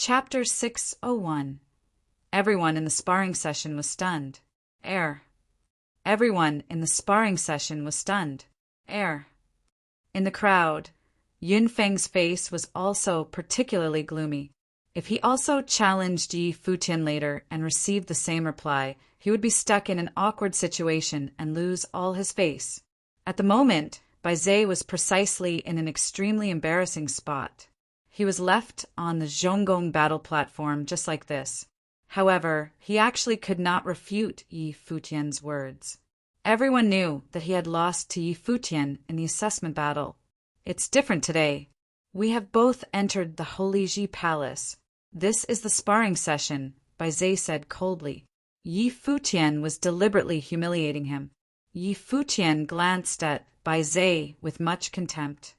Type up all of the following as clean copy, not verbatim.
Chapter 601. Everyone in the sparring session was stunned. Everyone in the sparring session was stunned. In the crowd, Yun Feng's face was also particularly gloomy. If he also challenged Yi Futian later and received the same reply, he would be stuck in an awkward situation and lose all his face. At the moment, Bai Zhe was precisely in an extremely embarrassing spot. He was left on the Zhonggong battle platform just like this. However, he actually could not refute Yi Futian's words. Everyone knew that he had lost to Yi Futian in the assessment battle. It's different today. We have both entered the Holy Ji Palace. This is the sparring session, Bai Zhe said coldly. Yi Futian was deliberately humiliating him. Yi Futian glanced at Bai Zhe with much contempt.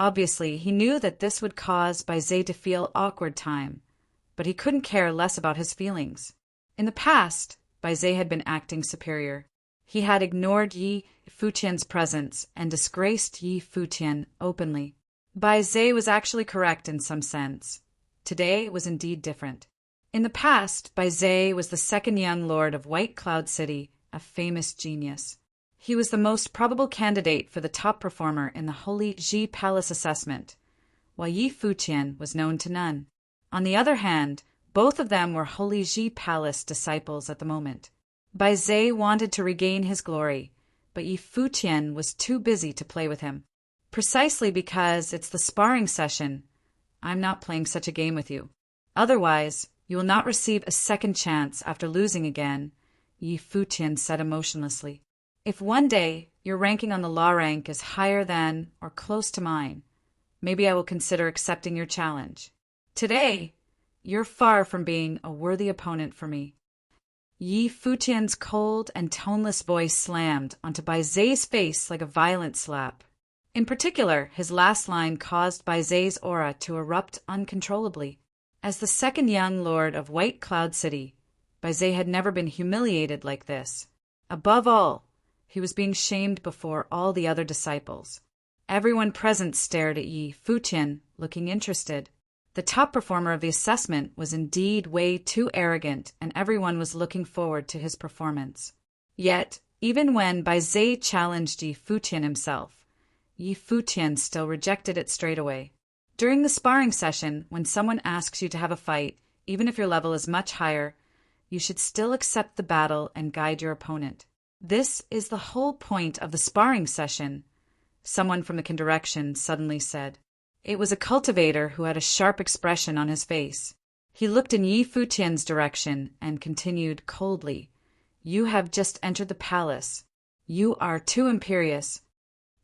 Obviously, he knew that this would cause Bai Zhe to feel awkward time, but he couldn't care less about his feelings. In the past, Bai Zhe had been acting superior. He had ignored Yi Futian's presence and disgraced Yi Futian openly. Bai Zhe was actually correct in some sense. Today was indeed different. In the past, Bai Zhe was the second young lord of White Cloud City, a famous genius. He was the most probable candidate for the top performer in the Holy Ji Palace assessment, while Yi Futian was known to none. On the other hand, both of them were Holy Ji Palace disciples at the moment. Bai Zhe wanted to regain his glory, but Yi Futian was too busy to play with him. Precisely because it's the sparring session, I'm not playing such a game with you. Otherwise, you will not receive a second chance after losing again, Yi Futian said emotionlessly. If one day your ranking on the law rank is higher than or close to mine, maybe I will consider accepting your challenge. Today, you're far from being a worthy opponent for me. Yi Futian's cold and toneless voice slammed onto Bai Zhe's face like a violent slap. In particular, his last line caused Bai Zhe's aura to erupt uncontrollably. As the second young lord of White Cloud City, Bai Zhe had never been humiliated like this. Above all, he was being shamed before all the other disciples. Everyone present stared at Yi Futian, looking interested. The top performer of the assessment was indeed way too arrogant, and everyone was looking forward to his performance. Yet, even when Bai Zhe challenged Yi Futian himself, Yi Futian still rejected it straight away. During the sparring session, when someone asks you to have a fight, even if your level is much higher, you should still accept the battle and guide your opponent. This is the whole point of the sparring session, someone from the direction suddenly said. It was a cultivator who had a sharp expression on his face. He looked in Yi Futian's direction and continued coldly, "You have just entered the palace. You are too imperious."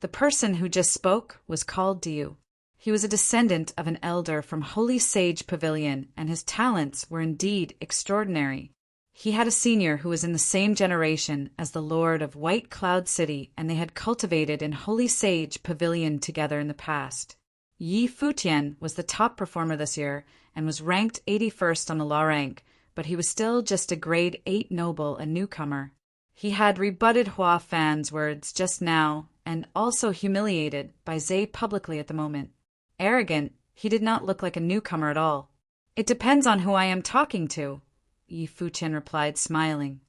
The person who just spoke was called Diu. He was a descendant of an elder from Holy Sage Pavilion, and his talents were indeed extraordinary. He had a senior who was in the same generation as the Lord of White Cloud City, and they had cultivated in Holy Sage Pavilion together in the past. Yi Futian was the top performer this year and was ranked 81st on the law rank, but he was still just a grade 8 noble, a newcomer. He had rebutted Hua Fan's words just now and also humiliated Bai Zhe publicly at the moment. Arrogant, he did not look like a newcomer at all. "It depends on who I am talking to," Yi Futian replied, smiling.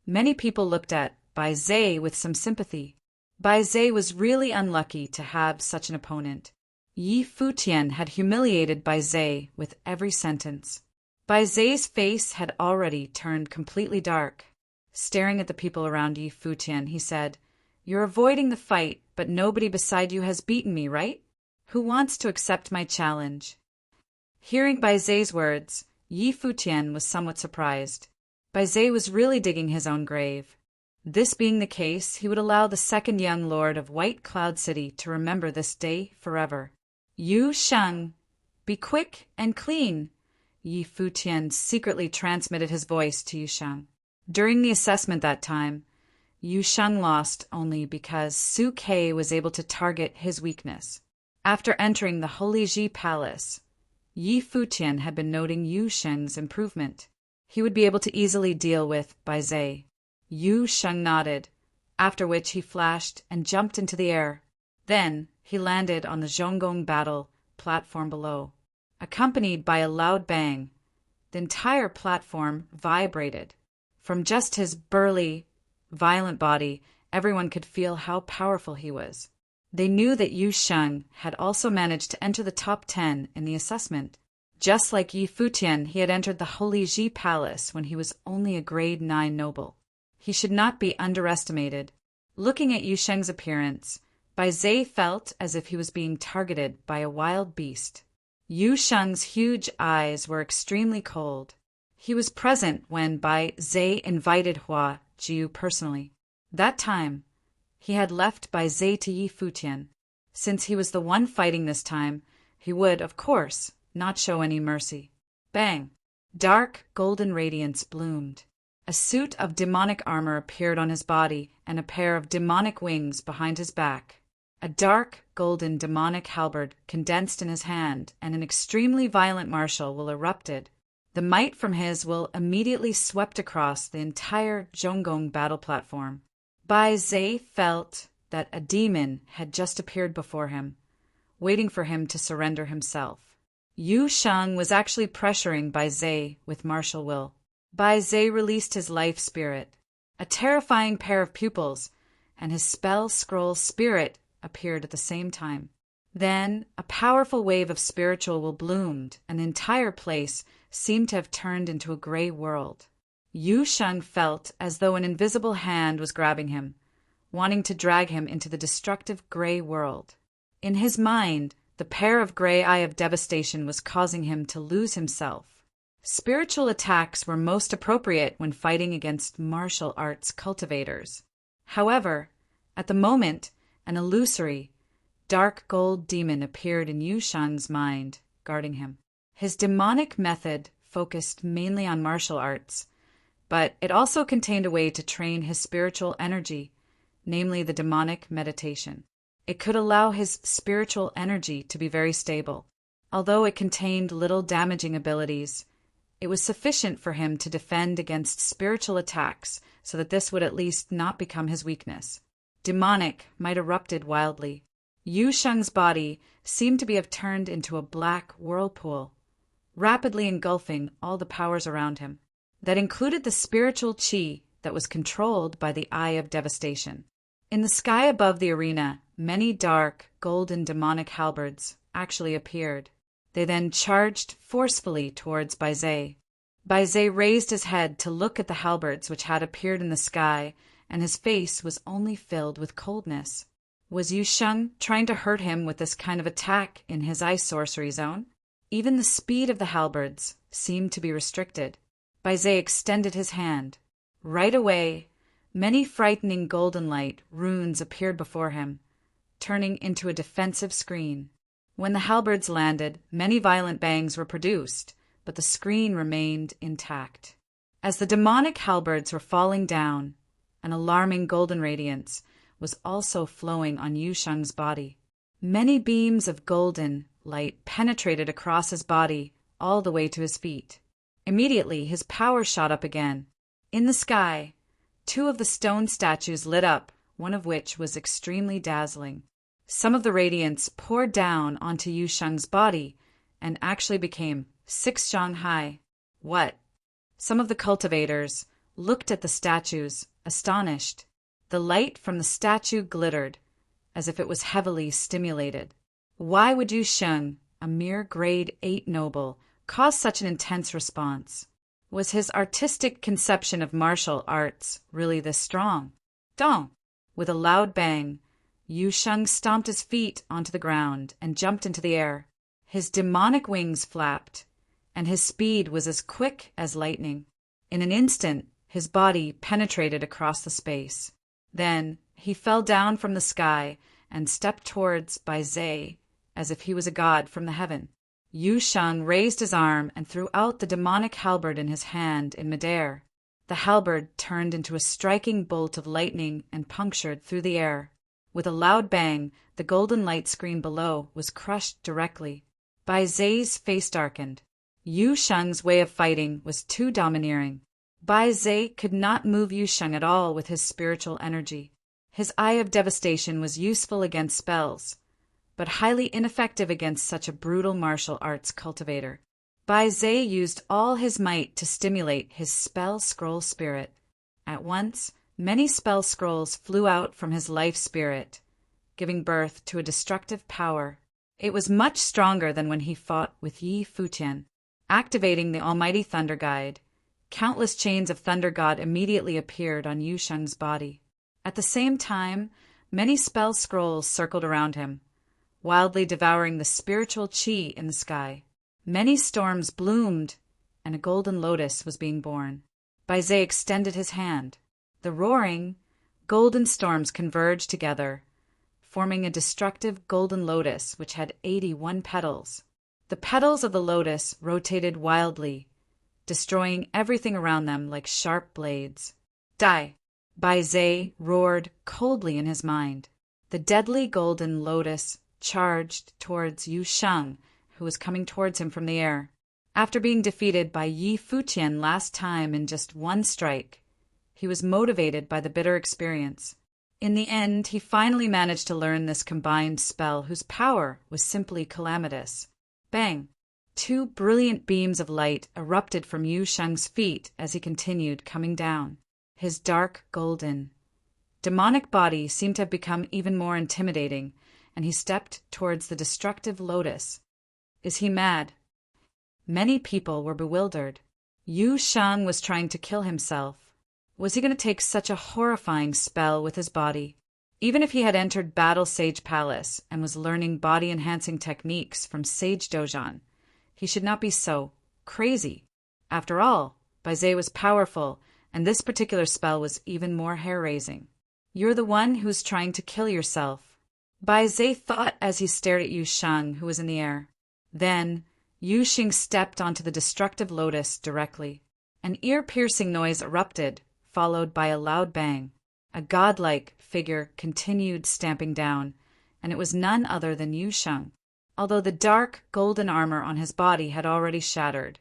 Many people looked at Bai Zhe with some sympathy. Bai Zhe was really unlucky to have such an opponent. Yi Futian had humiliated Bai Zhe with every sentence. Bai Zhe's face had already turned completely dark. Staring at the people around Yi Futian, he said, "You're avoiding the fight, but nobody beside you has beaten me, right? Who wants to accept my challenge?" Hearing Bai Zhe's words, Yi Futian was somewhat surprised. Bai Zhe was really digging his own grave. This being the case, he would allow the second young lord of White Cloud City to remember this day forever. "Yu Sheng, be quick and clean," Yi Futian secretly transmitted his voice to Yu Sheng. During the assessment that time, Yu Sheng lost only because Su Kei was able to target his weakness. After entering the Holy Ji Palace, Yi Futian had been noting Yu Sheng's improvement. He would be able to easily deal with Bai Zhe. Yu Sheng nodded, after which he flashed and jumped into the air. Then he landed on the Zhonggong battle platform below. accompanied by a loud bang. The entire platform vibrated. From just his burly, violent body, everyone could feel how powerful he was. They knew that Yu Sheng had also managed to enter the top 10 in the assessment. Just like Yi Futian, he had entered the Holy Ji Palace when he was only a grade 9 noble. He should not be underestimated. Looking at Yu Sheng's appearance, Bai Zhe felt as if he was being targeted by a wild beast. Yu Sheng's huge eyes were extremely cold. He was present when Bai Zhe invited Hua Jiu personally. That time, he had left Bai Zhe to Yi Futian. Since he was the one fighting this time, he would, of course, not show any mercy. Bang! Dark, golden radiance bloomed. A suit of demonic armor appeared on his body and a pair of demonic wings behind his back. A dark, golden demonic halberd condensed in his hand, and an extremely violent martial will erupted. The might from his will immediately swept across the entire Zhonggong battle platform. Bai Zhe felt that a demon had just appeared before him, waiting for him to surrender himself. Yu Sheng was actually pressuring Bai Zhe with martial will. Bai Zhe released his life spirit. A terrifying pair of pupils, and his spell scroll spirit appeared at the same time. Then a powerful wave of spiritual will bloomed, and the entire place seemed to have turned into a gray world. Yu Sheng felt as though an invisible hand was grabbing him, wanting to drag him into the destructive gray world. In his mind, the pair of gray eye of devastation was causing him to lose himself. Spiritual attacks were most appropriate when fighting against martial arts cultivators. However, at the moment, an illusory, dark gold demon appeared in Yu Sheng's mind, guarding him. His demonic method focused mainly on martial arts, but it also contained a way to train his spiritual energy, namely the demonic meditation. It could allow his spiritual energy to be very stable. Although it contained little damaging abilities, it was sufficient for him to defend against spiritual attacks so that this would at least not become his weakness. Demonic might erupted wildly. Yu Sheng's body seemed to have turned into a black whirlpool, rapidly engulfing all the powers around him. That included the spiritual qi that was controlled by the Eye of Devastation. In the sky above the arena, many dark, golden demonic halberds actually appeared. They then charged forcefully towards Bai Zhe. Bai Zhe raised his head to look at the halberds which had appeared in the sky, and his face was only filled with coldness. Was Yu Sheng trying to hurt him with this kind of attack in his ice sorcery zone? Even the speed of the halberds seemed to be restricted. Bai Zhe extended his hand. Right away, many frightening golden light runes appeared before him, turning into a defensive screen. When the halberds landed, many violent bangs were produced, but the screen remained intact. As the demonic halberds were falling down, an alarming golden radiance was also flowing on Yu Sheng's body. Many beams of golden light penetrated across his body all the way to his feet. Immediately, his power shot up again. In the sky, 2 of the stone statues lit up, one of which was extremely dazzling. Some of the radiance poured down onto Yu Sheng's body and actually became 6 zhang high. What? Some of the cultivators looked at the statues, astonished. The light from the statue glittered, as if it was heavily stimulated. Why would Yu Sheng, a mere grade 8 noble, cause such an intense response? Was his artistic conception of martial arts really this strong? Dong! With a loud bang, Yu Sheng stomped his feet onto the ground and jumped into the air. His demonic wings flapped, and his speed was as quick as lightning. In an instant, his body penetrated across the space. Then he fell down from the sky and stepped towards Bai Zhe as if he was a god from the heaven. Yu Sheng raised his arm and threw out the demonic halberd in his hand in midair. The halberd turned into a striking bolt of lightning and punctured through the air. With a loud bang, the golden light screen below was crushed directly. Bai Zhe's face darkened. Yu Sheng's way of fighting was too domineering. Bai Zhe could not move Yu Sheng at all with his spiritual energy. His Eye of Devastation was useful against spells, but highly ineffective against such a brutal martial arts cultivator. Bai Zhe used all his might to stimulate his spell scroll spirit. At once, many spell scrolls flew out from his life spirit, giving birth to a destructive power. It was much stronger than when he fought with Yi Futian. Activating the almighty Thunder Guide, countless chains of Thunder God immediately appeared on Yu Sheng's body. At the same time, many spell scrolls circled around him, wildly devouring the spiritual qi in the sky. Many storms bloomed, and a golden lotus was being born. Bai Zhe extended his hand. The roaring, golden storms converged together, forming a destructive golden lotus which had 81 petals. The petals of the lotus rotated wildly, destroying everything around them like sharp blades. Die! Bai Zhe roared coldly in his mind. The deadly golden lotus charged towards Yu Sheng, who was coming towards him from the air. After being defeated by Yi Futian last time in just one strike, he was motivated by the bitter experience. In the end, he finally managed to learn this combined spell whose power was simply calamitous. Bang! 2 brilliant beams of light erupted from Yu Sheng's feet as he continued coming down. His dark, golden, demonic body seemed to have become even more intimidating, and he stepped towards the destructive lotus. Is he mad? Many people were bewildered. Yu Sheng was trying to kill himself. Was he going to take such a horrifying spell with his body? Even if he had entered Battle Sage Palace and was learning body-enhancing techniques from Sage Dojan, he should not be so crazy. After all, Bai Zhe was powerful, and this particular spell was even more hair-raising. You're the one who's trying to kill yourself, Bai Zhe thought as he stared at Yu Sheng, who was in the air. Then, Yu Sheng stepped onto the destructive lotus directly. An ear-piercing noise erupted, followed by a loud bang. A godlike figure continued stamping down, and it was none other than Yu Sheng. Although the dark, golden armor on his body had already shattered,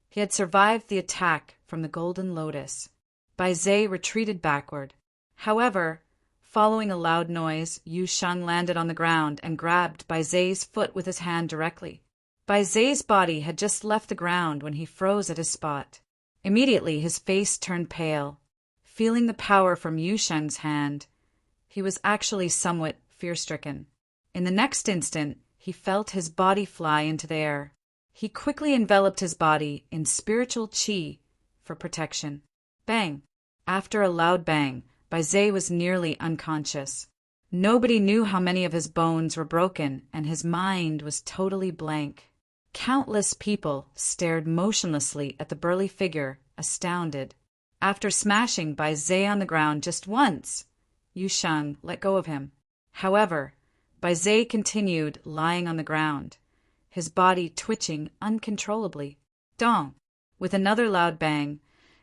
he had survived the attack from the golden lotus. Bai Zhe retreated backward. However, following a loud noise, Yu Sheng landed on the ground and grabbed Bai Zhe's foot with his hand directly. Bai Zhe's body had just left the ground when he froze at his spot. Immediately his face turned pale. Feeling the power from Yu Sheng's hand, he was actually somewhat fear-stricken. In the next instant, he felt his body fly into the air. He quickly enveloped his body in spiritual qi for protection. Bang! After a loud bang, Bai Zhe was nearly unconscious. Nobody knew how many of his bones were broken, and his mind was totally blank. Countless people stared motionlessly at the burly figure, astounded. After smashing Bai Zhe on the ground just once, Yu Sheng let go of him. However, Bai Zhe continued lying on the ground, his body twitching uncontrollably. Dong! With another loud bang,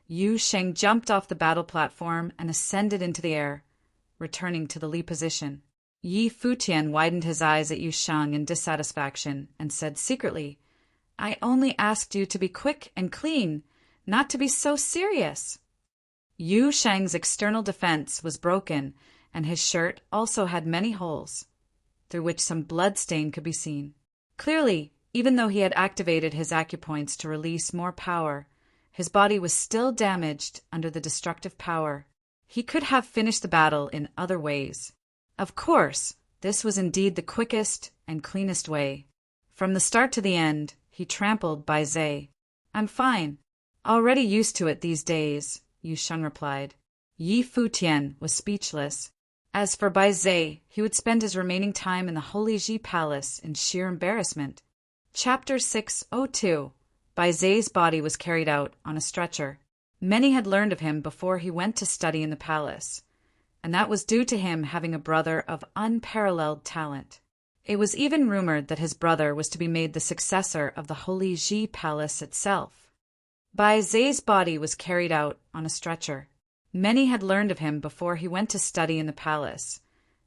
Yu Sheng jumped off the battle platform and ascended into the air, returning to the Li position. Yi Futian widened his eyes at Yu Sheng in dissatisfaction and said secretly, "I only asked you to be quick and clean, not to be so serious." Yu Sheng's external defense was broken, and his shirt also had many holes, through which some blood stain could be seen. Clearly, even though he had activated his acupoints to release more power, his body was still damaged under the destructive power. He could have finished the battle in other ways. Of course, this was indeed the quickest and cleanest way. From the start to the end, he trampled Bai Zhe. "I'm fine. Already used to it these days," Yu Sheng replied. Yi Futian was speechless. As for Bai Zhe, he would spend his remaining time in the Holy Ji Palace in sheer embarrassment. Chapter 602. Bai Zhe's body was carried out on a stretcher. Many had learned of him before he went to study in the palace, and that was due to him having a brother of unparalleled talent. It was even rumored that his brother was to be made the successor of the Holy Ji Palace itself. Bai Zhe's body was carried out on a stretcher. Many had learned of him before he went to study in the palace,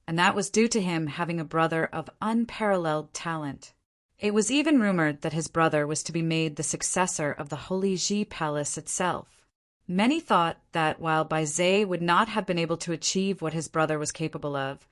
and that was due to him having a brother of unparalleled talent. It was even rumored that his brother was to be made the successor of the Holy Ji Palace itself. Many thought that while Bai Zhe would not have been able to achieve what his brother was capable of,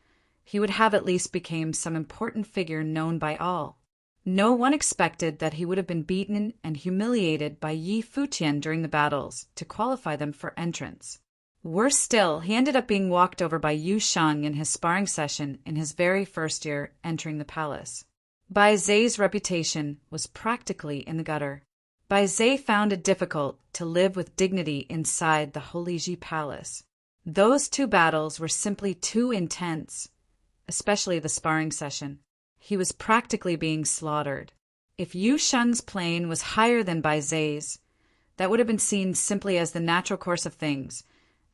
he would have at least become some important figure known by all. No one expected that he would have been beaten and humiliated by Yi Futian during the battles to qualify them for entrance. Worse still, he ended up being walked over by Yu Sheng in his sparring session in his very first year entering the palace. Bai Zai's reputation was practically in the gutter. Bai Zai found it difficult to live with dignity inside the Holy Ji Palace. Those two battles were simply too intense, especially the sparring session. He was practically being slaughtered. If Yu Sheng's plane was higher than Bai Zai's, that would have been seen simply as the natural course of things,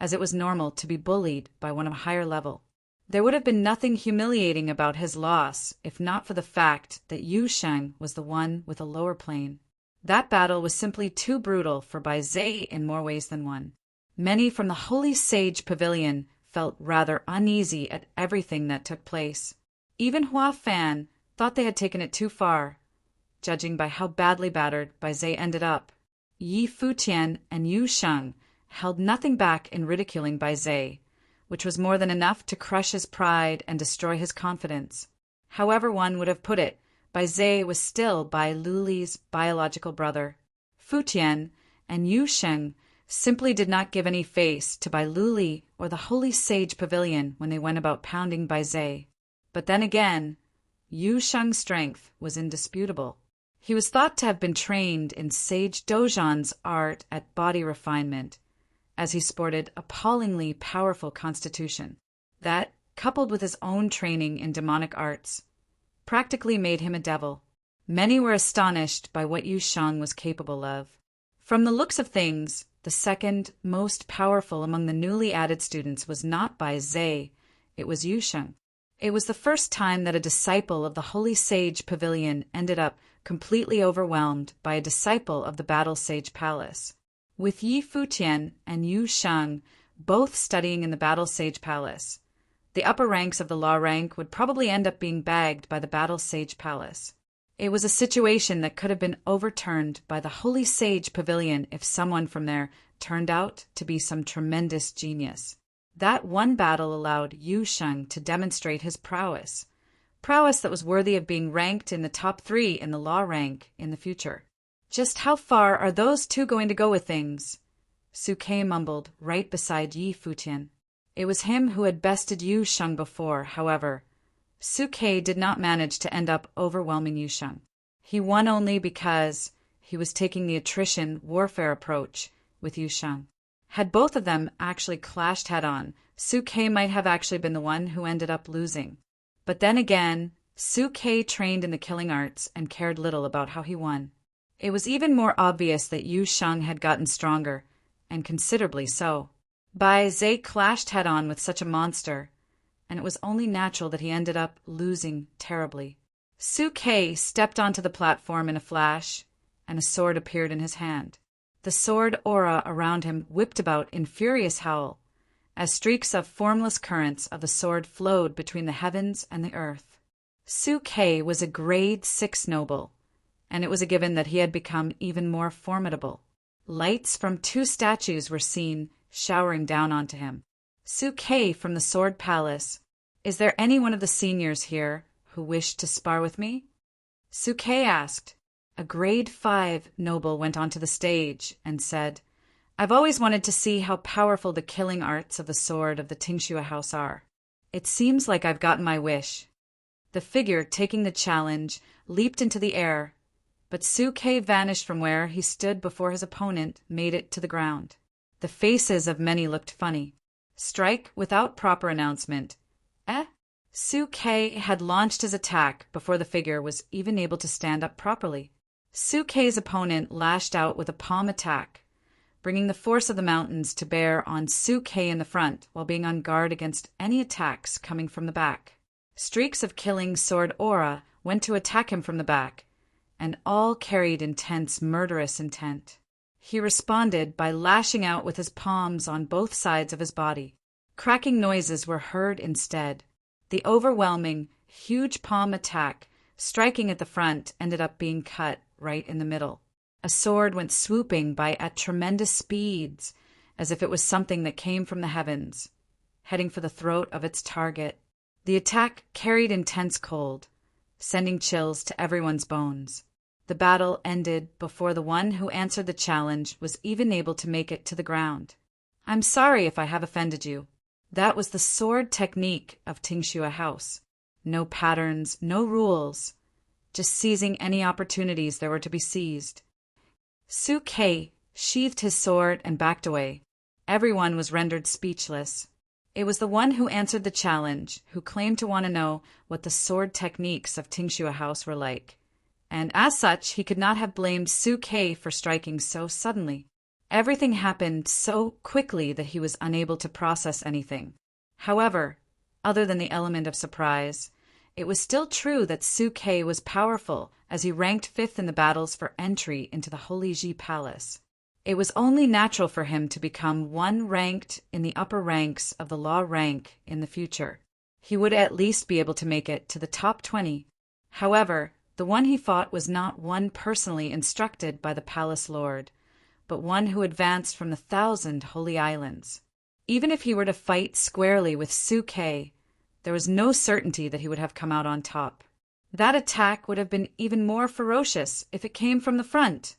as it was normal to be bullied by one of a higher level. There would have been nothing humiliating about his loss if not for the fact that Yu Sheng was the one with a lower plane. That battle was simply too brutal for Bai Zai in more ways than one. Many from the Holy Sage Pavilion felt rather uneasy at everything that took place. Even Hua Fan thought they had taken it too far, judging by how badly battered Bai Zai ended up. Yi Futian and Yu Sheng held nothing back in ridiculing Bai Zai, which was more than enough to crush his pride and destroy his confidence. However one would have put it, Bai Zai was still Bai Luli's biological brother. Futian and Yu Sheng simply did not give any face to Bai Luli or the Holy Sage Pavilion when they went about pounding Bai Zai. But then again, Yu Sheng's strength was indisputable. He was thought to have been trained in Sage Dojan's art at body refinement, as he sported appallingly powerful constitution. That, coupled with his own training in demonic arts, practically made him a devil. Many were astonished by what Yu Sheng was capable of. From the looks of things, the second most powerful among the newly added students was not Bai Zai, it was Yu Sheng. It was the first time that a disciple of the Holy Sage Pavilion ended up completely overwhelmed by a disciple of the Battle Sage Palace. With Yi Futian and Yu Sheng both studying in the Battle Sage Palace, the upper ranks of the law rank would probably end up being bagged by the Battle Sage Palace. It was a situation that could have been overturned by the Holy Sage Pavilion if someone from there turned out to be some tremendous genius. That one battle allowed Yu Sheng to demonstrate his prowess that was worthy of being ranked in the top 3 in the law rank in the future. Just how far are those two going to go with things? Suke mumbled right beside Yi Futian. It was him who had bested Yu Sheng before, however. Suke did not manage to end up overwhelming Yu Sheng. He won only because he was taking the attrition warfare approach with Yu Sheng. Had both of them actually clashed head-on, Suke might have actually been the one who ended up losing. But then again, Suke trained in the killing arts and cared little about how he won. It was even more obvious that Yu Sheng had gotten stronger, and considerably so. Bai Zai clashed head-on with such a monster, and it was only natural that he ended up losing terribly. Suke stepped onto the platform in a flash, and a sword appeared in his hand. The sword aura around him whipped about in furious howl, as streaks of formless currents of the sword flowed between the heavens and the earth. Suke was a grade 6 noble, and it was a given that he had become even more formidable. Lights from 2 statues were seen showering down onto him. Suke from the Sword Palace, is there any one of the seniors here who wished to spar with me? Suke asked. A grade 5 noble went onto the stage and said, I've always wanted to see how powerful the killing arts of the sword of the Tingxue house are. It seems like I've gotten my wish. The figure taking the challenge leaped into the air, but Suke vanished from where he stood before his opponent made it to the ground. The faces of many looked funny. Strike without proper announcement. Suke had launched his attack before the figure was even able to stand up properly. Suke's opponent lashed out with a palm attack, bringing the force of the mountains to bear on Suke in the front while being on guard against any attacks coming from the back. Streaks of killing sword aura went to attack him from the back, and all carried intense murderous intent. He responded by lashing out with his palms on both sides of his body. Cracking noises were heard instead. The overwhelming, huge palm attack, striking at the front, ended up being cut right in the middle. A sword went swooping by at tremendous speeds, as if it was something that came from the heavens, heading for the throat of its target. The attack carried intense cold, sending chills to everyone's bones. The battle ended before the one who answered the challenge was even able to make it to the ground. I'm sorry if I have offended you. That was the sword technique of Tingxue House. No patterns, no rules, just seizing any opportunities there were to be seized. Su Kei sheathed his sword and backed away. Everyone was rendered speechless. It was the one who answered the challenge, who claimed to want to know what the sword techniques of Tingxue House were like. And as such, he could not have blamed Su Kei for striking so suddenly. Everything happened so quickly that he was unable to process anything. However, other than the element of surprise, it was still true that Su Kei was powerful as he ranked 5th in the battles for entry into the Holy Ji Palace. It was only natural for him to become one ranked in the upper ranks of the law rank in the future. He would at least be able to make it to the top 20. However, the one he fought was not one personally instructed by the palace lord, but one who advanced from the 1,000 holy islands. Even if he were to fight squarely with Su Kei, there was no certainty that he would have come out on top. That attack would have been even more ferocious if it came from the front,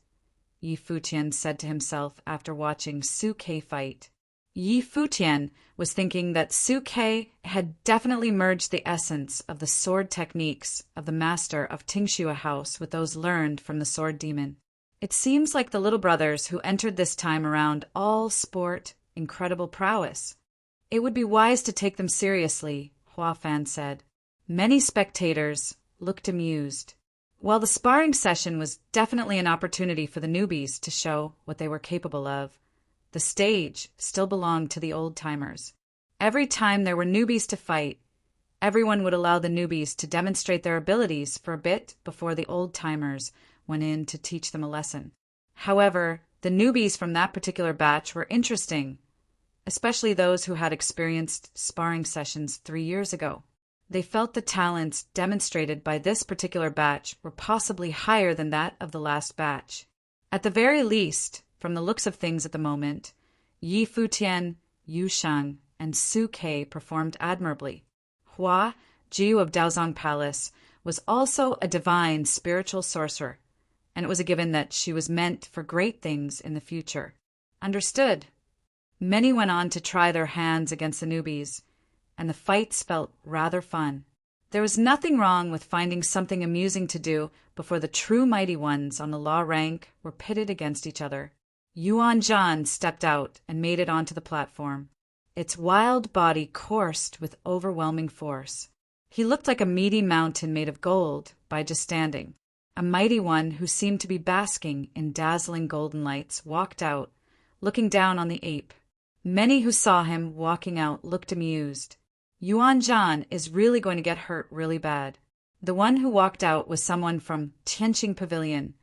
Yi Futian said to himself after watching Su Kei fight. Yi Futian was thinking that Su Kei had definitely merged the essence of the sword techniques of the master of Tingxue House with those learned from the sword demon. It seems like the little brothers who entered this time around all sport, incredible prowess. It would be wise to take them seriously, Hua Fan said. Many spectators looked amused. While the sparring session was definitely an opportunity for the newbies to show what they were capable of, the stage still belonged to the old-timers. Every time there were newbies to fight, everyone would allow the newbies to demonstrate their abilities for a bit before the old-timers went in to teach them a lesson. However, the newbies from that particular batch were interesting, especially those who had experienced sparring sessions 3 years ago. They felt the talents demonstrated by this particular batch were possibly higher than that of the last batch. At the very least, from the looks of things at the moment, Yi Futian, Yu Shang, and Su Kei performed admirably. Hua, Jiu of Daozong Palace, was also a divine spiritual sorcerer, and it was a given that she was meant for great things in the future. Understood. Many went on to try their hands against the newbies, and the fights felt rather fun. There was nothing wrong with finding something amusing to do before the true mighty ones on the law rank were pitted against each other. Yuan Zhan stepped out and made it onto the platform. Its wild body coursed with overwhelming force. He looked like a meaty mountain made of gold by just standing. A mighty one who seemed to be basking in dazzling golden lights walked out, looking down on the ape. Many who saw him walking out looked amused. Yuan Zhan is really going to get hurt really bad. The one who walked out was someone from Tianqing Pavilion,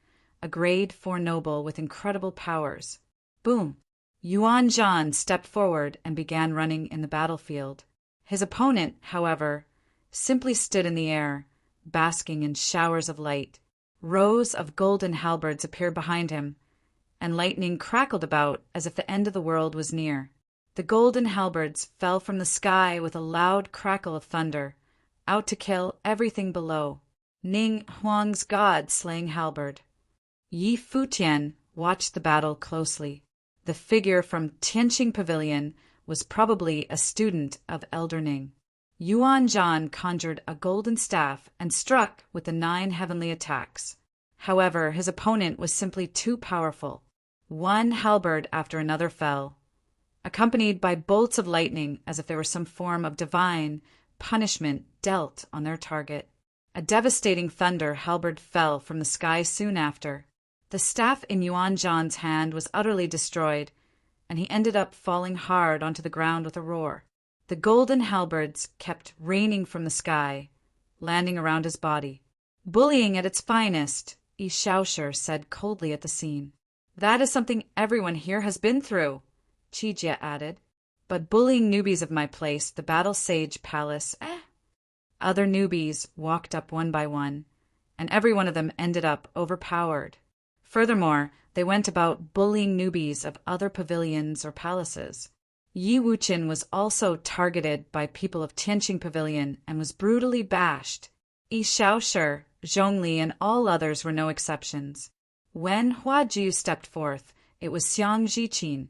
a grade 4 noble with incredible powers. Boom! Yuan Zhan stepped forward and began running in the battlefield. His opponent, however, simply stood in the air, basking in showers of light. Rows of golden halberds appeared behind him, and lightning crackled about as if the end of the world was near. The golden halberds fell from the sky with a loud crackle of thunder, out to kill everything below. Ning Huang's god-slaying halberd. Yi Futian watched the battle closely. The figure from Tianqing Pavilion was probably a student of Elder Ning. Yuan Zhan conjured a golden staff and struck with the 9 heavenly attacks. However, his opponent was simply too powerful. One halberd after another fell, accompanied by bolts of lightning as if there were some form of divine punishment dealt on their target. A devastating thunder halberd fell from the sky soon after. The staff in Yuan Zhan's hand was utterly destroyed, and he ended up falling hard onto the ground with a roar. The golden halberds kept raining from the sky, landing around his body. Bullying at its finest, Yi Shaosher said coldly at the scene. That is something everyone here has been through, Qijie added. But bullying newbies of my place, the Battle Sage Palace, Other newbies walked up one by one, and every one of them ended up overpowered. Furthermore, they went about bullying newbies of other pavilions or palaces. Yi Wuqian was also targeted by people of Tianqing Pavilion and was brutally bashed. Yi Shaoshi, Zhongli, and all others were no exceptions. When Hua Jiu stepped forth, it was Xiang Zhiqin,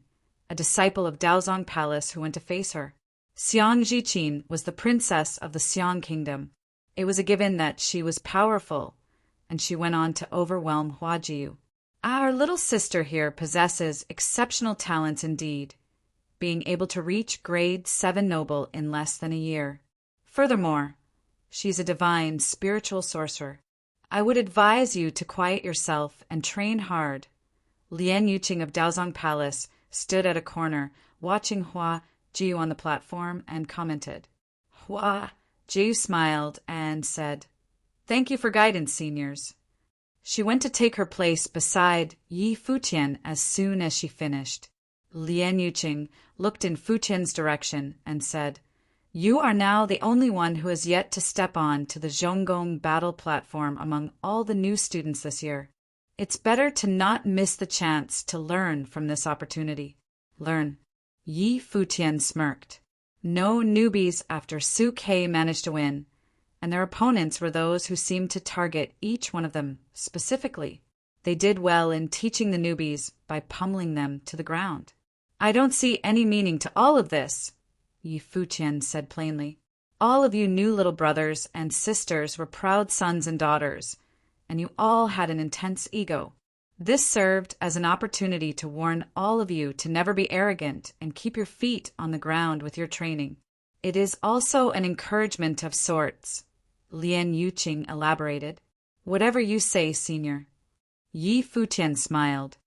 a disciple of Daozong Palace, who went to face her. Xiang Zhiqin was the princess of the Xiang kingdom. It was a given that she was powerful, and she went on to overwhelm Hua Jiu. Our little sister here possesses exceptional talents indeed, being able to reach grade 7 noble in less than a year. Furthermore, she's a divine spiritual sorcerer. I would advise you to quiet yourself and train hard. Lian Yuqing of Daozong Palace stood at a corner, watching Hua Jiu on the platform, and commented. Hua Jiu smiled and said, "Thank you for guidance, seniors." She went to take her place beside Yi Futian as soon as she finished. Lian Yuqing looked in Futian's direction and said, "You are now the only one who has yet to step on to the Zhonggong battle platform among all the new students this year. It's better to not miss the chance to learn from this opportunity. Learn." Yi Futian smirked. No newbies after Su Kei managed to win, and their opponents were those who seemed to target each one of them specifically. They did well in teaching the newbies by pummeling them to the ground. "I don't see any meaning to all of this," Yi Futian said plainly. "All of you new little brothers and sisters were proud sons and daughters, and you all had an intense ego. This served as an opportunity to warn all of you to never be arrogant and keep your feet on the ground with your training. It is also an encouragement of sorts," Lian Yuqing elaborated. "Whatever you say, senior." Yi Futian smiled.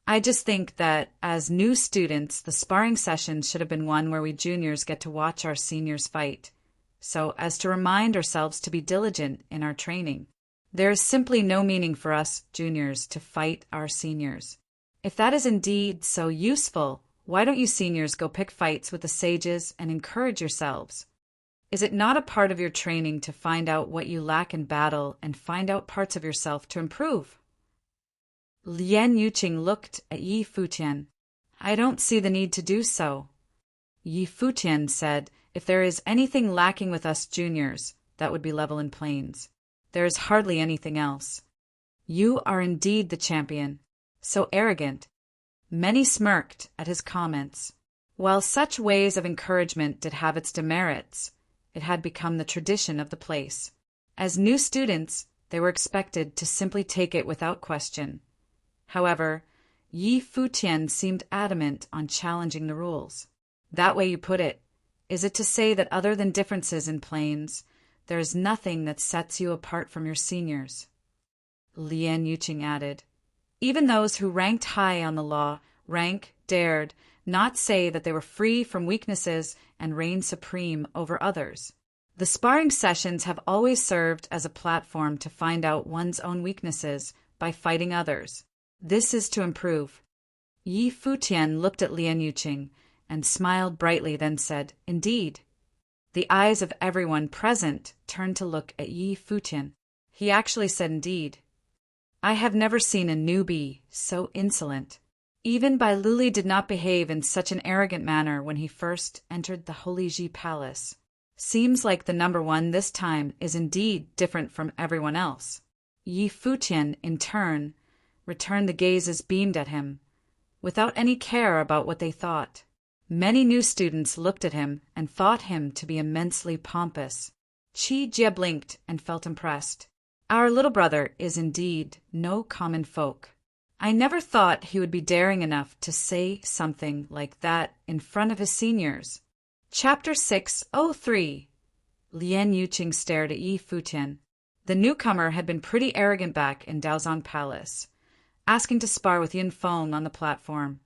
"I just think that, as new students, the sparring sessions should have been one where we juniors get to watch our seniors fight, so as to remind ourselves to be diligent in our training. There is simply no meaning for us juniors to fight our seniors. If that is indeed so useful, why don't you seniors go pick fights with the sages and encourage yourselves? Is it not a part of your training to find out what you lack in battle and find out parts of yourself to improve?" Lian Yuqing looked at Yi Futian. "I don't see the need to do so." Yi Futian said, "If there is anything lacking with us juniors, that would be level and plains. There is hardly anything else. You are indeed the champion. So arrogant." Many smirked at his comments. While such ways of encouragement did have its demerits, it had become the tradition of the place. As new students, they were expected to simply take it without question. However, Yi Futian seemed adamant on challenging the rules. "That way you put it. Is it to say that other than differences in planes, there is nothing that sets you apart from your seniors?" Lian Yuqing added. "Even those who ranked high on the law dared not say that they were free from weaknesses and reigned supreme over others. The sparring sessions have always served as a platform to find out one's own weaknesses by fighting others. This is to improve." Yi Futian looked at Lian Yuqing and smiled brightly, then said, "Indeed." The eyes of everyone present turned to look at Yi Futian. He actually said, "Indeed." I have never seen a newbie so insolent. Even Bai Luli did not behave in such an arrogant manner when he first entered the Holy Ji Palace. Seems like the number one this time is indeed different from everyone else. Yi Futian, in turn, returned the gazes beamed at him, without any care about what they thought. Many new students looked at him and thought him to be immensely pompous. Qi Jie blinked and felt impressed. Our little brother is indeed no common folk. I never thought he would be daring enough to say something like that in front of his seniors. Chapter 603. Lian Yuqing stared at Yi Futian. The newcomer had been pretty arrogant back in Daozong Palace, asking to spar with Yun Feng on the platform,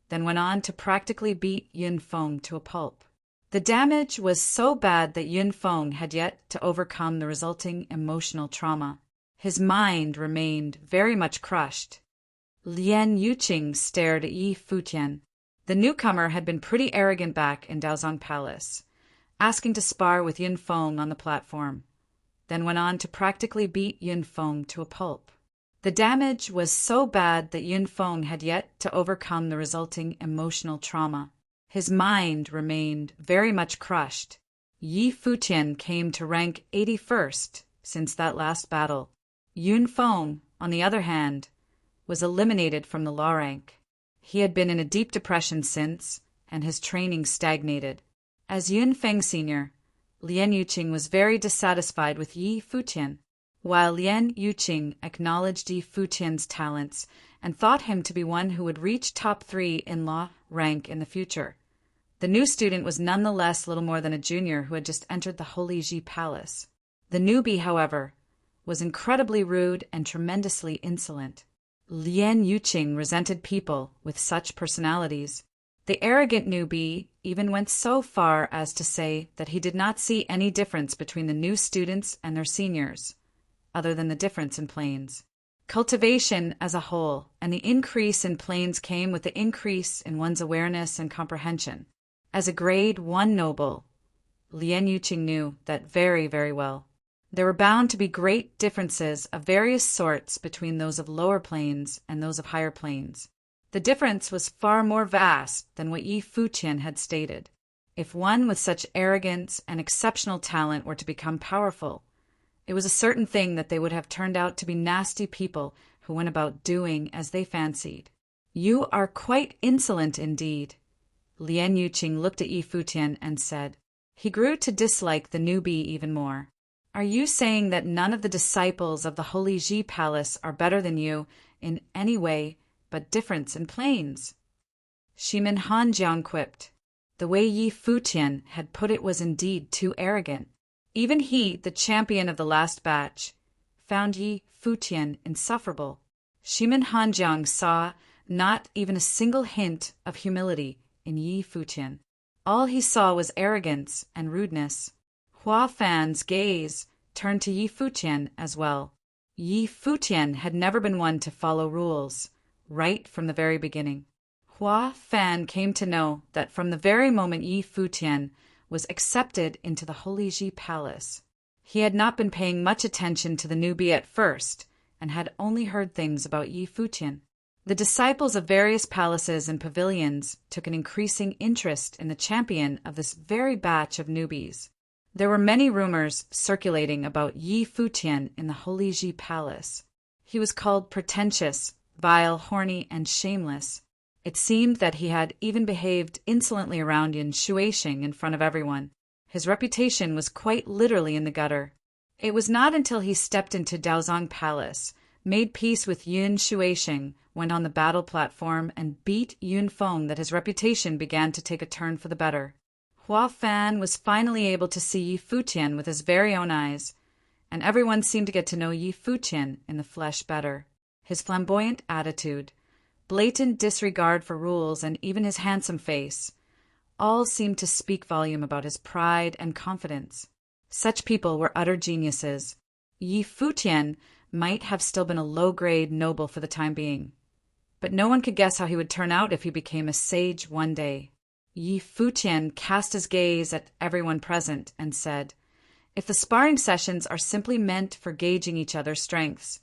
then went on to practically beat Yun Feng to a pulp. The damage was so bad that Yun Feng had yet to overcome the resulting emotional trauma. His mind remained very much crushed. Lian Yuqing stared at Yi Futian. The newcomer had been pretty arrogant back in Daozong Palace, asking to spar with Yun Feng on the platform, then went on to practically beat Yun Feng to a pulp. The damage was so bad that Yun Feng had yet to overcome the resulting emotional trauma. His mind remained very much crushed. Yi Futian came to rank 81st since that last battle. Yun Feng, on the other hand, was eliminated from the law rank. He had been in a deep depression since, and his training stagnated. As Yun Feng Sr., Lien Yuqing was very dissatisfied with Yi Futian, while Lien Yuqing acknowledged Yi Futian's talents and thought him to be one who would reach top 3 in law rank in the future. The new student was nonetheless little more than a junior who had just entered the Holy Ji Palace. The newbie, however, was incredibly rude and tremendously insolent. Lien Yuqing resented people with such personalities. The arrogant newbie even went so far as to say that he did not see any difference between the new students and their seniors, other than the difference in planes. Cultivation as a whole and the increase in planes came with the increase in one's awareness and comprehension. As a grade 1 noble, Lien Yuqing knew that very, very well. There were bound to be great differences of various sorts between those of lower planes and those of higher planes. The difference was far more vast than what Yi Futian had stated. If one with such arrogance and exceptional talent were to become powerful, it was a certain thing that they would have turned out to be nasty people who went about doing as they fancied. You are quite insolent indeed. Lien Yuqing looked at Yi Futian and said. He grew to dislike the newbie even more. Are you saying that none of the disciples of the Holy Ji Palace are better than you in any way but difference in planes? Shimin Hanjiang quipped. The way Yi Futian had put it was indeed too arrogant. Even he, the champion of the last batch, found Yi Futian insufferable. Shimin Hanjiang saw not even a single hint of humility in Yi Futian. All he saw was arrogance and rudeness. Hua Fan's gaze turned to Yi Futian as well. Yi Futian had never been one to follow rules, right from the very beginning. Hua Fan came to know that from the very moment Yi Futian was accepted into the Holy Ji Palace, he had not been paying much attention to the newbie at first and had only heard things about Yi Futian. The disciples of various palaces and pavilions took an increasing interest in the champion of this very batch of newbies. There were many rumors circulating about Yi Futian in the Holy Ji Palace. He was called pretentious, vile, horny, and shameless. It seemed that he had even behaved insolently around Yin Shuixing in front of everyone. His reputation was quite literally in the gutter. It was not until he stepped into Daozong Palace, made peace with Yin Shuixing, went on the battle platform, and beat Yun Feng that his reputation began to take a turn for the better. Hua Fan was finally able to see Yi Futian with his very own eyes, and everyone seemed to get to know Yi Futian in the flesh better. His flamboyant attitude, blatant disregard for rules, and even his handsome face, all seemed to speak volume about his pride and confidence. Such people were utter geniuses. Yi Futian might have still been a low-grade noble for the time being, but no one could guess how he would turn out if he became a sage one day. Yi Futian cast his gaze at everyone present and said, if the sparring sessions are simply meant for gauging each other's strengths,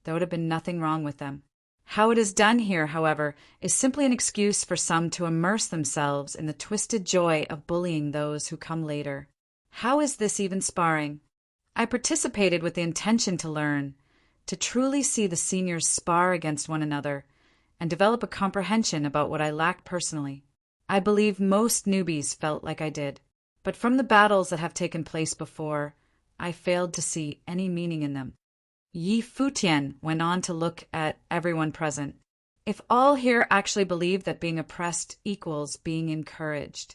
there would have been nothing wrong with them. How it is done here, however, is simply an excuse for some to immerse themselves in the twisted joy of bullying those who come later. How is this even sparring? I participated with the intention to learn, to truly see the seniors spar against one another, and develop a comprehension about what I lacked personally. I believe most newbies felt like I did, but from the battles that have taken place before, I failed to see any meaning in them. Yi Futian went on to look at everyone present. If all here actually believe that being oppressed equals being encouraged,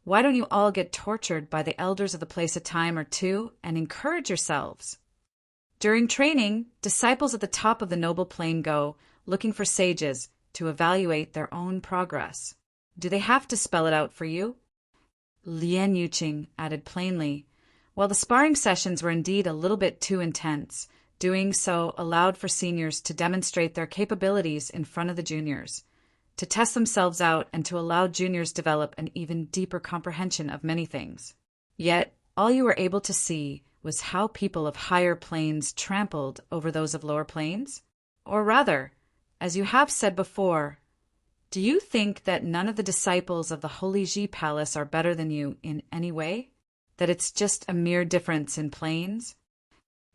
why don't you all get tortured by the elders of the place a time or two and encourage yourselves? During training, disciples at the top of the noble plane go looking for sages to evaluate their own progress. Do they have to spell it out for you? Lien Yuqing added plainly, while the sparring sessions were indeed a little bit too intense, doing so allowed for seniors to demonstrate their capabilities in front of the juniors, to test themselves out and to allow juniors develop an even deeper comprehension of many things. Yet, all you were able to see was how people of higher planes trampled over those of lower planes? Or rather, as you have said before, Do you think that none of the disciples of the Holy Ji Palace are better than you in any way? That it's just a mere difference in planes?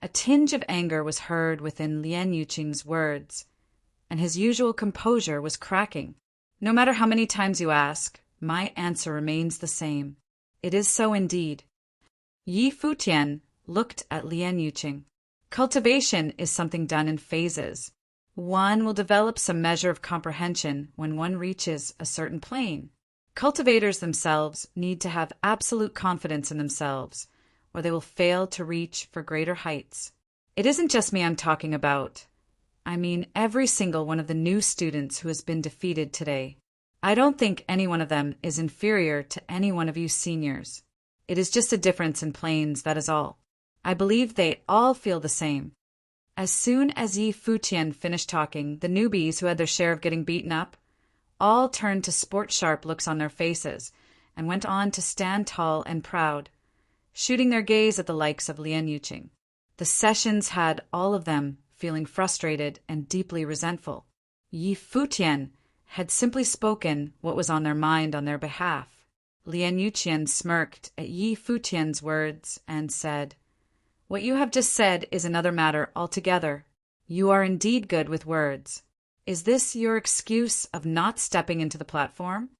A tinge of anger was heard within Lien Yuqing's words, and his usual composure was cracking. No matter how many times you ask, my answer remains the same. It is so indeed. Yi Futian looked at Lien Yuqing. Cultivation is something done in phases. One will develop some measure of comprehension when one reaches a certain plane. Cultivators themselves need to have absolute confidence in themselves, or they will fail to reach for greater heights. It isn't just me I'm talking about. I mean every single one of the new students who has been defeated today. I don't think any one of them is inferior to any one of you seniors. It is just a difference in planes, that is all. I believe they all feel the same. As soon as Yi Futian finished talking, the newbies who had their share of getting beaten up all turned to sport-sharp looks on their faces and went on to stand tall and proud, shooting their gaze at the likes of Lien Yuqing. The sessions had all of them feeling frustrated and deeply resentful. Yi Futian had simply spoken what was on their mind on their behalf. Lien Yuqing smirked at Yi Futian's words and said, "What you have just said is another matter altogether. You are indeed good with words. Is this your excuse of not stepping into the platform?"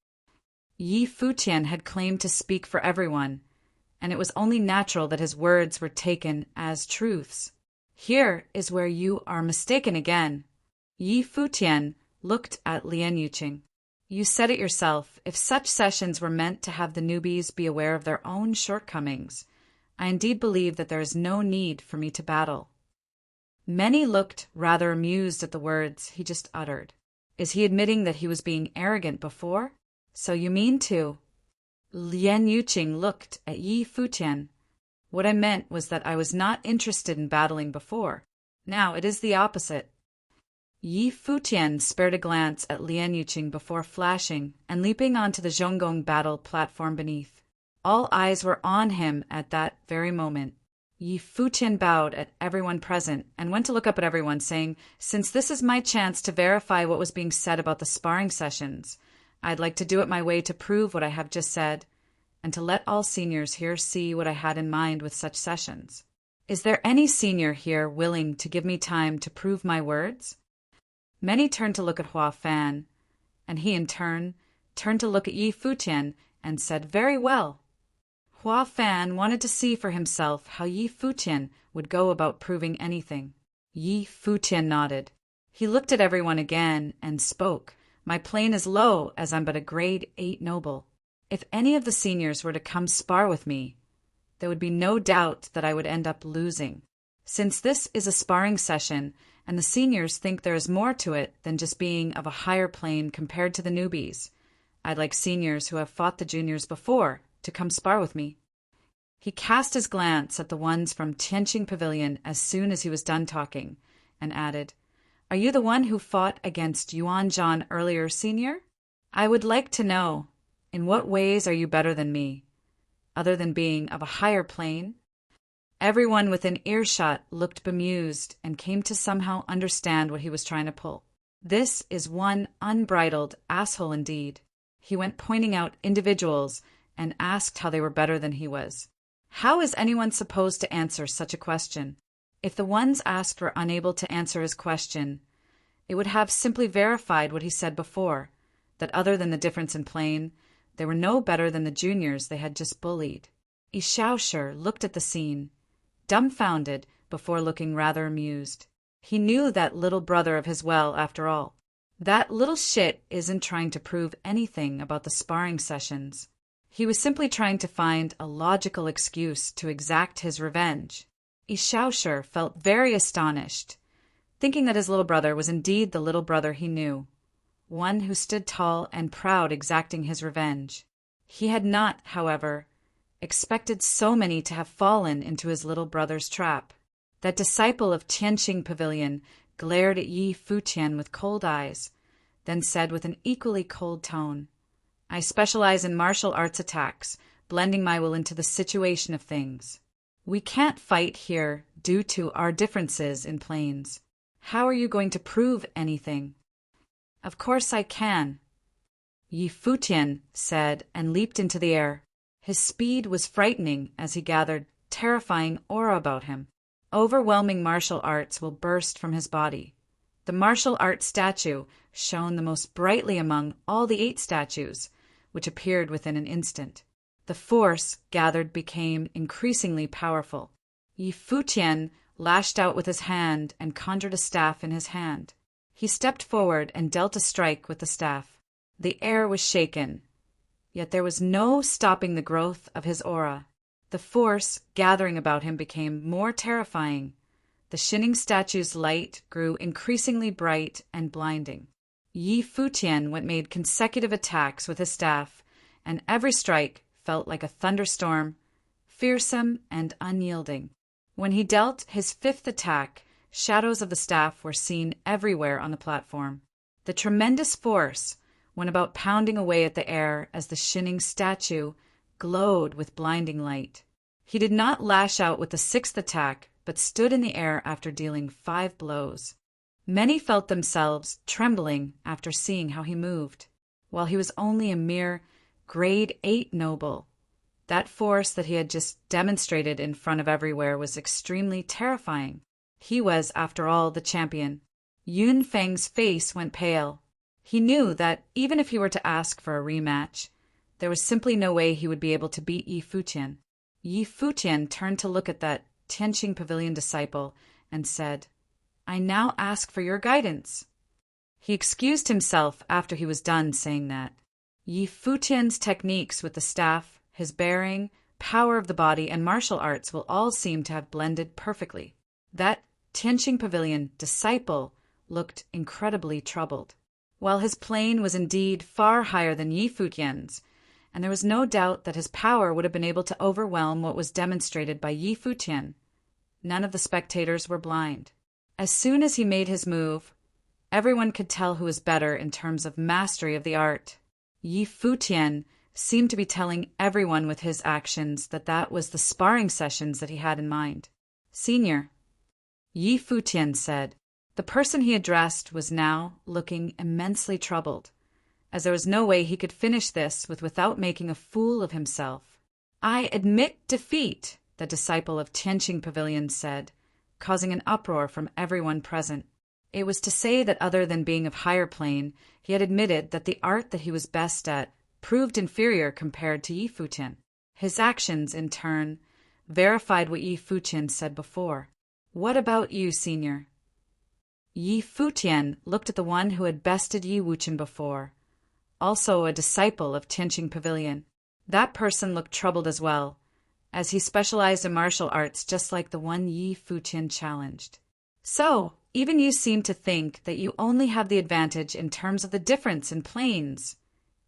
Yi Futian had claimed to speak for everyone, and it was only natural that his words were taken as truths. Here is where you are mistaken again. Yi Futian looked at Lien Yuqing. You said it yourself, if such sessions were meant to have the newbies be aware of their own shortcomings, I indeed believe that there is no need for me to battle. Many looked rather amused at the words he just uttered. Is he admitting that he was being arrogant before? So you mean to? Lien Yuqing looked at Yi Futian. What I meant was that I was not interested in battling before. Now it is the opposite. Yi Futian spared a glance at Lien Yuqing before flashing and leaping onto the Zhonggong battle platform beneath. All eyes were on him at that very moment. Yi Futian bowed at everyone present and went to look up at everyone, saying, "Since this is my chance to verify what was being said about the sparring sessions, I'd like to do it my way to prove what I have just said, and to let all seniors here see what I had in mind with such sessions. Is there any senior here willing to give me time to prove my words?" Many turned to look at Hua Fan, and he in turn turned to look at Yi Futian and said, "Very well." Hua Fan wanted to see for himself how Yi Futian would go about proving anything. Yi Futian nodded. He looked at everyone again and spoke. "My plane is low, as I'm but a grade 8 noble. If any of the seniors were to come spar with me, there would be no doubt that I would end up losing. Since this is a sparring session, and the seniors think there is more to it than just being of a higher plane compared to the newbies, I'd like seniors who have fought the juniors before to come spar with me." He cast his glance at the ones from Tianqing Pavilion as soon as he was done talking, and added, "Are you the one who fought against Yuan Zhan earlier, senior? I would like to know, in what ways are you better than me, other than being of a higher plane?" Everyone within earshot looked bemused and came to somehow understand what he was trying to pull. This is one unbridled asshole indeed. He went pointing out individuals and asked how they were better than he was. How is anyone supposed to answer such a question? If the ones asked were unable to answer his question, it would have simply verified what he said before, that other than the difference in plane, they were no better than the juniors they had just bullied. Ishaosher looked at the scene, dumbfounded before looking rather amused. He knew that little brother of his well, after all. That little shit isn't trying to prove anything about the sparring sessions. He was simply trying to find a logical excuse to exact his revenge. Ishaosher felt very astonished, thinking that his little brother was indeed the little brother he knew, one who stood tall and proud exacting his revenge. He had not, however, expected so many to have fallen into his little brother's trap. That disciple of Tianqing Pavilion glared at Yi Futian with cold eyes, then said with an equally cold tone, "I specialize in martial arts attacks, blending my will into the situation of things. We can't fight here due to our differences in planes. How are you going to prove anything?" "Of course I can. Yi Futian said and leaped into the air. His speed was frightening as he gathered terrifying aura about him. Overwhelming martial arts will burst from his body. The martial arts statue shone the most brightly among all the 8 statues, which appeared within an instant. The force gathered became increasingly powerful. Yi Futian lashed out with his hand and conjured a staff in his hand. He stepped forward and dealt a strike with the staff. The air was shaken, yet there was no stopping the growth of his aura. The force gathering about him became more terrifying. The shinning statue's light grew increasingly bright and blinding. Yi Futian made consecutive attacks with his staff, and every strike felt like a thunderstorm, fearsome and unyielding. When he dealt his 5th attack, shadows of the staff were seen everywhere on the platform. The tremendous force went about pounding away at the air as the shinning statue glowed with blinding light. He did not lash out with the 6th attack, but stood in the air after dealing 5 blows. Many felt themselves trembling after seeing how he moved. While he was only a mere grade 8 noble, that force that he had just demonstrated in front of everywhere was extremely terrifying. He was, after all, the champion. Yun Feng's face went pale. He knew that even if he were to ask for a rematch, there was simply no way he would be able to beat Yi Futian. Yi Futian turned to look at that Tianqing Pavilion disciple and said, "I now ask for your guidance." He excused himself after he was done saying that. Yi Futian's techniques with the staff, his bearing, power of the body, and martial arts will all seem to have blended perfectly. That Tianqing Pavilion disciple looked incredibly troubled. While his plane was indeed far higher than Yi Futian's, and there was no doubt that his power would have been able to overwhelm what was demonstrated by Yi Futian, none of the spectators were blind. As soon as he made his move, everyone could tell who was better in terms of mastery of the art. Yi Futian seemed to be telling everyone with his actions that was the sparring sessions that he had in mind. "Senior," Yi Futian said. The person he addressed was now looking immensely troubled, as there was no way he could finish this without making a fool of himself. "I admit defeat," the disciple of Tianqing Pavilion said, causing an uproar from everyone present. It was to say that other than being of higher plane, he had admitted that the art that he was best at proved inferior compared to Yi Futian. His actions, in turn, verified what Yi Futian said before. "What about you, senior?" Yi Futian looked at the one who had bested Yi Wuchen before, also a disciple of Tianqing Pavilion. That person looked troubled as well, as he specialized in martial arts just like the one Yi Futian challenged. "So, even you seem to think that you only have the advantage in terms of the difference in planes,"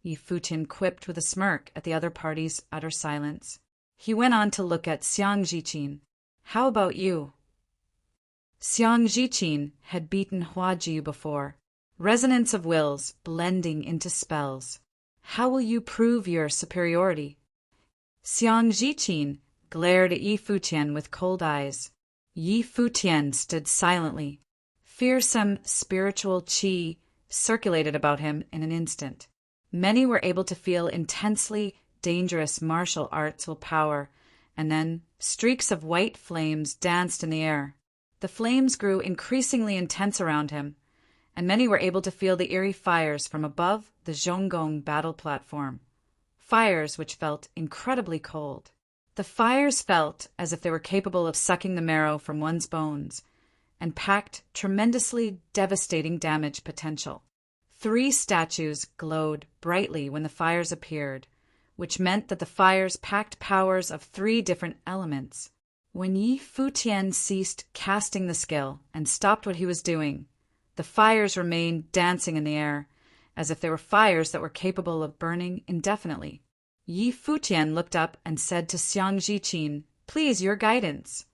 Yi Futian quipped with a smirk at the other party's utter silence. He went on to look at Xiang Zhiqin. "How about you?" Xiang Zhiqin had beaten Hua Ji before. Resonance of wills blending into spells. "How will you prove your superiority?" Xiang Zhiqin glared at Yi Futian with cold eyes. Yi Futian stood silently. Fearsome spiritual qi circulated about him in an instant. Many were able to feel intensely dangerous martial arts will power, and then streaks of white flames danced in the air. The flames grew increasingly intense around him, and many were able to feel the eerie fires from above the Zhonggong battle platform. Fires which felt incredibly cold. The fires felt as if they were capable of sucking the marrow from one's bones, and packed tremendously devastating damage potential. 3 statues glowed brightly when the fires appeared, which meant that the fires packed powers of 3 different elements. When Yi Futian ceased casting the skill and stopped what he was doing, the fires remained dancing in the air, as if they were fires that were capable of burning indefinitely. Yi Futian looked up and said to Xiang Zhiqin, "Please, your guidance."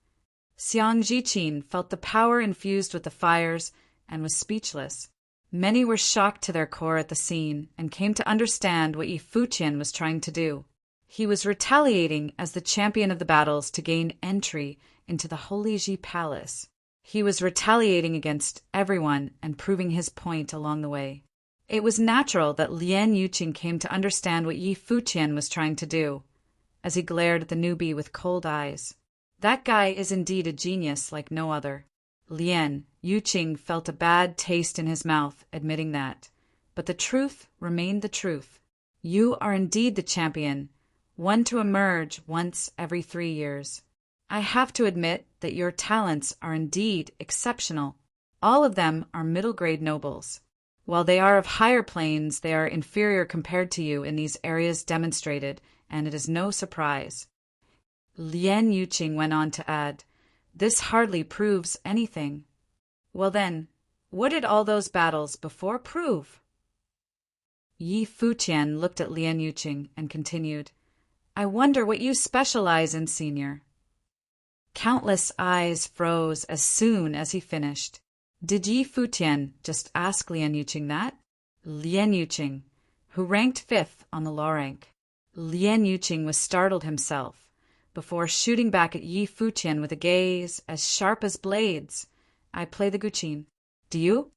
Xiang Zhiqin felt the power infused with the fires and was speechless. Many were shocked to their core at the scene and came to understand what Yi Futian was trying to do. He was retaliating as the champion of the battles to gain entry into the Holy Ji Palace. He was retaliating against everyone and proving his point along the way. It was natural that Lien Yuqing came to understand what Yi Futian was trying to do, as he glared at the newbie with cold eyes. That guy is indeed a genius like no other. Lien Yuqing felt a bad taste in his mouth, admitting that. But the truth remained the truth. You are indeed the champion, one to emerge once every 3 years. I have to admit that your talents are indeed exceptional. All of them are middle-grade nobles. While they are of higher planes, they are inferior compared to you in these areas demonstrated, and it is no surprise. Lien Yuqing went on to add, this hardly proves anything. Well then, what did all those battles before prove? Yi Futian looked at Lien Yuqing and continued, I wonder what you specialize in, senior. Countless eyes froze as soon as he finished. Did Yi Futian just ask Lien Yuqing that? Lien Yuqing, who ranked 5th on the law rank. Lien Yuqing was startled himself, before shooting back at Yi Futian with a gaze as sharp as blades. I play the guqin. Do you?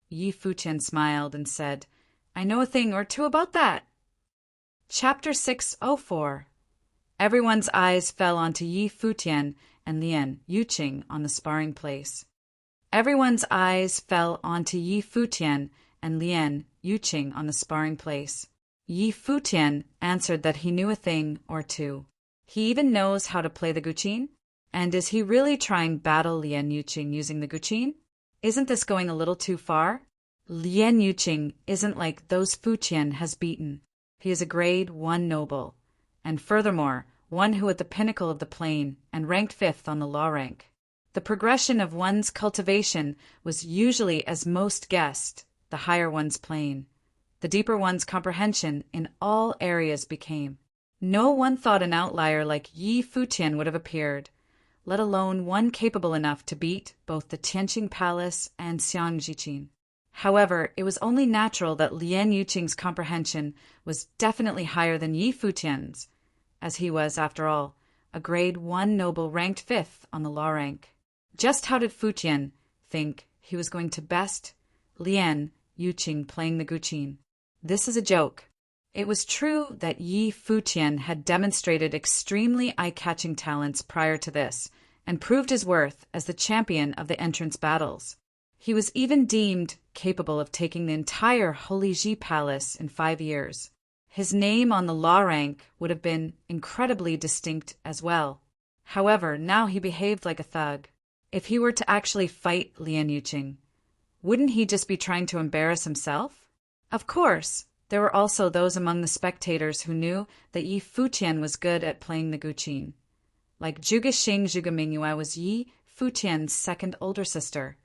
Yi Futian smiled and said, I know a thing or two about that. Chapter 604. Everyone's eyes fell onto Yi Futian and Lien Yuqing on the sparring place. Everyone's eyes fell onto Yi Futian and Lien Yuqing on the sparring place. Yi Futian answered that he knew a thing or two. He even knows how to play the guqin? And is he really trying battle Lien Yuqing using the guqin? Isn't this going a little too far? Lien Yuqing isn't like those Futian has beaten. He is a grade 1 noble, and furthermore, one who at the pinnacle of the plane and ranked 5th on the law rank. The progression of one's cultivation was usually as most guessed, the higher one's plane, the deeper one's comprehension in all areas became. No one thought an outlier like Yi Futian would have appeared, let alone one capable enough to beat both the Tianqing Palace and Xiangjichin. However, it was only natural that Lien Yuqing's comprehension was definitely higher than Yi Futian's, as he was, after all, a grade 1 noble ranked 5th on the law rank. Just how did Futian think he was going to best Lien Yuqing playing the guqin? This is a joke. It was true that Yi Futian had demonstrated extremely eye-catching talents prior to this, and proved his worth as the champion of the entrance battles. He was even deemed capable of taking the entire Holy Ji Palace in 5 years. His name on the law rank would have been incredibly distinct as well. However, now he behaved like a thug. If he were to actually fight Lien Yuqing, wouldn't he just be trying to embarrass himself? Of course, there were also those among the spectators who knew that Yi Futian was good at playing the guqin. Like Zhuge Mingyue was Yi Futian's second older sister,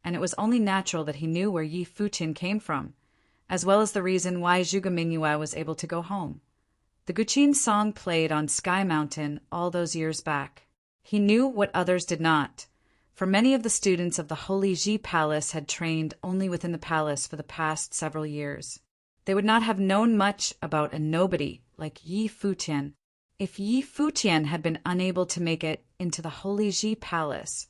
and it was only natural that he knew where Yi Futian came from, as well as the reason why Zhuge Mingyue was able to go home. The guqin song played on Sky Mountain all those years back. He knew what others did not, for many of the students of the Holy Ji Palace had trained only within the palace for the past several years. They would not have known much about a nobody like Yi Futian. If Yi Futian had been unable to make it into the Holy Ji Palace,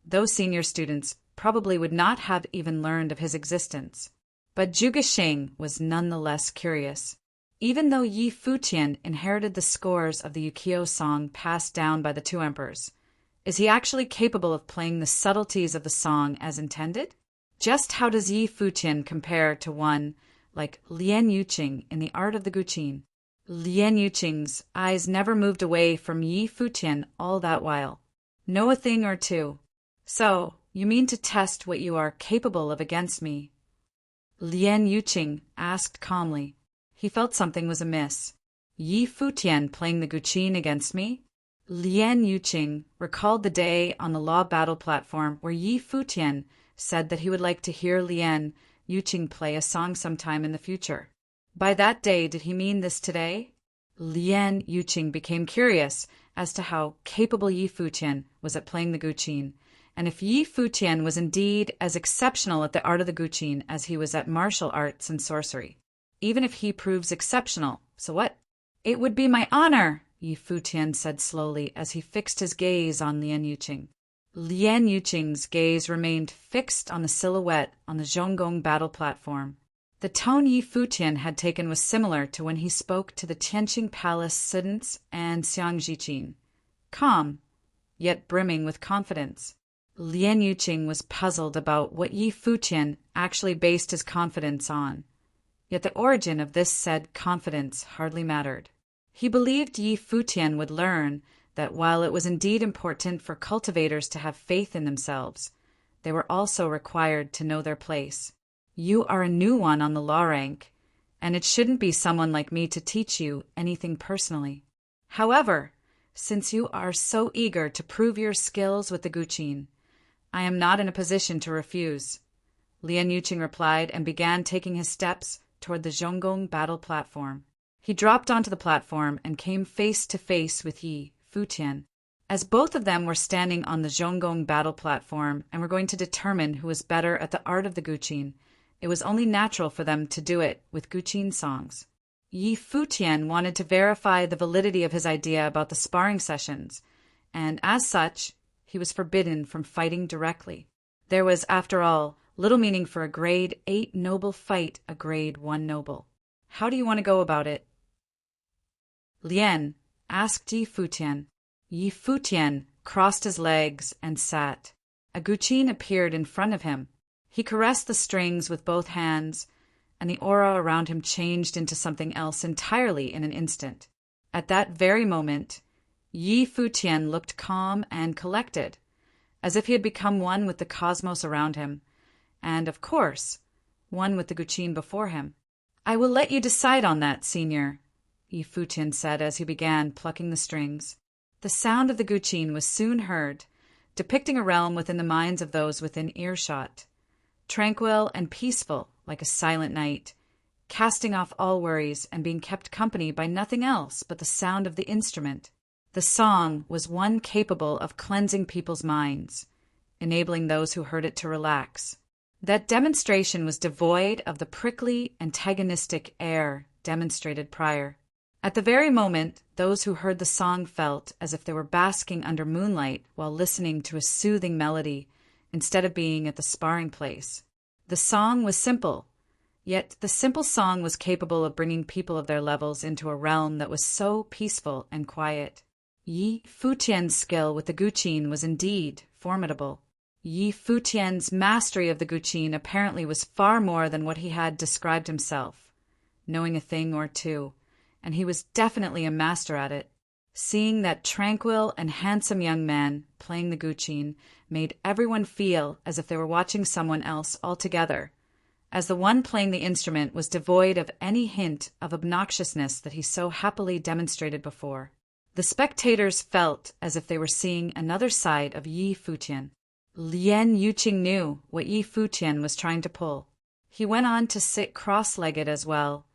those senior students probably would not have even learned of his existence. But Zhuge was nonetheless curious. Even though Yi Futian inherited the scores of the Ukiyo song passed down by the 2 emperors, is he actually capable of playing the subtleties of the song as intended? Just how does Yi Futian compare to one like Lien Yuqing in the art of the guqin? Lien Yuqing's eyes never moved away from Yi Futian all that while. Know a thing or two. So, you mean to test what you are capable of against me? Lien Yuqing asked calmly. He felt something was amiss. Yi Futian playing the guqin against me? Lien Yuqing recalled the day on the law battle platform where Yi Futian said that he would like to hear Lien Yuqing play a song sometime in the future. By that day, did he mean this today? Lien Yuqing became curious as to how capable Yi Futian was at playing the guqin, and if Yi Futian was indeed as exceptional at the art of the guqin as he was at martial arts and sorcery. Even if he proves exceptional, so what? It would be my honor, Yi Futian said slowly as he fixed his gaze on Lien Yuqing. Lien Yuqing's gaze remained fixed on the silhouette on the Zhonggong battle platform. The tone Yi Futian had taken was similar to when he spoke to the Tianqing Palace students and Xiangjiqin, calm, yet brimming with confidence. Lian Yuqing was puzzled about what Yi Futian actually based his confidence on, yet the origin of this said confidence hardly mattered. He believed Yi Futian would learn that while it was indeed important for cultivators to have faith in themselves, they were also required to know their place. You are a new one on the law rank, and it shouldn't be someone like me to teach you anything personally. However, since you are so eager to prove your skills with the Guqin, I am not in a position to refuse, Lian Yuqing replied and began taking his steps toward the Zhonggong battle platform. He dropped onto the platform and came face to face with Yi Futian. As both of them were standing on the Zhonggong battle platform and were going to determine who was better at the art of the Guqin, it was only natural for them to do it with Guqin songs. Yi Futian wanted to verify the validity of his idea about the sparring sessions, and as such, he was forbidden from fighting directly. There was, after all, little meaning for a grade 8 noble fight a grade 1 noble. How do you want to go about it? Lian asked Yi Futian. Yi Futian crossed his legs and sat. A Guqin appeared in front of him. He caressed the strings with both hands, and the aura around him changed into something else entirely in an instant. At that very moment, Yi Futian looked calm and collected, as if he had become one with the cosmos around him, and, of course, one with the Guqin before him. I will let you decide on that, senior, Yi Futian said as he began plucking the strings. The sound of the Guqin was soon heard, depicting a realm within the minds of those within earshot, tranquil and peaceful like a silent night, casting off all worries and being kept company by nothing else but the sound of the instrument. The song was one capable of cleansing people's minds, enabling those who heard it to relax. That demonstration was devoid of the prickly, antagonistic air demonstrated prior. At the very moment, those who heard the song felt as if they were basking under moonlight while listening to a soothing melody instead of being at the sparring place. The song was simple, yet the simple song was capable of bringing people of their levels into a realm that was so peaceful and quiet. Yi Futian's skill with the Guqin was indeed formidable. Yi Futian's mastery of the Guqin apparently was far more than what he had described himself, knowing a thing or two, and he was definitely a master at it. Seeing that tranquil and handsome young man playing the Guqin made everyone feel as if they were watching someone else altogether, as the one playing the instrument was devoid of any hint of obnoxiousness that he so happily demonstrated before. The spectators felt as if they were seeing another side of Yi Futian. Lian Yuqing knew what Yi Futian was trying to pull. He went on to sit cross-legged as well,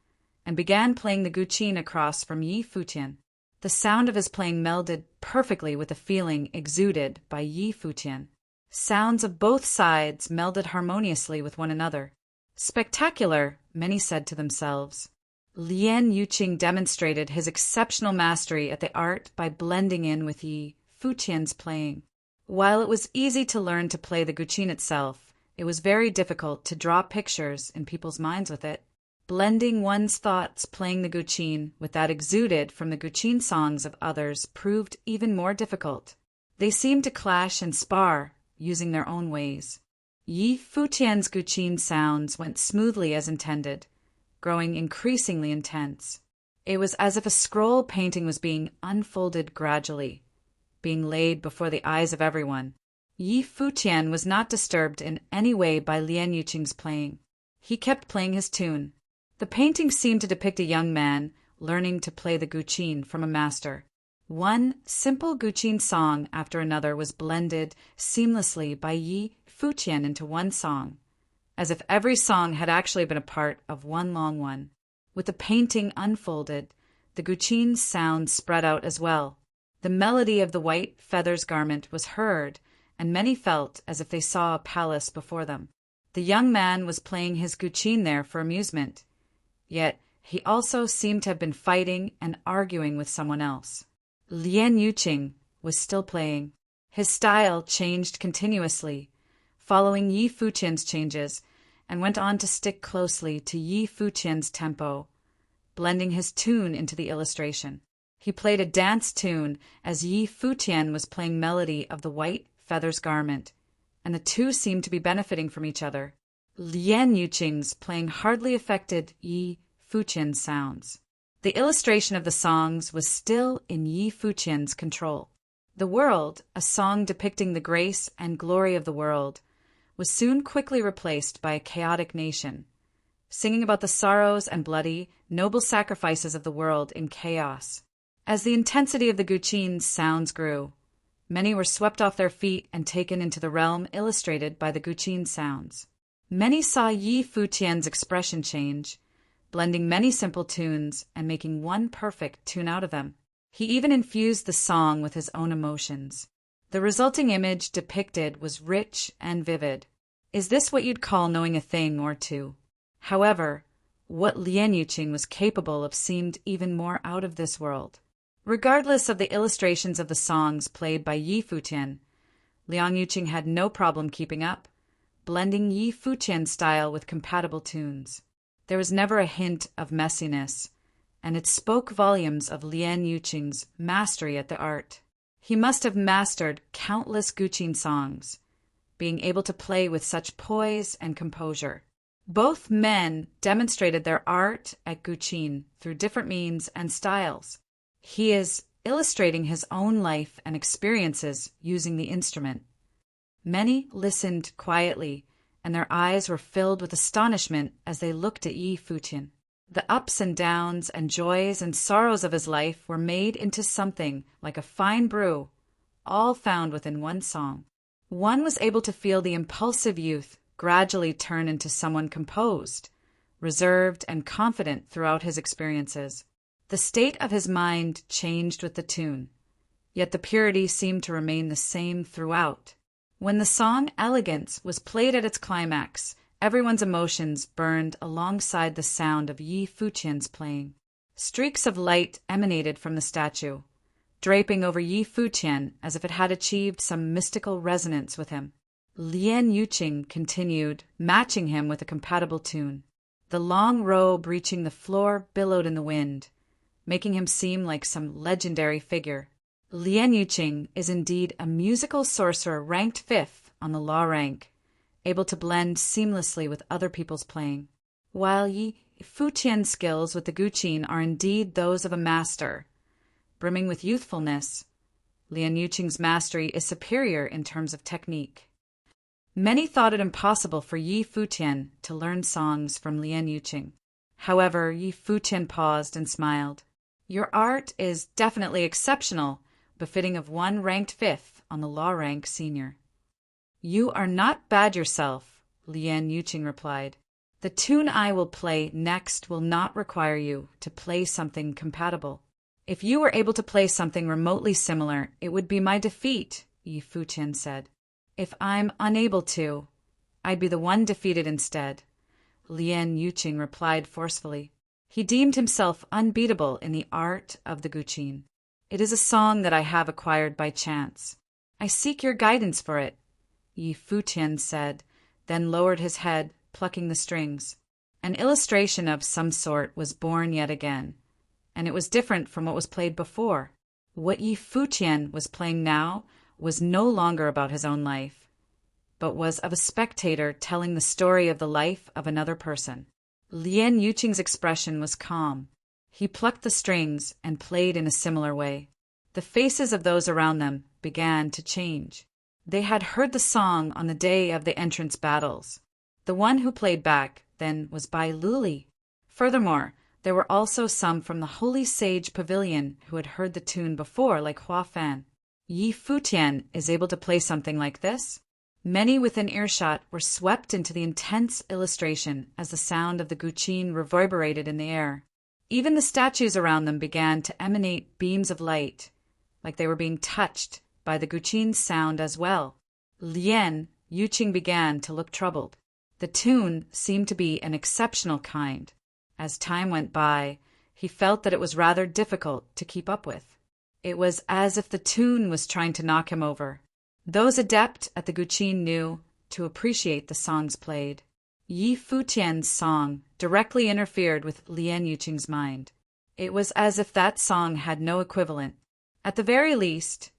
and began playing the Guqin across from Yi Futian. The sound of his playing melded perfectly with the feeling exuded by Yi Futian. Sounds of both sides melded harmoniously with one another. Spectacular, many said to themselves. Lian Yuqing demonstrated his exceptional mastery at the art by blending in with Yi Futian's playing. While it was easy to learn to play the Guqin itself, it was very difficult to draw pictures in people's minds with it. Blending one's thoughts playing the Guqin with that exuded from the Guqin songs of others proved even more difficult. They seemed to clash and spar, using their own ways. Yi Futian's Guqin sounds went smoothly as intended, growing increasingly intense. It was as if a scroll painting was being unfolded gradually, being laid before the eyes of everyone. Yi Futian was not disturbed in any way by Lian Yuqing's playing. He kept playing his tune. The painting seemed to depict a young man learning to play the Guqin from a master. One simple Guqin song after another was blended seamlessly by Yi Futian into one song, as if every song had actually been a part of one long one. With the painting unfolded, the Guqin's sound spread out as well. The melody of the white feathers garment was heard, and many felt as if they saw a palace before them. The young man was playing his Guqin there for amusement, yet he also seemed to have been fighting and arguing with someone else. Lian Yuqing was still playing. His style changed continuously, following Yi Futian's changes, and went on to stick closely to Yi Futian's tempo, blending his tune into the illustration. He played a dance tune as Yi Futian was playing melody of the white feathers garment, and the two seemed to be benefiting from each other. Lian Yuqing's playing hardly affected Yi Futian's sounds. The illustration of the songs was still in Yi Futian's control. The World, a song depicting the grace and glory of the world, was soon quickly replaced by a chaotic nation, singing about the sorrows and bloody, noble sacrifices of the world in chaos. As the intensity of the Guqin's sounds grew, many were swept off their feet and taken into the realm illustrated by the Guqin sounds. Many saw Yi Futian's expression change, blending many simple tunes and making one perfect tune out of them. He even infused the song with his own emotions. The resulting image depicted was rich and vivid. Is this what you'd call knowing a thing or two? However, what Lian Yuqing was capable of seemed even more out of this world. Regardless of the illustrations of the songs played by Yi Futian, Lian Yuqing had no problem keeping up, blending Yi Futian's style with compatible tunes. There was never a hint of messiness, and it spoke volumes of Lian Yuqing's mastery at the art. He must have mastered countless Guqin songs, being able to play with such poise and composure. Both men demonstrated their art at Guqin through different means and styles. He is illustrating his own life and experiences using the instrument. Many listened quietly, and their eyes were filled with astonishment as they looked at Yi Futian. The ups and downs and joys and sorrows of his life were made into something like a fine brew, all found within one song. One was able to feel the impulsive youth gradually turn into someone composed, reserved, and confident throughout his experiences. The state of his mind changed with the tune, yet the purity seemed to remain the same throughout. When the song Elegance was played at its climax, everyone's emotions burned alongside the sound of Yi Futian's playing. Streaks of light emanated from the statue, draping over Yi Futian as if it had achieved some mystical resonance with him. Lian Yuqing continued, matching him with a compatible tune. The long robe reaching the floor billowed in the wind, making him seem like some legendary figure. Lian Yuqing is indeed a musical sorcerer ranked 5th on the law rank, able to blend seamlessly with other people's playing. While Yi Futian's skills with the Guqin are indeed those of a master, brimming with youthfulness, Lian Yuqing's mastery is superior in terms of technique. Many thought it impossible for Yi Futian to learn songs from Lian Yuqing. However, Yi Futian paused and smiled. Your art is definitely exceptional, befitting of one ranked 5th on the law rank senior. You are not bad yourself, Lian Yuqing replied. The tune I will play next will not require you to play something compatible. If you were able to play something remotely similar, it would be my defeat, Yi Futian said. If I'm unable to, I'd be the one defeated instead, Lian Yuqing replied forcefully. He deemed himself unbeatable in the art of the Guqin. It is a song that I have acquired by chance. I seek your guidance for it, Yi Futian said, then lowered his head, plucking the strings. An illustration of some sort was born yet again, and it was different from what was played before. What Yi Futian was playing now was no longer about his own life, but was of a spectator telling the story of the life of another person. Lian Yuqing's expression was calm. He plucked the strings and played in a similar way. The faces of those around them began to change. They had heard the song on the day of the entrance battles. The one who played back then was Bai Luli. Furthermore, there were also some from the Holy Sage Pavilion who had heard the tune before, like Hua Fan. Yi Futian is able to play something like this? Many within earshot were swept into the intense illustration as the sound of the Guqin reverberated in the air. Even the statues around them began to emanate beams of light, like they were being touched by the Guqin's sound as well. Lian Yuqing began to look troubled. The tune seemed to be an exceptional kind. As time went by, he felt that it was rather difficult to keep up with. It was as if the tune was trying to knock him over. Those adept at the Guqin knew to appreciate the songs played. Yi Futian's song directly interfered with Lian Yuqing's mind. It was as if that song had no equivalent. At the very least,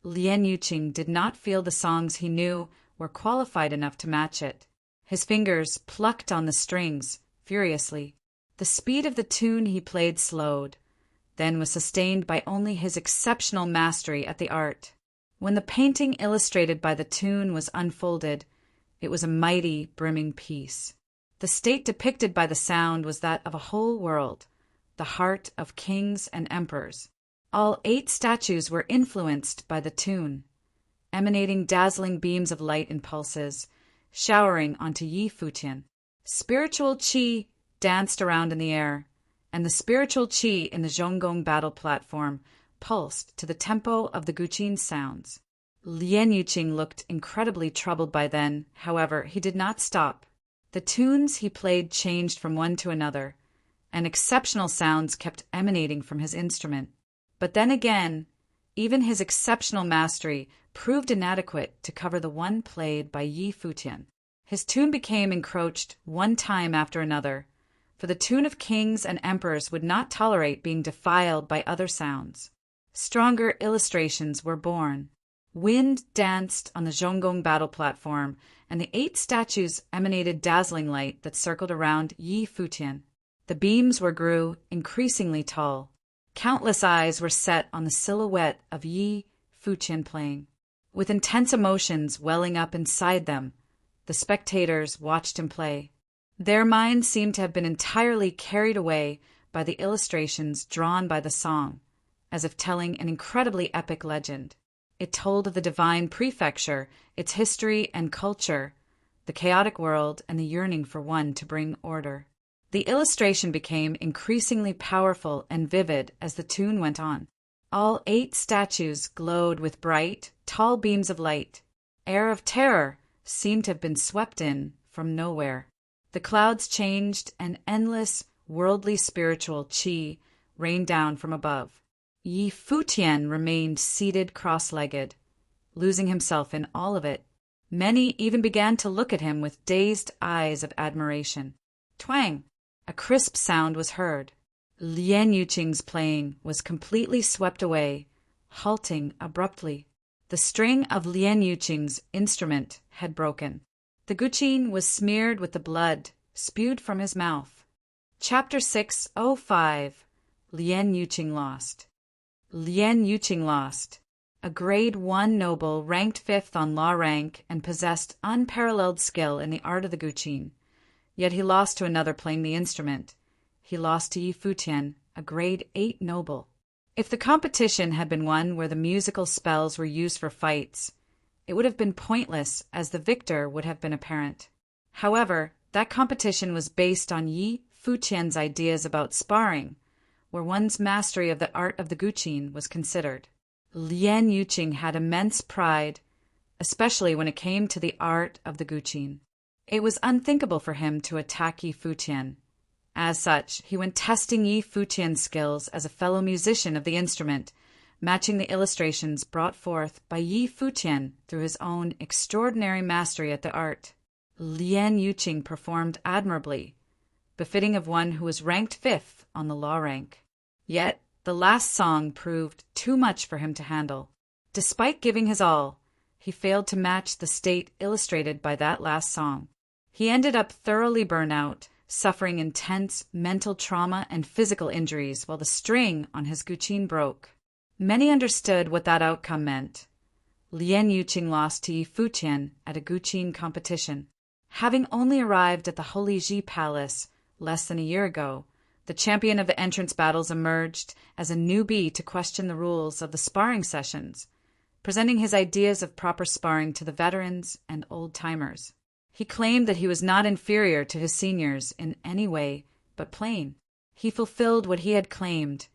Lian Yuqing did not feel the songs he knew were qualified enough to match it. His fingers plucked on the strings furiously. The speed of the tune he played slowed, then was sustained by only his exceptional mastery at the art. When the painting illustrated by the tune was unfolded, it was a mighty, brimming piece. The state depicted by the sound was that of a whole world, the heart of kings and emperors. All 8 statues were influenced by the tune, emanating dazzling beams of light and pulses, showering onto Yi Futian. Spiritual qi danced around in the air, and the spiritual qi in the Zhonggong battle platform pulsed to the tempo of the Guqin sounds. Lian Yuqing looked incredibly troubled by then. However, he did not stop. The tunes he played changed from one to another, and exceptional sounds kept emanating from his instrument. But then again, even his exceptional mastery proved inadequate to cover the one played by Yi Futian. His tune became encroached one time after another, for the tune of kings and emperors would not tolerate being defiled by other sounds. Stronger illustrations were born. Wind danced on the Zhonggong battle platform, and the 8 statues emanated dazzling light that circled around Yi Futian. The beams grew increasingly tall. Countless eyes were set on the silhouette of Yi Futian playing. With intense emotions welling up inside them, the spectators watched him play. Their minds seemed to have been entirely carried away by the illustrations drawn by the song, as if telling an incredibly epic legend. It told of the divine prefecture, its history and culture, the chaotic world, and the yearning for one to bring order. The illustration became increasingly powerful and vivid as the tune went on. All 8 statues glowed with bright, tall beams of light. Air of terror seemed to have been swept in from nowhere. The clouds changed, and endless, worldly spiritual qi rained down from above. Yi Futian remained seated cross-legged, losing himself in all of it. Many even began to look at him with dazed eyes of admiration. Twang! A crisp sound was heard. Lian Yuqing's playing was completely swept away, halting abruptly. The string of Lian Yuqing's instrument had broken. The Guqin was smeared with the blood spewed from his mouth. Chapter 605. Lian Yuqing lost. Lian Yuqing lost. A grade 1 noble ranked 5th on law rank and possessed unparalleled skill in the art of the Guqin. Yet he lost to another playing the instrument. He lost to Yi Futian, a grade 8 noble. If the competition had been one where the musical spells were used for fights, it would have been pointless, as the victor would have been apparent. However, that competition was based on Yi Futian's ideas about sparring, where one's mastery of the art of the Guqin was considered. Lian Yuqing had immense pride, especially when it came to the art of the Guqin. It was unthinkable for him to attack Yi Futian. As such, he went testing Yi Futian's skills as a fellow musician of the instrument, matching the illustrations brought forth by Yi Futian through his own extraordinary mastery at the art. Lian Yuqing performed admirably, befitting of one who was ranked 5th on the law rank. Yet, the last song proved too much for him to handle. Despite giving his all, he failed to match the state illustrated by that last song. He ended up thoroughly burnt out, suffering intense mental trauma and physical injuries while the string on his Guqin broke. Many understood what that outcome meant. Lian Yuqing lost to Yi Futian at a Guqin competition. Having only arrived at the Holy Ji Palace less than a year ago, the champion of the entrance battles emerged as a newbie to question the rules of the sparring sessions, presenting his ideas of proper sparring to the veterans and old-timers. He claimed that he was not inferior to his seniors in any way, but plain. He fulfilled what he had claimed,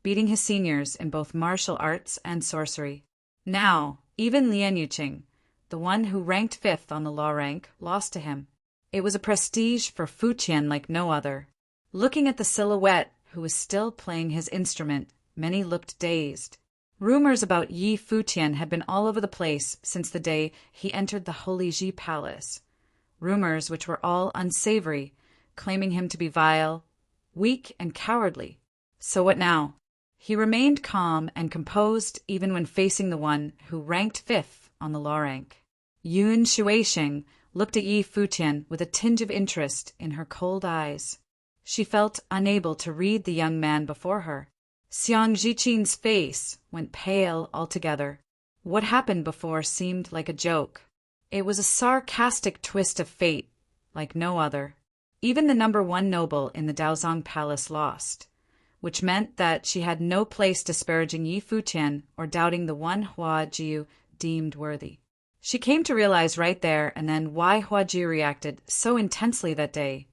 beating his seniors in both martial arts and sorcery. Now, even Lian Yuqing, the one who ranked 5th on the law rank, lost to him. It was a prestige for Futian like no other. Looking at the silhouette, who was still playing his instrument, many looked dazed. Rumors about Yi Futian had been all over the place since the day he entered the Holy Ji Palace. rumors which were all unsavory, claiming him to be vile, weak, and cowardly. So what now? He remained calm and composed even when facing the one who ranked fifth on the law rank. Yun Shueisheng looked at Yi Futian with a tinge of interest in her cold eyes. She felt unable to read the young man before her. Xiang Zhiqin's face went pale altogether. What happened before seemed like a joke. It was a sarcastic twist of fate, like no other. Even the number one noble in the Daozong Palace lost, which meant that she had no place disparaging Yi Futian or doubting the one Hua Jiu deemed worthy. She came to realize right there and then why Hua Jiu reacted so intensely that day.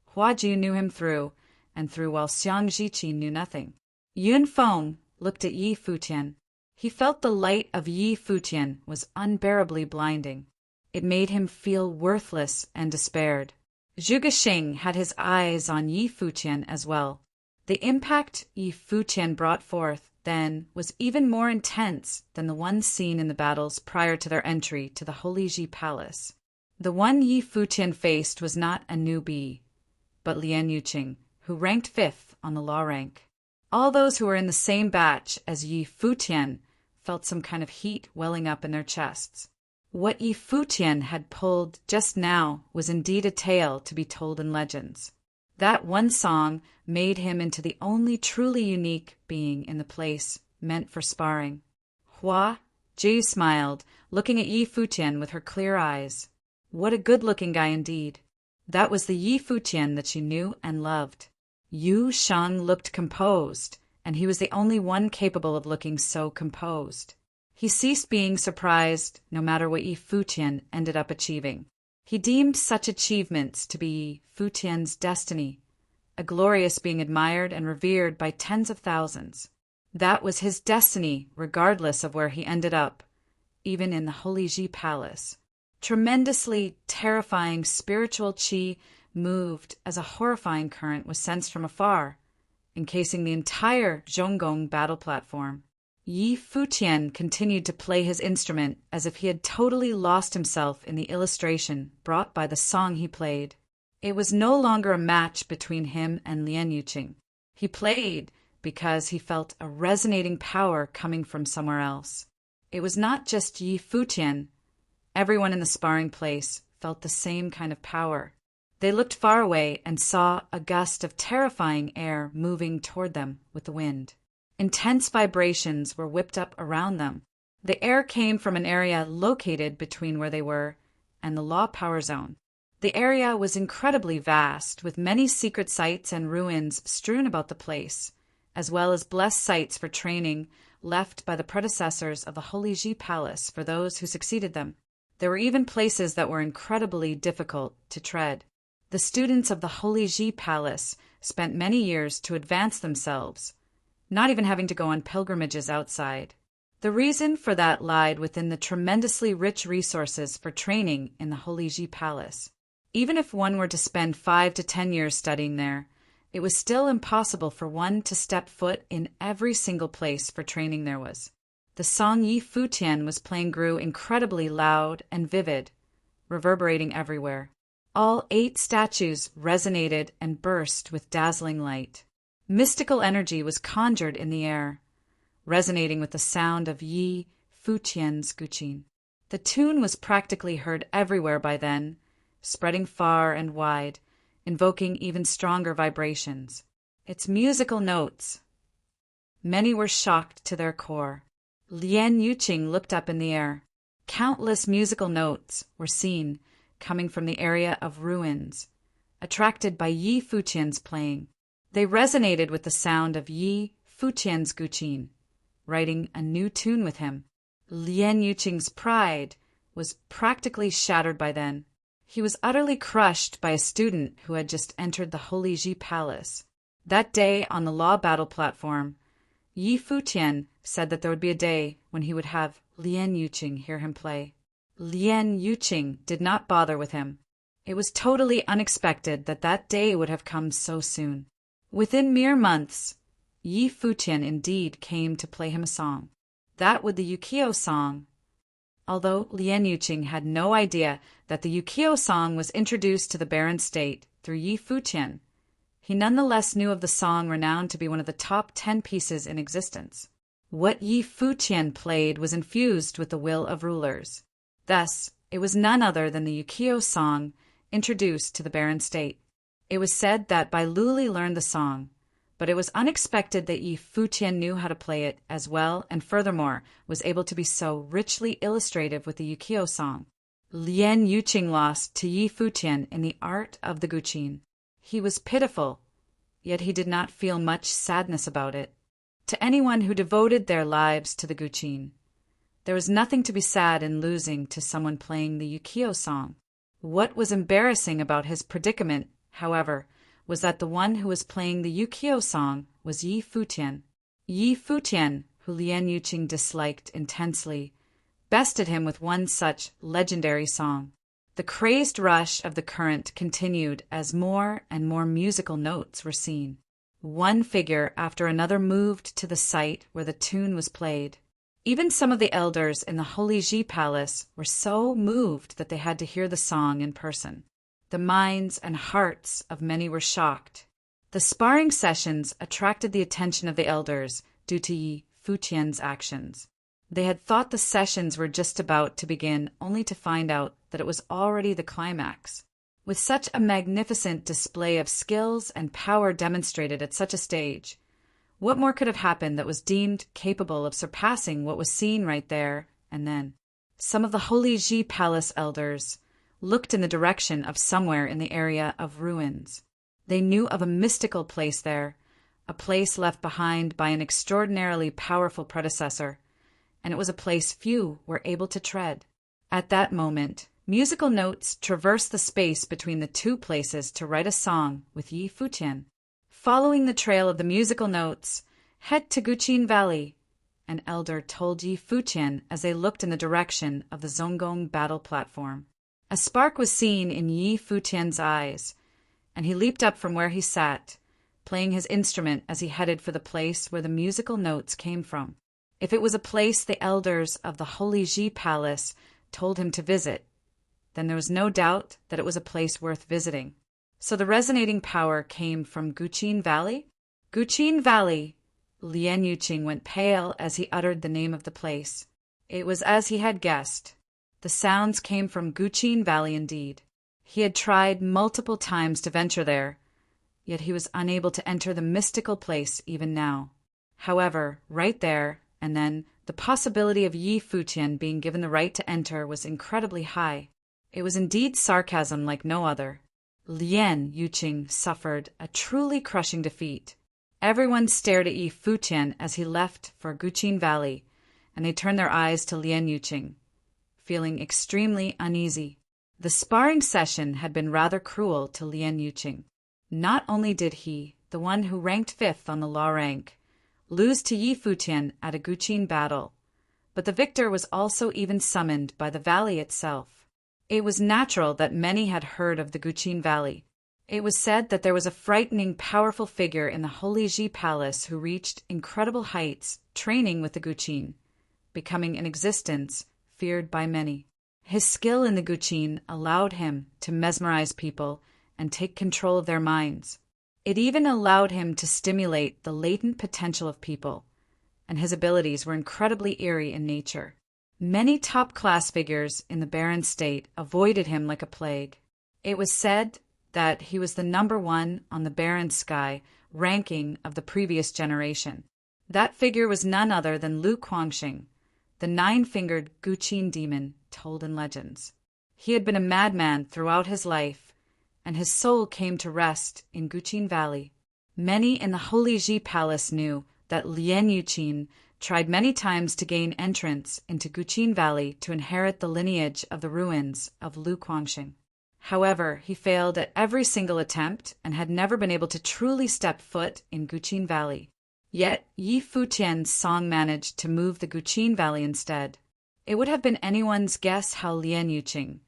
Hua Jiu knew him through and through, while Xiang Zhiqin knew nothing. Yun Feng looked at Yi Futian. He felt the light of Yi Futian was unbearably blinding. It made him feel worthless and despaired. Zhuge Xing had his eyes on Yi Futian as well. The impact Yi Futian brought forth then was even more intense than the one seen in the battles prior to their entry to the Holy Ji Palace. The one Yi Futian faced was not a newbie, but Lian Yuqing, who ranked fifth on the law rank. All those who were in the same batch as Yi Futian felt some kind of heat welling up in their chests. What Yi Futian had pulled just now was indeed a tale to be told in legends. That one song made him into the only truly unique being in the place meant for sparring. Hua Jiu smiled, looking at Yi Futian with her clear eyes. What a good-looking guy indeed. That was the Yi Futian that she knew and loved. Yu Shang looked composed, and he was the only one capable of looking so composed. He ceased being surprised no matter what Yi Futian ended up achieving. He deemed such achievements to be Futian's destiny, a glorious being admired and revered by tens of thousands. That was his destiny regardless of where he ended up, even in the Holy Ji Palace. Tremendously terrifying spiritual qi moved as a horrifying current was sensed from afar, encasing the entire Zhonggong battle platform. Yi Futian continued to play his instrument as if he had totally lost himself in the illustration brought by the song he played. It was no longer a match between him and Lian Yuqing. He played because he felt a resonating power coming from somewhere else. It was not just Yi Futian. Everyone in the sparring place felt the same kind of power. They looked far away and saw a gust of terrifying air moving toward them with the wind. Intense vibrations were whipped up around them. The air came from an area located between where they were and the Law Power Zone. The area was incredibly vast, with many secret sites and ruins strewn about the place, as well as blessed sites for training left by the predecessors of the Holy Ji Palace for those who succeeded them. There were even places that were incredibly difficult to tread. The students of the Holy Ji Palace spent many years to advance themselves, not even having to go on pilgrimages outside. The reason for that lied within the tremendously rich resources for training in the Holy Ji Palace. Even if one were to spend 5 to 10 years studying there, it was still impossible for one to step foot in every single place for training there was. The song Yi Futian was playing grew incredibly loud and vivid, reverberating everywhere. All 8 statues resonated and burst with dazzling light. Mystical energy was conjured in the air, resonating with the sound of Yi Futian's guqin. The tune was practically heard everywhere by then, spreading far and wide, invoking even stronger vibrations. Its musical notes. Many were shocked to their core. Lian Yuqing looked up in the air. Countless musical notes were seen coming from the area of ruins, attracted by Yi Futian's playing. They resonated with the sound of Yi Futian's guqin, writing a new tune with him. Lian Yuqing's pride was practically shattered by then. He was utterly crushed by a student who had just entered the Holy Ji Palace. That day on the law battle platform, Yi Futian said that there would be a day when he would have Lian Yuqing hear him play. Lian Yuqing did not bother with him. It was totally unexpected that that day would have come so soon. Within mere months, Yi Futian indeed came to play him a song. That was the Yukio song. Although Lien Yuqing had no idea that the Yukio song was introduced to the barren state through Yi Futian, he nonetheless knew of the song renowned to be one of the top 10 pieces in existence. What Yi Futian played was infused with the will of rulers. Thus, it was none other than the Yukio song introduced to the barren state. It was said that Bai Luli learned the song, but it was unexpected that Yi Futian knew how to play it as well and furthermore was able to be so richly illustrative with the Yukio song. Lien Yuqing lost to Yi Futian in the art of the guqin. He was pitiful, yet he did not feel much sadness about it. To anyone who devoted their lives to the guqin, there was nothing to be sad in losing to someone playing the Yukio song. What was embarrassing about his predicament, however, was that the one who was playing the Yukio song was Yi Futian. Yi Futian, who Lien Yuqing disliked intensely, bested him with one such legendary song. The crazed rush of the current continued as more and more musical notes were seen. One figure after another moved to the site where the tune was played. Even some of the elders in the Holy Ji Palace were so moved that they had to hear the song in person. The minds and hearts of many were shocked. The sparring sessions attracted the attention of the elders due to Yi Futian's actions. They had thought the sessions were just about to begin, only to find out that it was already the climax. With such a magnificent display of skills and power demonstrated at such a stage, what more could have happened that was deemed capable of surpassing what was seen right there and then? Some of the Holy Ji Palace elders looked in the direction of somewhere in the area of ruins. They knew of a mystical place there, a place left behind by an extraordinarily powerful predecessor, and it was a place few were able to tread. At that moment, musical notes traversed the space between the two places to write a song with Yi Futian. Following the trail of the musical notes, head to Guqin Valley, an elder told Yi Futian as they looked in the direction of the Zonggong battle platform. A spark was seen in Yi Futian's eyes, and he leaped up from where he sat, playing his instrument as he headed for the place where the musical notes came from. If it was a place the elders of the Holy Ji Palace told him to visit, then there was no doubt that it was a place worth visiting. So the resonating power came from Guqin Valley? Guqin Valley! Lien Yuqing went pale as he uttered the name of the place. It was as he had guessed. The sounds came from Guqin Valley indeed. He had tried multiple times to venture there, yet he was unable to enter the mystical place even now. However, right there, and then, the possibility of Yi Futian being given the right to enter was incredibly high. It was indeed sarcasm like no other. Lien Yuqing suffered a truly crushing defeat. Everyone stared at Yi Futian as he left for Guqin Valley, and they turned their eyes to Lien Yuqing, feeling extremely uneasy. The sparring session had been rather cruel to Lien Yuqing. Not only did he, the one who ranked 5th on the law rank, lose to Yi Futian at a Guqin battle, but the victor was also even summoned by the valley itself. It was natural that many had heard of the Guqin Valley. It was said that there was a frightening, powerful figure in the Holy Ji Palace who reached incredible heights training with the Guqin, becoming an existence feared by many. His skill in the Guqin allowed him to mesmerize people and take control of their minds. It even allowed him to stimulate the latent potential of people, and his abilities were incredibly eerie in nature. Many top-class figures in the barren state avoided him like a plague. It was said that he was the number 1 on the barren sky ranking of the previous generation. That figure was none other than Lu Guangxing, the 9-fingered Guqin demon told in legends. He had been a madman throughout his life, and his soul came to rest in Guqin Valley. Many in the Holy Ji Palace knew that Lien Yuqing tried many times to gain entrance into Guqin Valley to inherit the lineage of the ruins of Lu Guangxing. However, he failed at every single attempt and had never been able to truly step foot in Guqin Valley. Yet Yi Futian's song managed to move the Guqin Valley instead. It would have been anyone's guess how Lien Yuqing,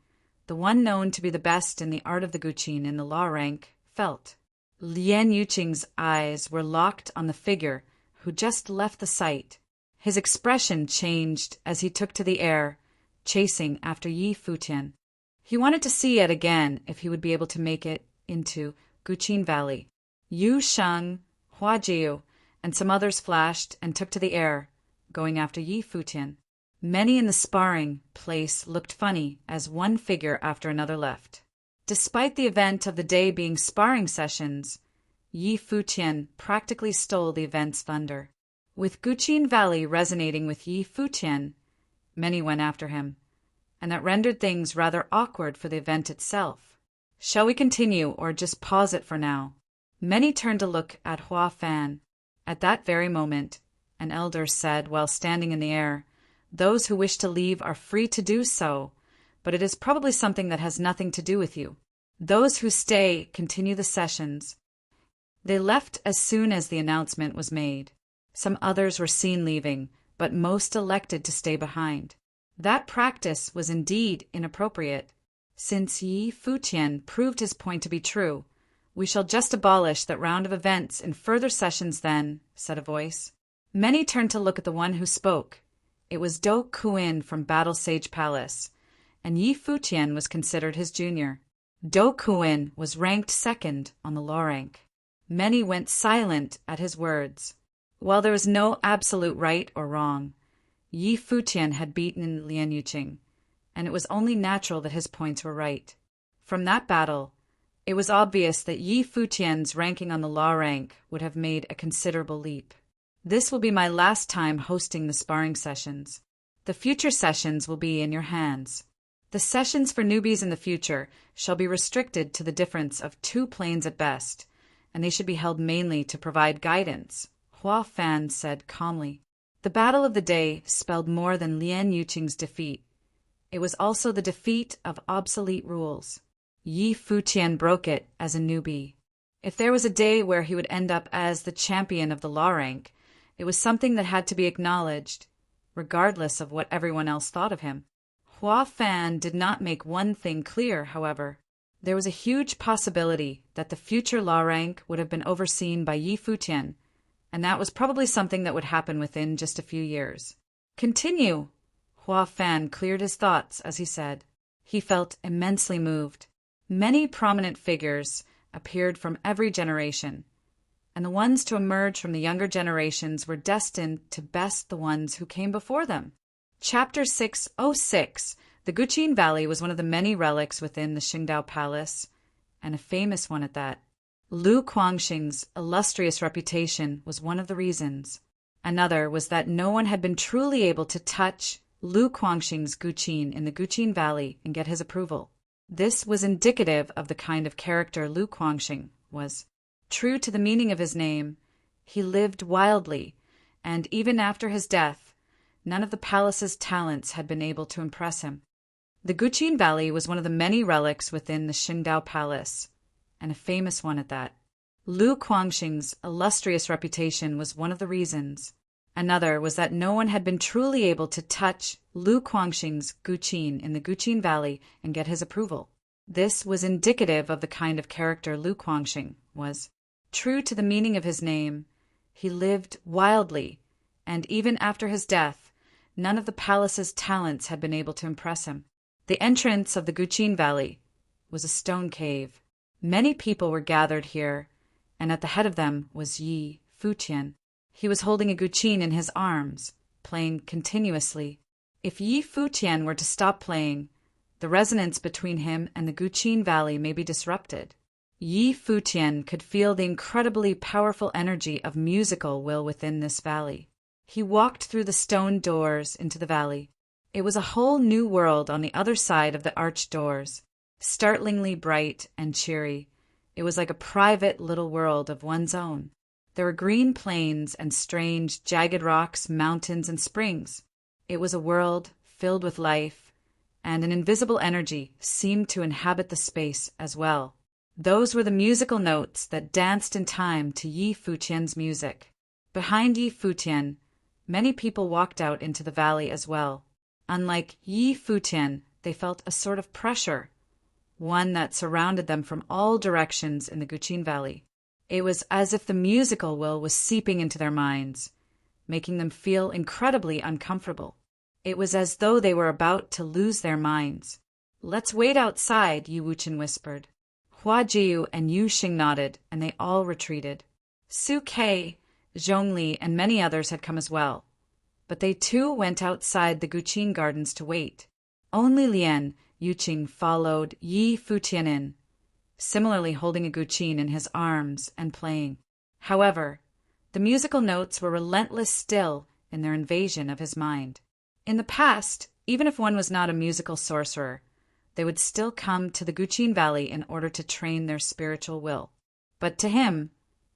the one known to be the best in the art of the Guqin in the law rank, felt. Lien Yuqing's eyes were locked on the figure who just left the site. His expression changed as he took to the air, chasing after Yi Futian. He wanted to see yet again if he would be able to make it into Guqin Valley. Yu Sheng, Hua Jiu, and some others flashed and took to the air, going after Yi Futian. Many in the sparring place looked funny as one figure after another left. Despite the event of the day being sparring sessions, Yi Futian practically stole the event's thunder. With Guqin Valley resonating with Yi Futian, many went after him, and that rendered things rather awkward for the event itself. Shall we continue or just pause it for now? Many turned to look at Hua Fan. At that very moment, an elder said while standing in the air, "Those who wish to leave are free to do so, but it is probably something that has nothing to do with you. Those who stay continue the sessions." They left as soon as the announcement was made. Some others were seen leaving, but most elected to stay behind. That practice was indeed inappropriate. Since Yi Futian proved his point to be true, "We shall just abolish that round of events in further sessions then," said a voice. Many turned to look at the one who spoke. It was Do Kuin from Battle Sage Palace, and Yi Futian was considered his junior. Do Kuin was ranked second on the law rank. Many went silent at his words. While there was no absolute right or wrong, Yi Futian had beaten Lian Yuqing, and it was only natural that his points were right. From that battle, it was obvious that Yi Futian's ranking on the law rank would have made a considerable leap. This will be my last time hosting the sparring sessions. The future sessions will be in your hands. The sessions for newbies in the future shall be restricted to the difference of 2 planes at best, and they should be held mainly to provide guidance, Hua Fan said calmly. The battle of the day spelled more than Lian Yuqing's defeat. It was also the defeat of obsolete rules. Yi Futian broke it as a newbie. If there was a day where he would end up as the champion of the law rank, it was something that had to be acknowledged, regardless of what everyone else thought of him. Hua Fan did not make one thing clear, however. There was a huge possibility that the future law rank would have been overseen by Yi Futian, and that was probably something that would happen within just a few years. "Continue!" Hua Fan cleared his thoughts as he said. He felt immensely moved. Many prominent figures appeared from every generation, and the ones to emerge from the younger generations were destined to best the ones who came before them. Chapter 606. The Guqin Valley was one of the many relics within the Qingdao Palace, and a famous one at that. Lu Kuangxing's illustrious reputation was one of the reasons. Another was that no one had been truly able to touch Lu Kuangxing's Guqin in the Guqin Valley and get his approval. This was indicative of the kind of character Lu Kuangxing was. True to the meaning of his name, he lived wildly, and even after his death, none of the palace's talents had been able to impress him. The Guqin Valley was one of the many relics within the Qingdao Palace, and a famous one at that. Lu Kuangxing's illustrious reputation was one of the reasons. Another was that no one had been truly able to touch Lu Kuangxing's Guqin in the Guqin Valley and get his approval. This was indicative of the kind of character Lu Kuangxing was. True to the meaning of his name, he lived wildly, and even after his death, none of the palace's talents had been able to impress him. The entrance of the Guqin Valley was a stone cave. Many people were gathered here, and at the head of them was Yi Futian. He was holding a Guqin in his arms, playing continuously. If Yi Futian were to stop playing, the resonance between him and the Guqin Valley may be disrupted. Yi Futian could feel the incredibly powerful energy of musical will within this valley. He walked through the stone doors into the valley. It was a whole new world on the other side of the arched doors, startlingly bright and cheery. It was like a private little world of one's own. There were green plains and strange, jagged rocks, mountains, and springs. It was a world filled with life, and an invisible energy seemed to inhabit the space as well. Those were the musical notes that danced in time to Yi Futian's music. Behind Yi Futian, many people walked out into the valley as well. Unlike Yi Futian, they felt a sort of pressure, one that surrounded them from all directions in the Guqin Valley. It was as if the musical will was seeping into their minds, making them feel incredibly uncomfortable. It was as though they were about to lose their minds. "Let's wait outside," Yi Wuchen whispered. Hua Jiu and Yu Xing nodded, and they all retreated. Su Kei, Zhongli, and many others had come as well, but they too went outside the Guqin gardens to wait. Only Lien Yuqing followed Yi Futian in, similarly holding a Guqin in his arms and playing. However, the musical notes were relentless still in their invasion of his mind. In the past, even if one was not a musical sorcerer, they would still come to the Guqin Valley in order to train their spiritual will. But to him,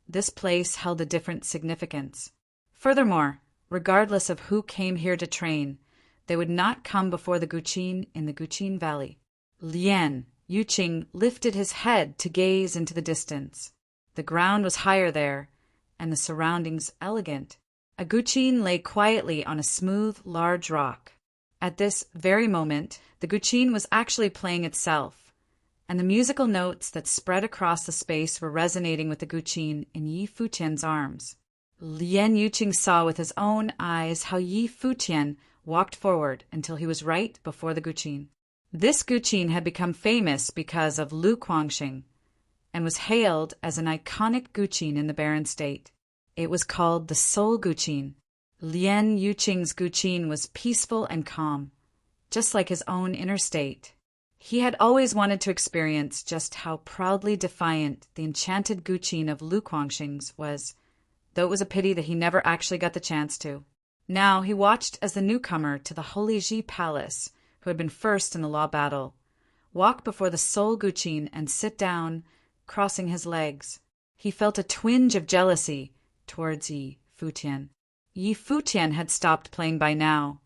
this place held a different significance. Furthermore, regardless of who came here to train, they would not come before the Guqin in the Guqin Valley. Lien Yuqing lifted his head to gaze into the distance. The ground was higher there, and the surroundings elegant. A Guqin lay quietly on a smooth, large rock. At this very moment, the Guqin was actually playing itself, and the musical notes that spread across the space were resonating with the Guqin in Yi Futian's arms. Lien Yuqing saw with his own eyes how Yi Futian walked forward until he was right before the Guqin. This Guqin had become famous because of Lu Guangxing, and was hailed as an iconic Guqin in the Barren State. It was called the Soul Guqin. Lien Yuqing's Guqin was peaceful and calm, just like his own inner state. He had always wanted to experience just how proudly defiant the enchanted Guqin of Lu Guangxing's was, though it was a pity that he never actually got the chance to. Now he watched as the newcomer to the Holy Ji Palace, who had been first in the law battle, walk before the Soul Guqin and sit down, crossing his legs. He felt a twinge of jealousy towards Yi Futian. Yi Futian had stopped playing by now,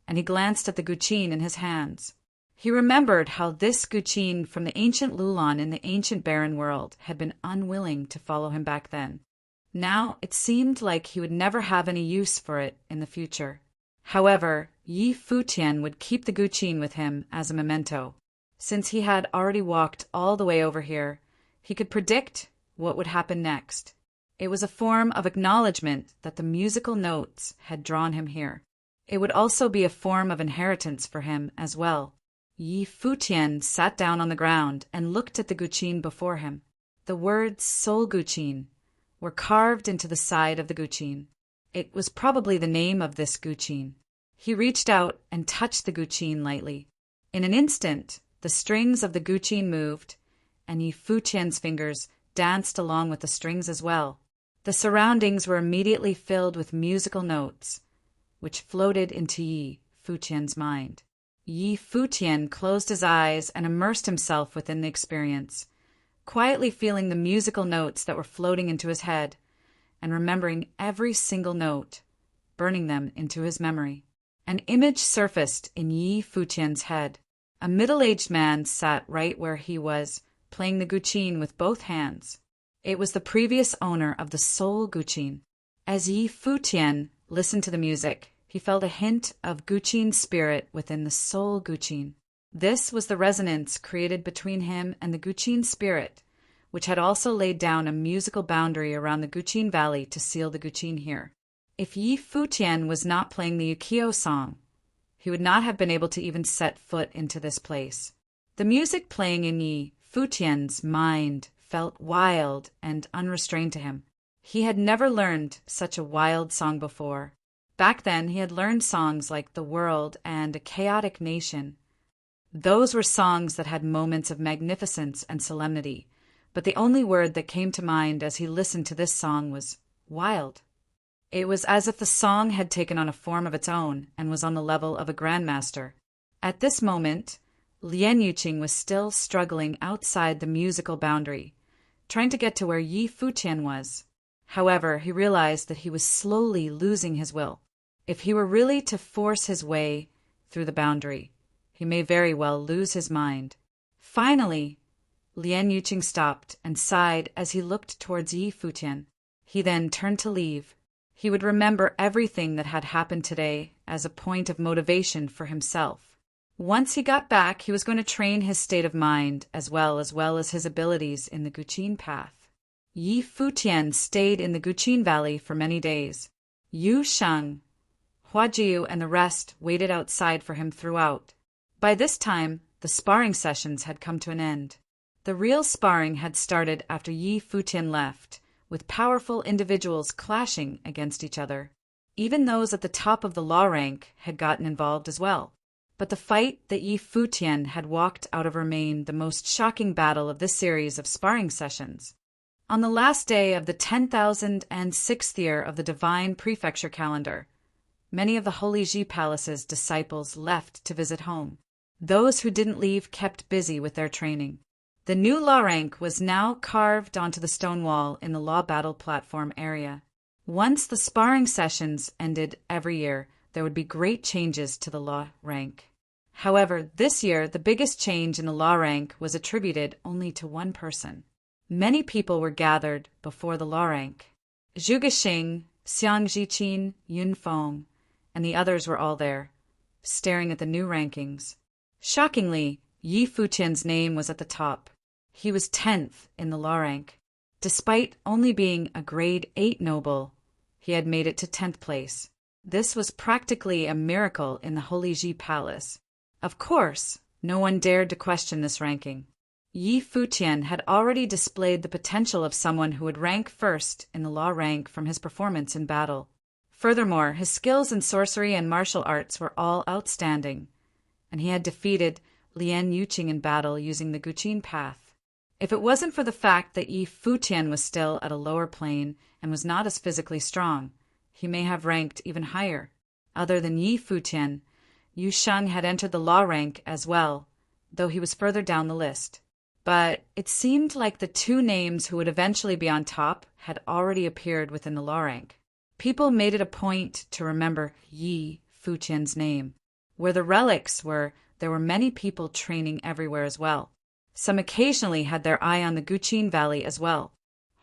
and he glanced at the Guqin in his hands. He remembered how this Guqin from the ancient Lulan in the ancient barren world had been unwilling to follow him back then. Now it seemed like he would never have any use for it in the future. However, Yi Futian would keep the Guqin with him as a memento. Since he had already walked all the way over here, he could predict what would happen next. It was a form of acknowledgement that the musical notes had drawn him here. It would also be a form of inheritance for him as well. Yi Futian sat down on the ground and looked at the Guqin before him. The words Soul Guqin were carved into the side of the Guqin. It was probably the name of this Guqin. He reached out and touched the Guqin lightly. In an instant, the strings of the Guqin moved, and Yi Futian's fingers danced along with the strings as well. The surroundings were immediately filled with musical notes, which floated into Yi Futian's mind. Yi Futian closed his eyes and immersed himself within the experience, quietly feeling the musical notes that were floating into his head, and remembering every single note, burning them into his memory. An image surfaced in Yi Futian's head. A middle-aged man sat right where he was, playing the Guqin with both hands. It was the previous owner of the Soul Guqin. As Yi Futian listened to the music, he felt a hint of Guqin spirit within the Soul Guqin. This was the resonance created between him and the Guqin spirit, which had also laid down a musical boundary around the Guqin Valley to seal the Guqin here. If Yi Futian was not playing the Ukiyo song, he would not have been able to even set foot into this place. The music playing in Yi Futian's mind felt wild and unrestrained to him. He had never learned such a wild song before. Back then, he had learned songs like The World and A Chaotic Nation. Those were songs that had moments of magnificence and solemnity, but the only word that came to mind as he listened to this song was wild. It was as if the song had taken on a form of its own and was on the level of a grandmaster. At this moment, Lien Yuqing was still struggling outside the musical boundary, trying to get to where Yi Futian was. However, he realized that he was slowly losing his will. If he were really to force his way through the boundary, he may very well lose his mind. Finally, Lien Yuqing stopped and sighed as he looked towards Yi Futian. He then turned to leave. He would remember everything that had happened today as a point of motivation for himself. Once he got back, he was going to train his state of mind as well as his abilities in the Guqin path. Yi Futian stayed in the Guqin Valley for many days. Yu Sheng, Hua Jiu and the rest waited outside for him throughout. By this time, the sparring sessions had come to an end. The real sparring had started after Yi Futian left, with powerful individuals clashing against each other. Even those at the top of the law rank had gotten involved as well. But the fight that Yi Futian had walked out of remained the most shocking battle of this series of sparring sessions. On the last day of the 10,006th year of the Divine Prefecture calendar, many of the Holy Ji Palace's disciples left to visit home. Those who didn't leave kept busy with their training. The new law rank was now carved onto the stone wall in the law battle platform area. Once the sparring sessions ended every year, there would be great changes to the law rank. However, this year, the biggest change in the law rank was attributed only to one person. Many people were gathered before the law rank. Zhu Gexing, Xiang Jiqin, Yun Feng, and the others were all there, staring at the new rankings. Shockingly, Yi Futian's name was at the top. He was 10th in the law rank. Despite only being a grade 8 noble, he had made it to 10th place. This was practically a miracle in the Holy Ji Palace. Of course, no one dared to question this ranking. Yi Futian had already displayed the potential of someone who would rank first in the law rank from his performance in battle. Furthermore, his skills in sorcery and martial arts were all outstanding, and he had defeated Lian Yuqing in battle using the Guqin path. If it wasn't for the fact that Yi Futian was still at a lower plane and was not as physically strong, he may have ranked even higher. Other than Yi Futian, Yu Sheng had entered the law rank as well, though he was further down the list. But it seemed like the two names who would eventually be on top had already appeared within the law rank. People made it a point to remember Yi Futian's name. Where the relics were, there were many people training everywhere as well. Some occasionally had their eye on the Guqin Valley as well.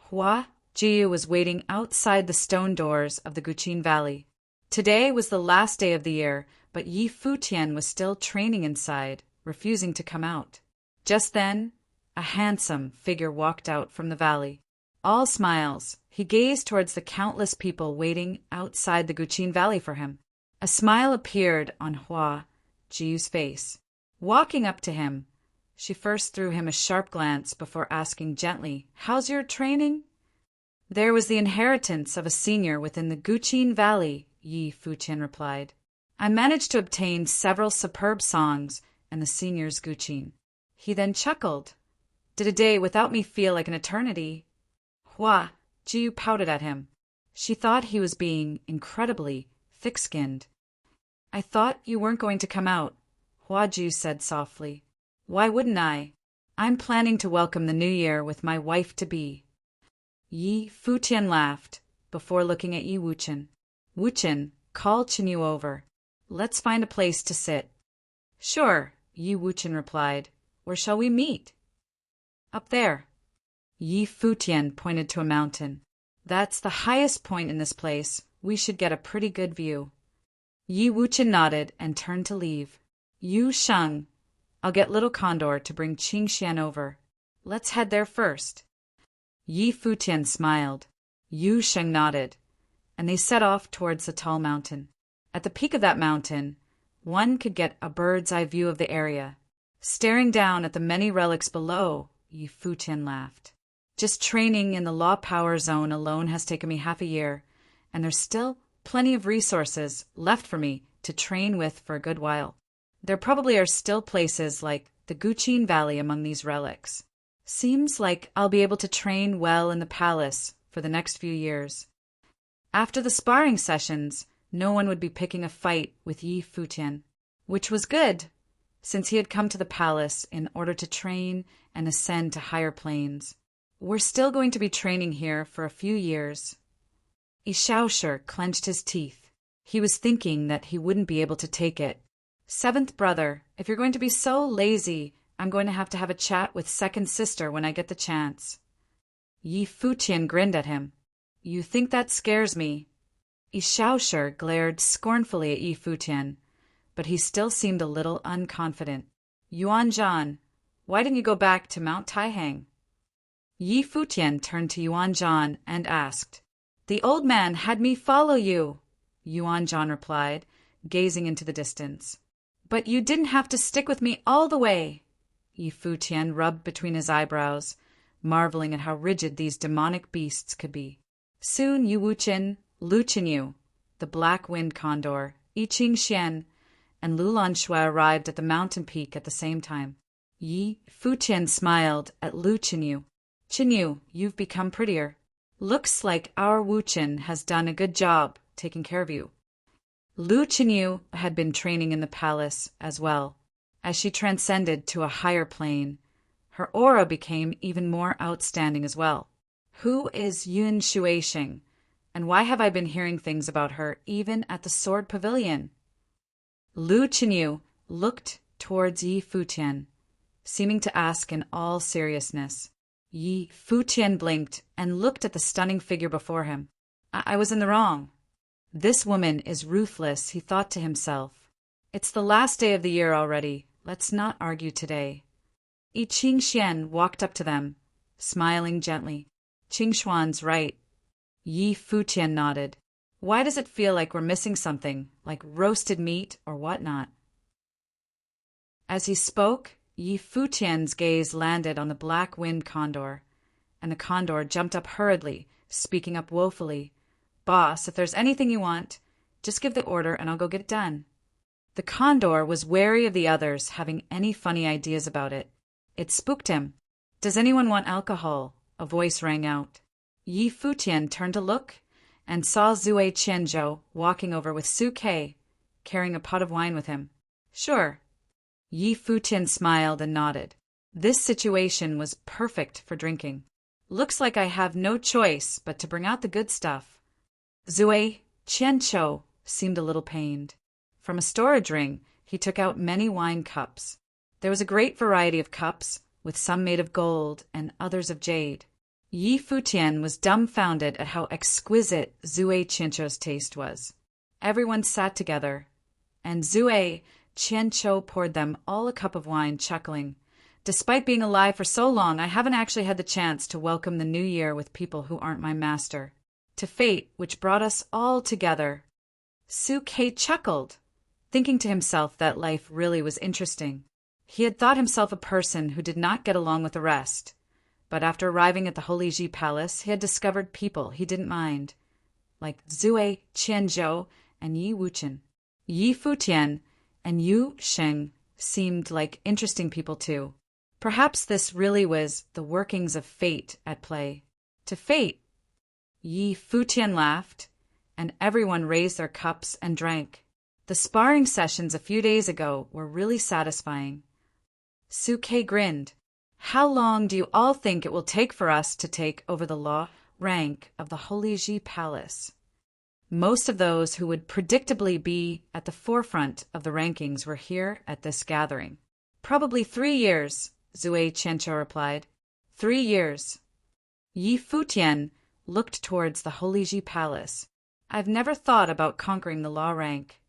Hua Jiu was waiting outside the stone doors of the Guqin Valley. Today was the last day of the year, but Yi Futian was still training inside, refusing to come out. Just then, a handsome figure walked out from the valley. All smiles, he gazed towards the countless people waiting outside the Guqin Valley for him. A smile appeared on Hua Jiu's face. Walking up to him, she first threw him a sharp glance before asking gently, "How's your training?" There was the inheritance of a senior within the Guqin Valley, Yi Futian replied. I managed to obtain several superb songs and the senior's Guqin. He then chuckled. Did a day without me feel like an eternity? Hua Jiu pouted at him. She thought he was being incredibly thick-skinned. I thought you weren't going to come out, Hua Jiu said softly. Why wouldn't I? I'm planning to welcome the new year with my wife-to-be. Yi Futian laughed before looking at Yi Wuchen. Wuchen, call Chinyu over. Let's find a place to sit. Sure, Yi Wuchen replied. Where shall we meet? Up there. Yi Futian pointed to a mountain. That's the highest point in this place. We should get a pretty good view. Yi Wuchen nodded and turned to leave. Yu Sheng, I'll get Little Condor to bring Qing Xian over. Let's head there first. Yi Futian smiled. Yu Sheng nodded, and they set off towards the tall mountain. At the peak of that mountain, one could get a bird's-eye view of the area. Staring down at the many relics below, Yi Futian laughed. Just training in the Law Power Zone alone has taken me half a year, and there's still plenty of resources left for me to train with for a good while. There probably are still places like the Guqin Valley among these relics. Seems like I'll be able to train well in the palace for the next few years. After the sparring sessions, no one would be picking a fight with Yi Futian, which was good, since he had come to the palace in order to train and ascend to higher planes. We're still going to be training here for a few years. Ishaosher clenched his teeth. He was thinking that he wouldn't be able to take it. Seventh brother, if you're going to be so lazy, I'm going to have a chat with second sister when I get the chance. Yi Futian grinned at him. You think that scares me? Ishaosher glared scornfully at Yi Futian, but he still seemed a little unconfident. Yuan Zhan, why didn't you go back to Mount Taihang? Yi Futian turned to Yuan Zhan and asked, The old man had me follow you. Yuan Zhan replied, gazing into the distance. But you didn't have to stick with me all the way. Yi Futian rubbed between his eyebrows, marveling at how rigid these demonic beasts could be. Soon Yu Wuchen, Lu Chenyu, the black wind condor, Yi Qingxian, and Lu Lanxue arrived at the mountain peak at the same time. Yi Futian smiled at Lu Chenyu. Chenyu, you've become prettier. Looks like our Wuchen has done a good job taking care of you. Lu Chenyu had been training in the palace as well. As she transcended to a higher plane, her aura became even more outstanding as well. Who is Yun Shueixing, and why have I been hearing things about her even at the Sword Pavilion? Lu Chenyu looked towards Yi Futian, seeming to ask in all seriousness. Yi Futian blinked and looked at the stunning figure before him. I was in the wrong. This woman is ruthless, he thought to himself. It's the last day of the year already. Let's not argue today. Yi Qingxian walked up to them, smiling gently. Qingshuan's right. Yi Futian nodded. Why does it feel like we're missing something, like roasted meat or whatnot? As he spoke, Yi Futian's gaze landed on the black wind condor, and the condor jumped up hurriedly, speaking up woefully. Boss, if there's anything you want, just give the order and I'll go get it done. The condor was wary of the others having any funny ideas about it. It spooked him. Does anyone want alcohol? A voice rang out. Yi Futian turned to look and saw Zui Qianzhou walking over with Su Kei, carrying a pot of wine with him. Sure. Yi Futian smiled and nodded. This situation was perfect for drinking. Looks like I have no choice but to bring out the good stuff. Zui Qianzhou seemed a little pained. From a storage ring, he took out many wine cups. There was a great variety of cups, with some made of gold and others of jade. Yi Futian was dumbfounded at how exquisite Zui Qianzhou's taste was. Everyone sat together, and Zui Qianzhou poured them all a cup of wine, chuckling. Despite being alive for so long, I haven't actually had the chance to welcome the new year with people who aren't my master. To fate, which brought us all together. Su Kei chuckled, thinking to himself that life really was interesting. He had thought himself a person who did not get along with the rest, but after arriving at the Holy Ji Palace, he had discovered people he didn't mind, like Zui Qianzhou and Yi Wuchen. Yi Futian and Yu Sheng seemed like interesting people too. Perhaps this really was the workings of fate at play. To fate. Yi Futian laughed, and everyone raised their cups and drank. The sparring sessions a few days ago were really satisfying. Su Kei grinned. How long do you all think it will take for us to take over the law rank of the Holy Ji Palace? Most of those who would predictably be at the forefront of the rankings were here at this gathering. Probably 3 years, Zui Qianzhou replied. 3 years. Yi Futian looked towards the Holy Ji Palace. I've never thought about conquering the law rank.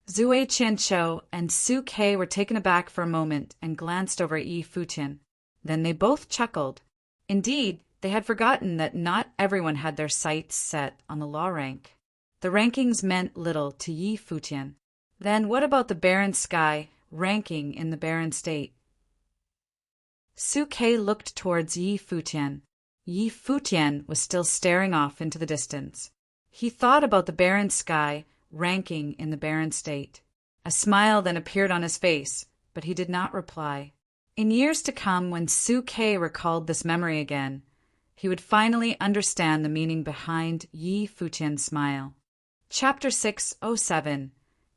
Zui Qianzhou and Su Kei were taken aback for a moment and glanced over at Yi Futian. Then they both chuckled. Indeed, they had forgotten that not everyone had their sights set on the law rank. The rankings meant little to Yi Futian. Then what about the barren sky ranking in the barren state? Su Kei looked towards Yi Futian. Yi Futian was still staring off into the distance. He thought about the barren sky ranking in the barren state. A smile then appeared on his face, but he did not reply. In years to come, when Su Kei recalled this memory again, he would finally understand the meaning behind Yi Futian's smile. Chapter 607.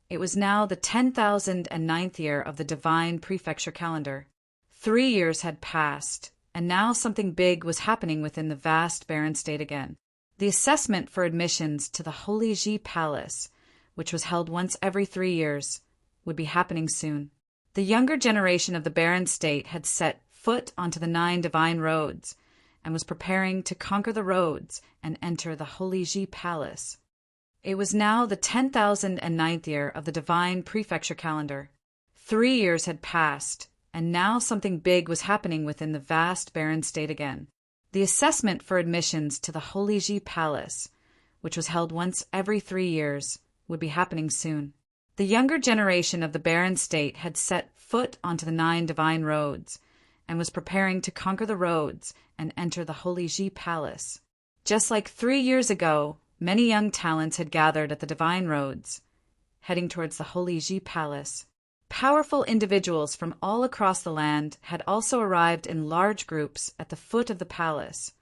It was now the 10,009th year of the divine prefecture calendar. 3 years had passed, and now something big was happening within the vast barren state again. The assessment for admissions to the Holy Ji Palace, which was held once every 3 years, would be happening soon. The younger generation of the barren state had set foot onto the 9 divine roads and was preparing to conquer the roads and enter the Holy Ji Palace. It was now the 10,009th year of the divine prefecture calendar. 3 years had passed, and now something big was happening within the vast barren state again. The assessment for admissions to the Holy Ji Palace, which was held once every 3 years, would be happening soon. The younger generation of the barren state had set foot onto the 9 divine roads and was preparing to conquer the roads and enter the Holy Ji Palace. Just like 3 years ago, many young talents had gathered at the divine roads, heading towards the Holy Ji Palace. Powerful individuals from all across the land had also arrived in large groups at the foot of the palace,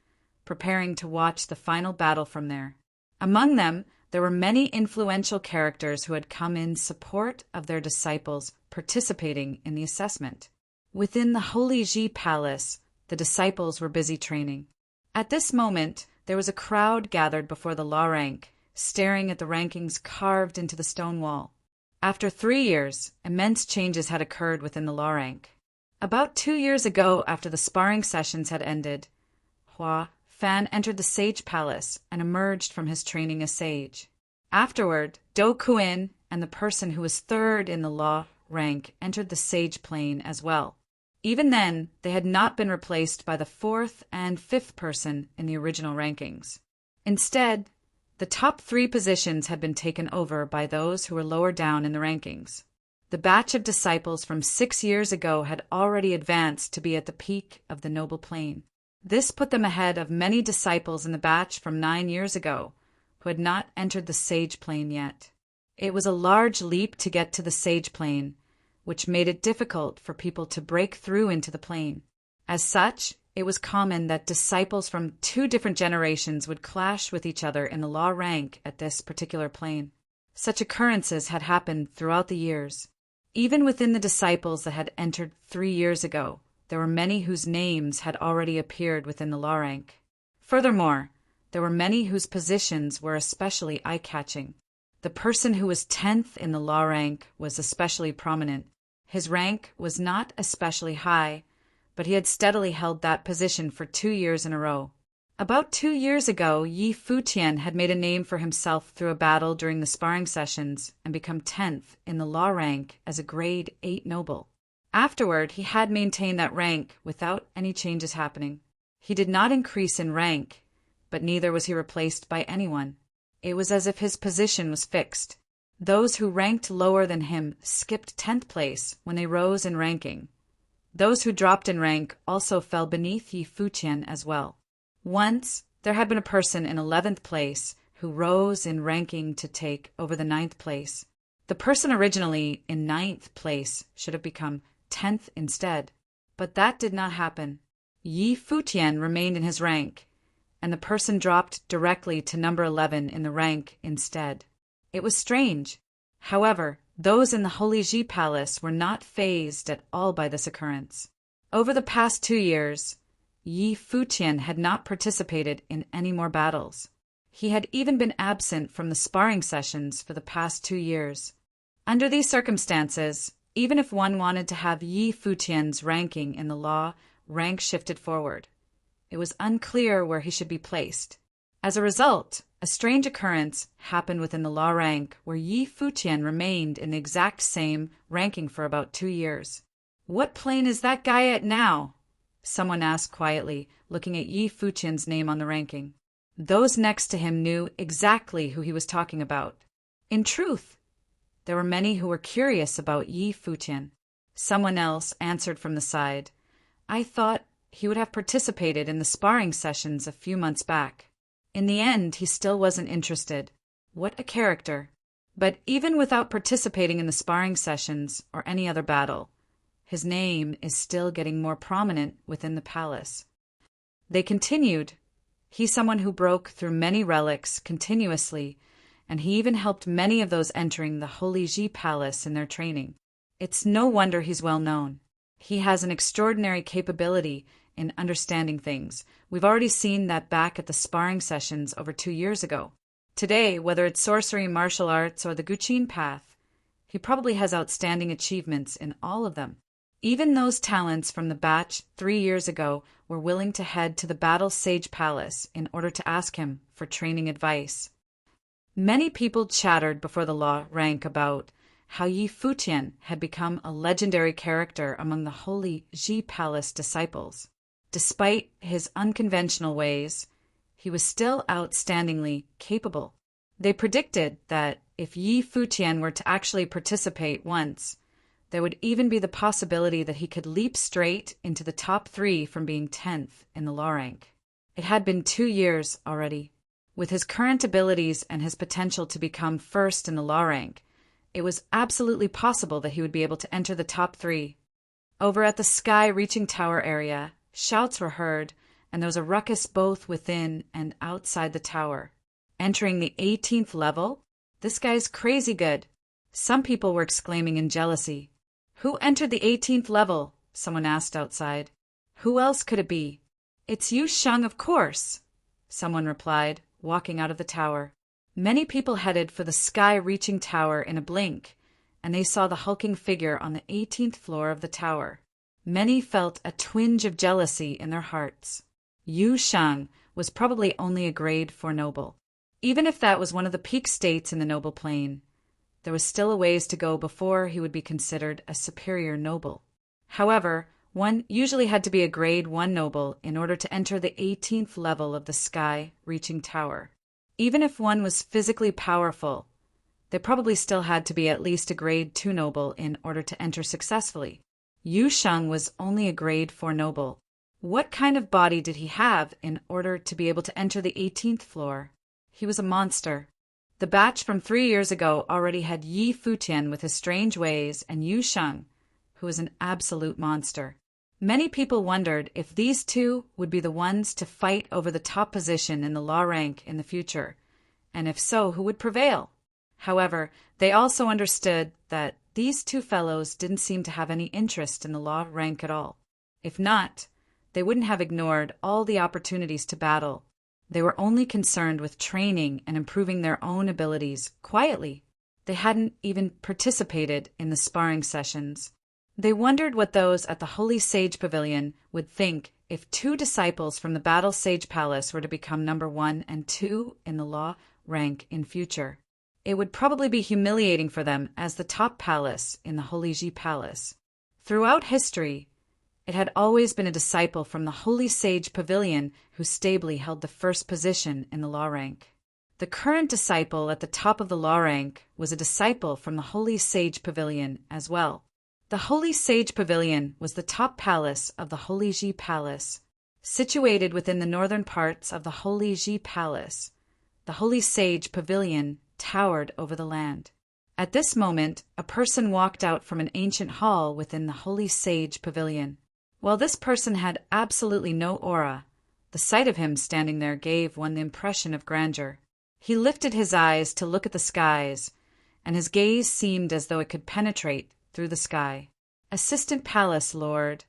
preparing to watch the final battle from there. Among them, there were many influential characters who had come in support of their disciples participating in the assessment. Within the Holy Ji Palace, the disciples were busy training. At this moment, there was a crowd gathered before the law rank, staring at the rankings carved into the stone wall. After 3 years, immense changes had occurred within the law rank. About 2 years ago, after the sparring sessions had ended, Hua Fan entered the Sage Palace and emerged from his training as sage. Afterward, Do Kuin and the person who was 3rd in the law rank entered the sage plane as well. Even then, they had not been replaced by the 4th and 5th person in the original rankings. Instead, the top 3 positions had been taken over by those who were lower down in the rankings. The batch of disciples from 6 years ago had already advanced to be at the peak of the noble plane. This put them ahead of many disciples in the batch from 9 years ago, who had not entered the sage plane yet. It was a large leap to get to the sage plane, which made it difficult for people to break through into the plane. As such, it was common that disciples from 2 different generations would clash with each other in the law rank at this particular plane. Such occurrences had happened throughout the years. Even within the disciples that had entered 3 years ago, there were many whose names had already appeared within the law rank. Furthermore, there were many whose positions were especially eye-catching. The person who was 10th in the law rank was especially prominent. His rank was not especially high, but he had steadily held that position for 2 years in a row. About 2 years ago, Futian had made a name for himself through a battle during the sparring sessions and become 10th in the law rank as a grade 8 noble. Afterward, he had maintained that rank without any changes happening. He did not increase in rank, but neither was he replaced by anyone. It was as if his position was fixed. Those who ranked lower than him skipped 10th place when they rose in ranking. Those who dropped in rank also fell beneath Futian as well. Once, there had been a person in 11th place who rose in ranking to take over the 9th place. The person originally in 9th place should have become 10th instead, but that did not happen. Futian remained in his rank, and the person dropped directly to number 11 in the rank instead. It was strange. However, those in the Holy Ji Palace were not fazed at all by this occurrence. Over the past 2 years, Futian had not participated in any more battles. He had even been absent from the sparring sessions for the past 2 years. Under these circumstances, even if one wanted to have Futian's ranking in the law rank shifted forward, it was unclear where he should be placed. As a result, a strange occurrence happened within the law rank where Futian remained in the exact same ranking for about 2 years. "What plane is that guy at now?" someone asked quietly, looking at Futian's name on the ranking. Those next to him knew exactly who he was talking about. In truth, there were many who were curious about Futian. Someone else answered from the side, "I thought he would have participated in the sparring sessions a few months back." In the end, he still wasn't interested. What a character. But even without participating in the sparring sessions or any other battle, his name is still getting more prominent within the palace. They continued. He's someone who broke through many relics continuously, and he even helped many of those entering the Holy Ji Palace in their training. It's no wonder he's well known. He has an extraordinary capability in understanding things. We've already seen that back at the sparring sessions over 2 years ago. Today, whether it's sorcery, martial arts, or the Guqin path, he probably has outstanding achievements in all of them. Even those talents from the batch 3 years ago were willing to head to the Battle Sage Palace in order to ask him for training advice. Many people chattered before the law rank about how Futian had become a legendary character among the Holy Ji Palace disciples. Despite his unconventional ways, he was still outstandingly capable. They predicted that if Yi Futian were to actually participate once, there would even be the possibility that he could leap straight into the top 3 from being 10th in the law rank. It had been 2 years already. With his current abilities and his potential to become first in the law rank, it was absolutely possible that he would be able to enter the top 3. Over at the sky-reaching tower area, shouts were heard, and there was a ruckus both within and outside the tower. Entering the 18th level? This guy's crazy good. Some people were exclaiming in jealousy. Who entered the 18th level? Someone asked outside. Who else could it be? It's Yu Sheng, of course, someone replied, walking out of the tower. Many people headed for the sky-reaching tower in a blink, and they saw the hulking figure on the 18th floor of the tower. Many felt a twinge of jealousy in their hearts. Yu Sheng was probably only a grade 4 noble. Even if that was one of the peak states in the noble plane, there was still a ways to go before he would be considered a superior noble. However, one usually had to be a grade 1 noble in order to enter the 18th level of the sky-reaching tower. Even if one was physically powerful, they probably still had to be at least a grade 2 noble in order to enter successfully. Yu Sheng was only a grade 4 noble. What kind of body did he have in order to be able to enter the 18th floor? He was a monster. The batch from 3 years ago already had Yi Futian with his strange ways and Yu Sheng, who was an absolute monster. Many people wondered if these two would be the ones to fight over the top position in the law rank in the future, and if so, who would prevail? However, they also understood that these two fellows didn't seem to have any interest in the law rank at all. If not, they wouldn't have ignored all the opportunities to battle. They were only concerned with training and improving their own abilities quietly. They hadn't even participated in the sparring sessions. They wondered what those at the Holy Sage Pavilion would think if 2 disciples from the Battle Sage Palace were to become number 1 and 2 in the law rank in future. It would probably be humiliating for them as the top palace in the Holy Ji Palace. Throughout history, it had always been a disciple from the Holy Sage Pavilion who stably held the first position in the law rank. The current disciple at the top of the law rank was a disciple from the Holy Sage Pavilion as well. The Holy Sage Pavilion was the top palace of the Holy Ji Palace. Situated within the northern parts of the Holy Ji Palace, the Holy Sage Pavilion towered over the land. At this moment, a person walked out from an ancient hall within the Holy Sage Pavilion. While this person had absolutely no aura, the sight of him standing there gave one the impression of grandeur. He lifted his eyes to look at the skies, and his gaze seemed as though it could penetrate through the sky. Assistant Palace Lord,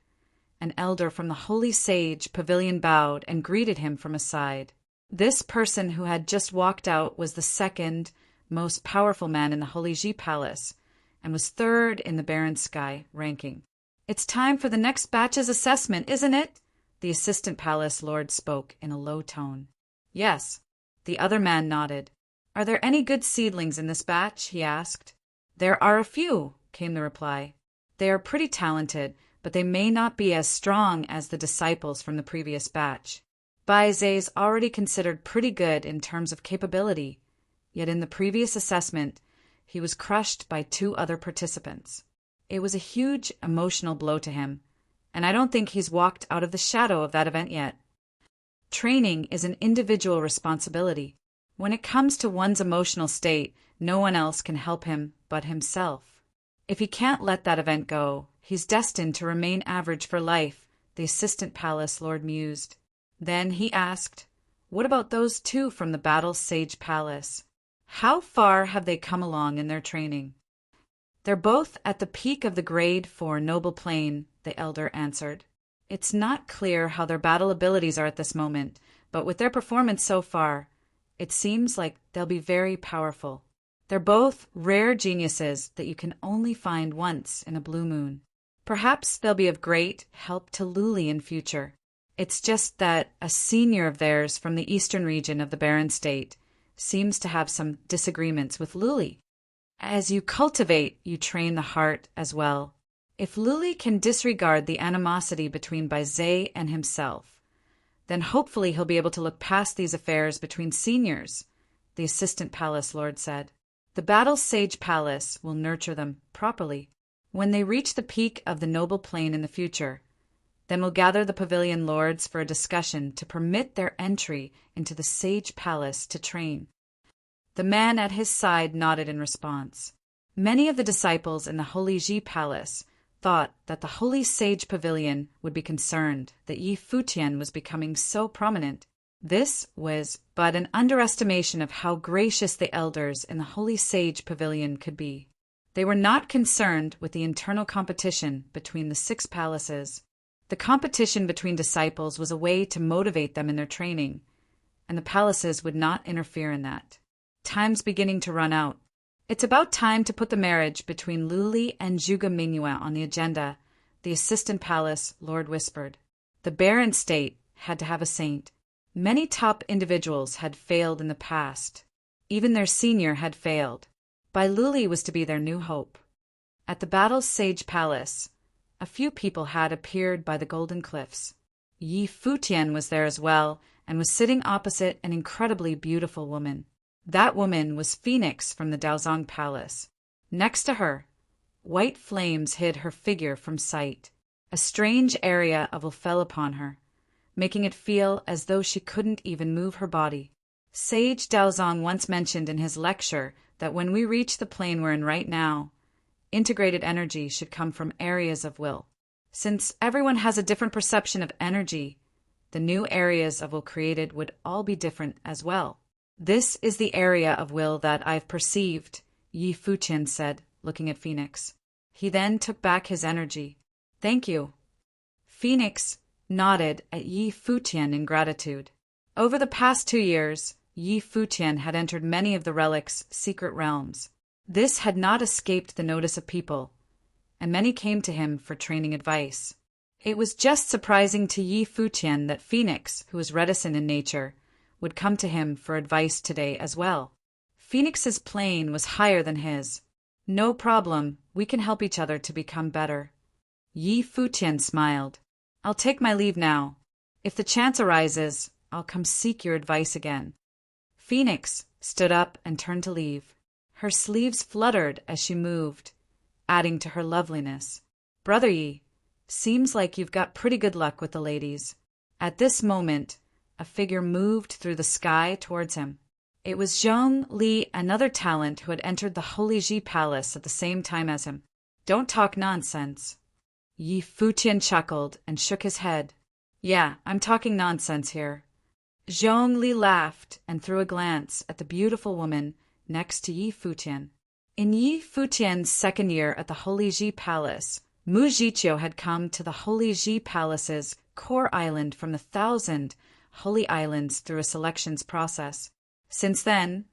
an elder from the Holy Sage Pavilion bowed and greeted him from aside. This person who had just walked out was the second most powerful man in the Holy Ji Palace, and was 3rd in the Barren Sky ranking. It's time for the next batch's assessment, isn't it? The Assistant Palace Lord spoke in a low tone. Yes. The other man nodded. Are there any good seedlings in this batch? He asked. There are a few, came the reply. They are pretty talented, but they may not be as strong as the disciples from the previous batch. Bai Zhe's already considered pretty good in terms of capability, yet in the previous assessment, he was crushed by 2 other participants. It was a huge emotional blow to him, and I don't think he's walked out of the shadow of that event yet. Training is an individual responsibility. When it comes to one's emotional state, no one else can help him but himself. If he can't let that event go, he's destined to remain average for life, the Assistant Palace Lord mused. Then he asked, what about those 2 from the Battle Sage Palace? How far have they come along in their training? They're both at the peak of the grade 4 noble plane, the elder answered. It's not clear how their battle abilities are at this moment, but with their performance so far, it seems like they'll be very powerful. They're both rare geniuses that you can only find once in a blue moon. Perhaps they'll be of great help to Luli in future. It's just that a senior of theirs from the eastern region of the Barren State seems to have some disagreements with Luli. As you cultivate, you train the heart as well. If Luli can disregard the animosity between Bai Zhe and himself, then hopefully he'll be able to look past these affairs between seniors the assistant palace lord said. The battle sage palace will nurture them properly. When they reach the peak of the noble plane in the future, then we'll gather the pavilion lords for a discussion to permit their entry into the sage palace to train. The man at his side nodded in response. Many of the disciples in the Holy Ji Palace thought that the Holy Sage Pavilion would be concerned that Yi Futian was becoming so prominent. This was but an underestimation of how gracious the elders in the Holy Sage Pavilion could be. They were not concerned with the internal competition between the 6 palaces. The competition between disciples was a way to motivate them in their training, and the palaces would not interfere in that. Time's beginning to run out. It's about time to put the marriage between Luli and Zhuge Mingyue on the agenda, the assistant palace lord whispered. The barren state had to have a saint. Many top individuals had failed in the past. Even their senior had failed. Bai Luli was to be their new hope. At the Battle Sage Palace, a few people had appeared by the Golden Cliffs. Yi Futian was there as well and was sitting opposite an incredibly beautiful woman. That woman was Phoenix from the Daozong Palace. Next to her, white flames hid her figure from sight. A strange area of awe fell upon her, making it feel as though she couldn't even move her body. Sage Daozong once mentioned in his lecture that when we reach the plane we're in right now, integrated energy should come from areas of will. Since everyone has a different perception of energy, the new areas of will created would all be different as well. This is the area of will that I've perceived, Yi Futian said, looking at Phoenix. He then took back his energy. Thank you. Phoenix nodded at Yi Futian in gratitude. Over the past 2 years, Yi Futian had entered many of the relic's secret realms. This had not escaped the notice of people, and many came to him for training advice. It was just surprising to Yi Futian that Phoenix, who was reticent in nature, would come to him for advice today as well. Phoenix's plane was higher than his. No problem, we can help each other to become better. Yi Futian smiled. I'll take my leave now. If the chance arises, I'll come seek your advice again. Phoenix stood up and turned to leave. Her sleeves fluttered as she moved, adding to her loveliness. Brother Yi, seems like you've got pretty good luck with the ladies. At this moment, a figure moved through the sky towards him. It was Zhong Li, another talent who had entered the Holy Ji Palace at the same time as him. Don't talk nonsense. Yi Futian chuckled and shook his head. Yeah, I'm talking nonsense here. Zhong Li laughed and threw a glance at the beautiful woman next to Yi Futian. In Yi Futian's second year at the Holy Ji Palace, Mu Jiqiu had come to the Holy Ji Palace's core island from the 1,000 holy islands through a selections process. Since then,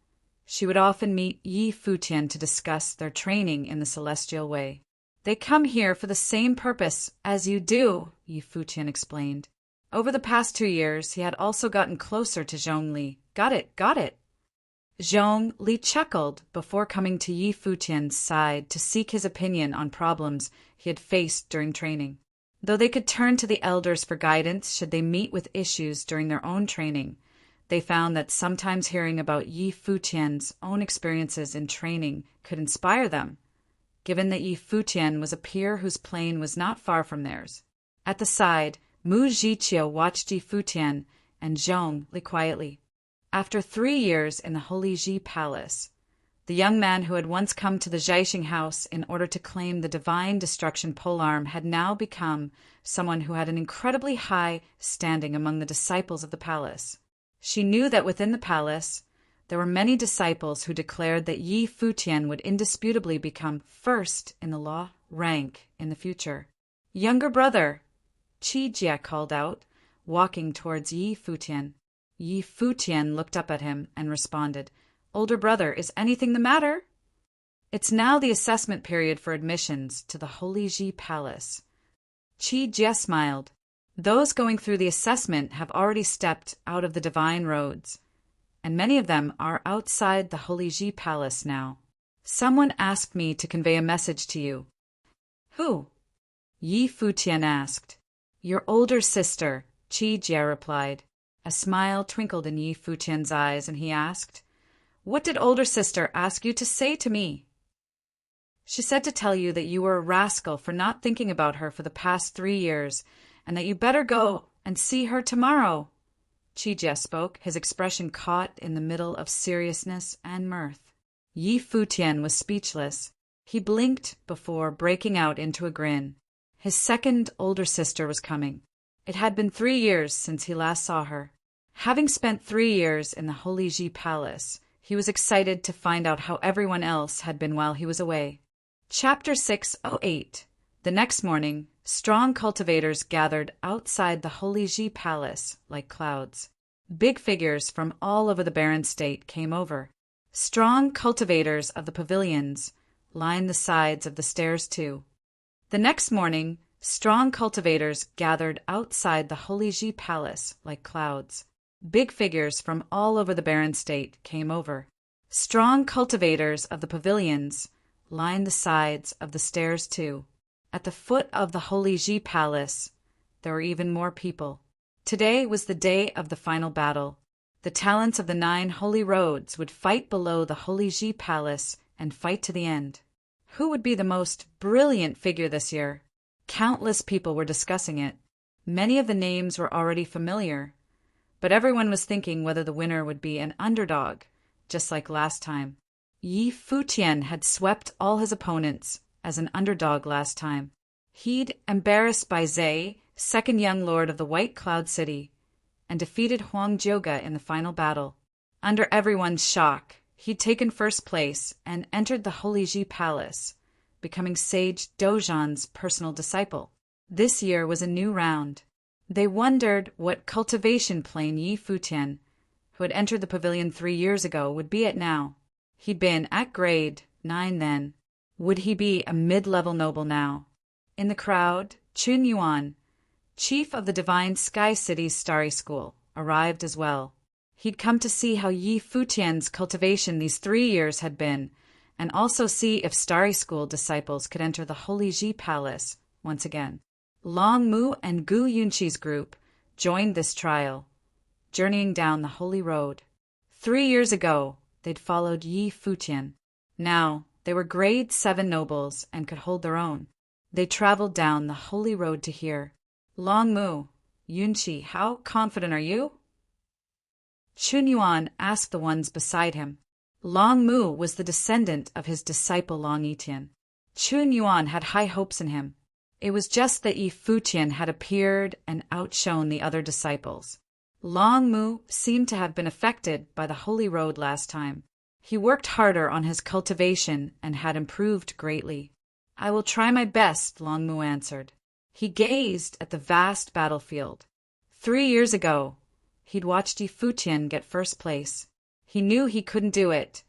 she would often meet Yi Futian to discuss their training in the celestial way. They come here for the same purpose as you do, Yi Futian explained. Over the past 2 years, he had also gotten closer to Zhong Li. Got it. Zhong Li chuckled before coming to Yi Futian's side to seek his opinion on problems he had faced during training. Though they could turn to the elders for guidance should they meet with issues during their own training, they found that sometimes hearing about Yi Futian's own experiences in training could inspire them, given that Yi Futian was a peer whose plane was not far from theirs. At the side, Mu Jiqiu watched Yi Futian and Zhong Li quietly. After 3 years in the Holy Ji Palace, the young man who had once come to the Zhaixing house in order to claim the divine destruction polearm had now become someone who had an incredibly high standing among the disciples of the palace. She knew that within the palace, there were many disciples who declared that Yi Futian would indisputably become first in the law rank in the future. Younger brother, Qi Jie called out, walking towards Yi Futian. Yi Futian looked up at him and responded, Older brother, is anything the matter? It's now the assessment period for admissions to the Holy Ji Palace. Qi Jie smiled. Those going through the assessment have already stepped out of the divine roads, and many of them are outside the Holy Ji Palace now. Someone asked me to convey a message to you. Who? Yi Futian asked. Your older sister, Qi Jie replied. A smile twinkled in Yi Futian's eyes, and he asked, What did older sister ask you to say to me? She said to tell you that you were a rascal for not thinking about her for the past 3 years, and that you better go and see her tomorrow. Chijia spoke, his expression caught in the middle of seriousness and mirth. Yi Futian was speechless. He blinked before breaking out into a grin. His second older sister was coming. It had been 3 years since he last saw her. Having spent 3 years in the Holy Ji Palace, he was excited to find out how everyone else had been while he was away. Chapter 608. The next morning, strong cultivators gathered outside the Holy Ji Palace like clouds. Big figures from all over the barren state came over. Strong cultivators of the pavilions lined the sides of the stairs too. The next morning, strong cultivators gathered outside the Holy Ji Palace like clouds. Big figures from all over the barren state came over. Strong cultivators of the pavilions lined the sides of the stairs too. At the foot of the Holy Ji Palace, there were even more people. Today was the day of the final battle. The talents of the 9 holy roads would fight below the Holy Ji Palace and fight to the end. Who would be the most brilliant figure this year? Countless people were discussing it. Many of the names were already familiar, but everyone was thinking whether the winner would be an underdog, just like last time. Yi Futian had swept all his opponents as an underdog last time. He'd embarrassed Bai Zhe, second young lord of the White Cloud City, and defeated Huang Jioga in the final battle. Under everyone's shock, he'd taken first place and entered the Holy Ji Palace, becoming Sage Dozhan's personal disciple. This year was a new round. They wondered what cultivation plane Yi Futian, who had entered the pavilion 3 years ago, would be at now. He'd been at grade 9 then. Would he be a mid-level noble now? In the crowd, Chun Yuan, chief of the Divine Sky City's Starry School, arrived as well. He'd come to see how Yi Futian's cultivation these 3 years had been, and also see if Starry School disciples could enter the Holy Ji Palace once again. Long Mu and Gu Yunqi's group joined this trial, journeying down the Holy Road. 3 years ago, they'd followed Yi Futian. Now, they were grade 7 nobles and could hold their own. They traveled down the Holy Road to here. Long Mu, Yunqi, how confident are you? Chun Yuan asked the ones beside him. Long Mu was the descendant of his disciple Long Yitian. Chun Yuan had high hopes in him. It was just that Yi Futian had appeared and outshone the other disciples. Long Mu seemed to have been affected by the Holy Road last time. He worked harder on his cultivation and had improved greatly. I will try my best, Long Mu answered. He gazed at the vast battlefield. 3 years ago, he'd watched Yi Futian get first place. He knew he couldn't do it,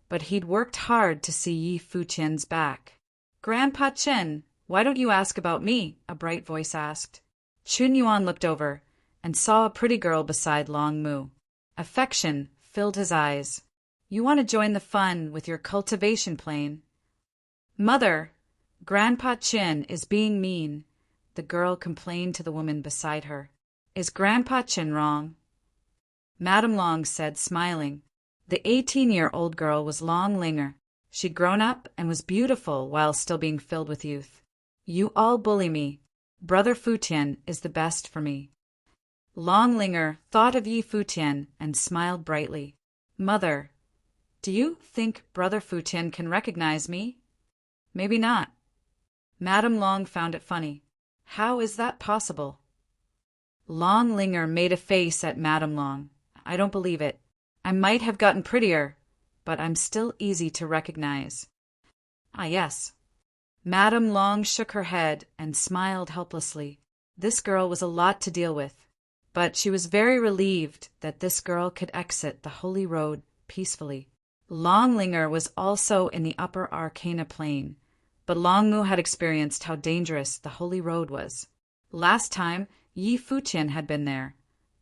but he'd worked hard to see Yi Futian's back. Grandpa Chen, why don't you ask about me? A bright voice asked. Chun Yuan looked over and saw a pretty girl beside Long Mu. Affection filled his eyes. You want to join the fun with your cultivation plane? Mother, Grandpa Chen is being mean, the girl complained to the woman beside her. Is Grandpa Chen wrong? Madame Long said, smiling. The 18-year-old girl was Long Linger. She'd grown up and was beautiful while still being filled with youth. You all bully me. Brother Futian is the best for me. Long Linger thought of Yi Futian and smiled brightly. Mother, do you think Brother Futian can recognize me? Maybe not. Madame Long found it funny. How is that possible? Long Linger made a face at Madame Long. I don't believe it. I might have gotten prettier, but I'm still easy to recognize. Ah, yes. Madame Long shook her head and smiled helplessly. This girl was a lot to deal with, but she was very relieved that this girl could exit the Holy Road peacefully. Long Linger was also in the upper Arcana plane, but Long Mu had experienced how dangerous the Holy Road was. Last time, Yi Futian had been there,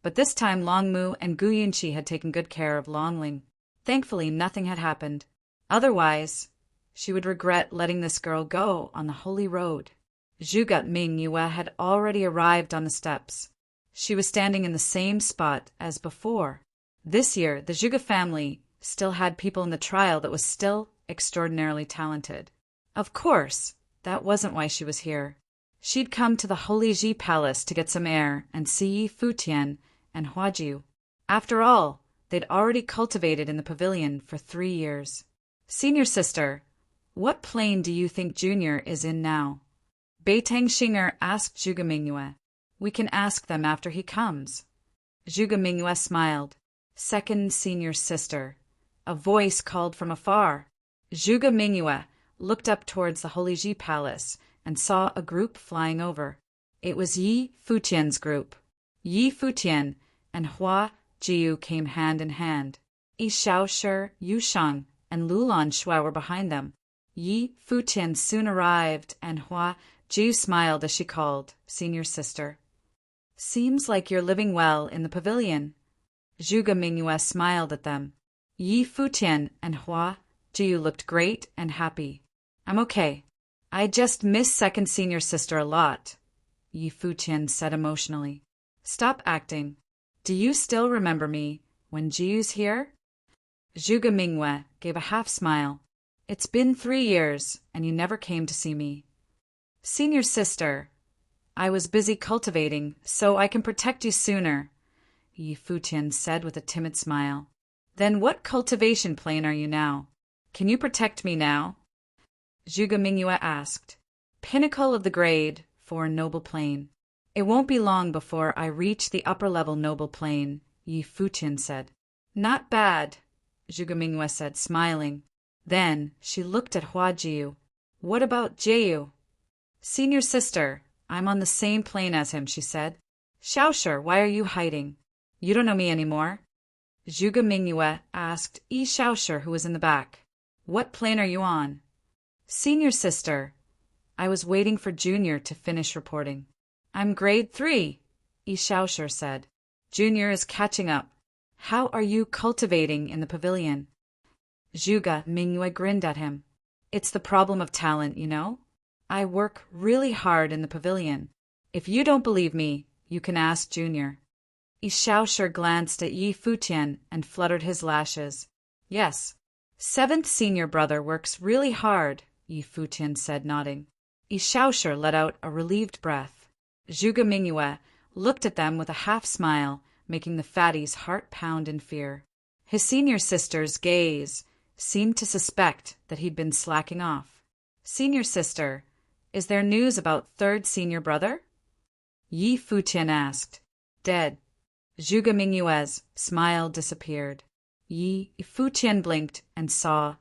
but this time Long Mu and Gu Yunqi had taken good care of Long Ling. Thankfully, nothing had happened. Otherwise, she would regret letting this girl go on the Holy Road. Zhuge Ming Yue had already arrived on the steps. She was standing in the same spot as before. This year, the Zhuge family still had people in the trial that was still extraordinarily talented. Of course, that wasn't why she was here. She'd come to the Holy Ji Palace to get some air and see Futian and Huajiu. After all, they'd already cultivated in the pavilion for 3 years. Senior sister, what plane do you think Junior is in now? Beitang Xinger asked Zhuge Mingyue. We can ask them after he comes. Zhuge Mingyue smiled. Second senior sister. A voice called from afar. Zhuge Mingyue looked up towards the Holy Ji Palace and saw a group flying over. It was Yi Futian's group. Yi Futian and Hua Jiu came hand in hand. Yi Xiaoshi, Yu Shang, and Lulan Shui were behind them. Yi Futian soon arrived, and Hua Jiu smiled as she called, Senior sister. Seems like you're living well in the pavilion. Zhuge Mingyue smiled at them. Yi Futian and Hua Jiu looked great and happy. I'm okay. I just miss second senior sister a lot, Yi Futian said emotionally. Stop acting. Do you still remember me when Jiu's here? Zhuge Mingyue gave a half smile. It's been 3 years, and you never came to see me. Senior sister, I was busy cultivating, so I can protect you sooner, Yi Futian said with a timid smile. Then what cultivation plane are you now? Can you protect me now? Zhuge Mingyue asked. Pinnacle of the grade for noble plane. It won't be long before I reach the upper-level noble plane, Yi Futian said. Not bad, Zhuge Mingyue said, smiling. Then she looked at Hua Jiu. What about Jiu? Senior sister, I'm on the same plane as him, she said. Xiaoshi, why are you hiding? You don't know me anymore. Zhuge Mingyue asked Yi Xiaoshi, who was in the back. What plane are you on? Senior sister, I was waiting for Junior to finish reporting. I'm grade 3, Yi Xiaoshi said. Junior is catching up. How are you cultivating in the pavilion? Zhuge Mingyue grinned at him. It's the problem of talent, you know? I work really hard in the pavilion. If you don't believe me, you can ask Junior. Yi Xiaoshi glanced at Yi Futian and fluttered his lashes. Yes. 7th senior brother works really hard, Yi Futian said, nodding. Yi Xiaoshi let out a relieved breath. Zhuge Mingyue looked at them with a half-smile, making the fatty's heart pound in fear. His senior sister's gaze seemed to suspect that he'd been slacking off. Senior sister, is there news about 3rd senior brother? Yi Futian asked. Dead. Zhuge Mingyue's smile disappeared. Yi Futian blinked and saw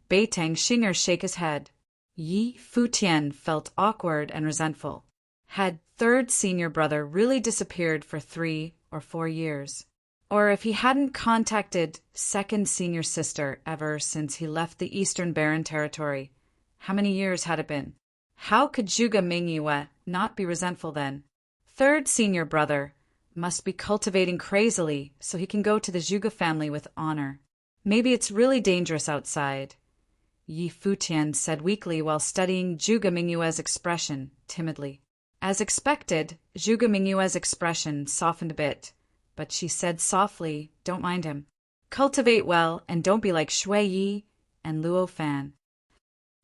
Beitang Xinger shake his head. Yi Futian felt awkward and resentful. Had 3rd senior brother really disappeared for 3 or 4 years? Or if he hadn't contacted 2nd senior sister ever since he left the Eastern Barren Territory, how many years had it been? How could Zhuge Mingyue not be resentful then? 3rd senior brother must be cultivating crazily so he can go to the Zhuge family with honor. Maybe it's really dangerous outside, Yi Futian said weakly while studying Zhuge Mingyue's expression timidly. As expected, Zhuge Mingyue's expression softened a bit, but she said softly, don't mind him. Cultivate well and don't be like Shui Yi and Luo Fan.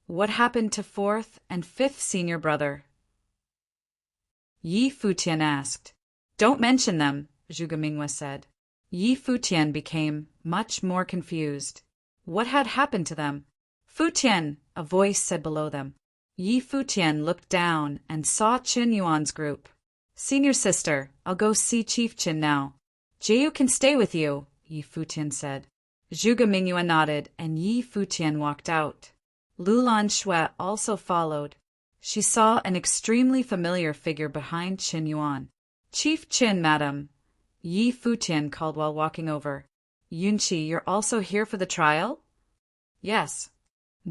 What happened to 4th and 5th senior brother? Yi Futian asked. Don't mention them, Zhuge Mingyue said. Yi Futian became much more confused. What had happened to them? Futian, a voice said below them. Yi Futian looked down and saw Qin Yuan's group. Senior sister, I'll go see Chief Qin now. Jiu can stay with you, Yi Futian said. Zhuge Mingyue nodded and Yi Futian walked out. Lulan Shui also followed. She saw an extremely familiar figure behind Qin Yuan. Chief Qin, madam, Yi Futian called while walking over. Yunqi, you're also here for the trial? Yes.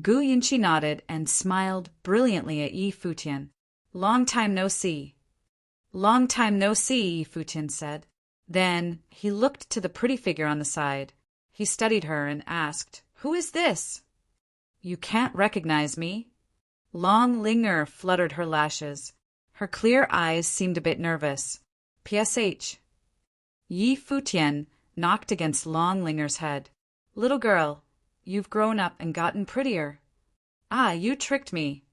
Gu Yunqi nodded and smiled brilliantly at Yi Futian. Long time no see. Long time no see, Yi Futian said. Then he looked to the pretty figure on the side. He studied her and asked, Who is this? You can't recognize me? Long Linger fluttered her lashes. Her clear eyes seemed a bit nervous. PSH. Yi Futian knocked against Long Linger's head. Little girl, you've grown up and gotten prettier. Ah, you tricked me.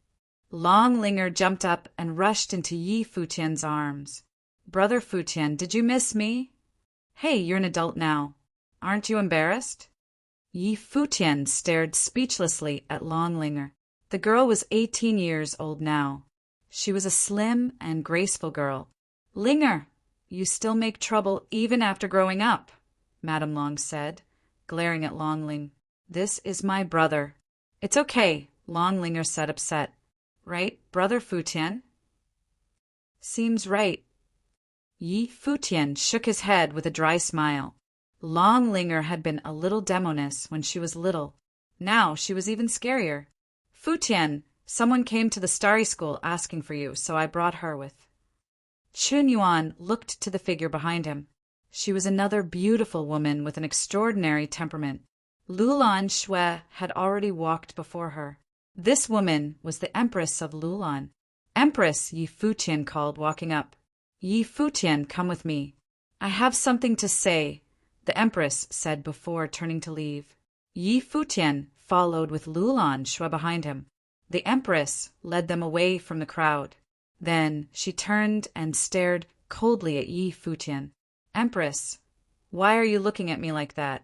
Long Linger jumped up and rushed into Yi Futian's arms. Brother Futian, did you miss me? Hey, you're an adult now. Aren't you embarrassed? Yi Futian stared speechlessly at Long Linger. The girl was 18 years old now. She was a slim and graceful girl. Linger, you still make trouble even after growing up, Madame Long said, glaring at Longling. This is my brother. It's okay, Long Linger said, upset. Right, Brother Futian? Seems right. Yi Futian shook his head with a dry smile. Long Linger had been a little demoness when she was little. Now she was even scarier. Futian, someone came to the Starry School asking for you, so I brought her with. Chun Yuan looked to the figure behind him. She was another beautiful woman with an extraordinary temperament. Lulan Shui had already walked before her. This woman was the Empress of Lulan. Empress, Yi Futian called, walking up. Yi Futian, come with me. I have something to say, the Empress said before turning to leave. Yi Futian followed with Lulan Shui behind him. The Empress led them away from the crowd. Then she turned and stared coldly at Yi Futian. Empress, why are you looking at me like that?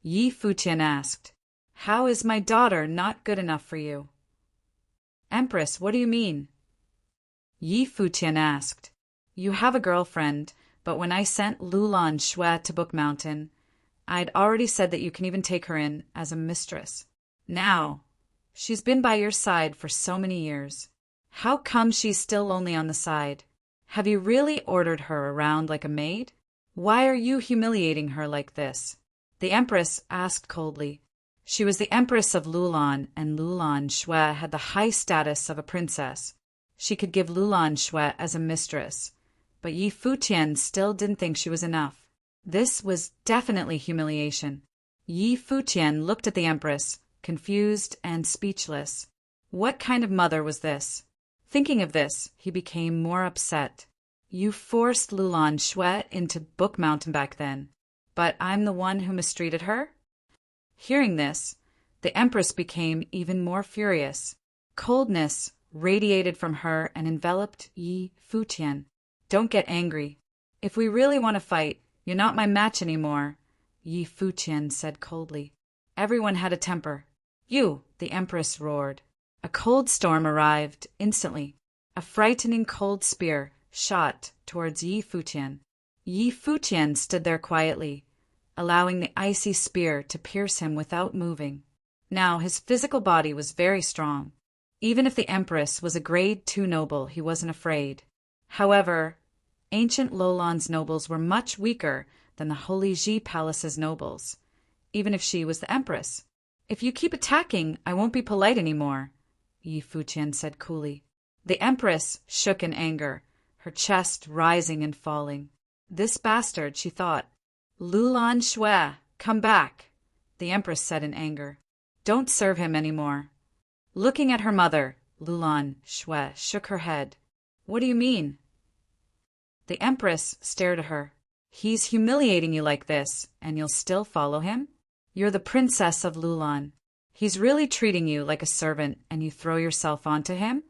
Yi Futian asked. How is my daughter not good enough for you? Empress, what do you mean? Yi Futian asked. You have a girlfriend, but when I sent Lulan Shui to Book Mountain, I'd already said that you can even take her in as a mistress. Now, she's been by your side for so many years. How come she's still lonely on the side? Have you really ordered her around like a maid? Why are you humiliating her like this? The Empress asked coldly. She was the Empress of Lulan, and Lulan Shui had the high status of a princess. She could give Lulan Shui as a mistress, but Yi Futian still didn't think she was enough. This was definitely humiliation. Yi Futian looked at the Empress, confused and speechless. What kind of mother was this? Thinking of this, he became more upset. You forced Lulan Shui into Book Mountain back then, but I'm the one who mistreated her? Hearing this, the Empress became even more furious. Coldness radiated from her and enveloped Yi Futian. Don't get angry. If we really want to fight, you're not my match anymore, Yi Futian said coldly. Everyone had a temper. You, the Empress roared. A cold storm arrived instantly. A frightening cold spear shot towards Yi Futian. Yi Futian stood there quietly, allowing the icy spear to pierce him without moving. Now his physical body was very strong. Even if the Empress was a grade 2 noble, he wasn't afraid. However, ancient Lulan's nobles were much weaker than the Holy Ji Palace's nobles, even if she was the Empress. If you keep attacking, I won't be polite anymore, Yi Futian said coolly. The Empress shook in anger, her chest rising and falling. This bastard, she thought. Lulan Shui, come back, the Empress said in anger. Don't serve him anymore. Looking at her mother, Lulan Shui shook her head. What do you mean? The Empress stared at her. He's humiliating you like this, and you'll still follow him? You're the Princess of Lulan. He's really treating you like a servant, and you throw yourself onto him?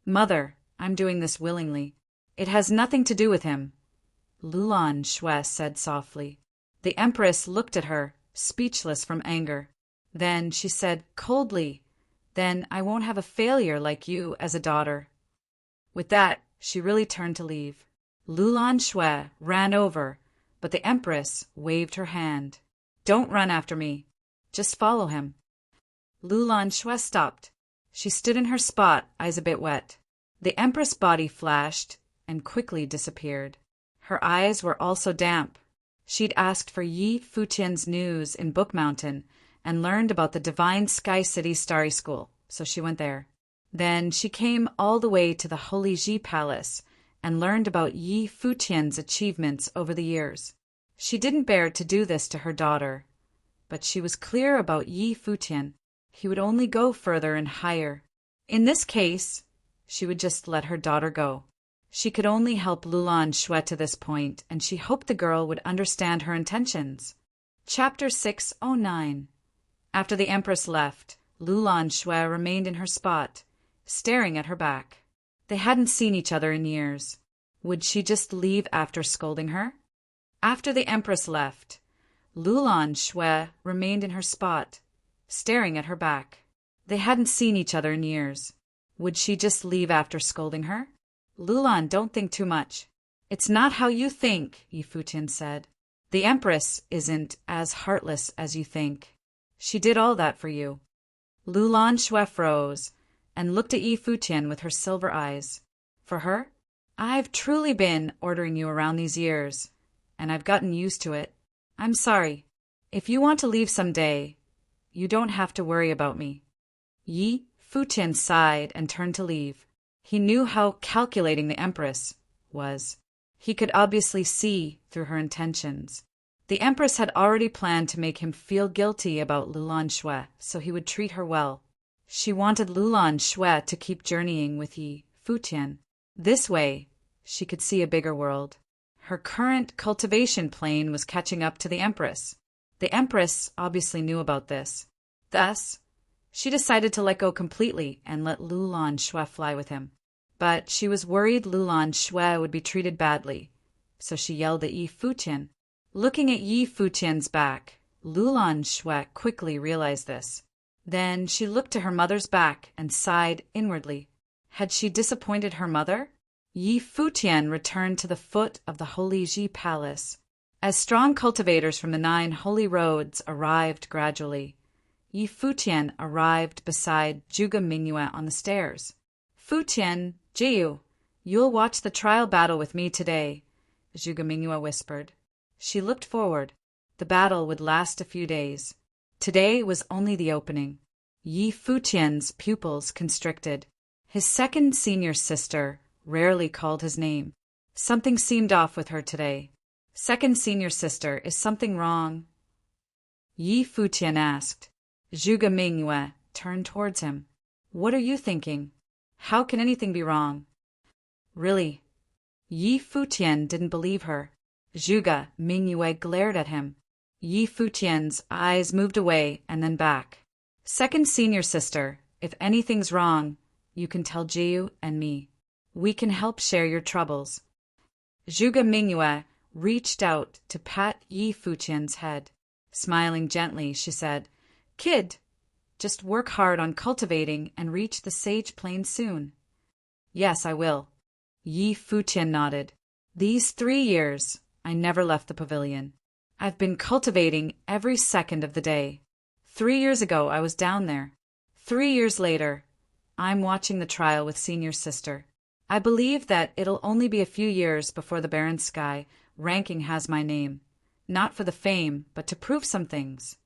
Mother, I'm doing this willingly. It has nothing to do with him, Lulan Shui said softly. The Empress looked at her, speechless from anger. Then she said coldly, Then I won't have a failure like you as a daughter. With that, she really turned to leave. Lulan Shui ran over, but the Empress waved her hand. Don't run after me. Just follow him. Lulan Shui stopped. She stood in her spot, eyes a bit wet. The Empress' body flashed and quickly disappeared. Her eyes were also damp. She'd asked for Yi Futian's news in Book Mountain and learned about the Divine Sky City Starry School, so she went there. Then she came all the way to the Holy Ji Palace and learned about Yi Futian's achievements over the years. She didn't bear to do this to her daughter, but she was clear about Yi Futian. He would only go further and higher. In this case, she would just let her daughter go. She could only help Lulan Shui to this point, and she hoped the girl would understand her intentions. Chapter 609. After the Empress left, Lulan Shui remained in her spot, staring at her back. They hadn't seen each other in years. Would she just leave after scolding her? After the Empress left, Lulan Shui remained in her spot, staring at her back. They hadn't seen each other in years. Would she just leave after scolding her? Lulan, don't think too much. It's not how you think, Yi Futian said. The Empress isn't as heartless as you think. She did all that for you. Lulan Shui froze and looked at Yi Futian with her silver eyes. For her? I've truly been ordering you around these years, and I've gotten used to it. I'm sorry. If you want to leave someday, you don't have to worry about me. Yi Futian sighed and turned to leave. He knew how calculating the Empress was. He could obviously see through her intentions. The Empress had already planned to make him feel guilty about Lulan Shui, so he would treat her well. She wanted Lulan Shui to keep journeying with Yi Futian. This way, she could see a bigger world. Her current cultivation plane was catching up to the Empress. The Empress obviously knew about this. Thus, she decided to let go completely and let Lulan Shui fly with him. But she was worried Lulan Shui would be treated badly, so she yelled at Yi Futian. Looking at Yi Futian's back, Lulan Shui quickly realized this. Then she looked to her mother's back and sighed inwardly. Had she disappointed her mother? Yi Futian returned to the foot of the Holy Ji Palace. As strong cultivators from the 9 holy roads arrived gradually, Yi Futian arrived beside Zhuge Mingyue on the stairs. Futian, Jiyu, you'll watch the trial battle with me today, Zhuge Mingyue whispered. She looked forward. The battle would last a few days. Today was only the opening. Yi Futian's pupils constricted. His second senior sister rarely called his name. Something seemed off with her today. Second senior sister, is something wrong? Yi Futian asked. Zhuge Mingyue turned towards him. What are you thinking? How can anything be wrong? Really? Yi Futian didn't believe her. Zhuge Mingyue glared at him. Yi Futian's eyes moved away and then back. Second senior sister, if anything's wrong, you can tell Jiyu and me. We can help share your troubles. Zhuge Mingyue reached out to pat Yi Futian's head. Smiling gently, she said, Kid, just work hard on cultivating and reach the sage plane soon. Yes, I will. Yi Futian nodded. These 3 years, I never left the pavilion. I've been cultivating every second of the day. 3 years ago, I was down there. 3 years later, I'm watching the trial with senior sister. I believe that it'll only be a few years before the Barren Sky ranking has my name. Not for the fame, but to prove some things.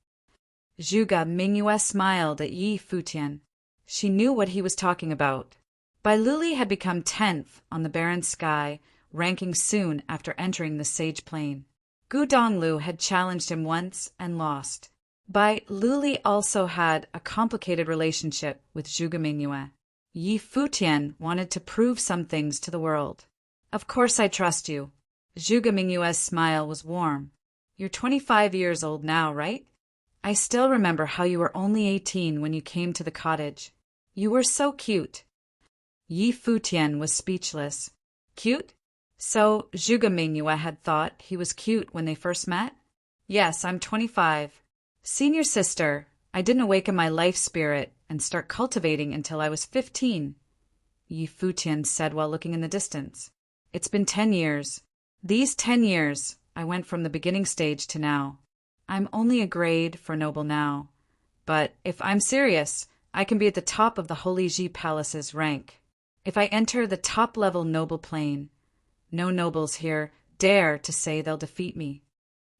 Zhuge Mingyue smiled at Yi Futian. She knew what he was talking about. Bai Luli had become 10th on the Barren Sky, ranking soon after entering the Sage Plain. Gu Donglu had challenged him once and lost. Bai Luli also had a complicated relationship with Zhuge Mingyue. Yi Futian wanted to prove some things to the world. Of course I trust you. Zhuge Mingyue's smile was warm. You're 25 years old now, right? I still remember how you were only 18 when you came to the cottage. You were so cute. Yi Futian was speechless. Cute? So Zhuge Mingyue had thought he was cute when they first met? Yes, I'm 25. Senior sister, I didn't awaken my life spirit and start cultivating until I was 15, Yi Futian said while looking in the distance. It's been 10 years. These 10 years, I went from the beginning stage to now. I'm only a grade for noble now. But if I'm serious, I can be at the top of the Holy Ji Palace's rank. If I enter the top-level noble plane, no nobles here dare to say they'll defeat me.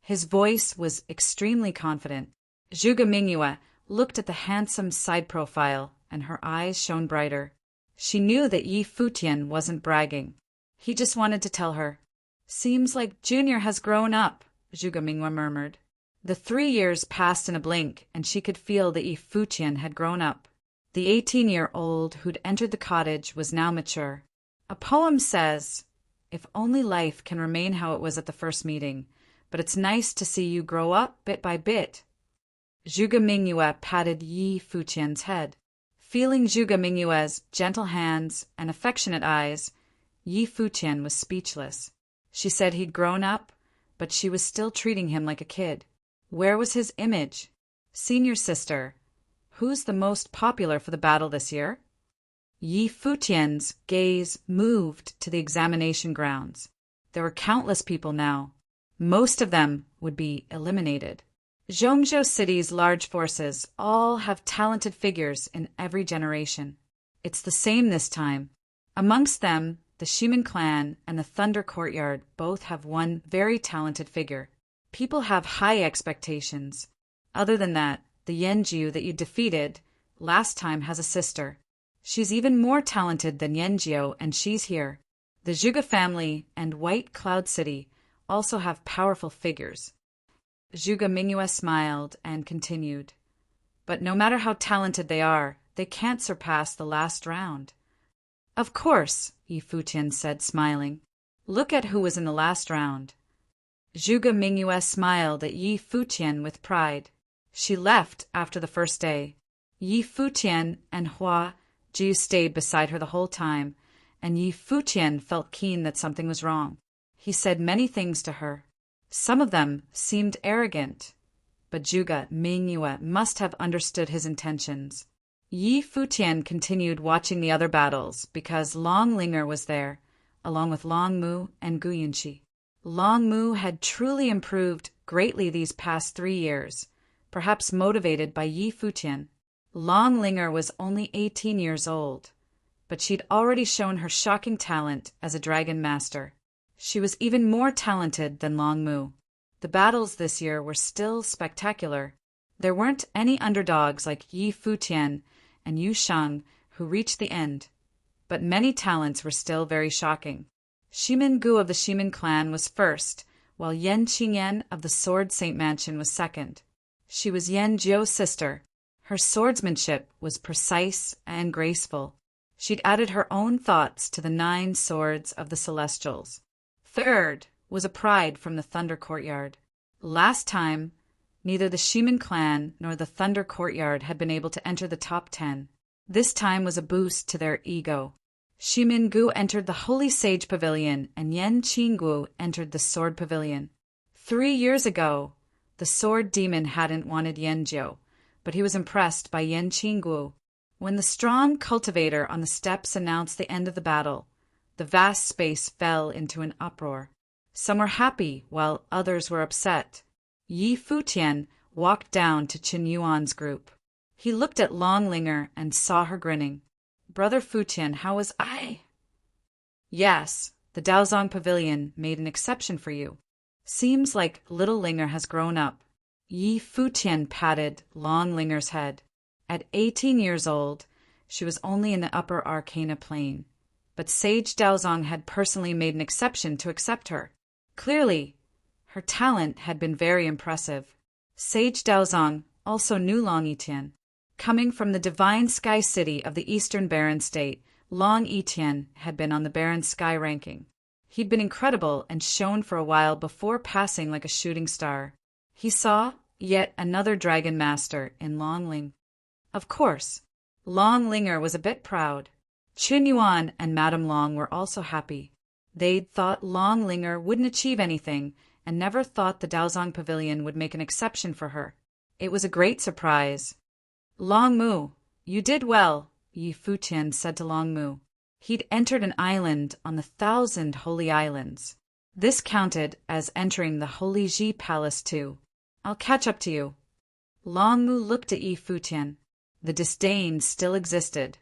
His voice was extremely confident. Zhuge Mingyue looked at the handsome side profile, and her eyes shone brighter. She knew that Yi Futian wasn't bragging. He just wanted to tell her. Seems like Junior has grown up, Zhuge Mingyue murmured. The 3 years passed in a blink, and she could feel that Yi Futian had grown up. The 18-year-old who'd entered the cottage was now mature. A poem says, if only life can remain how it was at the first meeting, but it's nice to see you grow up bit by bit. Zhuge Mingyue patted Yi Futian's head. Feeling Zhuge Mingyue's gentle hands and affectionate eyes, Yi Futian was speechless. She said he'd grown up, but she was still treating him like a kid. Where was his image? Senior sister, who's the most popular for the battle this year? Yi Futian's gaze moved to the examination grounds. There were countless people now. Most of them would be eliminated. Zhongzhou City's large forces all have talented figures in every generation. It's the same this time. Amongst them, the Shimin clan and the Thunder Courtyard both have one very talented figure. People have high expectations. Other than that, the Yanjiu that you defeated last time has a sister. She's even more talented than Yanjiu, and she's here. The Zhuge family and White Cloud City also have powerful figures. Zhuge Mingyue smiled and continued. But no matter how talented they are, they can't surpass the last round. Of course, Yi Futian said, smiling. Look at who was in the last round. Zhuge Mingyue smiled at Yi Futian with pride. She left after the first day. Yi Futian and Hua Jiu stayed beside her the whole time, and Yi Futian felt keen that something was wrong. He said many things to her. Some of them seemed arrogant, but Zhuge Mingyue must have understood his intentions. Yi Futian continued watching the other battles because Long Linger was there, along with Long Mu and Gu Yunxi. Long Mu had truly improved greatly these past 3 years, perhaps motivated by Yi Futian. Long Linger was only 18 years old, but she'd already shown her shocking talent as a dragon master. She was even more talented than Long Mu. The battles this year were still spectacular. There weren't any underdogs like Yi Futian and Yu Shang who reached the end, but many talents were still very shocking. Shimin Gu of the Shimin clan was first, while Yan Qingyan of the Sword Saint Mansion was second. She was Yan Jiu's sister. Her swordsmanship was precise and graceful. She'd added her own thoughts to the 9 swords of the Celestials. Third was a pride from the Thunder Courtyard. Last time, neither the Shimin clan nor the Thunder Courtyard had been able to enter the top 10. This time was a boost to their ego. Shimin Gu entered the Holy Sage Pavilion and Yan Qinggu entered the Sword Pavilion. 3 years ago, the Sword Demon hadn't wanted Yanjiu, but he was impressed by Yan Qinggu. When the strong cultivator on the steps announced the end of the battle, the vast space fell into an uproar. Some were happy, while others were upset. Yi Futian walked down to Qin Yuan's group. He looked at Long Linger and saw her grinning. "Brother Futian, how was I?" "Yes, the Daozong Pavilion made an exception for you. Seems like little Linger has grown up." Yi Futian patted Long Linger's head. At 18 years old, she was only in the upper Arcana plane, but Sage Daozong had personally made an exception to accept her. Clearly, her talent had been very impressive. Sage Daozong also knew Long Yitian. Coming from the divine sky city of the Eastern Baron State, Long Yitian had been on the Baron Sky ranking. He'd been incredible and shone for a while before passing like a shooting star. He saw yet another dragon master in Long Ling. Of course, Long Linger was a bit proud. Qin Yuan and Madame Long were also happy. They'd thought Long Linger wouldn't achieve anything and never thought the Daozong Pavilion would make an exception for her. It was a great surprise. "Long Mu, you did well," Yi Futian said to Long Mu. He'd entered an island on the 1,000 Holy Islands. This counted as entering the Holy Ji Palace too. "I'll catch up to you." Long Mu looked at Yi Futian. The disdain still existed,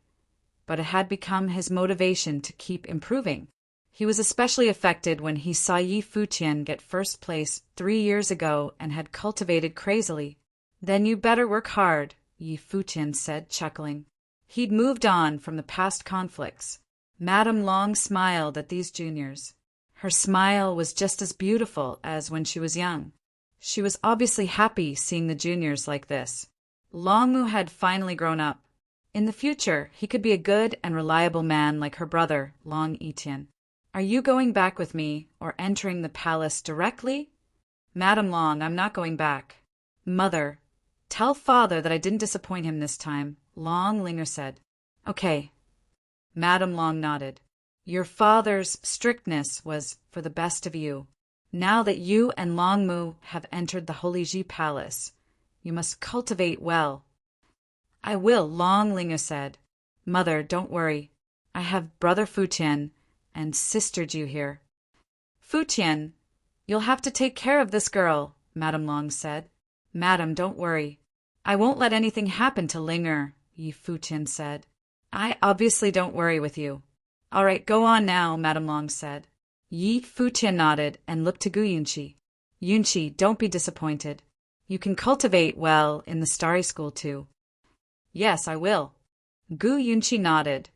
but it had become his motivation to keep improving. He was especially affected when he saw Yi Futian get first place 3 years ago and had cultivated crazily. "Then you better work hard," Yi Futian said, chuckling. He'd moved on from the past conflicts. Madame Long smiled at these juniors. Her smile was just as beautiful as when she was young. She was obviously happy seeing the juniors like this. Long Mu had finally grown up. In the future, he could be a good and reliable man like her brother, Long Yitian. "Are you going back with me or entering the palace directly?" Madam Long, I'm not going back. Mother, tell father that I didn't disappoint him this time, Long Linger said. Okay. Madam Long nodded. Your father's strictness was for the best of you. Now that you and Long Mu have entered the Holy Ji Palace, you must cultivate well. I will, Long Linger said. Mother, don't worry. I have brother Futian and sister Ju here. Futian, you'll have to take care of this girl, Madam Long said. Madam, don't worry. I won't let anything happen to Linger, Yi Futian said. I obviously don't worry with you. All right, go on now, Madam Long said. Yi Futian nodded and looked to Gu Yunqi. Yunqi, don't be disappointed. You can cultivate well in the Starry School too. Yes, I will. Gu Yunqi nodded.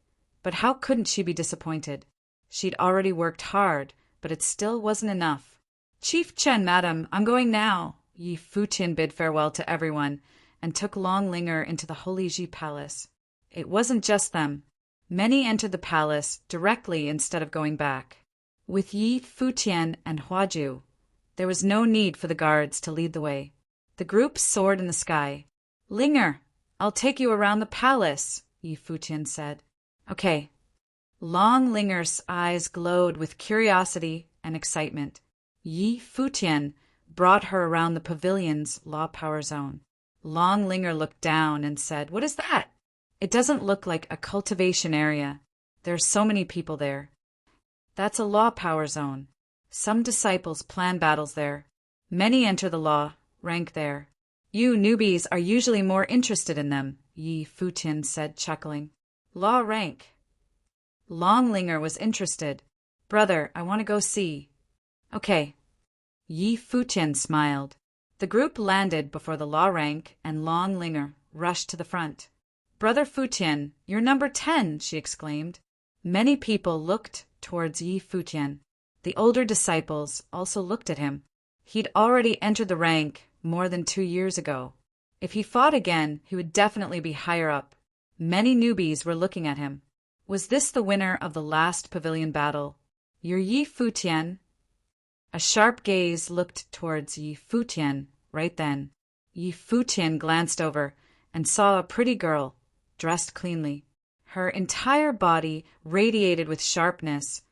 But how couldn't she be disappointed? She'd already worked hard, but it still wasn't enough. Chief Chen, madam, I'm going now. Yi Futian bid farewell to everyone and took Long Linger into the Holy Ji Palace. It wasn't just them. Many entered the palace directly instead of going back. With Yi Futian and Huaju, there was no need for the guards to lead the way. The group soared in the sky. Linger, I'll take you around the palace, Yi Futian said. Okay. Long Linger's eyes glowed with curiosity and excitement. Yi Futian brought her around the pavilion's law power zone. Long Linger looked down and said, What is that? It doesn't look like a cultivation area. There are so many people there. That's a law power zone. Some disciples plan battles there. Many enter the law, rank there. You newbies are usually more interested in them, Yi Futian said, chuckling. Law rank. Long Linger was interested. Brother, I want to go see. Okay. Yi Futian smiled. The group landed before the law rank, and Long Linger rushed to the front. Brother Futian, you're number 10, she exclaimed. Many people looked towards Yi Futian. The older disciples also looked at him. He'd already entered the rank more than 2 years ago. If he fought again, he would definitely be higher up. Many newbies were looking at him. Was this the winner of the last pavilion battle? You're Yi Futian? A sharp gaze looked towards Yi Futian right then. Yi Futian glanced over and saw a pretty girl, dressed cleanly. Her entire body radiated with sharpness,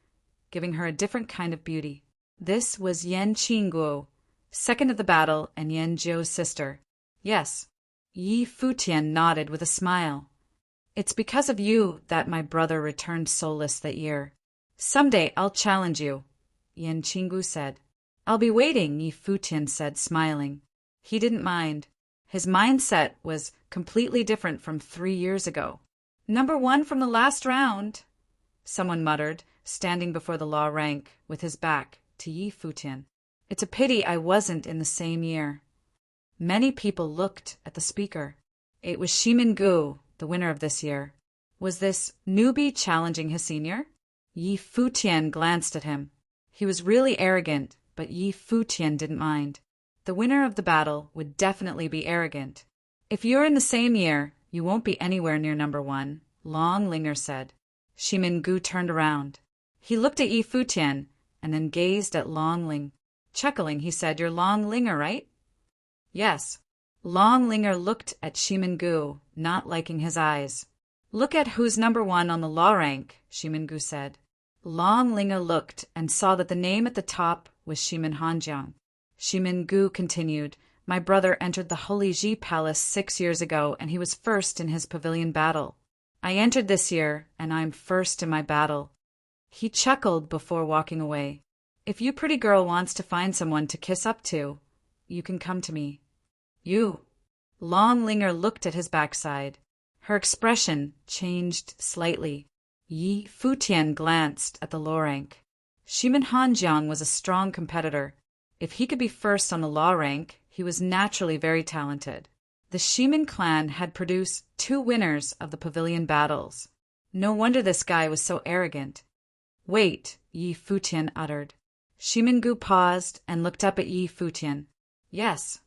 giving her a different kind of beauty. This was Yan Qingguo, second of the battle and Yan Zhou's sister. Yes. Yi Futian nodded with a smile. It's because of you that my brother returned soulless that year. Someday I'll challenge you, Yan Qingguo said. I'll be waiting, Yi Futian said, smiling. He didn't mind. His mindset was completely different from 3 years ago. Number 1 from the last round, someone muttered, standing before the law rank with his back to Yi Futian. It's a pity I wasn't in the same year. Many people looked at the speaker. It was Shimin Gu, the winner of this year. Was this newbie challenging his senior? Yi Futian glanced at him. He was really arrogant, but Yi Futian didn't mind. The winner of the battle would definitely be arrogant. If you're in the same year, you won't be anywhere near number 1, Long Linger said. Shimin Gu turned around. He looked at Yi Futian and then gazed at Long Ling. Chuckling, he said, You're Long Linger, right? Yes. Long Linger looked at Shimin Gu, not liking his eyes. Look at who's number 1 on the law rank, Shimin Gu said. Long Linger looked and saw that the name at the top was Shimin Hanjiang. Shimin Gu continued, My brother entered the Holy Ji Palace 6 years ago, and he was first in his pavilion battle. I entered this year, and I'm first in my battle. He chuckled before walking away. If you pretty girl wants to find someone to kiss up to, you can come to me. You. Long Linger looked at his backside. Her expression changed slightly. Yi Futian glanced at the low rank. Shimin Hanjiang was a strong competitor. If he could be first on the law rank, he was naturally very talented. The Shimin clan had produced 2 winners of the pavilion battles. No wonder this guy was so arrogant. Wait, Yi Futian uttered. Shimin Gu paused and looked up at Yi Futian. Yes.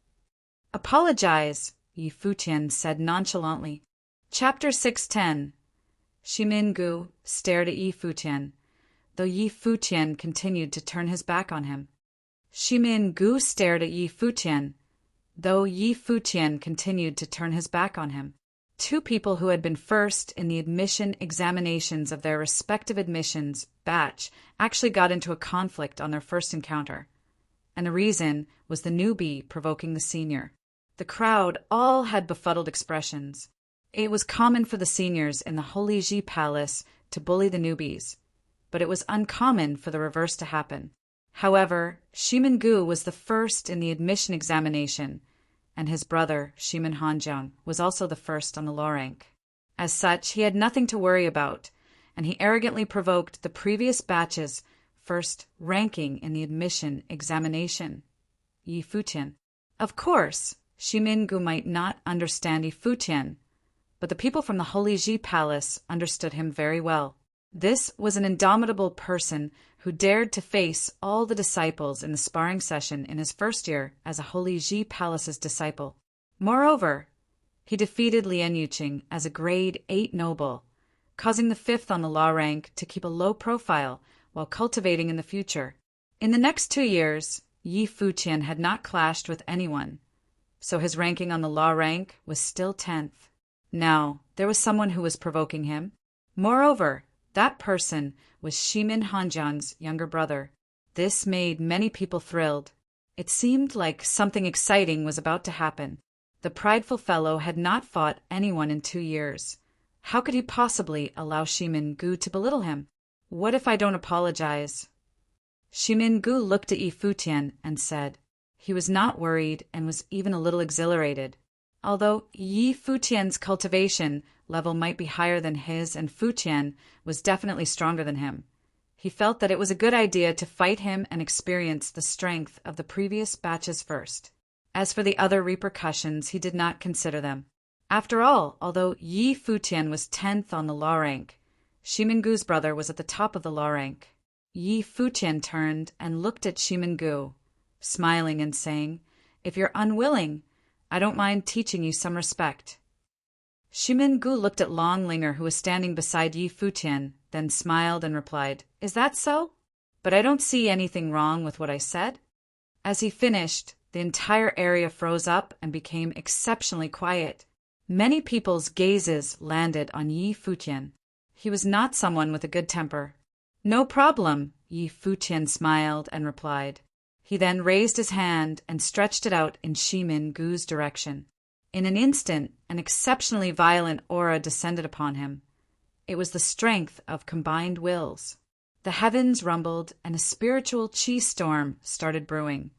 Apologize, Yi Futian said nonchalantly. Chapter 610. Shimin Gu stared at Yi Futian, though Yi Futian continued to turn his back on him. Shimin Gu stared at Yi Futian, though Yi Futian continued to turn his back on him. Two people who had been first in the admission examinations of their respective admissions batch actually got into a conflict on their first encounter, and the reason was the newbie provoking the senior. The crowd all had befuddled expressions. It was common for the seniors in the Holy Ji Palace to bully the newbies, but it was uncommon for the reverse to happen. However, Shimin Gu was the first in the admission examination, and his brother, Shimin Hanjiang, was also the first on the law rank. As such, he had nothing to worry about, and he arrogantly provoked the previous batch's first ranking in the admission examination, Yi Futian. Of course, Shimin Gu might not understand Yi Futian, but the people from the Holy Ji Palace understood him very well. This was an indomitable person who dared to face all the disciples in the sparring session in his first year as a Holy Ji Palace's disciple. Moreover, he defeated Lian Yuqing as a grade 8 noble, causing the 5th on the law rank to keep a low profile while cultivating in the future. In the next 2 years, Yi Futian had not clashed with anyone, so his ranking on the law rank was still 10th. Now, there was someone who was provoking him. Moreover, that person was Shimin Hanjiang's younger brother. This made many people thrilled. It seemed like something exciting was about to happen. The prideful fellow had not fought anyone in 2 years. How could he possibly allow Shimin Gu to belittle him? What if I don't apologize? Shimin Gu looked at Yi Futian and said. He was not worried and was even a little exhilarated. Although Yi Futian's cultivation level might be higher than his and Futian was definitely stronger than him, he felt that it was a good idea to fight him and experience the strength of the previous batches first. As for the other repercussions, he did not consider them. After all, although Yi Futian was 10th on the law rank, Shimin Gu's brother was at the top of the law rank. Yi Futian turned and looked at Shimin Gu, smiling and saying, "If you're unwilling, I don't mind teaching you some respect." Shimin Gu looked at Long Linger, who was standing beside Yi Futian, then smiled and replied, "Is that so? But I don't see anything wrong with what I said." As he finished, the entire area froze up and became exceptionally quiet. Many people's gazes landed on Yi Futian. He was not someone with a good temper. "No problem," Yi Futian smiled and replied. He then raised his hand and stretched it out in Shimin Gu's direction. In an instant, an exceptionally violent aura descended upon him. It was the strength of combined wills. The heavens rumbled and a spiritual chi storm started brewing,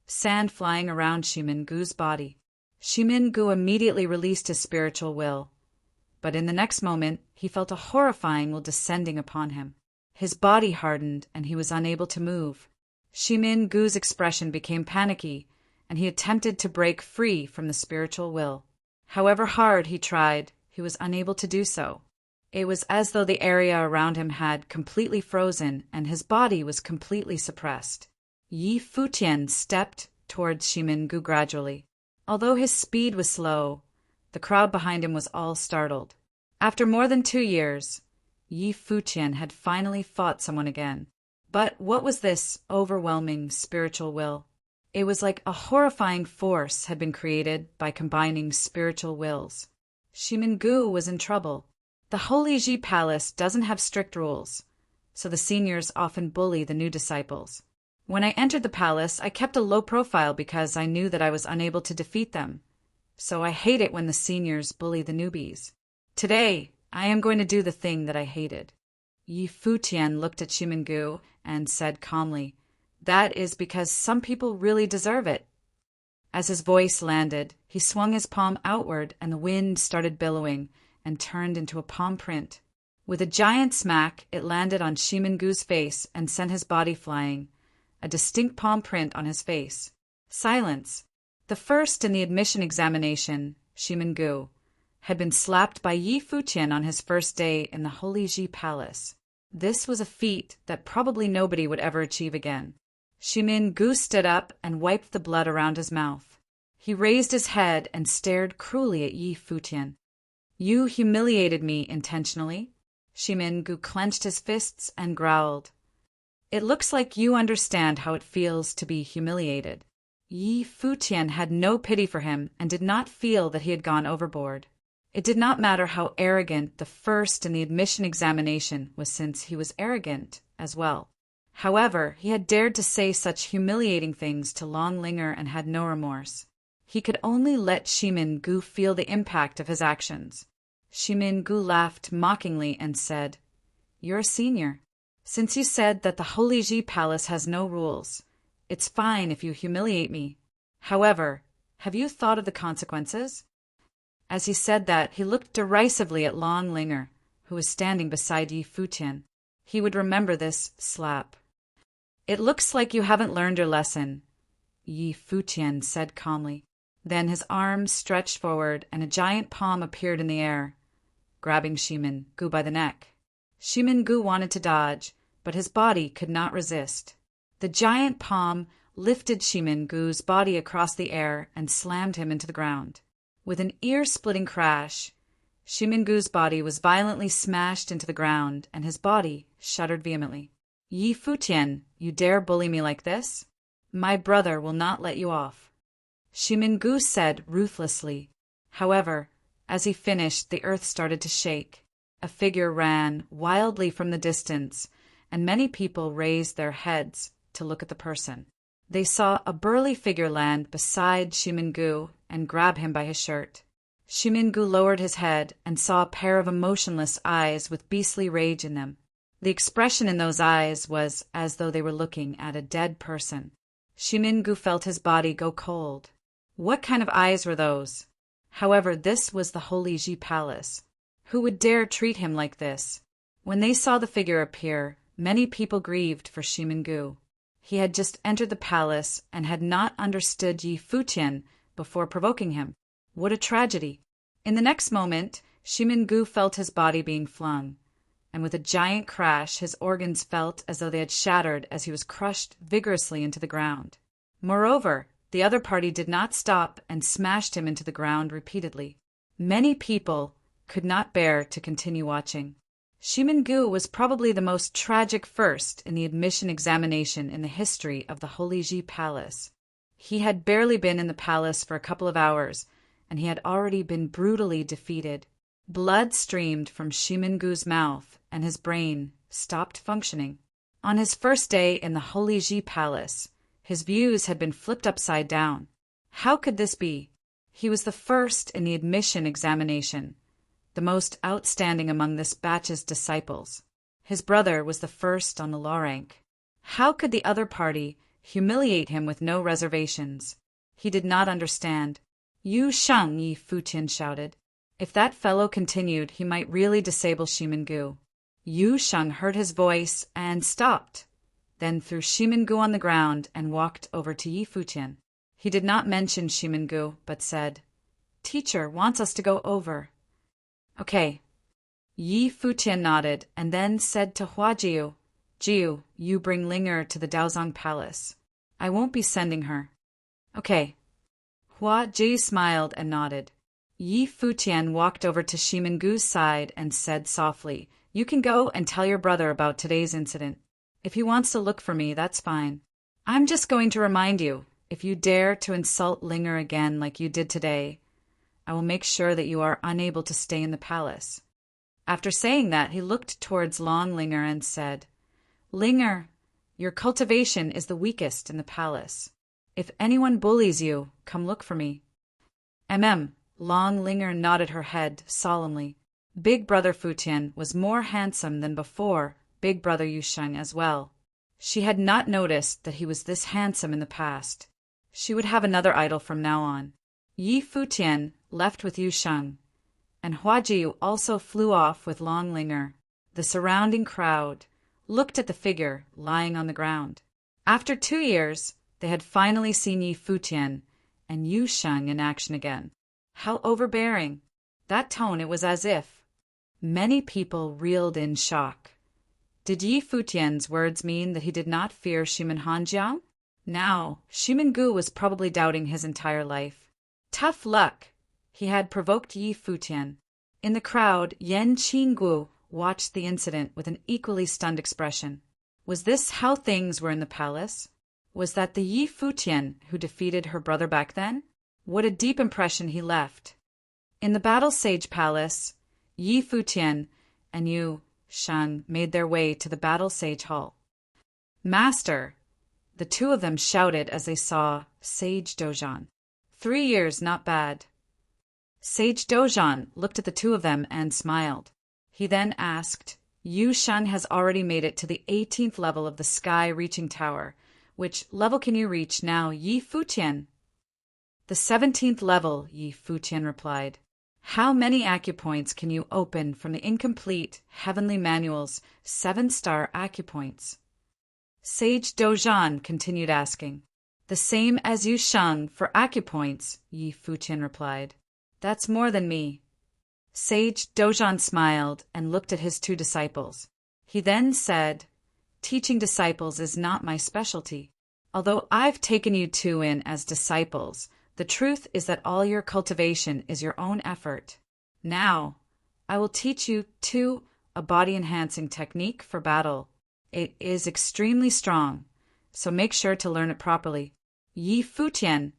sand flying around Shimin Gu's body. Shimin Gu immediately released his spiritual will, but in the next moment he felt a horrifying will descending upon him. His body hardened and he was unable to move. Shimin Gu's expression became panicky, and he attempted to break free from the spiritual will. However hard he tried, he was unable to do so. It was as though the area around him had completely frozen and his body was completely suppressed. Yi Futian stepped towards Shimin Gu gradually. Although his speed was slow, the crowd behind him was all startled. After more than 2 years, Yi Futian had finally fought someone again. But what was this overwhelming spiritual will? It was like a horrifying force had been created by combining spiritual wills. Shimin Gu was in trouble. The Holy Ji Palace doesn't have strict rules, so the seniors often bully the new disciples. When I entered the palace, I kept a low profile because I knew that I was unable to defeat them. So I hate it when the seniors bully the newbies. Today, I am going to do the thing that I hated. Yi Futian looked at Shimin Gu and said calmly, "That is because some people really deserve it." As his voice landed, he swung his palm outward and the wind started billowing and turned into a palm print. With a giant smack, it landed on Shimin Gu's face and sent his body flying, a distinct palm print on his face. Silence. The first in the admission examination, Shimin Gu, had been slapped by Yi Futian on his first day in the Holy Ji Palace. This was a feat that probably nobody would ever achieve again. Shimin Gu stood up and wiped the blood around his mouth. He raised his head and stared cruelly at Yi Futian. "You humiliated me intentionally." Shimin Gu clenched his fists and growled. It looks like you understand how it feels to be humiliated. Yi Futian had no pity for him and did not feel that he had gone overboard. It did not matter how arrogant the first in the admission examination was, since he was arrogant as well. However, he had dared to say such humiliating things to Long Linger and had no remorse. He could only let Shimin Gu feel the impact of his actions. Shimin Gu laughed mockingly and said, "You're a senior. Since you said that the Holy Ji Palace has no rules, it's fine if you humiliate me. However, have you thought of the consequences?" As he said that, he looked derisively at Long Linger, who was standing beside Yi Futian. He would remember this slap. "It looks like you haven't learned your lesson," Yi Futian said calmly. Then his arms stretched forward and a giant palm appeared in the air, grabbing Shimin Gu by the neck. Shimin Gu wanted to dodge, but his body could not resist. The giant palm lifted Shimin Gu's body across the air and slammed him into the ground. With an ear-splitting crash, Shimin Gu's body was violently smashed into the ground, and his body shuddered vehemently. "Yi Futian, you dare bully me like this? My brother will not let you off," Shimin Gu said ruthlessly. However, as he finished, the earth started to shake. A figure ran wildly from the distance, and many people raised their heads to look at the person. They saw a burly figure land beside Shimin Gu and grab him by his shirt. Shimin Gu lowered his head and saw a pair of emotionless eyes with beastly rage in them. The expression in those eyes was as though they were looking at a dead person. Shimin Gu felt his body go cold. What kind of eyes were those? However, this was the Holy Ji Palace. Who would dare treat him like this? When they saw the figure appear, many people grieved for Shimin Gu. He had just entered the palace and had not understood Yi Futian before provoking him. What a tragedy! In the next moment, Shimin Gu felt his body being flung, and with a giant crash, his organs felt as though they had shattered as he was crushed vigorously into the ground. Moreover, the other party did not stop and smashed him into the ground repeatedly. Many people could not bear to continue watching. Shimin Gu was probably the most tragic first in the admission examination in the history of the Holy Ji Palace. He had barely been in the palace for a couple of hours, and he had already been brutally defeated. Blood streamed from Shimin Gu's mouth, and his brain stopped functioning. On his first day in the Holy Ji Palace, his views had been flipped upside down. How could this be? He was the first in the admission examination, the most outstanding among this batch's disciples. His brother was the first on the law rank. How could the other party humiliate him with no reservations? He did not understand. "You Shang," Yi Futian shouted. If that fellow continued, he might really disable Shimin Gu. Yu Sheng heard his voice and stopped, then threw Shimin Gu on the ground and walked over to Yi Futian. He did not mention Shimin Gu, but said, "Teacher wants us to go over." "Okay." Yi Futian nodded and then said to Hua Jiu, "Jiu, you bring Linger to the Daozong Palace. I won't be sending her." "Okay." Hua Ji smiled and nodded. Yi Futian walked over to Shimin Gu's side and said softly, "You can go and tell your brother about today's incident. If he wants to look for me, that's fine. I'm just going to remind you, if you dare to insult Linger again like you did today, I will make sure that you are unable to stay in the palace." After saying that, he looked towards Long Linger and said, "Linger, your cultivation is the weakest in the palace. If anyone bullies you, come look for me." Long Linger nodded her head solemnly. Big Brother Futian was more handsome than before Big Brother Yusheng as well. She had not noticed that he was this handsome in the past. She would have another idol from now on. Yi Futian left with Yusheng, and Huajiu also flew off with Long Linger. The surrounding crowd looked at the figure lying on the ground. After 2 years, they had finally seen Yi Futian and Yusheng in action again. How overbearing! That tone, it was as if. Many people reeled in shock. Did Yi Futian's words mean that he did not fear Shimin Hanjiang? Now, Shimin Gu was probably doubting his entire life. Tough luck! He had provoked Yi Futian. In the crowd, Yan Qinggu watched the incident with an equally stunned expression. Was this how things were in the palace? Was that the Yi Futian who defeated her brother back then? What a deep impression he left. In the Battle Sage Palace, Yi Futian and Yu Sheng made their way to the Battle Sage Hall. "Master!" the two of them shouted as they saw Sage Dojan. 3 years, not bad. Sage Dojan looked at the two of them and smiled. He then asked, "Yu Sheng has already made it to the 18th level of the sky-reaching tower. Which level can you reach now, Yi Futian?" "The 17th level," Yi Futian replied. "How many acupoints can you open from the incomplete Heavenly Manual's 7-star acupoints?" Sage Dojan continued asking. "The same as Yu Sheng for acupoints," Yi Futian replied. "That's more than me." Sage Dojan smiled and looked at his two disciples. He then said, "Teaching disciples is not my specialty. Although I've taken you two in as disciples, the truth is that all your cultivation is your own effort. Now, I will teach you two a body-enhancing technique for battle. It is extremely strong, so make sure to learn it properly. Yi Futian,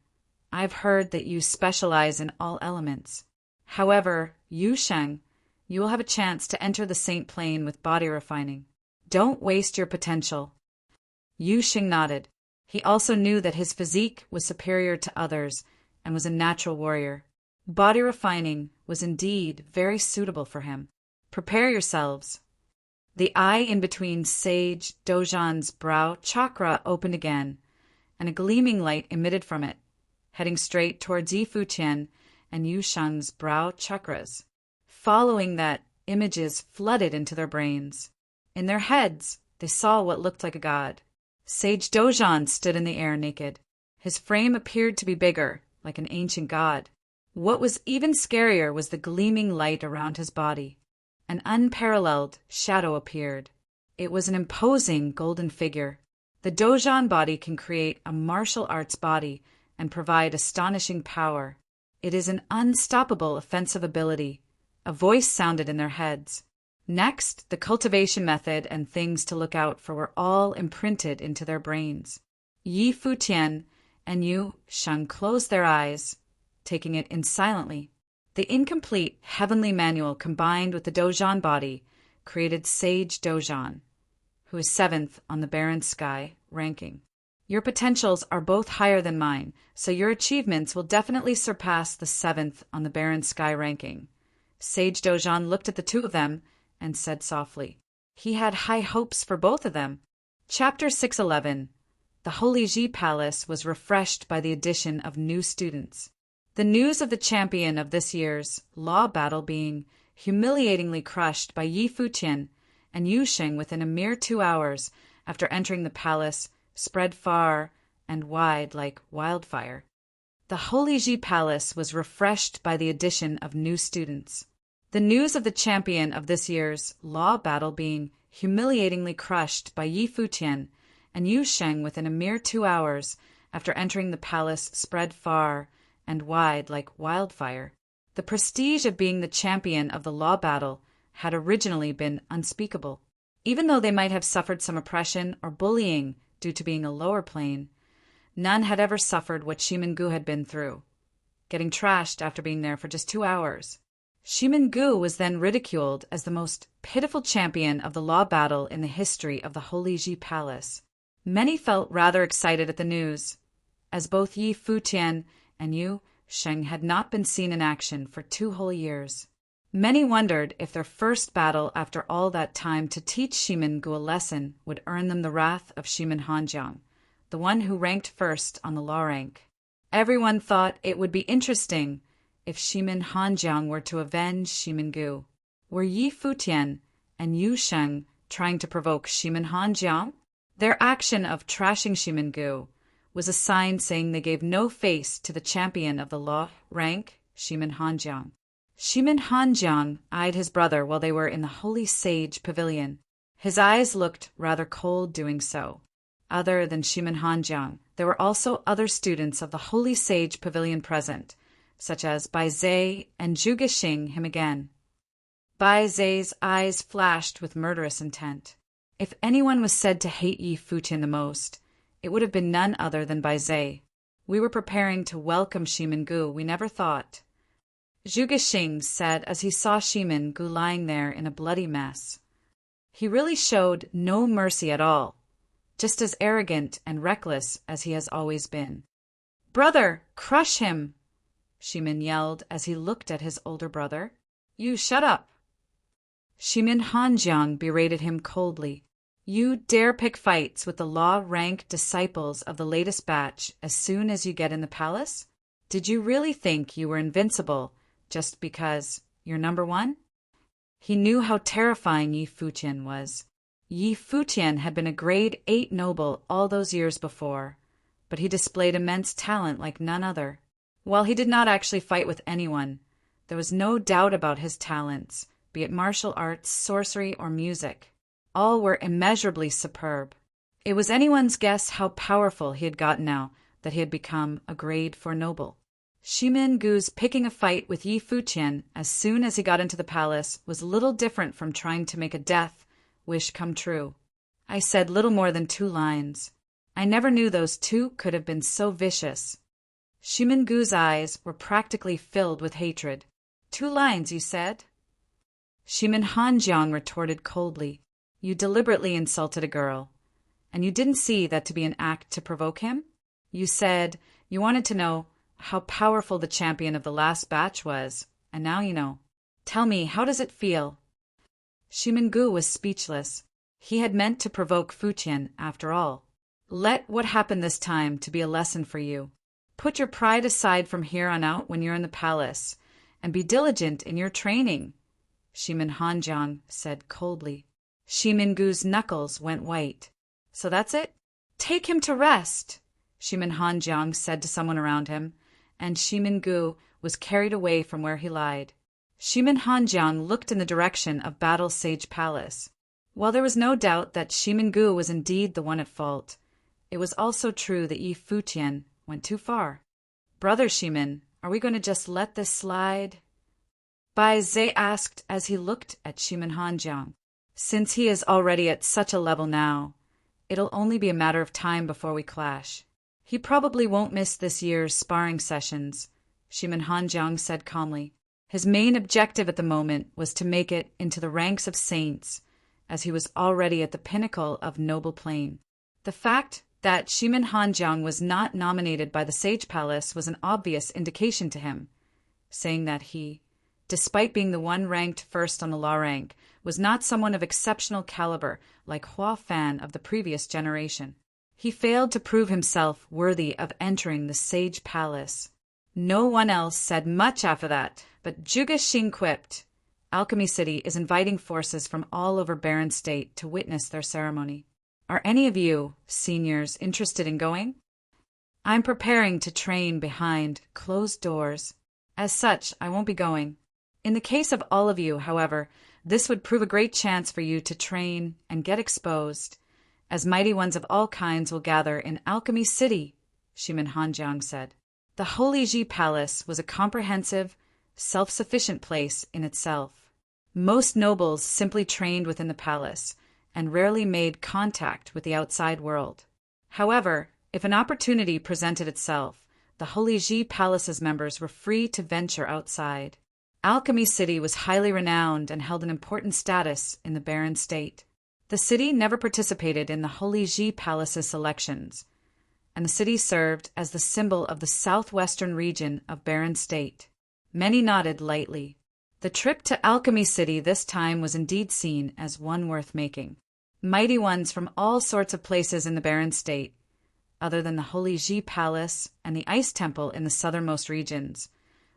I've heard that you specialize in all elements. However, Yu Sheng, you will have a chance to enter the saint plane with body refining. Don't waste your potential." Yu Sheng nodded. He also knew that his physique was superior to others and was a natural warrior. Body refining was indeed very suitable for him. "Prepare yourselves." The eye in between Sage Dojan's brow chakra opened again, and a gleaming light emitted from it, heading straight towards Yi Futian and Yu Sheng's brow chakras. Following that, images flooded into their brains. In their heads, they saw what looked like a god. Sage Dojan stood in the air naked. His frame appeared to be bigger, like an ancient god. What was even scarier was the gleaming light around his body. An unparalleled shadow appeared. It was an imposing golden figure. The Dojan body can create a martial arts body and provide astonishing power. It is an unstoppable offensive ability. A voice sounded in their heads. Next, the cultivation method and things to look out for were all imprinted into their brains. Yi Futian and Yu Sheng closed their eyes, taking it in silently. The incomplete Heavenly Manual combined with the Dojan body created Sage Dojan, who is 7th on the Barren Sky ranking. Your potentials are both higher than mine, so your achievements will definitely surpass the 7th on the Barren Sky ranking. Sage Dojan looked at the two of them and said softly. He had high hopes for both of them. Chapter 611. The Holy Ji Palace was refreshed by the addition of new students. The news of the champion of this year's law battle being humiliatingly crushed by Yi Futian and Yu Sheng within a mere 2 hours after entering the palace spread far and wide like wildfire. The Holy Ji Palace was refreshed by the addition of new students. The news of the champion of this year's law battle being humiliatingly crushed by Yi Futian and Yu Sheng within a mere 2 hours after entering the palace spread far and wide like wildfire. The prestige of being the champion of the law battle had originally been unspeakable. Even though they might have suffered some oppression or bullying due to being a lower plane, none had ever suffered what Shimin-gu had been through, getting trashed after being there for just 2 hours. Shimin-gu was then ridiculed as the most pitiful champion of the law battle in the history of the Holy Ji Palace. Many felt rather excited at the news, as both Yi Futian and Yu Sheng had not been seen in action for 2 whole years. Many wondered if their first battle after all that time to teach Shimin-gu a lesson would earn them the wrath of Shimin Hanjiang, the one who ranked first on the law rank. Everyone thought it would be interesting if Shimin Hanjiang were to avenge Shimin-gu. Were Yi Futian and Yu Sheng trying to provoke Shimin Hanjiang? Their action of trashing Shimin-gu was a sign saying they gave no face to the champion of the law rank, Shimin Hanjiang. Shimin Hanjiang eyed his brother while they were in the Holy Sage Pavilion. His eyes looked rather cold doing so. Other than Shimin Hanjiang, there were also other students of the Holy Sage Pavilion present, such as Bai Zhe and Zhuge Xing him again. Bai Zhe's eyes flashed with murderous intent. If anyone was said to hate Yi Futian the most, it would have been none other than Bai Zhe. We were preparing to welcome Shimin Gu, we never thought. Zhuge Xing said as he saw Shimin Gu lying there in a bloody mess. He really showed no mercy at all, just as arrogant and reckless as he has always been. "Brother, crush him!" Shimin yelled as he looked at his older brother. "You shut up!" Shimin Hanjiang berated him coldly. "You dare pick fights with the law-rank disciples of the latest batch as soon as you get in the palace? Did you really think you were invincible just because you're number one?" He knew how terrifying Yi Futian was. Yi Futian had been a grade 8 noble all those years before, but he displayed immense talent like none other. While he did not actually fight with anyone, there was no doubt about his talents, be it martial arts, sorcery, or music. All were immeasurably superb. It was anyone's guess how powerful he had gotten now that he had become a grade 4 noble. Shimin Gu's picking a fight with Yi Futian as soon as he got into the palace was little different from trying to make a death wish come true. I said little more than 2 lines. I never knew those two could have been so vicious. Shimin Gu's eyes were practically filled with hatred. 2 lines, you said? Shimin Hanjiang retorted coldly. You deliberately insulted a girl, and you didn't see that to be an act to provoke him? You said you wanted to know how powerful the champion of the last batch was, and now you know. Tell me, how does it feel? Shimin Gu was speechless. He had meant to provoke Futian, after all. Let what happened this time to be a lesson for you. Put your pride aside from here on out when you're in the palace, and be diligent in your training, Shimin Hanjiang said coldly. Shimin Gu's knuckles went white. So that's it? Take him to rest, Shimin Hanjiang said to someone around him, and Shimin Gu was carried away from where he lied. Shimin Hanjiang looked in the direction of Battle Sage Palace. While there was no doubt that Shimin Gu was indeed the one at fault, it was also true that Yi Futian went too far. Brother Shimin, are we going to just let this slide? Bai Zhe asked as he looked at Shimin Hanjiang. Since he is already at such a level now, it'll only be a matter of time before we clash. He probably won't miss this year's sparring sessions, Shimin Hanjiang said calmly. His main objective at the moment was to make it into the ranks of saints, as he was already at the pinnacle of noble plane. The fact that Shimin Hanjiang was not nominated by the Sage Palace was an obvious indication to him, saying that he, despite being the one ranked first on the law rank, was not someone of exceptional caliber like Hua Fan of the previous generation. He failed to prove himself worthy of entering the Sage Palace. No one else said much after that, but Zhuge Xing quipped, Alchemy City is inviting forces from all over Barren State to witness their ceremony. Are any of you, seniors, interested in going? I'm preparing to train behind closed doors. As such, I won't be going. In the case of all of you, however, this would prove a great chance for you to train and get exposed, as mighty ones of all kinds will gather in Alchemy City, Shimin Hanjiang said. The Holy Ji Palace was a comprehensive, self-sufficient place in itself. Most nobles simply trained within the palace and rarely made contact with the outside world. However, if an opportunity presented itself, the Holy Ji Palace's members were free to venture outside. Alchemy City was highly renowned and held an important status in the Barren State. The city never participated in the Holy Ji Palace's selections, and the city served as the symbol of the southwestern region of Barren State. Many nodded lightly. The trip to Alchemy City this time was indeed seen as one worth making. Mighty ones from all sorts of places in the Barren State, other than the Holy Ji Palace and the Ice Temple in the southernmost regions,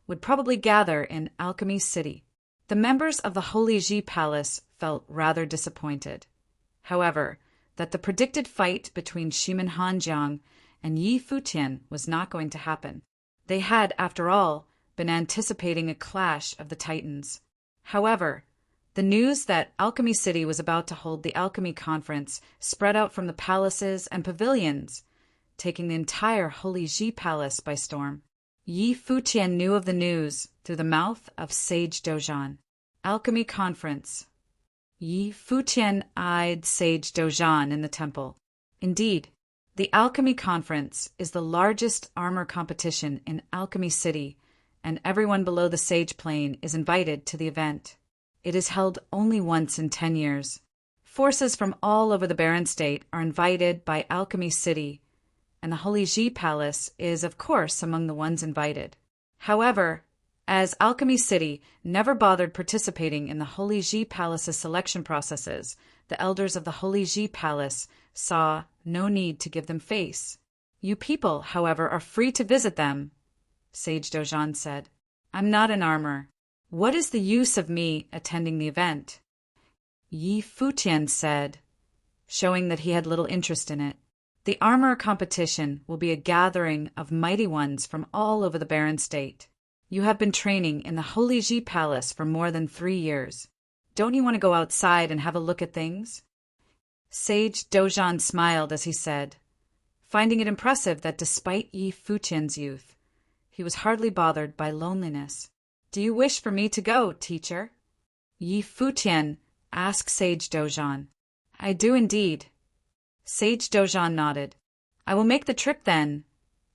would probably gather in Alchemy City. The members of the Holy Ji Palace felt rather disappointed, however, that the predicted fight between Shimin Hanjiang and Yi Futian was not going to happen. They had, after all, been anticipating a clash of the titans. However, the news that Alchemy City was about to hold the Alchemy Conference spread out from the palaces and pavilions, taking the entire Holy Ji Palace by storm. Yi Futian knew of the news through the mouth of Sage Dojan. Alchemy Conference. Yi Futian eyed Sage Dojan in the temple. Indeed, the Alchemy Conference is the largest armor competition in Alchemy City, and everyone below the Sage Plane is invited to the event. It is held only once in 10 years. Forces from all over the Barren State are invited by Alchemy City, and the Holy Ji Palace is, of course, among the ones invited. However, as Alchemy City never bothered participating in the Holy Ji Palace's selection processes, the elders of the Holy Ji Palace saw no need to give them face. You people, however, are free to visit them, Sage Dojan said. I'm not an armor. What is the use of me attending the event? Yi Futian said, showing that he had little interest in it. The armor competition will be a gathering of mighty ones from all over the Barren State. You have been training in the Holy Ji Palace for more than 3 years. Don't you want to go outside and have a look at things? Sage Dojan smiled as he said, finding it impressive that despite Yi Futian's youth, he was hardly bothered by loneliness. Do you wish for me to go, teacher? Yi Futian asked Sage Dojan. I do indeed. Sage Dojan nodded. I will make the trip then,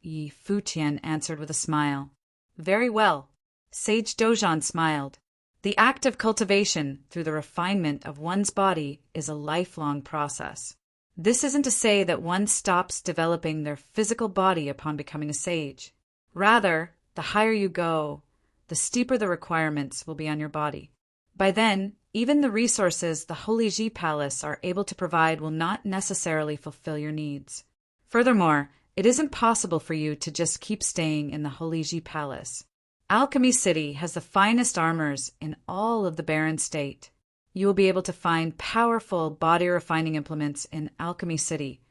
Yi Futian answered with a smile. Very well. Sage Dojan smiled. The act of cultivation through the refinement of one's body is a lifelong process. This isn't to say that one stops developing their physical body upon becoming a sage. Rather, the higher you go, the steeper the requirements will be on your body. By then, even the resources the Holy Ji Palace are able to provide will not necessarily fulfill your needs. Furthermore, it isn't possible for you to just keep staying in the Holy Ji Palace. Alchemy City has the finest armors in all of the Barren State. You will be able to find powerful body-refining implements in Alchemy City,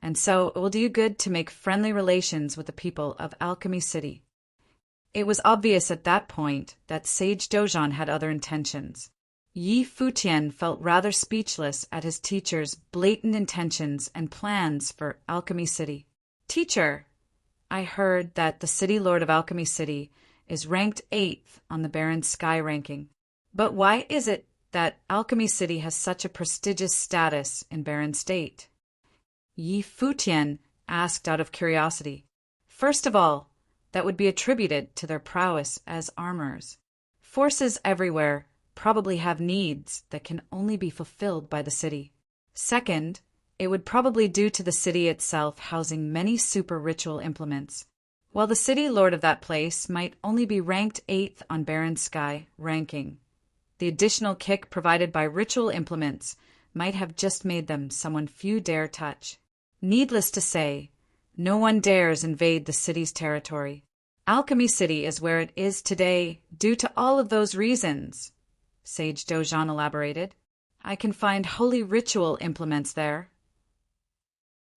and so it will do you good to make friendly relations with the people of Alchemy City. It was obvious at that point that Sage Dojan had other intentions. Yi Futian felt rather speechless at his teacher's blatant intentions and plans for Alchemy City. Teacher, I heard that the City Lord of Alchemy City is ranked 8th on the Barren Sky ranking. But why is it that Alchemy City has such a prestigious status in Barren State? Yi Futian asked out of curiosity. First of all, that would be attributed to their prowess as armors. Forces everywhere probably have needs that can only be fulfilled by the city. Second, it would probably due to the city itself housing many super ritual implements. While the city lord of that place might only be ranked 8th on Barren Sky ranking, the additional kick provided by ritual implements might have just made them someone few dare touch. Needless to say, no one dares invade the city's territory. Alchemy City is where it is today due to all of those reasons, Sage Dojan elaborated. I can find holy ritual implements there.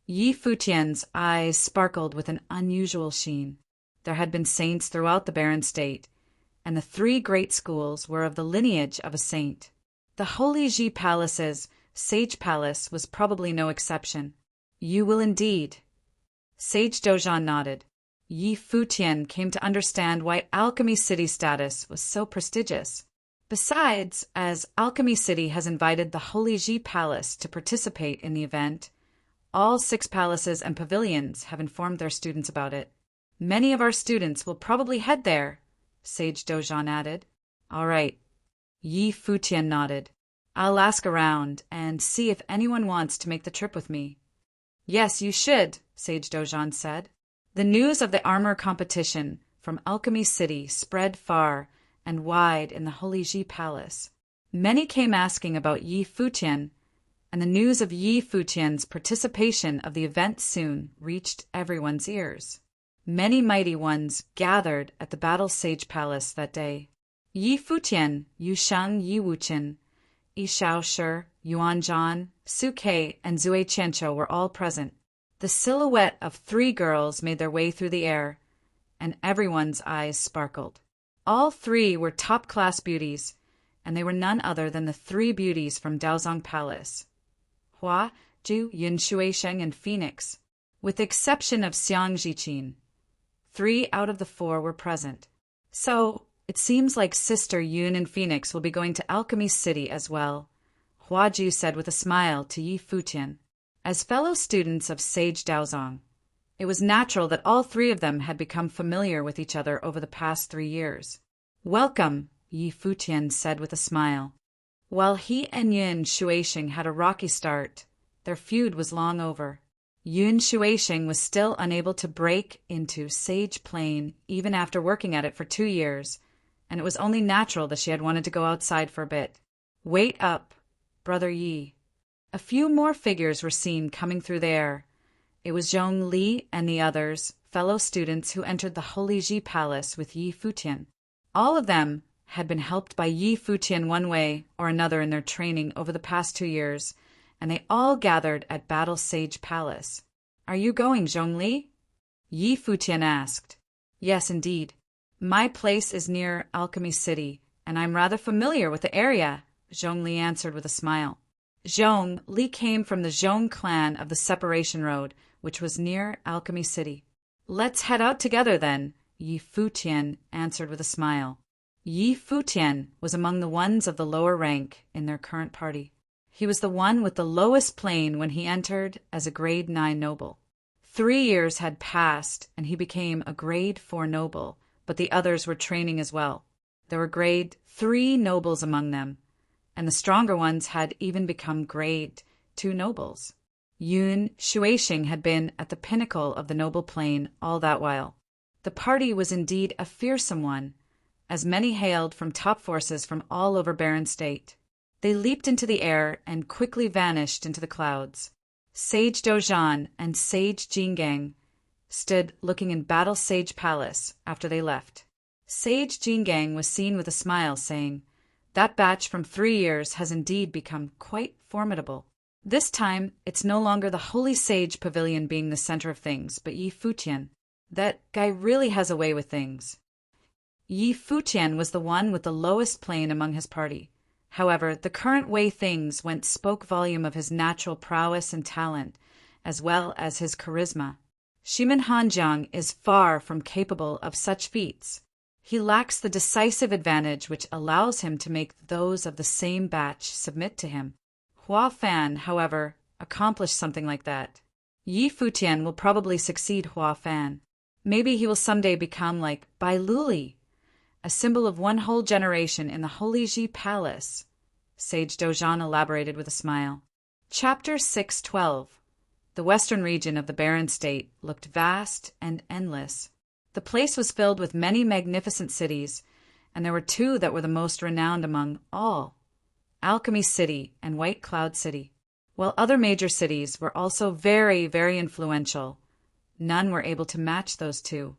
Yi Futian's eyes sparkled with an unusual sheen. There had been saints throughout the Barren State, and the 3 great schools were of the lineage of a saint. The Holy Ji Palace's Sage Palace was probably no exception. You will indeed. Sage Dojan nodded. Yi Futian came to understand why Alchemy City's status was so prestigious. Besides, as Alchemy City has invited the Holy Ji Palace to participate in the event, all 6 palaces and pavilions have informed their students about it. Many of our students will probably head there, Sage Dojan added. All right. Yi Futian nodded. I'll ask around and see if anyone wants to make the trip with me. Yes, you should, Sage Dojan said. The news of the armor competition from Alchemy City spread far and wide in the Holy Ji Palace. Many came asking about Yi Futian, and the news of Yi Futian's participation of the event soon reached everyone's ears. Many mighty ones gathered at the Battle Sage Palace that day. Yi Futian, Yu Sheng, Yi Wuchen, Yi Shaoshi, Yuan Zhan, Su Kei, and Zui Qianqiu were all present. The silhouette of 3 girls made their way through the air, and everyone's eyes sparkled. All 3 were top-class beauties, and they were none other than the 3 beauties from Daozong Palace. Hua, Ju, Yun Shuisheng, and Phoenix, with the exception of Xiang Jiqin. 3 out of the 4 were present. So, it seems like Sister Yun and Phoenix will be going to Alchemy City as well, Huaju said with a smile to Yi Futian. As fellow students of Sage Daozong, it was natural that all three of them had become familiar with each other over the past 3 years. Welcome, Yi Futian said with a smile. While he and Yun Shuixing had a rocky start, their feud was long over. Yun Shuixing was still unable to break into Sage Plain even after working at it for 2 years, and it was only natural that she had wanted to go outside for a bit. Wait up, Brother Yi. A few more figures were seen coming through the air. It was Zhong Li and the others, fellow students who entered the Holy Ji Palace with Yi Futian. All of them had been helped by Yi Futian one way or another in their training over the past 2 years, and they all gathered at Battle Sage Palace. Are you going, Zhongli? Yi Futian asked. Yes, indeed. My place is near Alchemy City, and I'm rather familiar with the area, Zhongli answered with a smile. Zhongli came from the Zhong clan of the Separation Road, which was near Alchemy City. Let's head out together then, Yi Futian answered with a smile. Yi Futian was among the ones of the lower rank in their current party. He was the one with the lowest plane when he entered as a grade 9 noble. 3 years had passed and he became a grade 4 noble, but the others were training as well. There were grade 3 nobles among them, and the stronger ones had even become grade 2 nobles. Yun Shuixing had been at the pinnacle of the noble plane all that while. The party was indeed a fearsome one, as many hailed from top forces from all over Barren State. They leaped into the air and quickly vanished into the clouds. Sage Dozhan and Sage Jingang stood looking in Battle Sage Palace after they left. Sage Jingang was seen with a smile, saying, "That batch from 3 years has indeed become quite formidable. This time, it's no longer the Holy Sage Pavilion being the center of things, but Yi Futian. That guy really has a way with things." Yi Futian was the one with the lowest plane among his party. However, the current way things went spoke volume of his natural prowess and talent, as well as his charisma. Shimin Hanjiang is far from capable of such feats. He lacks the decisive advantage which allows him to make those of the same batch submit to him. Hua Fan, however, accomplished something like that. Yi Futian will probably succeed Hua Fan. Maybe he will someday become like Bai Luli, a symbol of one whole generation in the Holy Ji Palace, Sage Dozhan elaborated with a smile. Chapter 612. The western region of the Barren State looked vast and endless. The place was filled with many magnificent cities, and there were 2 that were the most renowned among all, Alchemy City and White Cloud City. While other major cities were also very, very influential, none were able to match those 2.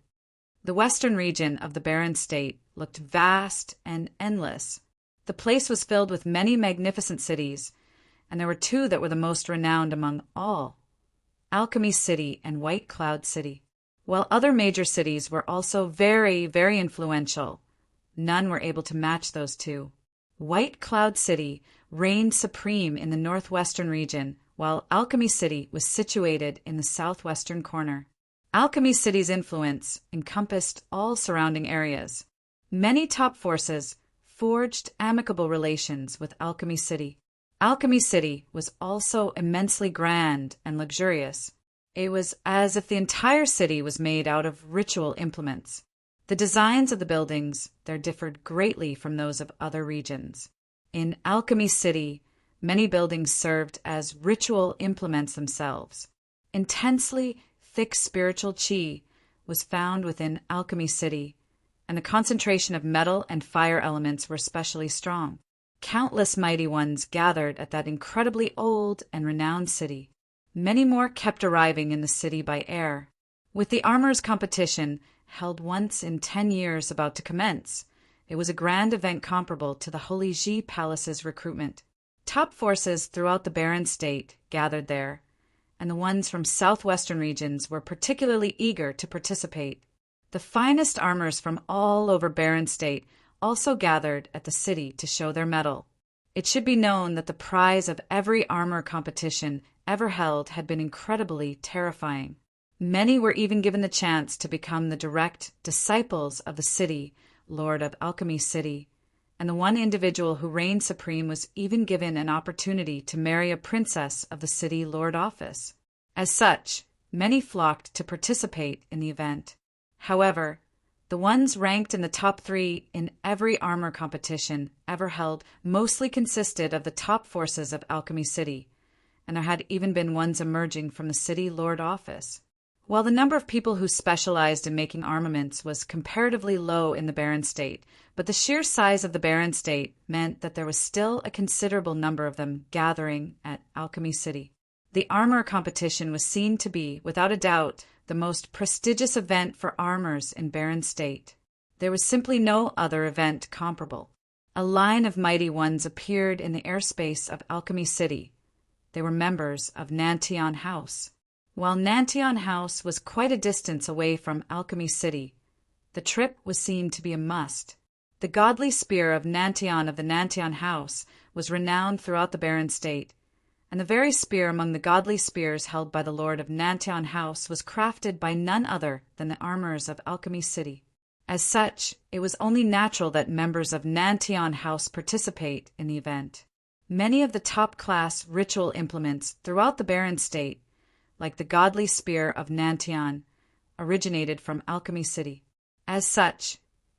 The western region of the Barren State looked vast and endless. The place was filled with many magnificent cities, and there were 2 that were the most renowned among all, Alchemy City and White Cloud City. While other major cities were also very, very influential, none were able to match those 2. White Cloud City reigned supreme in the northwestern region, while Alchemy City was situated in the southwestern corner. Alchemy City's influence encompassed all surrounding areas. Many top forces forged amicable relations with Alchemy City. Alchemy City was also immensely grand and luxurious. It was as if the entire city was made out of ritual implements. The designs of the buildings there differed greatly from those of other regions. In Alchemy City, many buildings served as ritual implements themselves. Intensely thick spiritual qi was found within Alchemy City, and the concentration of metal and fire elements were especially strong. Countless mighty ones gathered at that incredibly old and renowned city. Many more kept arriving in the city by air. With the armorers' competition held once in 10 years about to commence, it was a grand event comparable to the Holy Ji Palace's recruitment. Top forces throughout the Barren State gathered there, and the ones from southwestern regions were particularly eager to participate. The finest armors from all over Barren State also gathered at the city to show their mettle. It should be known that the prize of every armor competition ever held had been incredibly terrifying. Many were even given the chance to become the direct disciples of the city, Lord of Alchemy City, and the one individual who reigned supreme was even given an opportunity to marry a princess of the city lord office. As such, many flocked to participate in the event. However, the ones ranked in the top 3 in every armor competition ever held mostly consisted of the top forces of Alchemy City, and there had even been ones emerging from the city lord office. While the number of people who specialized in making armaments was comparatively low in the Barren State, but the sheer size of the Barren State meant that there was still a considerable number of them gathering at Alchemy City. The armor competition was seen to be, without a doubt, the most prestigious event for armors in Barren State. There was simply no other event comparable. A line of mighty ones appeared in the airspace of Alchemy City. They were members of Nantion House. While Nantion House was quite a distance away from Alchemy City, the trip was seen to be a must. The godly spear of Nantion of the Nantion House was renowned throughout the Barren State, and the very spear among the godly spears held by the lord of Nantion House was crafted by none other than the armorers of Alchemy City. As such, it was only natural that members of Nantion House participate in the event. Many of the top-class ritual implements throughout the Barren State, like the godly spear of Nantion, originated from Alchemy City. As such,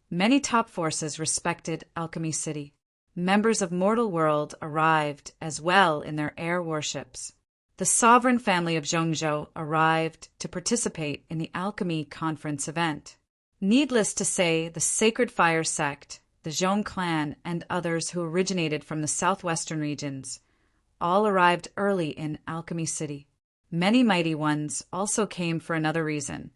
many top forces respected Alchemy City. Members of Mortal World arrived as well in their air warships. The sovereign family of Zhongzhou arrived to participate in the Alchemy Conference event. Needless to say, the Sacred Fire sect, the Zhong clan, and others who originated from the southwestern regions all arrived early in Alchemy City. Many mighty ones also came for another reason,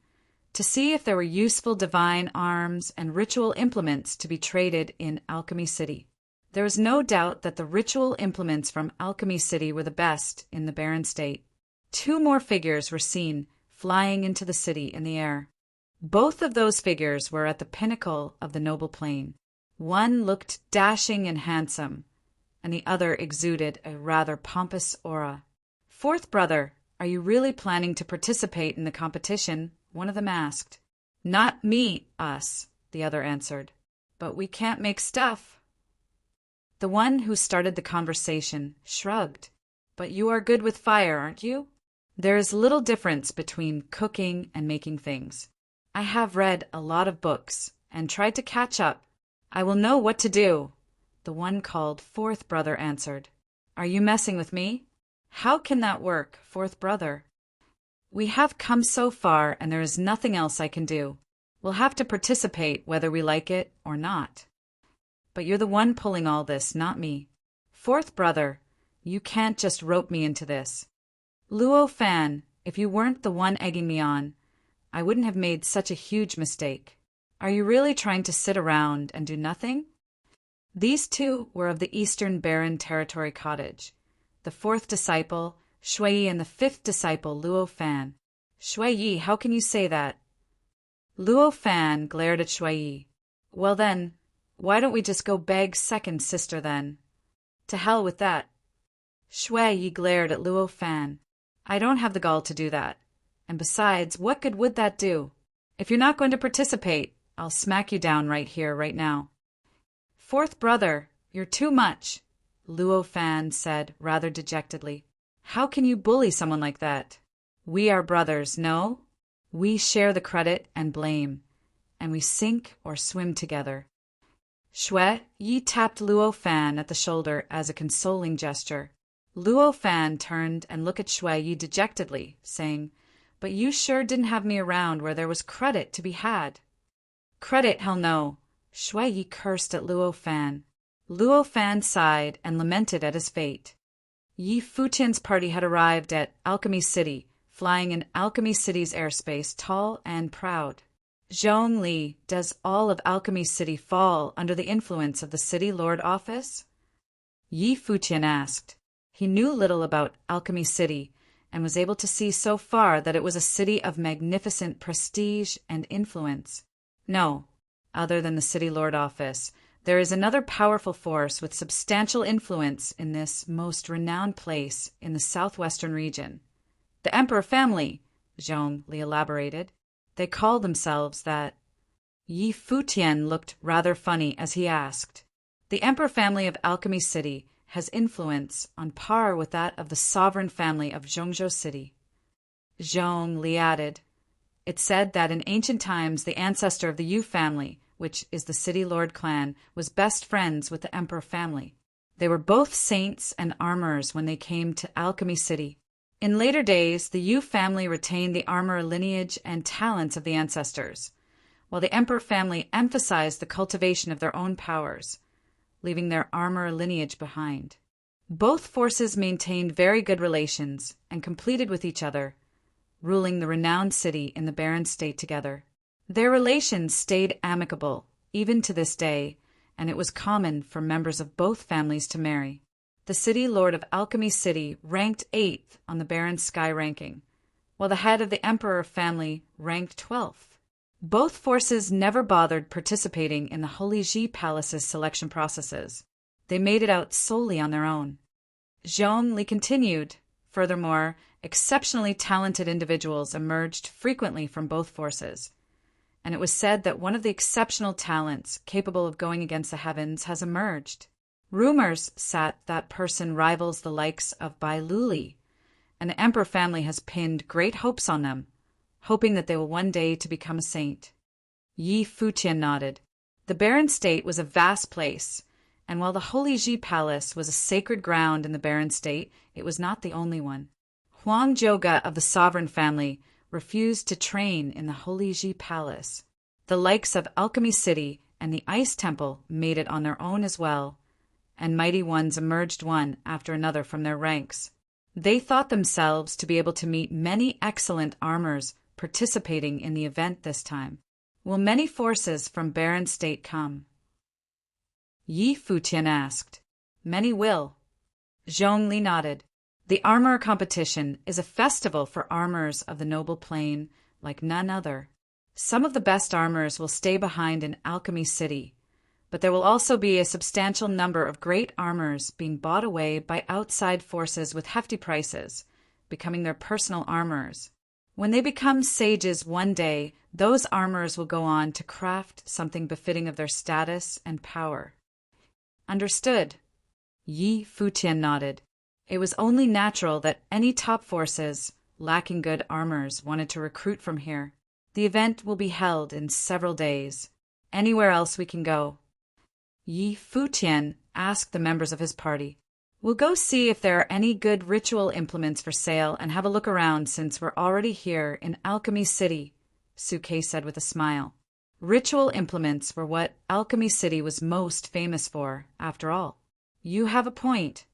to see if there were useful divine arms and ritual implements to be traded in Alchemy City. There was no doubt that the ritual implements from Alchemy City were the best in the Barren State. 2 more figures were seen flying into the city in the air. Both of those figures were at the pinnacle of the noble plane. One looked dashing and handsome, and the other exuded a rather pompous aura. "Fourth brother, are you really planning to participate in the competition?" one of them asked. "Not me, us," the other answered. "But we can't make stuff." The one who started the conversation shrugged. "But you are good with fire, aren't you?" "There is little difference between cooking and making things. I have read a lot of books and tried to catch up. I will know what to do," the one called Fourth Brother answered. "Are you messing with me?" "How can that work, Fourth Brother?" "We have come so far and there is nothing else I can do. We'll have to participate whether we like it or not." "But you're the one pulling all this, not me." "Fourth Brother, you can't just rope me into this." "Luo Fan, if you weren't the one egging me on, I wouldn't have made such a huge mistake. Are you really trying to sit around and do nothing?" These 2 were of the Eastern Barren Territory Cottage, the 4th disciple, Shui, and the 5th disciple, Luo Fan. "Shui, how can you say that?" Luo Fan glared at Shui. "Well then, why don't we just go beg second sister then?" "To hell with that." Shui glared at Luo Fan. "I don't have the gall to do that. And besides, what good would that do? If you're not going to participate, I'll smack you down right here, right now." "Fourth Brother, you're too much," Luo Fan said rather dejectedly. "How can you bully someone like that? We are brothers, no? We share the credit and blame, and we sink or swim together." Shui Yi tapped Luo Fan at the shoulder as a consoling gesture. Luo Fan turned and looked at Shui Yi dejectedly, saying, "But you sure didn't have me around where there was credit to be had." "Credit, hell no." Shui Yi cursed at Luo Fan. Luo Fan sighed and lamented at his fate. Yi Futian's party had arrived at Alchemy City, flying in Alchemy City's airspace, tall and proud. "Zhong Li, does all of Alchemy City fall under the influence of the City Lord Office?" Yi Futian asked. He knew little about Alchemy City and was able to see so far that it was a city of magnificent prestige and influence. "No, other than the City Lord Office, there is another powerful force with substantial influence in this most renowned place in the southwestern region. The Emperor family," Zhong Li elaborated. "They call themselves that." Yi Futian looked rather funny as he asked, The emperor family of Alchemy City has influence on par with that of the sovereign family of Zhongzhou City. Zhong Li added, "It's said that in ancient times the ancestor of the Yu family, which is the city lord clan, was best friends with the emperor family. They were both saints and armorers when they came to Alchemy City. In later days, the Yu family retained the armorer lineage and talents of the ancestors, while the emperor family emphasized the cultivation of their own powers, leaving their armorer lineage behind. Both forces maintained very good relations and completed with each other, ruling the renowned city in the barren state together. Their relations stayed amicable, even to this day, and it was common for members of both families to marry. The city lord of Alchemy City ranked 8th on the barren sky ranking, while the head of the emperor family ranked 12th. Both forces never bothered participating in the Holy Ji Palace's selection processes. They made it out solely on their own. Zhong Li continued, furthermore, exceptionally talented individuals emerged frequently from both forces, and it was said that one of the exceptional talents capable of going against the heavens has emerged. Rumors sat that person rivals the likes of Bai Luli, and the emperor family has pinned great hopes on them, hoping that they will one day to become a saint." Yi Futian nodded. The barren state was a vast place, and while the Holy Ji Palace was a sacred ground in the barren state, it was not the only one. Huang Zhouge of the sovereign family refused to train in the Holy Ji Palace. The likes of Alchemy City and the Ice Temple made it on their own as well, and mighty ones emerged one after another from their ranks. They thought themselves to be able to meet many excellent armors participating in the event this time. Will many forces from barren state come? Yi Futian asked. Many will. Zhong Li nodded. The armor competition is a festival for armorers of the noble plane like none other. Some of the best armorers will stay behind in Alchemy City, but there will also be a substantial number of great armorers being bought away by outside forces with hefty prices, becoming their personal armorers. When they become sages one day, those armorers will go on to craft something befitting of their status and power. Understood. Yi Futian nodded. It was only natural that any top forces, lacking good armors, wanted to recruit from here. The event will be held in several days. Anywhere else we can go? Yi Futian asked the members of his party. We'll go see if there are any good ritual implements for sale and have a look around since we're already here in Alchemy City, Suke said with a smile. Ritual implements were what Alchemy City was most famous for, after all. You have a point.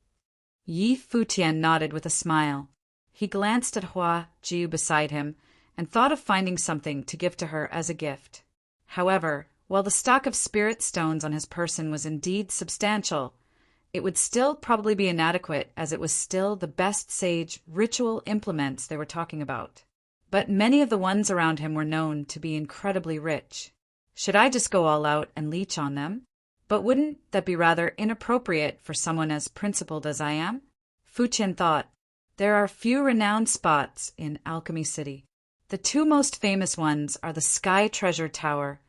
Yi Futian nodded with a smile. He glanced at Hua Jiu beside him and thought of finding something to give to her as a gift. However, while the stock of spirit stones on his person was indeed substantial, it would still probably be inadequate as it was still the best sage ritual implements they were talking about. But many of the ones around him were known to be incredibly rich. Should I just go all out and leech on them? But wouldn't that be rather inappropriate for someone as principled as I am? Futian thought. There are few renowned spots in Alchemy City. The two most famous ones are the Sky Treasure Tower,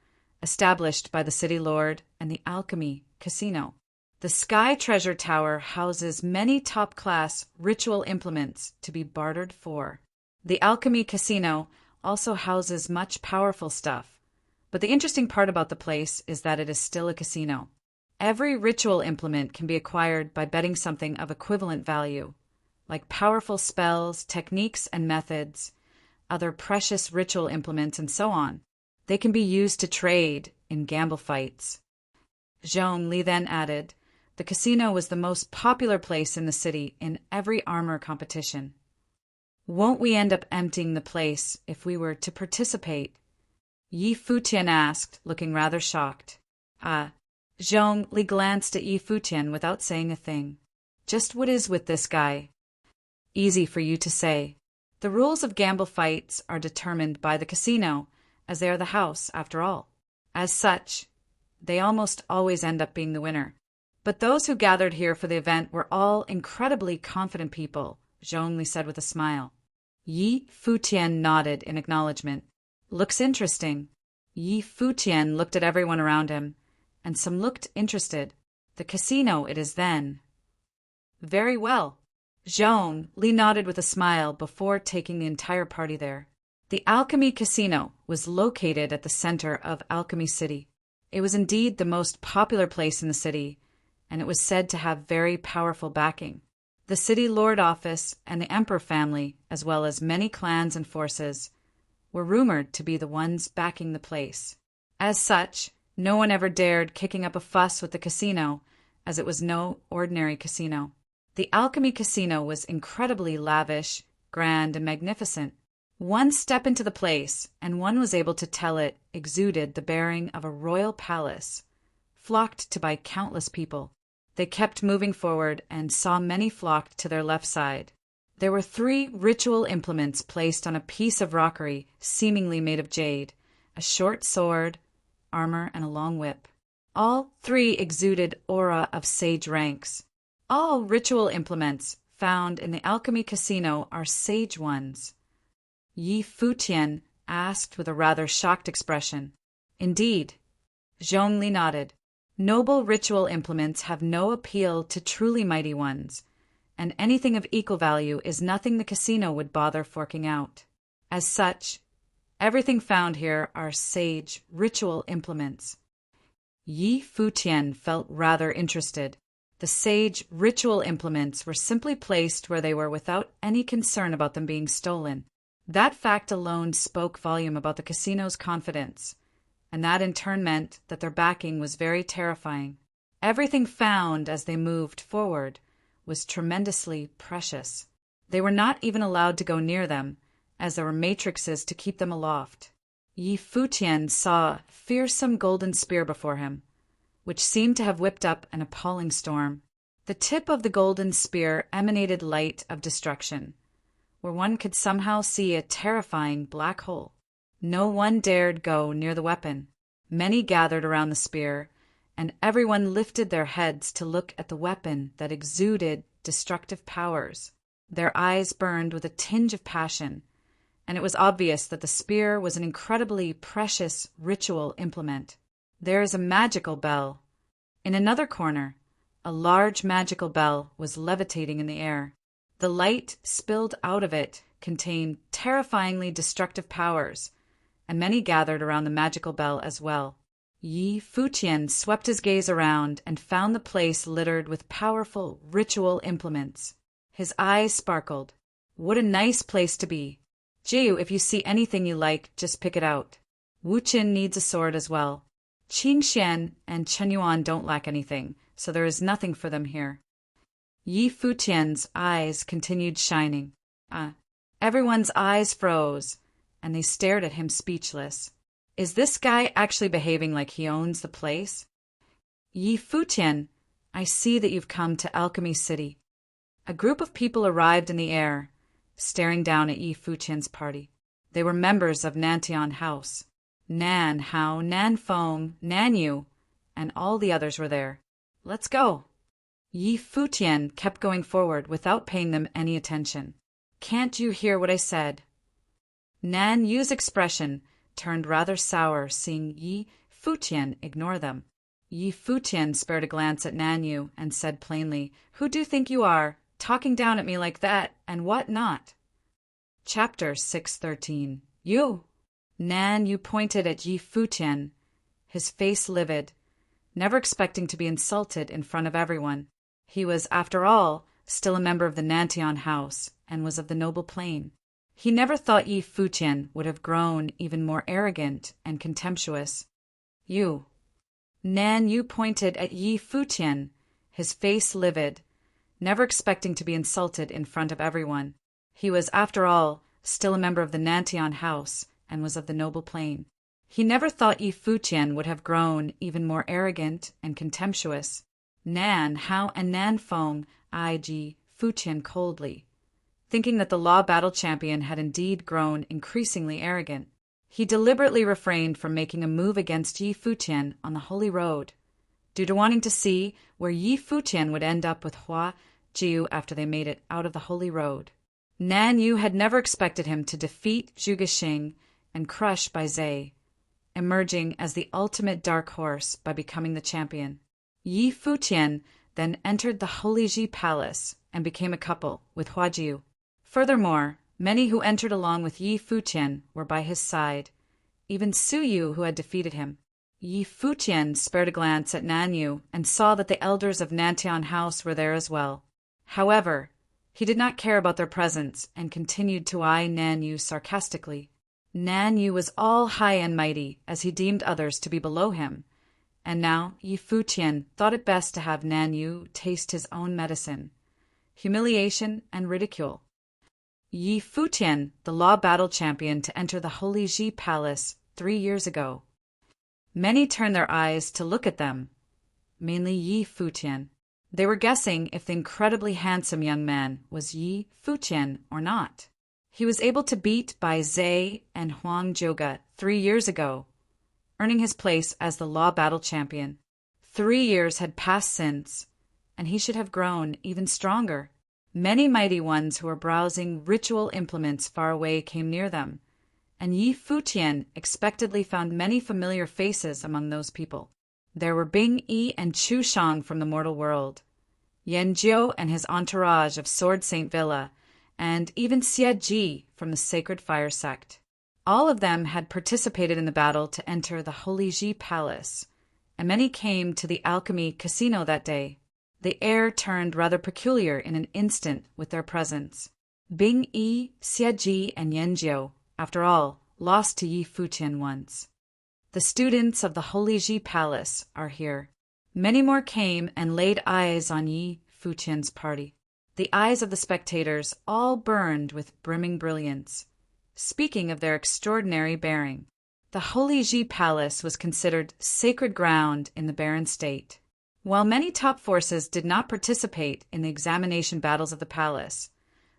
established by the city lord, and the Alchemy Casino. The Sky Treasure Tower houses many top-class ritual implements to be bartered for. The Alchemy Casino also houses much powerful stuff, but the interesting part about the place is that it is still a casino. Every ritual implement can be acquired by betting something of equivalent value, like powerful spells, techniques, and methods, other precious ritual implements, and so on. They can be used to trade in gamble fights. Zhong Li then added, the casino was the most popular place in the city in every armor competition. Won't we end up emptying the place if we were to participate? Yi Futian asked, looking rather shocked. Zhong Li glanced at Yi Futian without saying a thing. Just what is with this guy? Easy for you to say. The rules of gamble fights are determined by the casino, as they are the house, after all. As such, they almost always end up being the winner. But those who gathered here for the event were all incredibly confident people, Zhong Li said with a smile. Yi Futian nodded in acknowledgement. Looks interesting. Yi Futian looked at everyone around him, and some looked interested. The casino it is then. Very well. Li nodded with a smile before taking the entire party there. The Alchemy Casino was located at the center of Alchemy City. It was indeed the most popular place in the city, and it was said to have very powerful backing. The city lord office and the emperor family, as well as many clans and forces, were rumored to be the ones backing the place. As such, no one ever dared kicking up a fuss with the casino, as it was no ordinary casino. The Alchemy Casino was incredibly lavish, grand, and magnificent. One step into the place, and one was able to tell it exuded the bearing of a royal palace, flocked to by countless people. They kept moving forward and saw many flocked to their left side. There were 3 ritual implements placed on a piece of rockery seemingly made of jade, a short sword, armor, and a long whip. All 3 exuded aura of sage ranks. All ritual implements found in the Alchemy Casino are sage ones. Futian asked with a rather shocked expression. Indeed. Li nodded. Noble ritual implements have no appeal to truly mighty ones, and anything of equal value is nothing the casino would bother forking out. As such, everything found here are sage ritual implements. Futian felt rather interested. The sage ritual implements were simply placed where they were without any concern about them being stolen. That fact alone spoke volume about the casino's confidence, and that in turn meant that their backing was very terrifying. Everything found as they moved forward was tremendously precious. They were not even allowed to go near them, as there were matrices to keep them aloft. Futian saw a fearsome golden spear before him, which seemed to have whipped up an appalling storm. The tip of the golden spear emanated light of destruction, where one could somehow see a terrifying black hole. No one dared go near the weapon. Many gathered around the spear, and everyone lifted their heads to look at the weapon that exuded destructive powers. Their eyes burned with a tinge of passion, and it was obvious that the spear was an incredibly precious ritual implement. There is a magical bell. In another corner, a large magical bell was levitating in the air. The light spilled out of it contained terrifyingly destructive powers, and many gathered around the magical bell as well. Futian swept his gaze around and found the place littered with powerful ritual implements. His eyes sparkled. What a nice place to be. Jiu, if you see anything you like, just pick it out. Wuchen needs a sword as well. Qingxian and Chenyuan don't lack anything, so there is nothing for them here. Futian's eyes continued shining. Everyone's eyes froze, and they stared at him speechless. Is this guy actually behaving like he owns the place? Futian, I see that you've come to Alchemy City. A group of people arrived in the air, staring down at Futian's party. They were members of Nantian House. Nan Hao, Nan Feng, Nan Yu, and all the others were there. Let's go. Futian kept going forward without paying them any attention. Can't you hear what I said? Nan Yu's expression turned rather sour, seeing Futian ignore them. Futian spared a glance at Nan Yu and said plainly, Who do you think you are, talking down at me like that, and what not? Chapter 613. You! Nan Yu pointed at Futian, his face livid, never expecting to be insulted in front of everyone. He was, after all, still a member of the Nantian House, and was of the noble plane. He never thought Futian would have grown even more arrogant and contemptuous. You. Nan Yu pointed at Futian, his face livid, never expecting to be insulted in front of everyone. He was, after all, still a member of the Nantian House, and was of the noble plane. He never thought Futian would have grown even more arrogant and contemptuous. Nan Hao and Nan Feng eyed Futian coldly, thinking that the law battle champion had indeed grown increasingly arrogant. He deliberately refrained from making a move against Futian on the Holy Road, due to wanting to see where Futian would end up with Hua Jiu after they made it out of the Holy Road. Nan Yu had never expected him to defeat Zhuge Xing and crush Bai Zhe, emerging as the ultimate dark horse by becoming the champion. Yi Futian then entered the Holy Ji Palace and became a couple with Huajiu. Furthermore, many who entered along with Yi Futian were by his side, even Su Yu who had defeated him. Yi Futian spared a glance at Nanyu and saw that the elders of Nantian House were there as well. However, he did not care about their presence and continued to eye Nanyu sarcastically. Nanyu was all high and mighty, as he deemed others to be below him, and now Yi Futian thought it best to have Nanyu taste his own medicine, humiliation and ridicule. Yi Futian, the law battle champion, to enter the Holy Ji Palace 3 years ago. Many turned their eyes to look at them, mainly Yi Futian. They were guessing if the incredibly handsome young man was Yi Futian or not. He was able to beat Bai Zhe and Huang Zhouge 3 years ago, earning his place as the law battle champion. 3 years had passed since, and he should have grown even stronger. Many mighty ones who were browsing ritual implements far away came near them, and Yi Futian expectedly found many familiar faces among those people. There were Bing Yi and Chu Shang from the mortal world, Yan Jiu and his entourage of Sword Saint Villa, and even Xie Ji from the Sacred Fire sect. All of them had participated in the battle to enter the Holy Ji Palace, and many came to the Alchemy Casino that day. The air turned rather peculiar in an instant with their presence. Bing Yi, Xie Ji, and Yan Jiu, after all, lost to Yi Futian once. The students of the Holy Ji Palace are here. Many more came and laid eyes on Yi Futian's party. The eyes of the spectators all burned with brimming brilliance, speaking of their extraordinary bearing. The Holy Ji Palace was considered sacred ground in the barren state. While many top forces did not participate in the examination battles of the palace,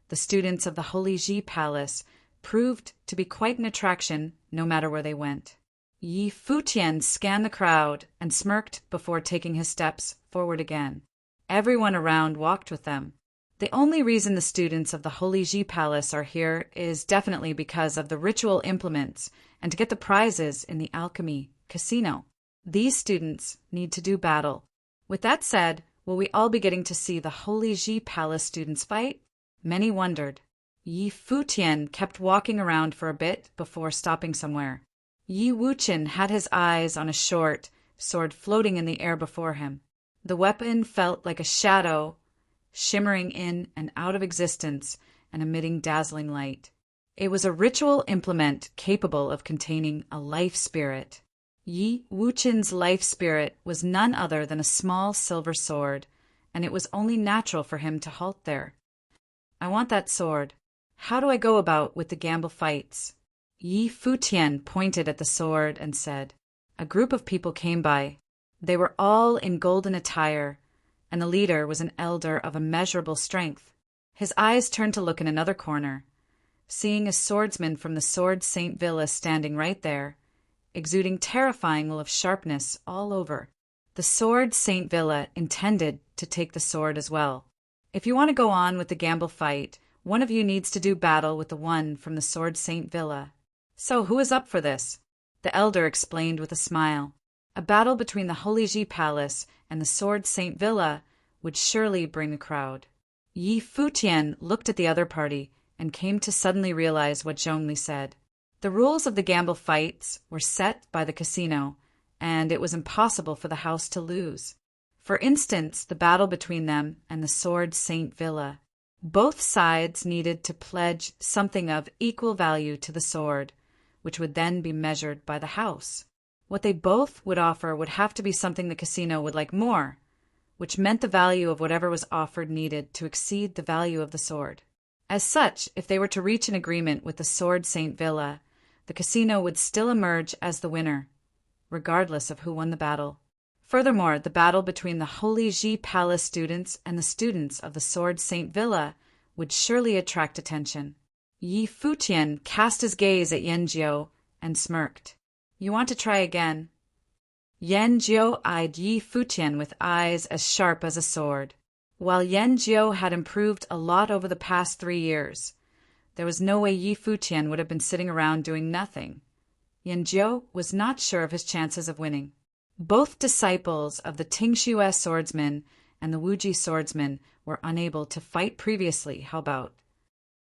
the students of the Holy Ji Palace proved to be quite an attraction no matter where they went. Yi Futian scanned the crowd and smirked before taking his steps forward again. Everyone around walked with them. The only reason the students of the Holy Ji Palace are here is definitely because of the ritual implements and to get the prizes in the Alchemy Casino. These students need to do battle. With that said, will we all be getting to see the Holy Ji Palace students fight? Many wondered. Yi Futian kept walking around for a bit before stopping somewhere. Yi Wuchen had his eyes on a short sword floating in the air before him. The weapon felt like a shadow, shimmering in and out of existence and emitting dazzling light. It was a ritual implement capable of containing a life spirit. Yi Wuchen's life spirit was none other than a small silver sword, and it was only natural for him to halt there. I want that sword. How do I go about with the gamble fights? Yi Futian pointed at the sword and said. A group of people came by. They were all in golden attire, and the leader was an elder of immeasurable strength. His eyes turned to look in another corner, seeing a swordsman from the Sword Saint Villa standing right there, exuding terrifying will of sharpness all over. The Sword Saint Villa intended to take the sword as well. If you want to go on with the gamble fight, one of you needs to do battle with the one from the Sword Saint Villa. So who is up for this? The elder explained with a smile. A battle between the Holy Ji Palace and the Sword Saint Villa would surely bring a crowd. Yi Futian looked at the other party and came to suddenly realize what Zhongli said. The rules of the gamble fights were set by the casino, and it was impossible for the house to lose. For instance, the battle between them and the Sword Saint Villa. Both sides needed to pledge something of equal value to the sword, which would then be measured by the house. What they both would offer would have to be something the casino would like more, which meant the value of whatever was offered needed to exceed the value of the sword. As such, if they were to reach an agreement with the Sword Saint Villa, the casino would still emerge as the winner, regardless of who won the battle. Furthermore, the battle between the Holy Ji Palace students and the students of the Sword Saint Villa would surely attract attention. Yi Futian cast his gaze at Yan Jiu and smirked. You want to try again? Yan Jiu eyed Yi Futian with eyes as sharp as a sword. While Yan Jiu had improved a lot over the past 3 years, there was no way Yi Futian would have been sitting around doing nothing. Yan Jiu was not sure of his chances of winning. Both disciples of the Tingxue swordsman and the Wuji swordsman were unable to fight previously. How about?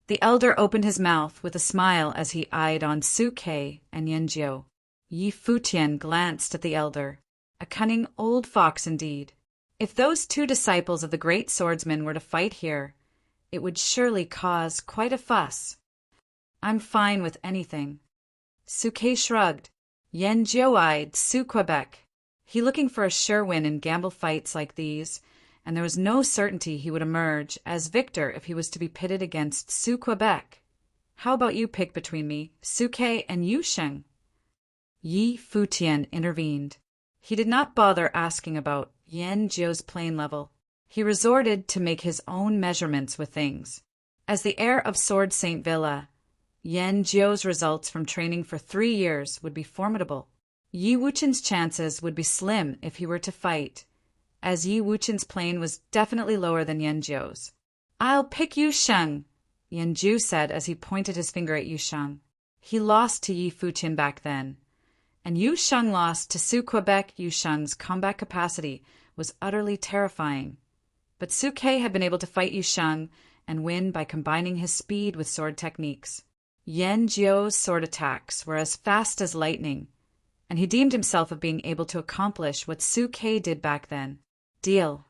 The elder opened his mouth with a smile as he eyed on Su Ke and Yanjiu. Yi Futian glanced at the elder. A cunning old fox indeed. If those two disciples of the great swordsman were to fight here, it would surely cause quite a fuss. I'm fine with anything. Su Ke shrugged. Yanjiu eyed Su Quebec. He looking for a sure win in gamble fights like these, and there was no certainty he would emerge as victor if he was to be pitted against Su Quebec. How about you pick between me, Su Ke and Yu Sheng? Yi Futian intervened. He did not bother asking about Yanjiu's plane level. He resorted to make his own measurements with things. As the heir of Sword Saint Villa, Yanjiu's results from training for 3 years would be formidable. Yi Wuchen's chances would be slim if he were to fight, as Yi Wuchen's plane was definitely lower than Yanjiu's. I'll pick Yu Sheng, Yanjiu said as he pointed his finger at Yu Sheng. He lost to Yi Futian back then, and Yu Sheng lost to Su Quebec. Yu Sheng's combat capacity was utterly terrifying. But Su Ke had been able to fight Yu Sheng and win by combining his speed with sword techniques. Yanjiu's sword attacks were as fast as lightning, and he deemed himself of being able to accomplish what Su Ke did back then. Deal.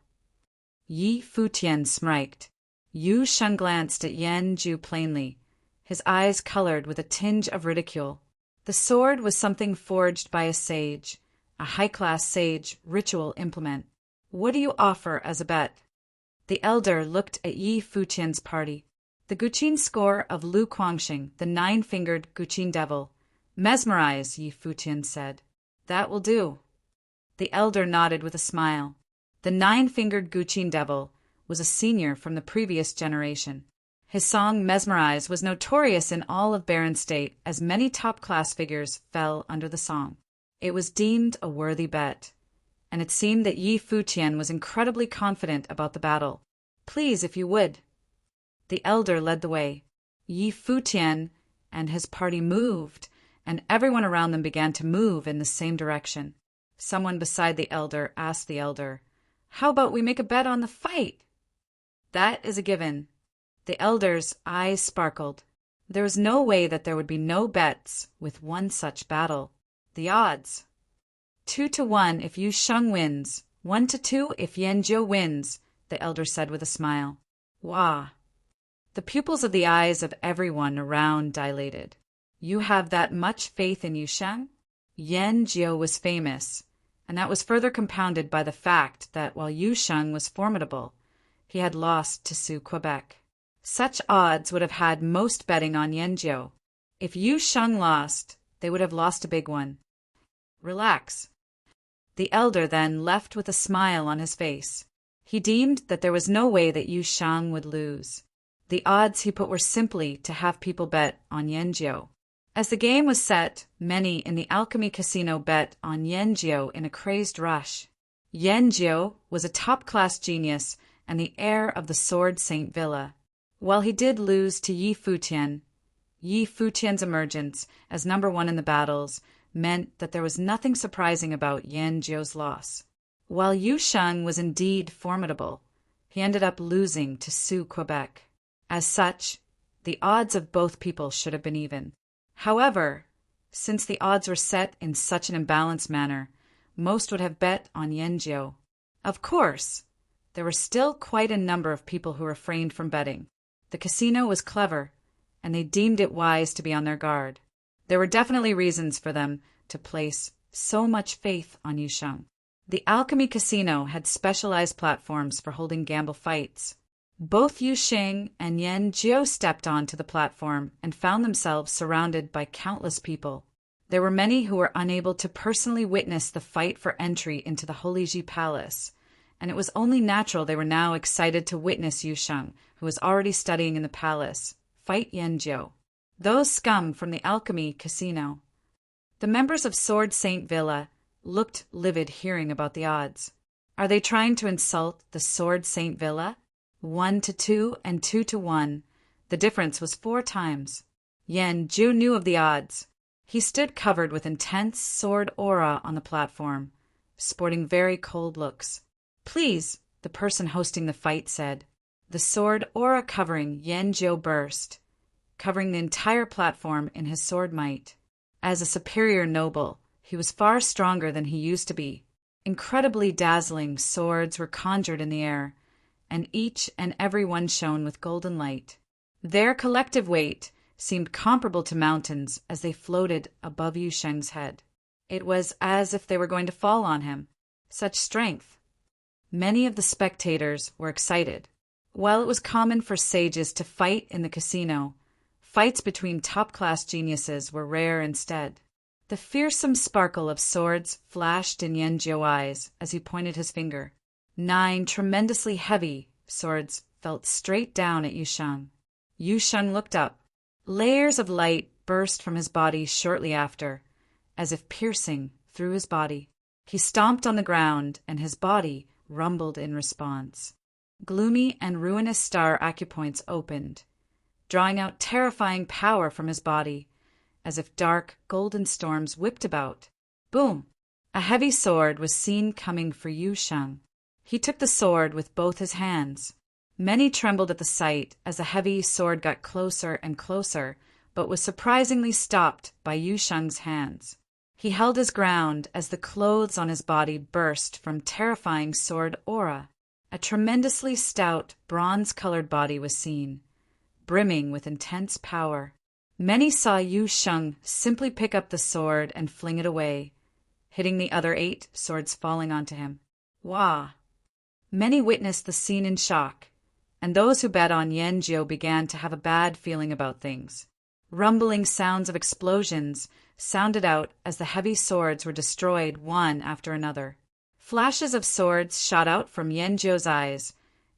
Yi Futian smirked. Yu Sheng glanced at Yanjiu plainly, his eyes colored with a tinge of ridicule. The sword was something forged by a sage, a high-class sage ritual implement. What do you offer as a bet? The elder looked at Yi Futian's party. The Guqin score of Lu Guangxing, the 9-fingered Guqin devil. Mesmerize, Yi Futian said. That will do. The elder nodded with a smile. The 9-fingered Guqin devil was a senior from the previous generation. His song Mesmerize was notorious in all of Baron State, as many top-class figures fell under the song. It was deemed a worthy bet, and it seemed that Yi Futian was incredibly confident about the battle. Please, if you would. The elder led the way. Yi Futian and his party moved, and everyone around them began to move in the same direction. Someone beside the elder asked the elder, "How about we make a bet on the fight?" "That is a given." The elder's eyes sparkled. There was no way that there would be no bets with one such battle. The odds. 2-1 if Yu Sheng wins, 1-2 if Yanjiu wins, the elder said with a smile. Wah! The pupils of the eyes of everyone around dilated. You have that much faith in Yu Sheng? Yanjiu was famous, and that was further compounded by the fact that while Yu Sheng was formidable, he had lost to Su Quebec. Such odds would have had most betting on Yanjiu. If Yu Sheng lost, they would have lost a big one. Relax. The elder then left with a smile on his face. He deemed that there was no way that Yu Sheng would lose. The odds he put were simply to have people bet on Yanjiu. As the game was set, many in the Alchemy Casino bet on Yanjiu in a crazed rush. Yanjiu was a top-class genius and the heir of the Sword Saint Villa. While he did lose to Yi Futian, Yi Futian's emergence as number 1 in the battles meant that there was nothing surprising about Yanjiu's loss. While Yu Sheng was indeed formidable, he ended up losing to Su Quebec. As such, the odds of both people should have been even. However, since the odds were set in such an imbalanced manner, most would have bet on Yanjiu. Of course, there were still quite a number of people who refrained from betting. The casino was clever, and they deemed it wise to be on their guard. There were definitely reasons for them to place so much faith on Yu Sheng. The Alchemy Casino had specialized platforms for holding gamble fights. Both Yu Sheng and Yanjiu stepped onto the platform and found themselves surrounded by countless people. There were many who were unable to personally witness the fight for entry into the Holy Ji Palace, and it was only natural they were now excited to witness Yu Sheng, who was already studying in the palace, fight Yanjiu. Those scum from the Alchemy Casino. The members of Sword Saint Villa looked livid hearing about the odds. Are they trying to insult the Sword Saint Villa? 1-2 and 2-1. The difference was 4 times. Yanjiu knew of the odds. He stood covered with intense sword aura on the platform, sporting very cold looks. "Please," the person hosting the fight said. The sword aura covering Yanjiu burst, covering the entire platform in his sword might. As a superior noble, he was far stronger than he used to be. Incredibly dazzling swords were conjured in the air, and each and every one shone with golden light. Their collective weight seemed comparable to mountains as they floated above Yu Sheng's head. It was as if they were going to fall on him. Such strength. Many of the spectators were excited. While it was common for sages to fight in the casino, fights between top-class geniuses were rare instead. The fearsome sparkle of swords flashed in Yanjiu's eyes as he pointed his finger. 9 tremendously heavy swords fell straight down at Yu Sheng. Yu Sheng looked up. Layers of light burst from his body shortly after, as if piercing through his body. He stomped on the ground, and his body rumbled in response. Gloomy and ruinous star acupoints opened, drawing out terrifying power from his body, as if dark, golden storms whipped about. Boom! A heavy sword was seen coming for Yu Sheng. He took the sword with both his hands. Many trembled at the sight as the heavy sword got closer and closer, but was surprisingly stopped by Yu Sheng's hands. He held his ground as the clothes on his body burst from terrifying sword aura. A tremendously stout, bronze-colored body was seen, brimming with intense power. Many saw Yu Sheng simply pick up the sword and fling it away, hitting the other 8 swords falling onto him. Wah! Many witnessed the scene in shock, and those who bet on Yanjiu began to have a bad feeling about things. Rumbling sounds of explosions sounded out as the heavy swords were destroyed one after another. Flashes of swords shot out from Yanjiu's eyes,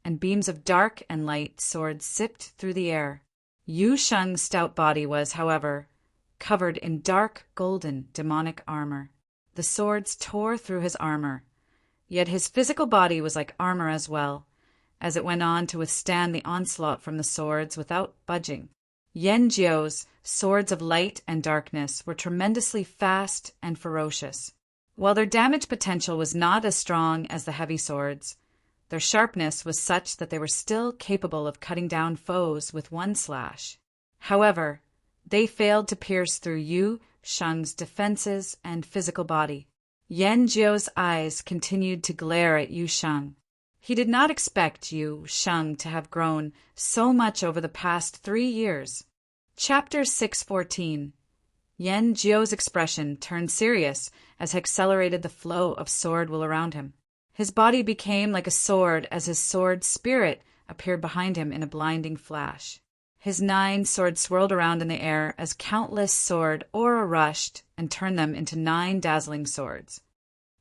and beams of dark and light swords zipped through the air. Yu Sheng's stout body was, however, covered in dark golden demonic armor. The swords tore through his armor, yet his physical body was like armor as well, as it went on to withstand the onslaught from the swords without budging. Yanjiu's swords of light and darkness were tremendously fast and ferocious. While their damage potential was not as strong as the heavy swords, their sharpness was such that they were still capable of cutting down foes with one slash. However, they failed to pierce through Yu Sheng's defenses and physical body. Yanjiu's eyes continued to glare at Yu Sheng. He did not expect Yu Sheng to have grown so much over the past 3 years. Chapter 614. Yanjiu's expression turned serious as he accelerated the flow of sword will around him. His body became like a sword as his sword spirit appeared behind him in a blinding flash. His 9 swords swirled around in the air as countless sword aura rushed and turned them into 9 dazzling swords.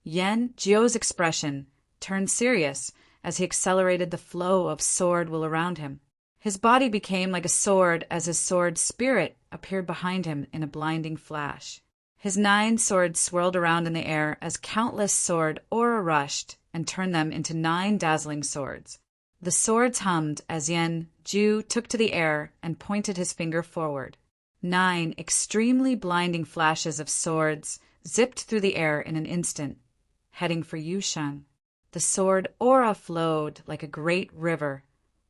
Yanjiu's expression turned serious as he accelerated the flow of sword will around him. His body became like a sword as his sword spirit appeared behind him in a blinding flash. His 9 swords swirled around in the air as countless sword aura rushed and turned them into 9 dazzling swords. The swords hummed as Yanjiu took to the air and pointed his finger forward. 9 extremely blinding flashes of swords zipped through the air in an instant, heading for Yu Sheng. The sword aura flowed like a great river,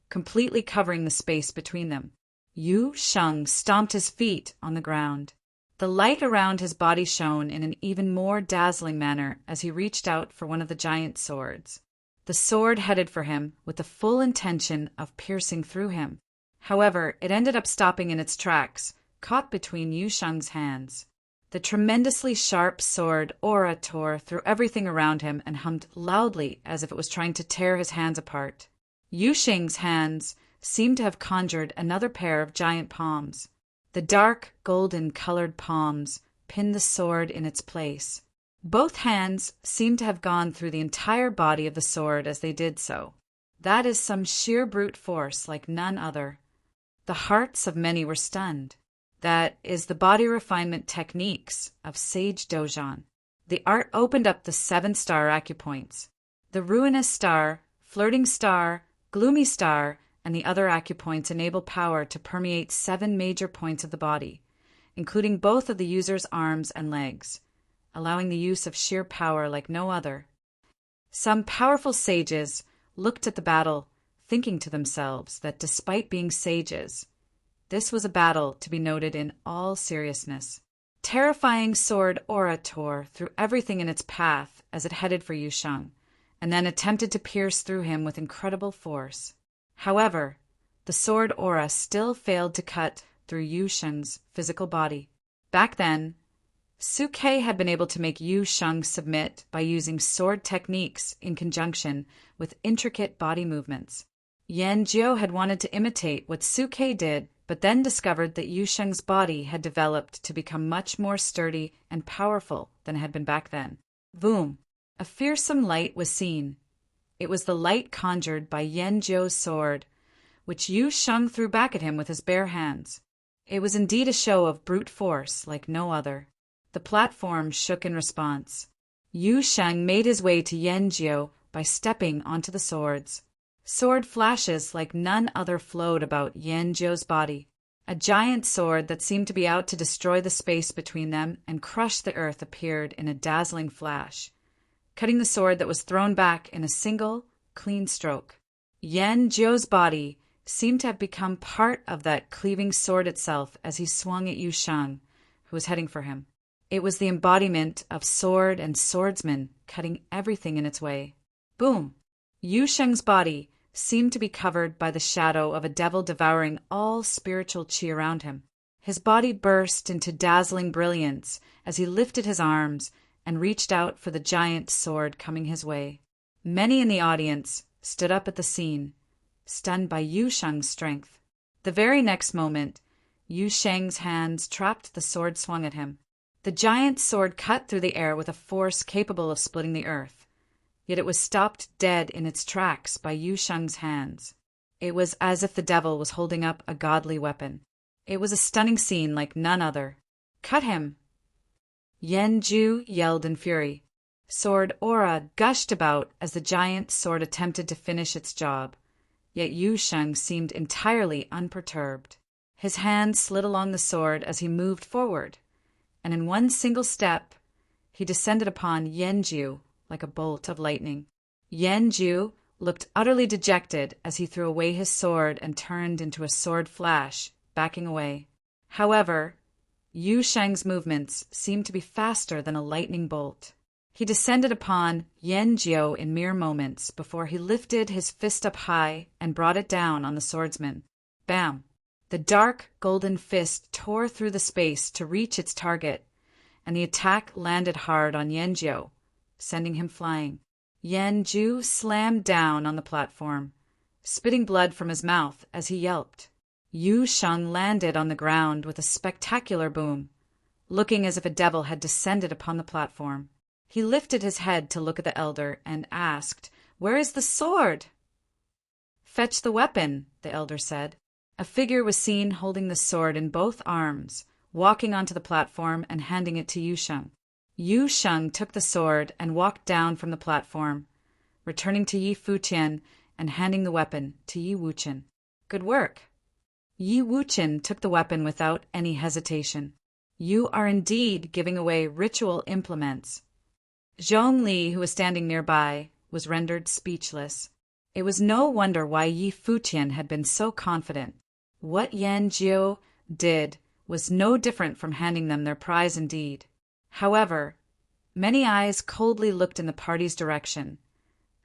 completely covering the space between them. Yu Sheng stomped his feet on the ground. The light around his body shone in an even more dazzling manner as he reached out for one of the giant swords. The sword headed for him with the full intention of piercing through him. However, it ended up stopping in its tracks, caught between Yu Sheng's hands. The tremendously sharp sword aura tore through everything around him and hummed loudly as if it was trying to tear his hands apart. Yu Sheng's hands seemed to have conjured another pair of giant palms. The dark, golden-colored palms pinned the sword in its place. Both hands seemed to have gone through the entire body of the sword as they did so. That is some sheer brute force like none other. The hearts of many were stunned. That is the body refinement techniques of Sage Dojan. The art opened up the 7 star acupoints. The ruinous star, flirting star, gloomy star, and the other acupoints enable power to permeate 7 major points of the body, including both of the user's arms and legs. allowing the use of sheer power like no other. Some powerful sages looked at the battle, thinking to themselves that despite being sages, this was a battle to be noted in all seriousness. Terrifying sword aura tore through everything in its path as it headed for Yu Sheng, and then attempted to pierce through him with incredible force. However, the sword aura still failed to cut through Yu Sheng's physical body. Back then, Suke had been able to make Yu Sheng submit by using sword techniques in conjunction with intricate body movements. Yan Jiu had wanted to imitate what Suke did, but then discovered that Yu Sheng's body had developed to become much more sturdy and powerful than it had been back then. Boom! A fearsome light was seen. It was the light conjured by Yan Jiu's sword, which Yu Sheng threw back at him with his bare hands. It was indeed a show of brute force like no other. The platform shook in response. Yu Sheng made his way to Yan Jiu by stepping onto the swords. Sword flashes like none other flowed about Yan Jiu's body. A giant sword that seemed to be out to destroy the space between them and crush the earth appeared in a dazzling flash, cutting the sword that was thrown back in a single, clean stroke. Yan Jiu's body seemed to have become part of that cleaving sword itself as he swung at Yu Sheng, who was heading for him. It was the embodiment of sword and swordsman cutting everything in its way. Boom! Yu Sheng's body seemed to be covered by the shadow of a devil devouring all spiritual qi around him. His body burst into dazzling brilliance as he lifted his arms and reached out for the giant sword coming his way. Many in the audience stood up at the scene, stunned by Yu Sheng's strength. The very next moment, Yu Sheng's hands trapped the sword swung at him. The giant sword cut through the air with a force capable of splitting the earth. Yet it was stopped dead in its tracks by Yu Sheng's hands. It was as if the devil was holding up a godly weapon. It was a stunning scene like none other. "Cut him!" Yan Jiu yelled in fury. Sword aura gushed about as the giant sword attempted to finish its job. Yet Yu Sheng seemed entirely unperturbed. His hand slid along the sword as he moved forward, and in one single step, he descended upon Yan Jiu like a bolt of lightning. Yan Jiu looked utterly dejected as he threw away his sword and turned into a sword flash, backing away. However, Yu Sheng's movements seemed to be faster than a lightning bolt. He descended upon Yan Jiu in mere moments before he lifted his fist up high and brought it down on the swordsman. Bam! The dark, golden fist tore through the space to reach its target, and the attack landed hard on Yan Jiu, sending him flying. Yan Jiu slammed down on the platform, spitting blood from his mouth as he yelped. Yu Sheng landed on the ground with a spectacular boom, looking as if a devil had descended upon the platform. He lifted his head to look at the elder and asked, "Where is the sword?" "Fetch the weapon," the elder said. A figure was seen holding the sword in both arms, walking onto the platform and handing it to Yu Sheng. Yu Sheng took the sword and walked down from the platform, returning to Yi Futian and handing the weapon to Yi Wuchen. "Good work." Yi Wuchen took the weapon without any hesitation. "You are indeed giving away ritual implements." Zhong Li, who was standing nearby, was rendered speechless. It was no wonder why Yi Futian had been so confident. What Yan Jiu did was no different from handing them their prize indeed. However, many eyes coldly looked in the party's direction,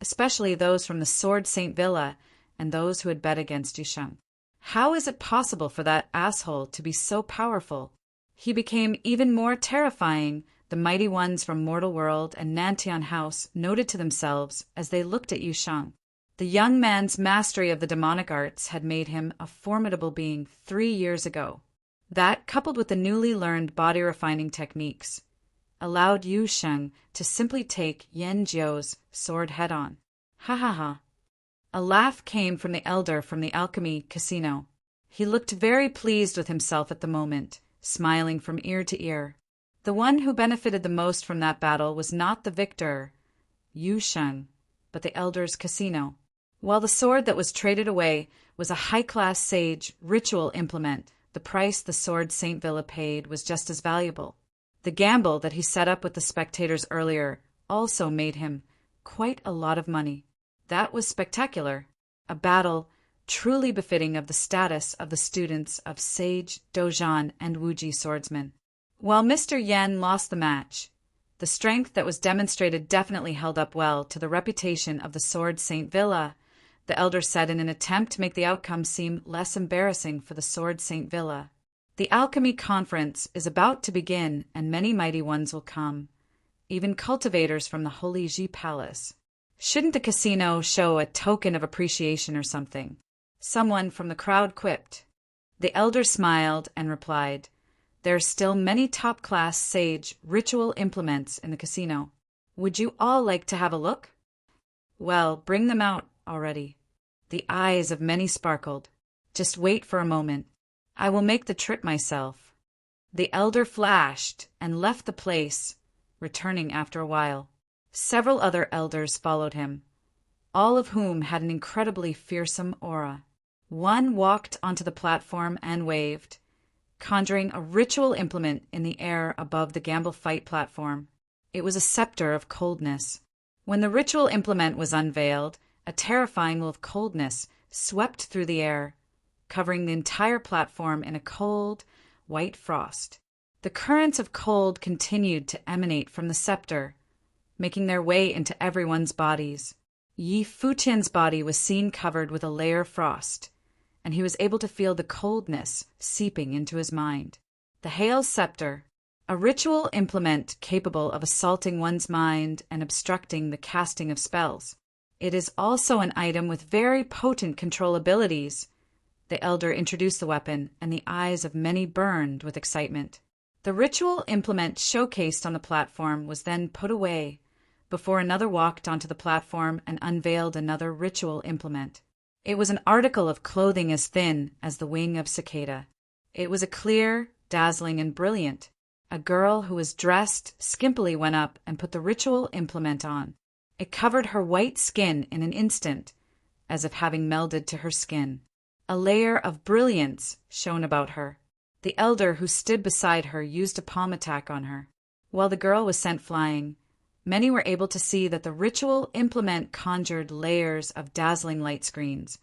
especially those from the Sword Saint Villa and those who had bet against Yu Sheng. How is it possible for that asshole to be so powerful? He became even more terrifying, the mighty ones from Mortal World and Nantian House noted to themselves as they looked at Yu Sheng. The young man's mastery of the demonic arts had made him a formidable being 3 years ago. That, coupled with the newly learned body-refining techniques, allowed Yu Sheng to simply take Yan Jiu's sword head-on. Ha ha ha. A laugh came from the elder from the alchemy casino. He looked very pleased with himself at the moment, smiling from ear to ear. The one who benefited the most from that battle was not the victor, Yu Sheng, but the elder's casino. While the sword that was traded away was a high-class sage ritual implement, the price the Sword Saint Villa paid was just as valuable. The gamble that he set up with the spectators earlier also made him quite a lot of money. That was spectacular, a battle truly befitting of the status of the students of Sage, Dojan, and Wuji swordsmen. While Mr. Yen lost the match, the strength that was demonstrated definitely held up well to the reputation of the Sword Saint Villa, the elder said in an attempt to make the outcome seem less embarrassing for the Sword Saint Villa. The alchemy conference is about to begin, and many mighty ones will come, even cultivators from the Holy Ji Palace. Shouldn't the casino show a token of appreciation or something? Someone from the crowd quipped. The elder smiled and replied, "There are still many top-class sage ritual implements in the casino. Would you all like to have a look?" "Well, bring them out already." The eyes of many sparkled. "Just wait for a moment. I will make the trip myself." The elder flashed and left the place, returning after a while. Several other elders followed him, all of whom had an incredibly fearsome aura. One walked onto the platform and waved, conjuring a ritual implement in the air above the gamble fight platform. It was a scepter of coldness. When the ritual implement was unveiled, a terrifying wall of coldness swept through the air, covering the entire platform in a cold, white frost. The currents of cold continued to emanate from the scepter, making their way into everyone's bodies. Yi Futian's body was seen covered with a layer of frost, and he was able to feel the coldness seeping into his mind. The Hail Scepter, a ritual implement capable of assaulting one's mind and obstructing the casting of spells. It is also an item with very potent control abilities. The elder introduced the weapon, and the eyes of many burned with excitement. The ritual implement showcased on the platform was then put away, before another walked onto the platform and unveiled another ritual implement. It was an article of clothing as thin as the wing of cicada. It was a clear, dazzling, and brilliant. A girl who was dressed skimpily went up and put the ritual implement on. It covered her white skin in an instant, as if having melded to her skin. A layer of brilliance shone about her. The elder who stood beside her used a palm attack on her. While the girl was sent flying, many were able to see that the ritual implement conjured layers of dazzling light screens,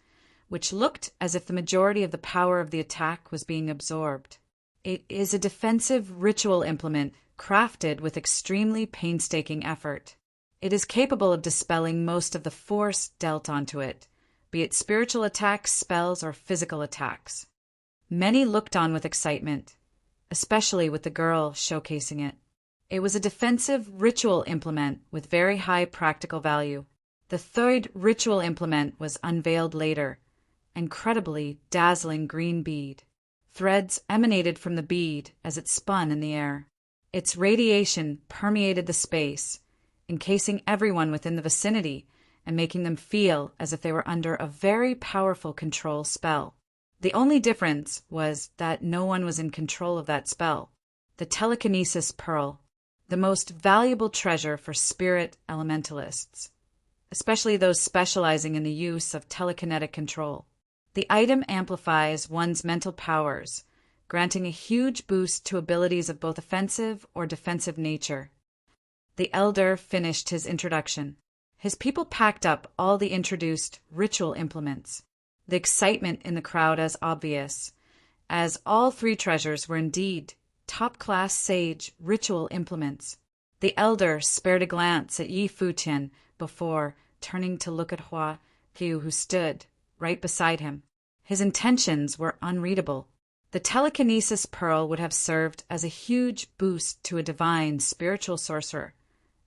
which looked as if the majority of the power of the attack was being absorbed. It is a defensive ritual implement crafted with extremely painstaking effort. It is capable of dispelling most of the force dealt onto it, be it spiritual attacks, spells, or physical attacks. Many looked on with excitement, especially with the girl showcasing it. It was a defensive ritual implement with very high practical value. The third ritual implement was unveiled later, incredibly dazzling green bead. Threads emanated from the bead as it spun in the air. Its radiation permeated the space, encasing everyone within the vicinity and making them feel as if they were under a very powerful control spell. The only difference was that no one was in control of that spell. The telekinesis pearl, the most valuable treasure for spirit elementalists, especially those specializing in the use of telekinetic control. The item amplifies one's mental powers, granting a huge boost to abilities of both offensive or defensive nature. The elder finished his introduction. His people packed up all the introduced ritual implements. The excitement in the crowd as obvious, as all three treasures were indeed top-class sage ritual implements. The elder spared a glance at Yi Futian before turning to look at Hua Qiu, who stood right beside him. His intentions were unreadable. The telekinesis pearl would have served as a huge boost to a divine spiritual sorcerer,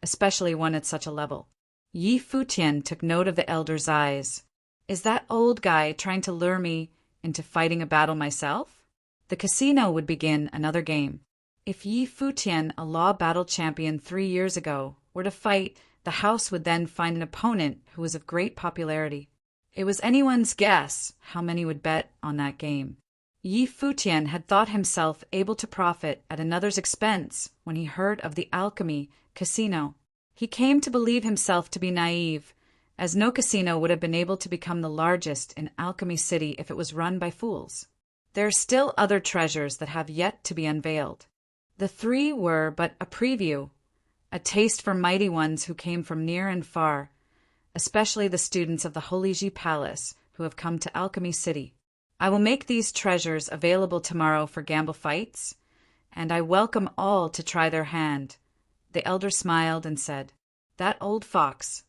especially one at such a level. Yi Futian took note of the elder's eyes. Is that old guy trying to lure me into fighting a battle myself? The casino would begin another game. If Yi Futian, a law battle champion 3 years ago, were to fight, the house would then find an opponent who was of great popularity. It was anyone's guess how many would bet on that game. Yi Futian had thought himself able to profit at another's expense when he heard of the alchemy casino. He came to believe himself to be naive, as no casino would have been able to become the largest in Alchemy City if it was run by fools. There are still other treasures that have yet to be unveiled. The three were but a preview, a taste for mighty ones who came from near and far, especially the students of the Holy Ji Palace who have come to Alchemy City. I will make these treasures available tomorrow for gamble fights, and I welcome all to try their hand. The elder smiled and said, "That old fox."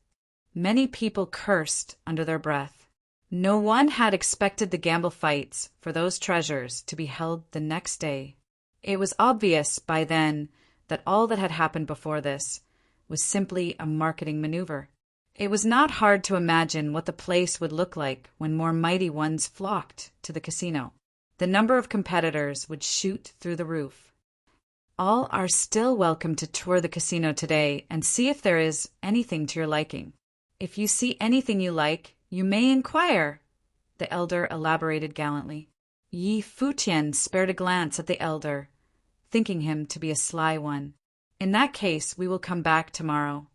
Many people cursed under their breath. No one had expected the gamble fights for those treasures to be held the next day. It was obvious by then that all that had happened before this was simply a marketing maneuver. It was not hard to imagine what the place would look like when more mighty ones flocked to the casino. The number of competitors would shoot through the roof. All are still welcome to tour the casino today and see if there is anything to your liking. If you see anything you like, you may inquire, the elder elaborated gallantly. Yi Futian spared a glance at the elder, thinking him to be a sly one. In that case, we will come back tomorrow.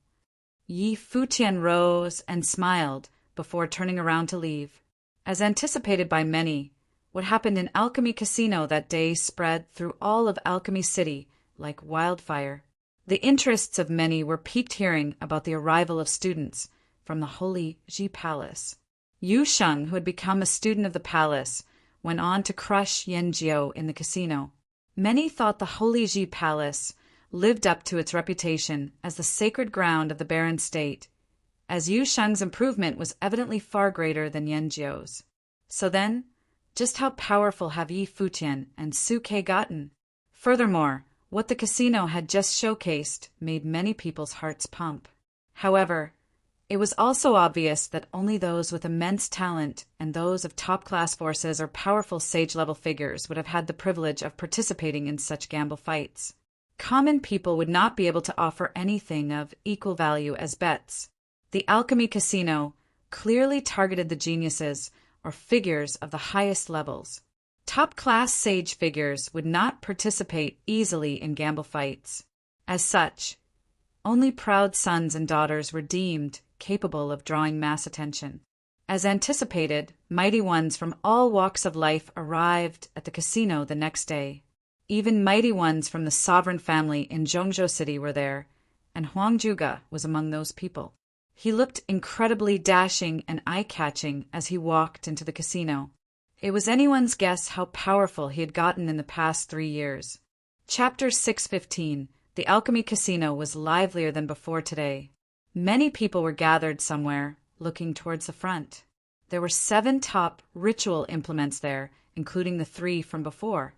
Yi Futian rose and smiled before turning around to leave. As anticipated by many, what happened in Alchemy Casino that day spread through all of Alchemy City like wildfire. The interests of many were piqued hearing about the arrival of students from the Holy Ji Palace. Yu Sheng, who had become a student of the palace, went on to crush Yanjiao in the casino. Many thought the Holy Ji Palace lived up to its reputation as the sacred ground of the barren state, as Yu Sheng's improvement was evidently far greater than Yanjiao's. So then, just how powerful have Yi Futian and Su Ke gotten? Furthermore, what the casino had just showcased made many people's hearts pump. However, it was also obvious that only those with immense talent and those of top-class forces or powerful sage-level figures would have had the privilege of participating in such gamble fights. Common people would not be able to offer anything of equal value as bets. The Alchemy Casino clearly targeted the geniuses or figures of the highest levels. Top-class sage figures would not participate easily in gamble fights. As such, only proud sons and daughters were deemed capable of drawing mass attention. As anticipated, mighty ones from all walks of life arrived at the casino the next day. Even mighty ones from the sovereign family in Zhongzhou City were there, and Huang Zhuge was among those people. He looked incredibly dashing and eye-catching as he walked into the casino. It was anyone's guess how powerful he had gotten in the past 3 years. Chapter 615. The Alchemy Casino was livelier than before today. Many people were gathered somewhere, looking towards the front. There were 7 top ritual implements there, including the 3 from before.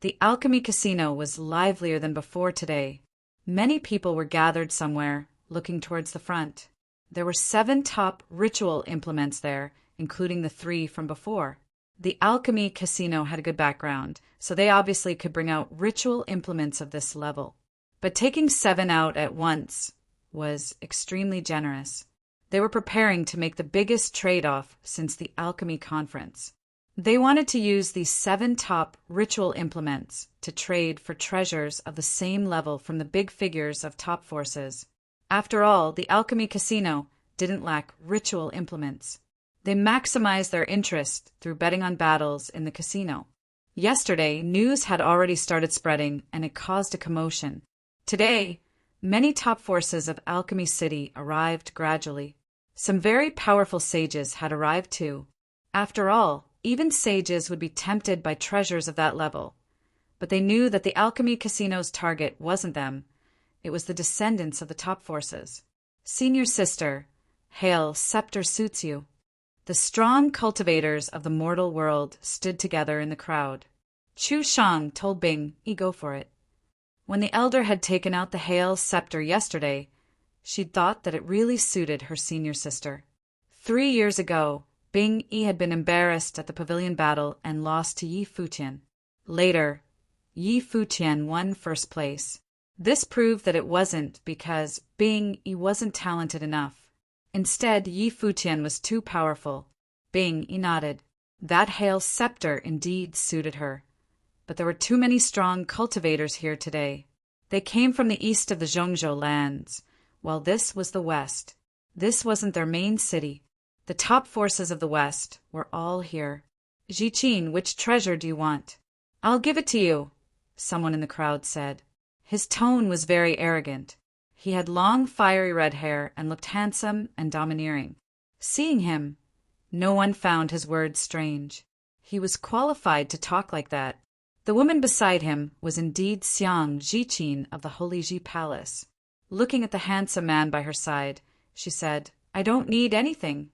The Alchemy Casino was livelier than before today. Many people were gathered somewhere, looking towards the front. There were 7 top ritual implements there, including the 3 from before. The Alchemy Casino had a good background, so they obviously could bring out ritual implements of this level. But taking 7 out at once was extremely generous. They were preparing to make the biggest trade-off since the Alchemy Conference. They wanted to use these 7 top ritual implements to trade for treasures of the same level from the big figures of top forces. After all, the Alchemy Casino didn't lack ritual implements. They maximized their interest through betting on battles in the casino. Yesterday, news had already started spreading, and it caused a commotion. Today, many top forces of Alchemy City arrived gradually. Some very powerful sages had arrived too. After all, even sages would be tempted by treasures of that level. But they knew that the Alchemy Casino's target wasn't them. It was the descendants of the top forces. Senior sister, hail, scepter suits you. The strong cultivators of the mortal world stood together in the crowd. Chu Shang told Bing, go for it. When the elder had taken out the hail scepter yesterday, she'd thought that it really suited her senior sister. 3 years ago, Bing Yi had been embarrassed at the pavilion battle and lost to Yi Futian. Later, Yi Futian won first place. This proved that it wasn't because Bing Yi wasn't talented enough. Instead, Yi Futian was too powerful. Bing Yi nodded. That hail scepter indeed suited her. But there were too many strong cultivators here today. They came from the east of the Zhongzhou lands, while this was the west. This wasn't their main city. The top forces of the west were all here. Jiqin, which treasure do you want? I'll give it to you, someone in the crowd said. His tone was very arrogant. He had long, fiery red hair and looked handsome and domineering. Seeing him, no one found his words strange. He was qualified to talk like that. The woman beside him was indeed Xiang Zhiqin of the Holy Ji Palace. Looking at the handsome man by her side, she said, "I don't need anything.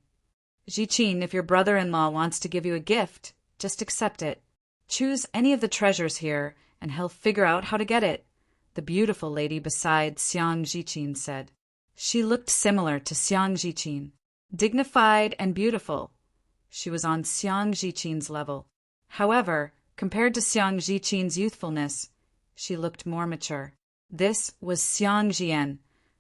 Zhiqin, if your brother-in-law wants to give you a gift, just accept it. Choose any of the treasures here, and he'll figure out how to get it," the beautiful lady beside Xiang Zhiqin said. She looked similar to Xiang Zhiqin, dignified and beautiful. She was on Xiang Zhiqin's level. However, compared to Xiang Zhiqin's youthfulness, she looked more mature. This was Xiang Jian,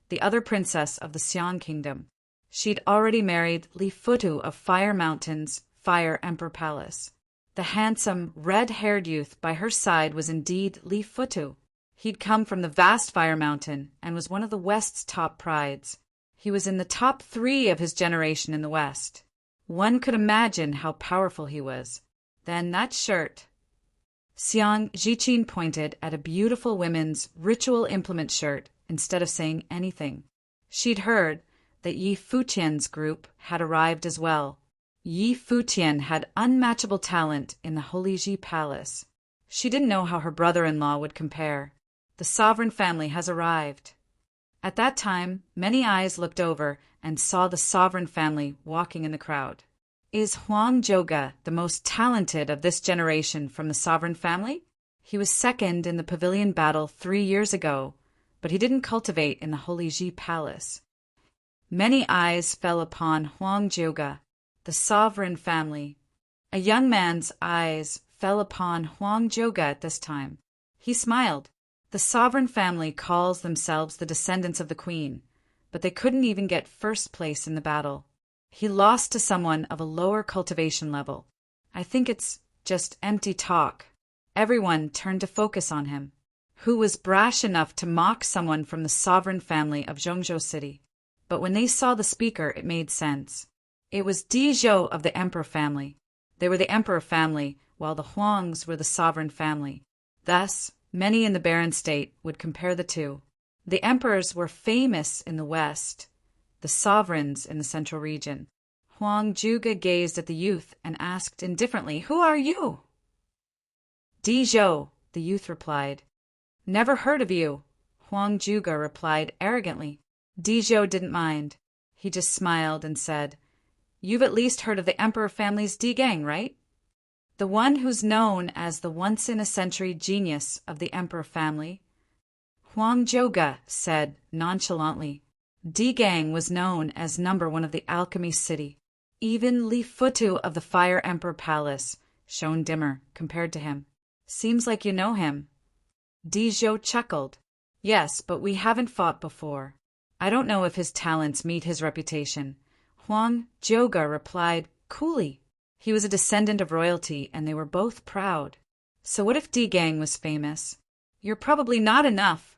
the other princess of the Xiang kingdom. She'd already married Li Futu of Fire Mountain's Fire Emperor Palace. The handsome, red-haired youth by her side was indeed Li Futu. He'd come from the vast Fire Mountain and was one of the West's top prides. He was in the top 3 of his generation in the West. One could imagine how powerful he was. Then that shirt. Xiang Zhiqin pointed at a beautiful women's ritual implement shirt instead of saying anything. She'd heard that Yi Futian's group had arrived as well. Yi Futian had unmatchable talent in the Holy Ji Palace. She didn't know how her brother-in-law would compare. The sovereign family has arrived. At that time, many eyes looked over and saw the sovereign family walking in the crowd. Is Huang Zhouge the most talented of this generation from the sovereign family? He was second in the pavilion battle 3 years ago, but he didn't cultivate in the Holy Ji Palace. Many eyes fell upon Huang Zhouge, the sovereign family. A young man's eyes fell upon Huang Zhouge at this time. He smiled. The sovereign family calls themselves the descendants of the queen, but they couldn't even get first place in the battle. He lost to someone of a lower cultivation level. I think it's just empty talk. Everyone turned to focus on him. Who was brash enough to mock someone from the sovereign family of Zhongzhou City? But when they saw the speaker, it made sense. It was Di Zhou of the emperor family. They were the emperor family, while the Huangs were the sovereign family. Thus, many in the barren state would compare the two. The emperors were famous in the west, the sovereigns in the central region. Huang Zhouge gazed at the youth and asked indifferently, "Who are you?" "Di Zhou," the youth replied. "Never heard of you," Huang Zhouge replied arrogantly. Di Zhou didn't mind. He just smiled and said, "You've at least heard of the emperor family's Di Gang, right? The one who's known as the once-in-a-century genius of the emperor family." Huang Zhouge said nonchalantly. Di Gang was known as #1 of the alchemy city. Even Li Futu of the Fire Emperor Palace shone dimmer compared to him. "Seems like you know him." Di Zhou chuckled. "Yes, but we haven't fought before. I don't know if his talents meet his reputation." Huang Zhouge replied coolly. He was a descendant of royalty, and they were both proud. So what if Di Gang was famous? "You're probably not enough,"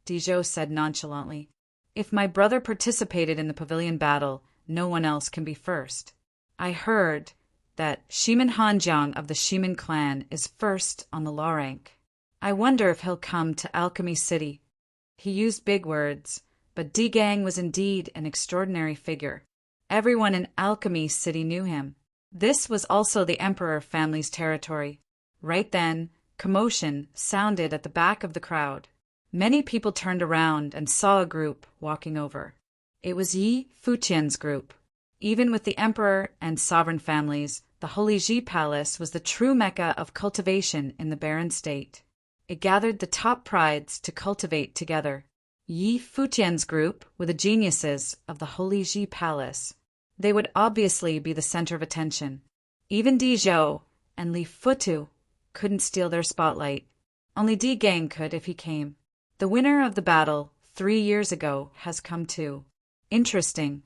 Di Zhou said nonchalantly. "If my brother participated in the pavilion battle, no one else can be first. I heard that Shimin Hanjiang of the Shimin clan is first on the law rank. I wonder if he'll come to Alchemy City." He used big words, but Di Gang was indeed an extraordinary figure. Everyone in Alchemy City knew him. This was also the emperor family's territory. Right then, commotion sounded at the back of the crowd. Many people turned around and saw a group walking over. It was Yi Futian's group. Even with the emperor and sovereign families, the Holy Ji Palace was the true mecca of cultivation in the barren state. It gathered the top prides to cultivate together. Yi Futian's group were the geniuses of the Holy Ji Palace. They would obviously be the center of attention. Even Di Zhou and Li Futu couldn't steal their spotlight. Only Di Gang could if he came. The winner of the battle 3 years ago has come too. Interesting.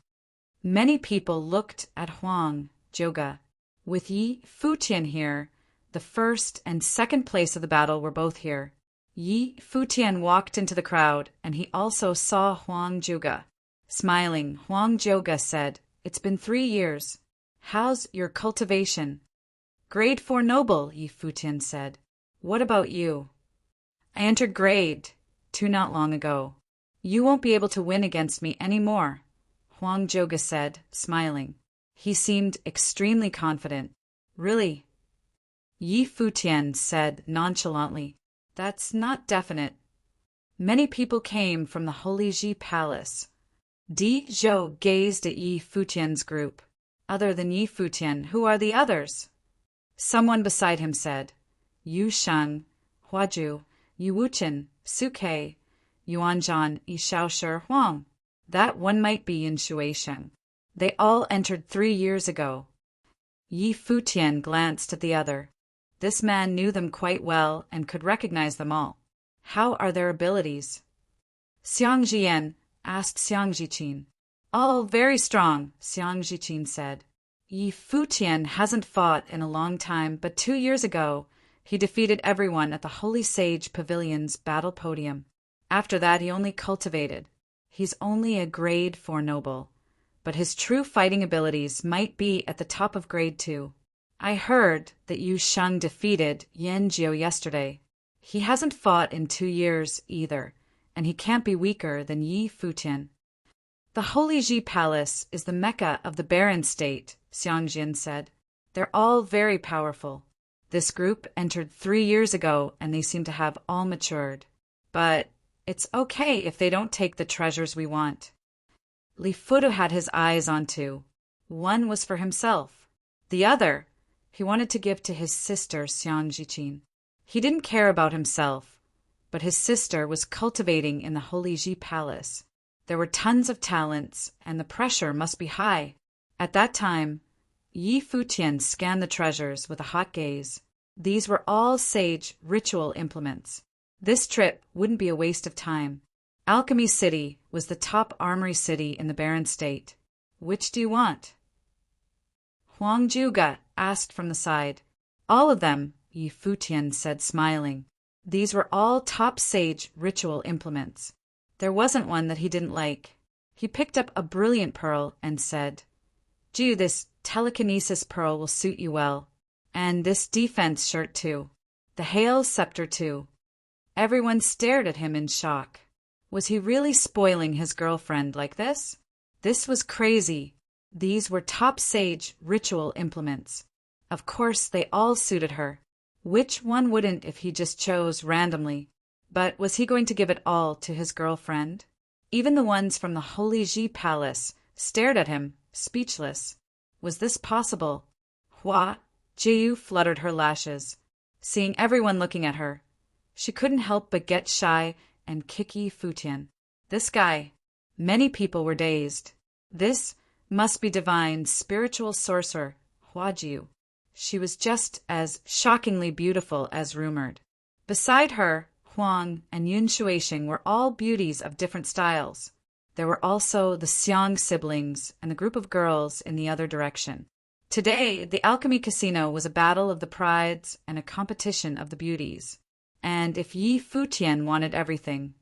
Many people looked at Huang Zhouge. With Yi Futian here, the first and second place of the battle were both here. Yi Futian walked into the crowd, and he also saw Huang Zhouge. Smiling, Huang Zhouge said, "It's been 3 years. How's your cultivation?" "Grade 4 noble," Yi Futian said. "What about you?" "I entered grade two not long ago. You won't be able to win against me any more, Huang Zhouge said, smiling. He seemed extremely confident. Really? Yi Futian said nonchalantly. That's not definite. Many people came from the Holy Ji Palace. Di Zhou gazed at Yi Futian's group. Other than Yi Futian, who are the others? Someone beside him said. Yu Sheng, Huaju, Yu Wuchen, Suke, Yuanzhan, Yi Shaoshi Huang. That one might be Yin Shuisheng. They all entered 3 years ago. Yi Futian glanced at the other. This man knew them quite well and could recognize them all. How are their abilities? Xiang Jian asked Xiang Jiqin. All very strong, Xiang Jiqin said. Yi Futian hasn't fought in a long time, but 2 years ago, he defeated everyone at the Holy Sage Pavilion's battle podium. After that, he only cultivated. He's only a grade 4 noble, but his true fighting abilities might be at the top of grade 2. I heard that Yu Sheng defeated Yan Jiu yesterday. He hasn't fought in 2 years either, and he can't be weaker than Yi Futian. The Holy Ji Palace is the Mecca of the Baron State, Xiangjin said. They're all very powerful. This group entered 3 years ago, and they seem to have all matured. But it's okay if they don't take the treasures we want. Li Fudu had his eyes on 2. One was for himself. The other, he wanted to give to his sister Xiang Jiqin. He didn't care about himself, but his sister was cultivating in the Holy Ji Palace. There were tons of talents, and the pressure must be high. At that time, Yi Futian scanned the treasures with a hot gaze. These were all sage ritual implements. This trip wouldn't be a waste of time. Alchemy City was the top armory city in the Baron State. Which do you want? Huang Zhouge asked from the side. All of them, Yi Futian said, smiling. These were all top sage ritual implements. There wasn't one that he didn't like. He picked up a brilliant pearl and said, Gee, this telekinesis pearl will suit you well. And this defense shirt too. The Hail Scepter too. Everyone stared at him in shock. Was he really spoiling his girlfriend like this? This was crazy. These were top sage ritual implements. Of course, they all suited her. Which one wouldn't if he just chose randomly? But was he going to give it all to his girlfriend? Even the ones from the Holy Ji Palace stared at him, speechless. Was this possible? Hua Jiu fluttered her lashes, seeing everyone looking at her. She couldn't help but get shy and kick Yi Futian. This guy. Many people were dazed. This must be divine spiritual sorcerer, Hua Jiu. She was just as shockingly beautiful as rumored. Beside her, Huang and Yun Shuisheng were all beauties of different styles. There were also the Xiang siblings and the group of girls in the other direction. Today, the Alchemy Casino was a battle of the prides and a competition of the beauties. And if Yi Futian wanted everything,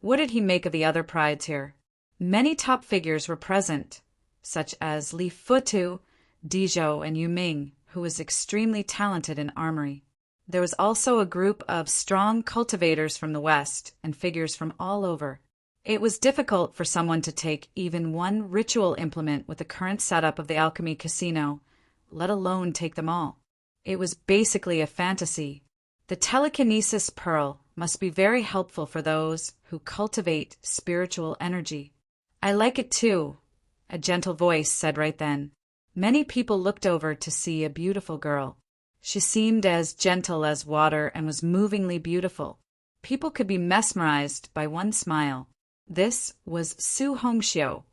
what did he make of the other prides here? Many top figures were present, such as Li Futu, Dizhou, and Yu Ming, who was extremely talented in armory. There was also a group of strong cultivators from the West and figures from all over. It was difficult for someone to take even one ritual implement with the current setup of the Alchemy Casino, let alone take them all. It was basically a fantasy. The telekinesis pearl must be very helpful for those who cultivate spiritual energy. I like it too, a gentle voice said right then. Many people looked over to see a beautiful girl. She seemed as gentle as water and was movingly beautiful. People could be mesmerized by one smile. This was Su Hongxiu,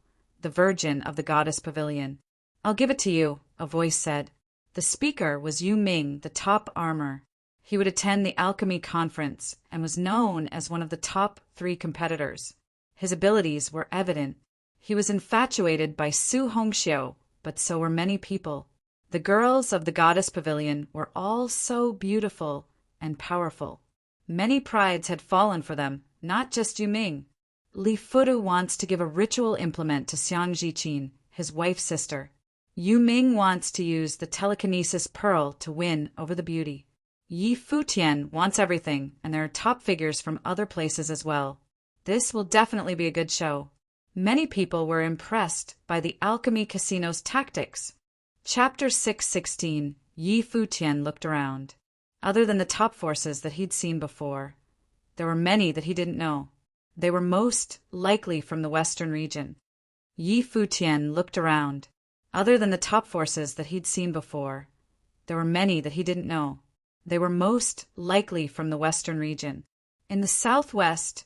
the virgin of the goddess pavilion. I'll give it to you, a voice said. The speaker was Yu Ming, the top armor. He would attend the alchemy conference and was known as one of the top 3 competitors. His abilities were evident. He was infatuated by Su Hongxiu, but so were many people. The girls of the goddess pavilion were all so beautiful and powerful. Many prides had fallen for them, not just Yu Ming. Li Fudu wants to give a ritual implement to Xiang Jiqin, his wife's sister. Yu Ming wants to use the telekinesis pearl to win over the beauty. Yi Futian wants everything, and there are top figures from other places as well. This will definitely be a good show. Many people were impressed by the Alchemy Casino's tactics. Chapter 6:16. Yi Futian looked around. Other than the top forces that he'd seen before, there were many that he didn't know. They were most likely from the western region. Yi Futian looked around. Other than the top forces that he'd seen before, there were many that he didn't know. They were most likely from the western region. In the southwest,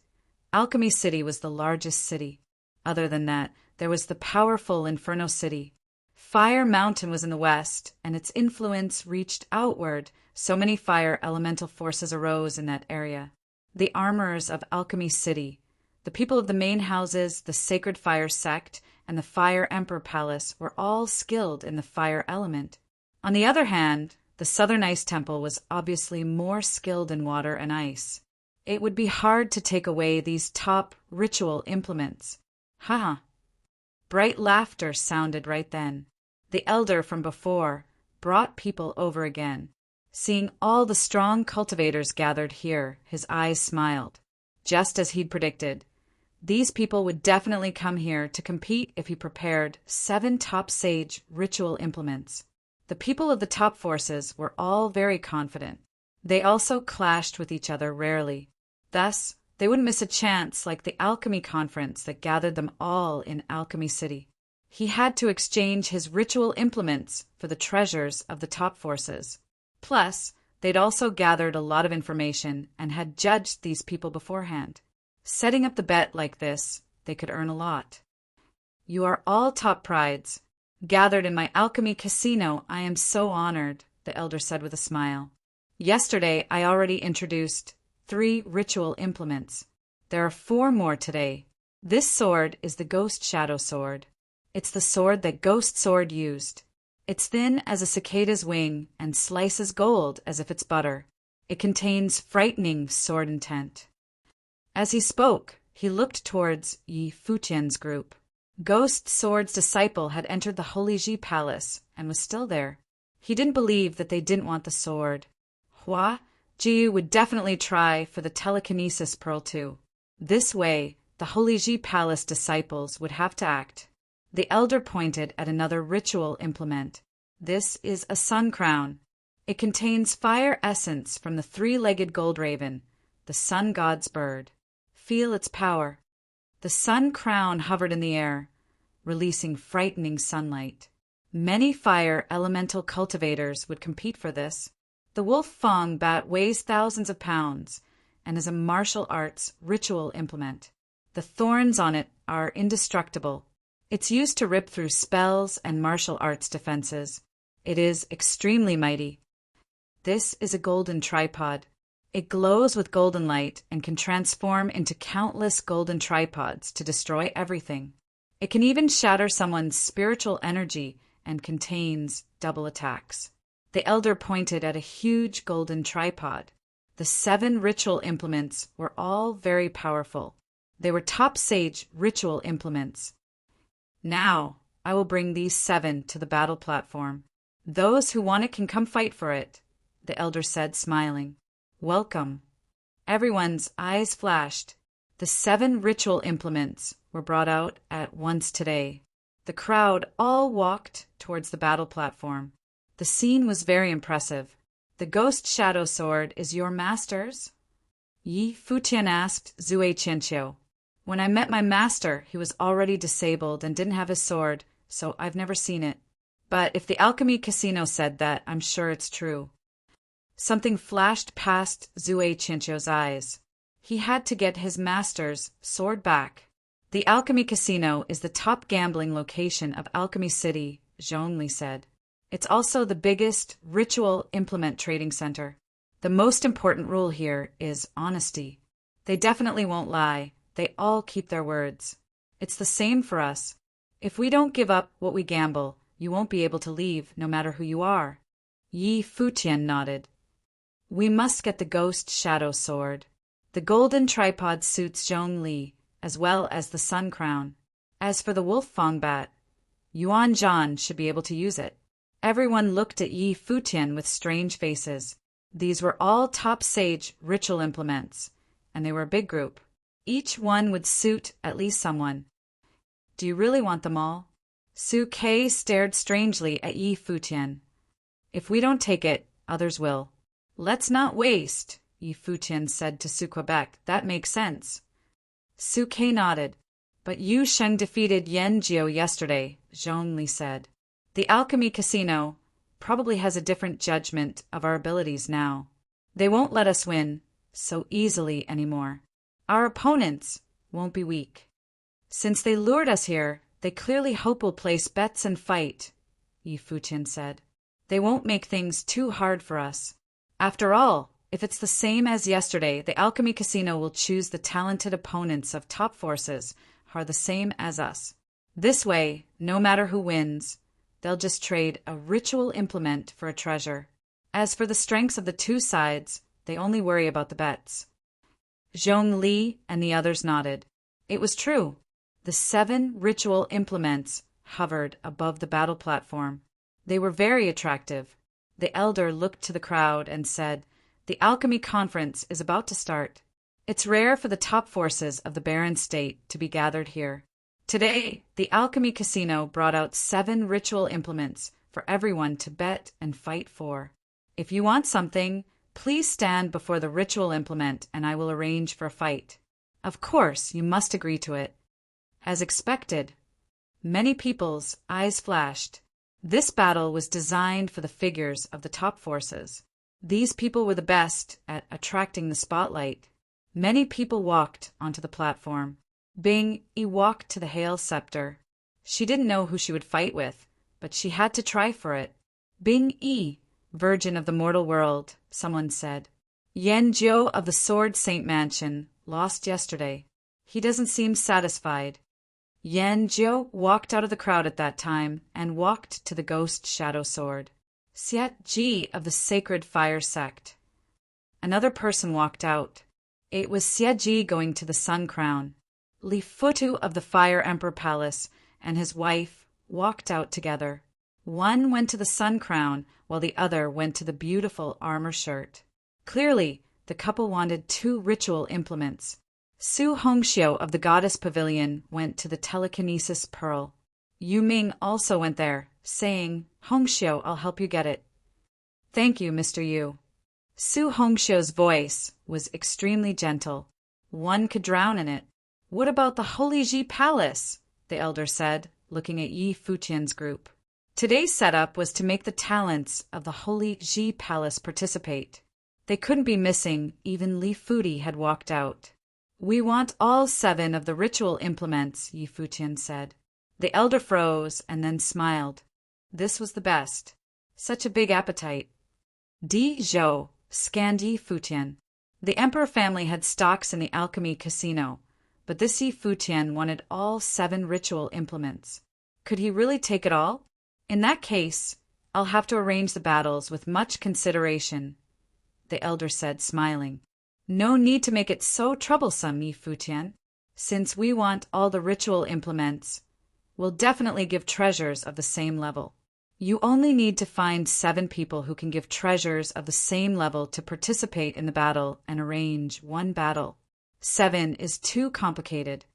Alchemy City was the largest city. Other than that, there was the powerful Inferno City. Fire Mountain was in the west, and its influence reached outward. So many fire elemental forces arose in that area. The armorers of Alchemy City, the people of the main houses, the Sacred Fire Sect, and the Fire Emperor Palace were all skilled in the fire element. On the other hand, the Southern Ice Temple was obviously more skilled in water and ice. It would be hard to take away these top ritual implements. Ha! Bright laughter sounded right then. The elder from before brought people over again. Seeing all the strong cultivators gathered here, his eyes smiled. Just as he'd predicted, these people would definitely come here to compete if he prepared 7 top sage ritual implements. The people of the top forces were all very confident. They also clashed with each other rarely. Thus, they wouldn't miss a chance like the alchemy conference that gathered them all in Alchemy City. He had to exchange his ritual implements for the treasures of the top forces. Plus, they'd also gathered a lot of information and had judged these people beforehand. Setting up the bet like this, they could earn a lot. You are all top prides. Gathered in my alchemy casino, I am so honored, the elder said with a smile. Yesterday, I already introduced 3 ritual implements. There are 4 more today. This sword is the Ghost Shadow Sword. It's the sword that Ghost Sword used. It's thin as a cicada's wing and slices gold as if it's butter. It contains frightening sword intent. As he spoke, he looked towards Yi Futian's group. Ghost Sword's disciple had entered the Holy Ji Palace and was still there. He didn't believe that they didn't want the sword. Hua Ji would definitely try for the telekinesis pearl too. This way, the Holy Ji Palace disciples would have to act. The elder pointed at another ritual implement. This is a sun crown. It contains fire essence from the 3-legged gold raven, the sun god's bird. Feel its power. The sun crown hovered in the air, releasing frightening sunlight. Many fire elemental cultivators would compete for this. The wolf fang bat weighs thousands of pounds and is a martial arts ritual implement. The thorns on it are indestructible. It's used to rip through spells and martial arts defenses. It is extremely mighty. This is a golden tripod. It glows with golden light and can transform into countless golden tripods to destroy everything. It can even shatter someone's spiritual energy and contains double attacks. The elder pointed at a huge golden tripod. The 7 ritual implements were all very powerful. They were top sage ritual implements. Now, I will bring these 7 to the battle platform. Those who want it can come fight for it, the elder said, smiling. Welcome. Everyone's eyes flashed. The 7 ritual implements were brought out at once today. The crowd all walked towards the battle platform. The scene was very impressive. The Ghost Shadow Sword is your master's? Yi Futian asked Zue Qianqiu. When I met my master, he was already disabled and didn't have his sword, so I've never seen it. But if the Alchemy Casino said that, I'm sure it's true. Something flashed past Zue Qianqiu's eyes. He had to get his master's sword back. The Alchemy Casino is the top gambling location of Alchemy City, Zhongli said. It's also the biggest ritual implement trading center. The most important rule here is honesty. They definitely won't lie. They all keep their words. It's the same for us. If we don't give up what we gamble, you won't be able to leave, no matter who you are. Yi Futian nodded. We must get the Ghost Shadow Sword. The golden tripod suits Zhongli, as well as the sun crown. As for the wolf fang bat, Yuan Zhan should be able to use it. Everyone looked at Yi Futian with strange faces. These were all top sage ritual implements, and they were a big group. Each one would suit at least someone. Do you really want them all? Su Kei stared strangely at Yi Futian. If we don't take it, others will. Let's not waste, Yi Futian said to Su Quebec. That makes sense. Su Kei nodded. But Yu Sheng defeated Yan Jiu yesterday, Zhong Li said. The Alchemy Casino probably has a different judgment of our abilities now. They won't let us win so easily anymore. Our opponents won't be weak. Since they lured us here, they clearly hope we'll place bets and fight, Yi Futian said. They won't make things too hard for us. After all, if it's the same as yesterday, the Alchemy Casino will choose the talented opponents of top forces who are the same as us. This way, no matter who wins, they'll just trade a ritual implement for a treasure. As for the strengths of the two sides, they only worry about the bets. Zhong Li and the others nodded. It was true. The 7 ritual implements hovered above the battle platform. They were very attractive. The elder looked to the crowd and said, "The alchemy conference is about to start. It's rare for the top forces of the Barren State to be gathered here. Today, the Alchemy Casino brought out 7 ritual implements for everyone to bet and fight for. If you want something, please stand before the ritual implement and I will arrange for a fight. Of course, you must agree to it." As expected, many people's eyes flashed. This battle was designed for the figures of the top forces. These people were the best at attracting the spotlight. Many people walked onto the platform. Bing Yi walked to the Hail Scepter. She didn't know who she would fight with, but she had to try for it. "Bing Yi, Virgin of the Mortal World," someone said. "Yan Jiu of the Sword Saint Mansion lost yesterday. He doesn't seem satisfied." Yan Jiu walked out of the crowd at that time and walked to the Ghost Shadow Sword. Siet Ji of the Sacred Fire Sect. Another person walked out. It was Siet Ji going to the Sun Crown. Li Futu of the Fire Emperor Palace and his wife walked out together. One went to the Sun Crown while the other went to the beautiful armor shirt. Clearly, the couple wanted 2 ritual implements. Su Hongxiu of the Goddess Pavilion went to the Telekinesis Pearl. Yu Ming also went there, saying, "Hongxiu, I'll help you get it." "Thank you, Mr. Yu." Su Hongxiu's voice was extremely gentle. One could drown in it. "What about the Holy Ji Palace?" the elder said, looking at Yi Futian's group. Today's setup was to make the talents of the Holy Ji Palace participate. They couldn't be missing, even Li Futi had walked out. "We want all 7 of the ritual implements," Yi Futian said. The elder froze and then smiled. This was the best. Such a big appetite. Di Zhou scanned Yi Futian. The Emperor family had stocks in the Alchemy Casino, but this Yi Futian wanted all 7 ritual implements. Could he really take it all? In that case, I'll have to arrange the battles with much consideration, the elder said, smiling. "No need to make it so troublesome, Yi Futian. Since we want all the ritual implements, we'll definitely give treasures of the same level. You only need to find 7 people who can give treasures of the same level to participate in the battle and arrange one battle. 7 is too complicated."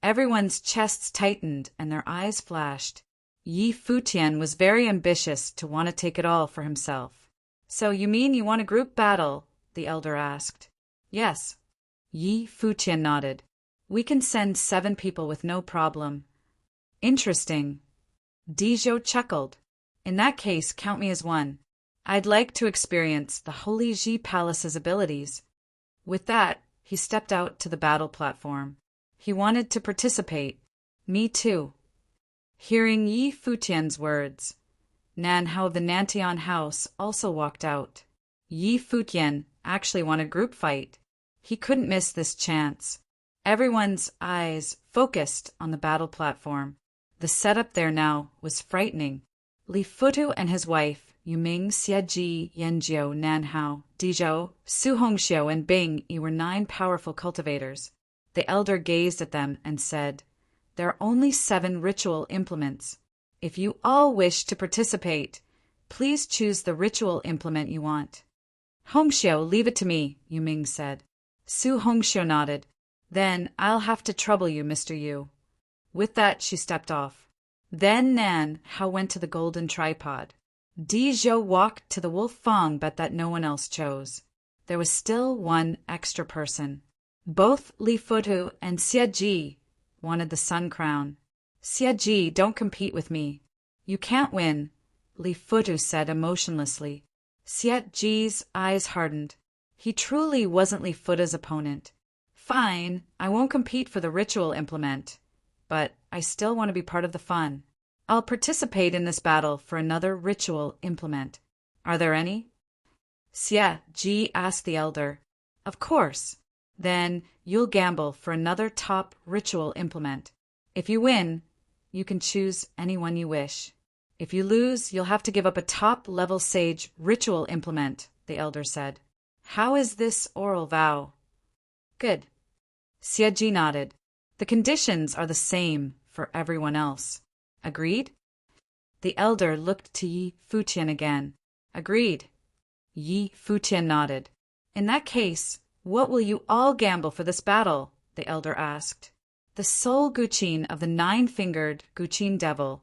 Everyone's chests tightened and their eyes flashed. Yi Futian was very ambitious to want to take it all for himself. "So you mean you want a group battle?" the elder asked. "Yes." Yi Futian nodded. "We can send 7 people with no problem." "Interesting." Di Zhou chuckled. "In that case, count me as one. I'd like to experience the Holy Ji Palace's abilities." With that, he stepped out to the battle platform. He wanted to participate. Me too. Hearing Yi Futian's words, Nan Hao of the Nantian House also walked out. Yi Futian actually wanted group fight. He couldn't miss this chance. Everyone's eyes focused on the battle platform. The setup there now was frightening. Li Futu and his wife, Yuming, Xieji, Yanjiu, Nanhao, Dizhou, Su Hongxiu, and Bing Yi were 9 powerful cultivators. The elder gazed at them and said, "There are only 7 ritual implements. If you all wish to participate, please choose the ritual implement you want." Hongxiu, leave it to me, Yu Ming said. Su Hongxiu nodded. Then I'll have to trouble you, Mr. Yu. With that, she stepped off. Then Nan Hao went to the golden tripod. Di Zhou walked to the wolf Fang bet that no one else chose. There was still one extra person. Both Li Futu and Xie Ji wanted the sun crown. Xie Ji, don't compete with me. You can't win, Li Futu said emotionlessly. Xie Ji's eyes hardened. He truly wasn't Li Futu's opponent. Fine, I won't compete for the ritual implement, but I still want to be part of the fun. I'll participate in this battle for another ritual implement. Are there any? Xie Ji asked the elder. Of course. Then you'll gamble for another top ritual implement. If you win, you can choose anyone you wish. If you lose, you'll have to give up a top-level sage ritual implement, the elder said. How is this oral vow? Good. Xie Ji nodded. The conditions are the same for everyone else. Agreed? The elder looked to Yi Futian again. Agreed. Yi Futian nodded. In that case, what will you all gamble for this battle? The elder asked. The soul guqin of the nine-fingered guqin devil,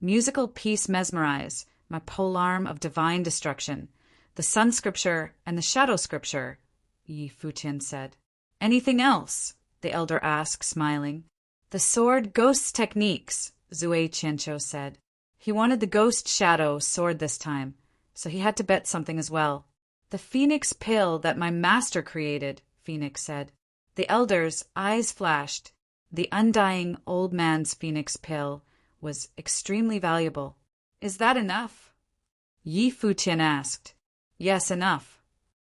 musical piece mesmerize, my polearm of divine destruction, the sun scripture and the shadow scripture, Yi Futian said. Anything else? The elder asked, smiling. The sword ghosts techniques, Zui Qianqiu said. He wanted the ghost shadow sword this time, so he had to bet something as well. The phoenix pill that my master created, Phoenix said. The elder's eyes flashed. The undying old man's phoenix pill was extremely valuable. Is that enough? Yi Futian asked. Yes, enough.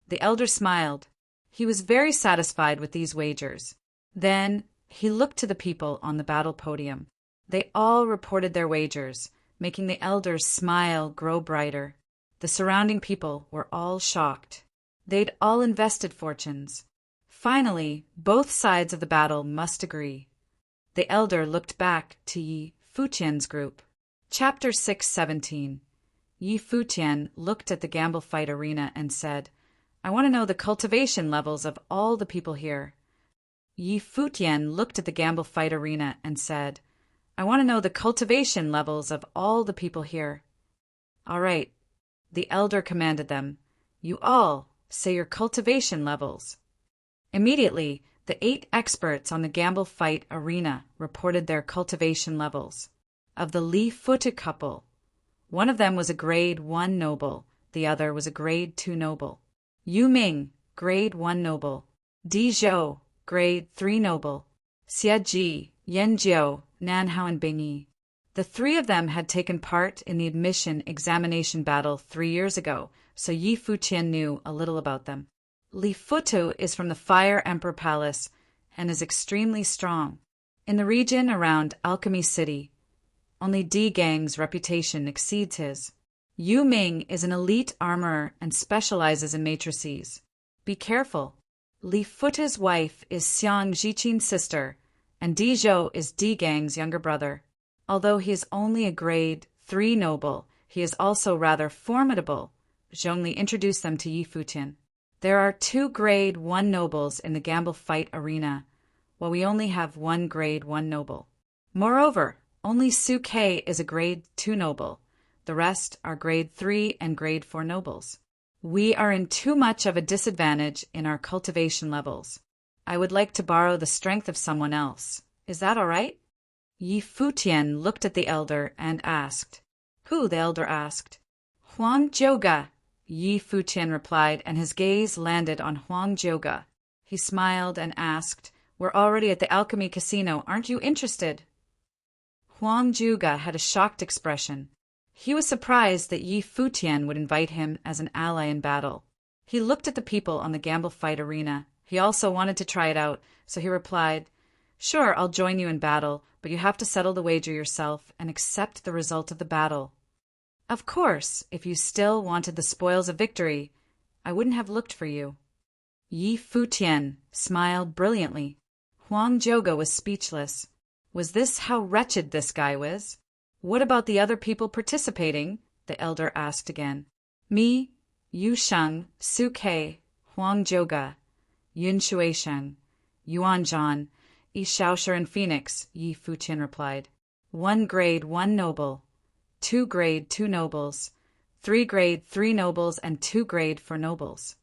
The elder smiled. He was very satisfied with these wagers. Then he looked to the people on the battle podium. They all reported their wagers, making the elder's smile grow brighter. The surrounding people were all shocked. They'd all invested fortunes. Finally, both sides of the battle must agree. The elder looked back to Yi Futian's group. Chapter 6:17. Yi Futian looked at the gamble fight arena and said, I want to know the cultivation levels of all the people here. Yi Futian looked at the gamble fight arena and said, I want to know the cultivation levels of all the people here. All right. The elder commanded them, You all say your cultivation levels. Immediately, the 8 experts on the gamble fight arena reported their cultivation levels. Of the Li Futu couple, one of them was a grade 1 noble, the other was a grade 2 noble. Yu Ming, grade 1 noble. Di Zhou, grade 3 noble. Xie Ji, Yan Jiu, Nan Hao and Bing Yi. The 3 of them had taken part in the admission examination battle 3 years ago, so Yi Futian knew a little about them. Li Futu is from the Fire Emperor Palace and is extremely strong. In the region around Alchemy City, only D Gang's reputation exceeds his. Yu Ming is an elite armorer and specializes in matrices. Be careful. Li Futu's wife is Xiang Zhiqin's sister, and Di Zhou is D Gang's younger brother. Although he is only a grade 3 noble, he is also rather formidable. Zhongli introduced them to Yi Futian. There are 2 grade 1 nobles in the gamble fight arena, while we only have 1 grade 1 noble. Moreover, only Su Kei is a grade 2 noble. The rest are grade 3 and grade 4 nobles. We are in too much of a disadvantage in our cultivation levels. I would like to borrow the strength of someone else. Is that all right? Yi Futian looked at the elder and asked. Who? The elder asked. Huang Jiuge, Yi Futian replied, and his gaze landed on Huang Jiuge. He smiled and asked, We're already at the Alchemy Casino. Aren't you interested? Huang Jiuge had a shocked expression. He was surprised that Yi Futian would invite him as an ally in battle. He looked at the people on the gamble fight arena. He also wanted to try it out, so he replied, Sure, I'll join you in battle, but you have to settle the wager yourself and accept the result of the battle. Of course, if you still wanted the spoils of victory, I wouldn't have looked for you. Yi Futian smiled brilliantly. Huang Jiuge was speechless. Was this how wretched this guy was? What about the other people participating? The elder asked again. Me? Yu Sheng, Su Ke, Huang Zhouge, Yun Shuisheng, Yuan Zhan, Yi Shaoshi and Phoenix, Yi Futian replied. 1 grade, 1 noble. 2 grade, 2 nobles. 3 grade, 3 nobles, and 2 grade for nobles.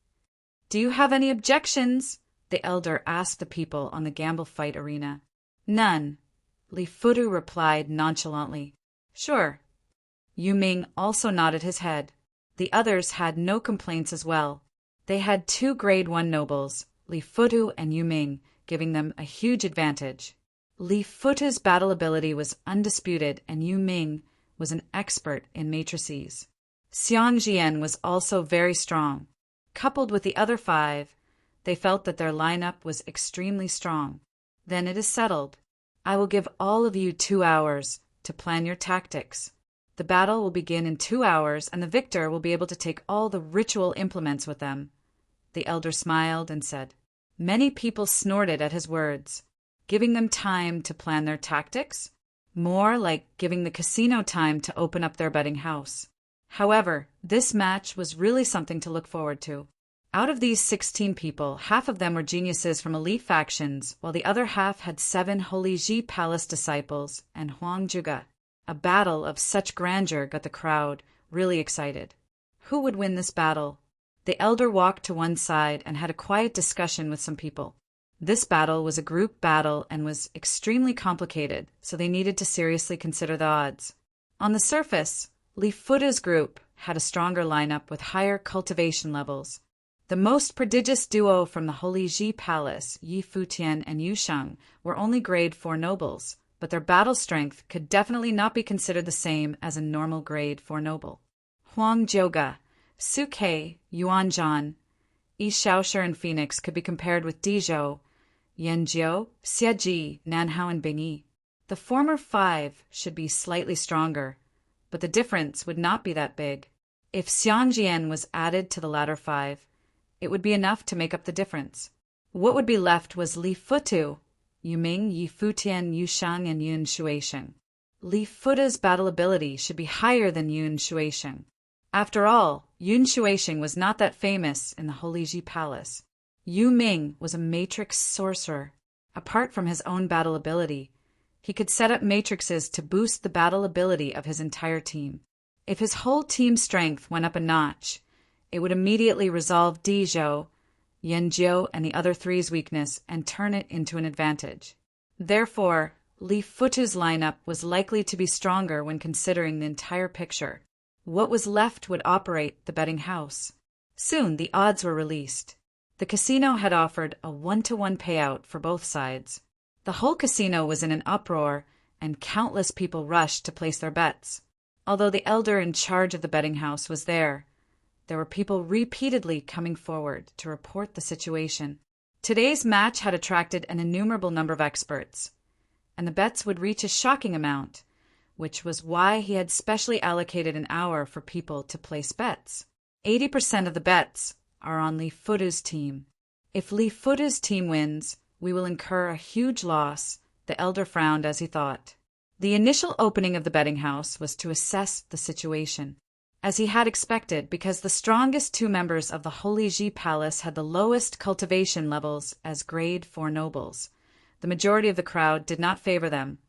Do you have any objections? The elder asked the people on the gamble fight arena. None, Li Futu replied nonchalantly. Sure. Yu Ming also nodded his head. The others had no complaints as well. They had 2 grade 1 nobles, Li Futu and Yu Ming, giving them a huge advantage. Li Futu's battle ability was undisputed and Yu Ming was an expert in matrices. Xiang Jian was also very strong. Coupled with the other 5, they felt that their lineup was extremely strong. Then it is settled. I will give all of you 2 hours to plan your tactics. The battle will begin in 2 hours, and the victor will be able to take all the ritual implements with them. The elder smiled and said. Many people snorted at his words. Giving them time to plan their tactics? More like giving the casino time to open up their betting house. However, this match was really something to look forward to. Out of these 16 people, half of them were geniuses from elite factions, while the other half had 7 Holy Ji Palace disciples and Huang Zhuge. A battle of such grandeur got the crowd really excited. Who would win this battle? The elder walked to one side and had a quiet discussion with some people. This battle was a group battle and was extremely complicated, so they needed to seriously consider the odds. On the surface, Li Futu's group had a stronger lineup with higher cultivation levels. The most prodigious duo from the Holy Ji Palace, Yi Futian and Yu Sheng, were only grade 4 nobles, but their battle strength could definitely not be considered the same as a normal grade 4 noble. Huang Zhouge, Su Ke, Yuan Zhan, Yi Shaoshi and Phoenix could be compared with Dizhou, Yanjiu, Xieji, Nanhao and Bingyi. The former 5 should be slightly stronger, but the difference would not be that big. If Xiangjian was added to the latter 5, it would be enough to make up the difference. What would be left was Li Futu, Yu Ming, Yi Futian, Yu Sheng, and Yun Shuisheng. Li Futu's battle ability should be higher than Yun Shuisheng. After all, Yun Shuisheng was not that famous in the Holy Ji Palace. Yu Ming was a matrix sorcerer. Apart from his own battle ability, he could set up matrices to boost the battle ability of his entire team. If his whole team's strength went up a notch, it would immediately resolve Dizhou, Yanjiu, and the other 3's weakness and turn it into an advantage. Therefore, Li Futu's lineup was likely to be stronger when considering the entire picture. What was left would operate the betting house. Soon the odds were released. The casino had offered a 1-to-1 payout for both sides. The whole casino was in an uproar, and countless people rushed to place their bets. Although the elder in charge of the betting house was there were people repeatedly coming forward to report the situation. Today's match had attracted an innumerable number of experts, and the bets would reach a shocking amount, which was why he had specially allocated an hour for people to place bets. 80% of the bets are on Li Futu's team. If Li Futu's team wins, we will incur a huge loss, the elder frowned as he thought. The initial opening of the betting house was to assess the situation. As he had expected, because the strongest 2 members of the Holy Ji Palace had the lowest cultivation levels as grade 4 nobles, the majority of the crowd did not favor them,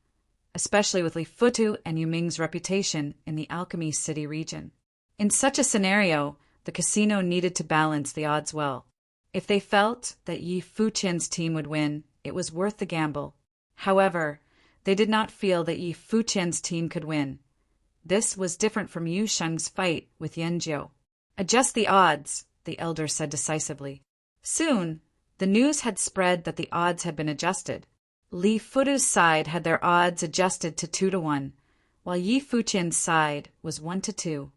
especially with Li Futu and Yu Ming's reputation in the Alchemy City region. In such a scenario, the casino needed to balance the odds well. If they felt that Yi Futian's team would win, it was worth the gamble. However, they did not feel that Yi Futian's team could win. This was different from Yu Sheng's fight with Yanjiu. Adjust the odds, the elder said decisively. Soon, the news had spread that the odds had been adjusted. Li Futu's side had their odds adjusted to 2-to-1, while Yi Futian's side was 1-to-2.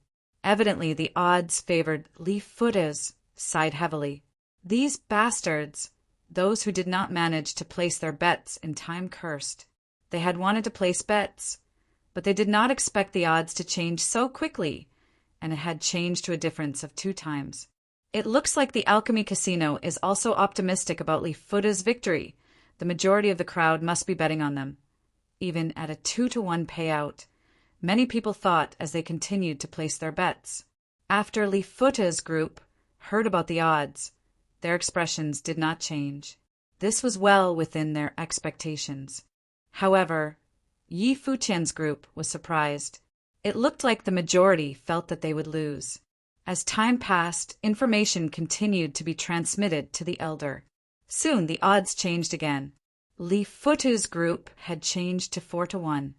Evidently, the odds favored Li Futu's side heavily. These bastards, those who did not manage to place their bets in time, cursed. They had wanted to place bets, but they did not expect the odds to change so quickly, and it had changed to a difference of 2 times. It looks like the Alchemy Casino is also optimistic about Li Futu's victory. The majority of the crowd must be betting on them. Even at a 2-to-1 payout, many people thought as they continued to place their bets. After Li Futa's group heard about the odds, their expressions did not change. This was well within their expectations. However, Yi Futian's group was surprised. It looked like the majority felt that they would lose. As time passed, information continued to be transmitted to the elder. Soon the odds changed again. Li Futa's group had changed to 4-1,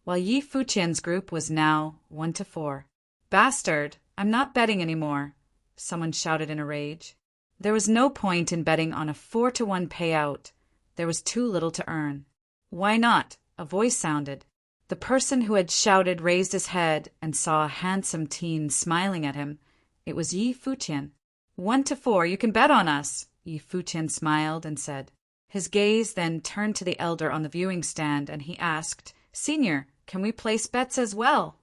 while Yi Futian's group was now 1-4. "Bastard, I'm not betting anymore," someone shouted in a rage. There was no point in betting on a 4-1 payout. There was too little to earn. "Why not?" a voice sounded. The person who had shouted raised his head and saw a handsome teen smiling at him. It was Yi Futian. 1-4, you can bet on us," Yi Futian smiled and said. His gaze then turned to the elder on the viewing stand, and he asked, "Senior, can we place bets as well?"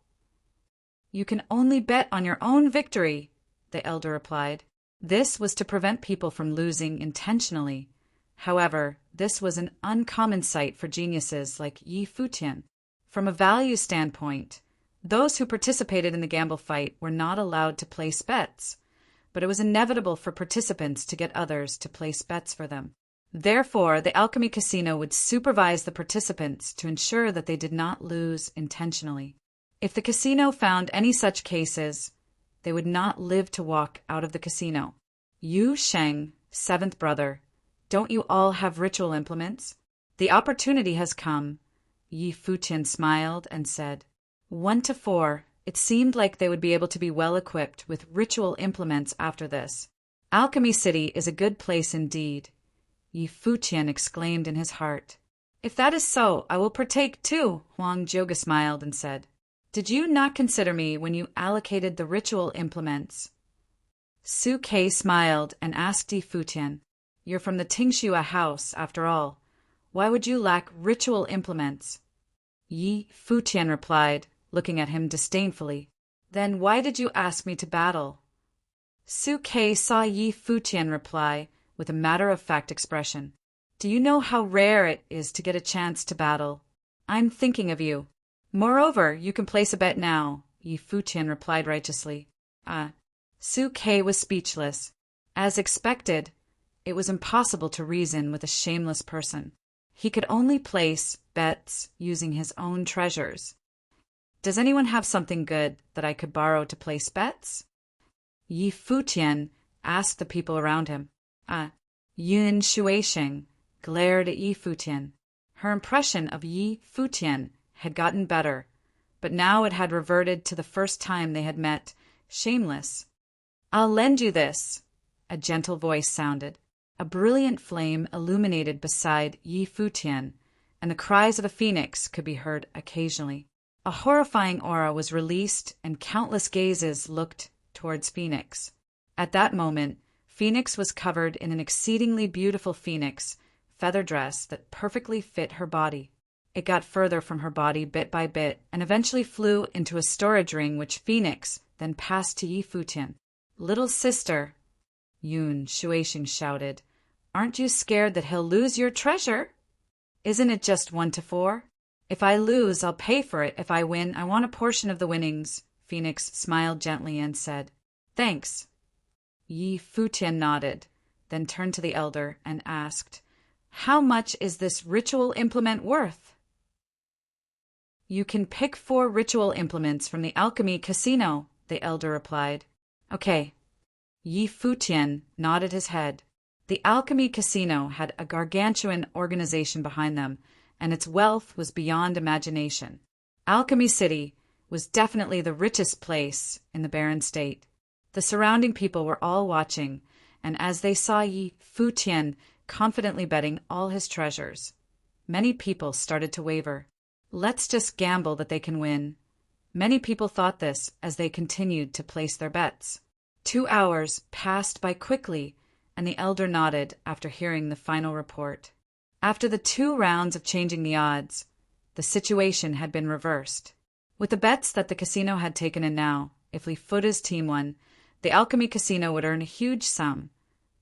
"You can only bet on your own victory," the elder replied. This was to prevent people from losing intentionally. However, this was an uncommon sight for geniuses like Yi Futian. From a value standpoint, those who participated in the gamble fight were not allowed to place bets, but it was inevitable for participants to get others to place bets for them. Therefore, the Alchemy Casino would supervise the participants to ensure that they did not lose intentionally. If the casino found any such cases, they would not live to walk out of the casino. "Yu Sheng, seventh brother, don't you all have ritual implements? The opportunity has come." Yi Futian smiled and said, 1-4. It seemed like they would be able to be well equipped with ritual implements after this. "Alchemy City is a good place indeed," Yi Futian exclaimed in his heart. "If that is so, I will partake too," Huang Jioga smiled and said. "Did you not consider me when you allocated the ritual implements?" Su Kei smiled and asked Yi Futian, "You're from the Tingxua house, after all. Why would you lack ritual implements?" Yi Futian replied, looking at him disdainfully, "Then why did you ask me to battle?" Su Kei saw Yi Futian reply with a matter-of-fact expression. "Do you know how rare it is to get a chance to battle? I'm thinking of you. Moreover, you can place a bet now," Yi Futian replied righteously. Su Kei was speechless. As expected, it was impossible to reason with a shameless person. He could only place bets using his own treasures. "Does anyone have something good that I could borrow to place bets?" Yi Futian asked the people around him. Yun Shuisheng glared at Yi Futian. Her impression of Yi Futian had gotten better, but now it had reverted to the first time they had met, shameless. "I'll lend you this," a gentle voice sounded. A brilliant flame illuminated beside Yi Futian, and the cries of a phoenix could be heard occasionally. A horrifying aura was released, and countless gazes looked towards Phoenix. At that moment, Phoenix was covered in an exceedingly beautiful phoenix feather dress that perfectly fit her body. It got further from her body bit by bit, and eventually flew into a storage ring which Phoenix then passed to Yi Futian. "Little sister," Yun Shuisheng shouted, "aren't you scared that he'll lose your treasure? Isn't it just 1-4? If I lose, I'll pay for it. If I win, I want a portion of the winnings." Phoenix smiled gently and said, "Thanks." Yi Futian nodded, then turned to the elder and asked, "How much is this ritual implement worth?" "You can pick 4 ritual implements from the Alchemy Casino," the elder replied. "Okay." Yi Futian nodded his head. The Alchemy Casino had a gargantuan organization behind them, and its wealth was beyond imagination. Alchemy City was definitely the richest place in the barren state. The surrounding people were all watching, and as they saw Yi Futian confidently betting all his treasures, many people started to waver. "Let's just gamble that they can win." Many people thought this as they continued to place their bets. 2 hours passed by quickly, and the elder nodded after hearing the final report. After the 2 rounds of changing the odds, the situation had been reversed. With the bets that the casino had taken in now, if Li Futa's team won, the Alchemy Casino would earn a huge sum,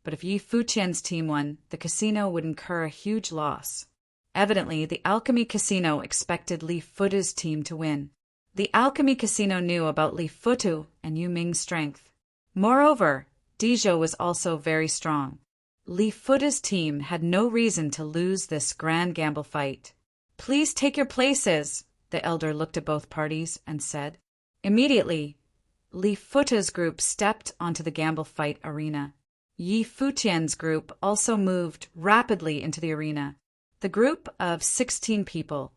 but if Yi Futian's team won, the casino would incur a huge loss. Evidently, the Alchemy Casino expected Li Futa's team to win. The Alchemy Casino knew about Li Futu and Yu Ming's strength. Moreover, Dizhou was also very strong. Li Futu's team had no reason to lose this grand gamble fight. "Please take your places," the elder looked at both parties and said. Immediately, Li Futu's group stepped onto the gamble fight arena. Yi Futian's group also moved rapidly into the arena. The group of 16 people,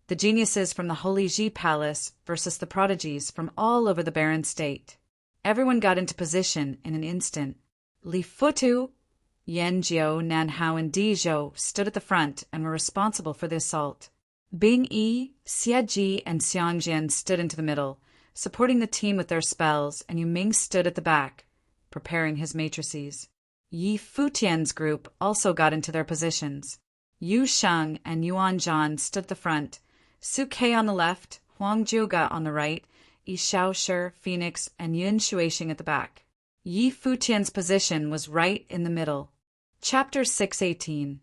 the geniuses from the Holy Ji Palace versus the prodigies from all over the barren state. Everyone got into position in an instant. Li Futu, Yanjiu, Nanhao, and Dizhou stood at the front and were responsible for the assault. Bing Yi, Xieji, and Xiangjian stood into the middle, supporting the team with their spells, and Yu Ming stood at the back, preparing his matrices. Yi Futian's group also got into their positions. Yu Sheng and Yuan Zhan stood at the front, Su Kei on the left, Huang Zhuge on the right, Yi Shaoshi, Phoenix, and Yun Shuixing at the back. Yi Futian's position was right in the middle. Chapter 618.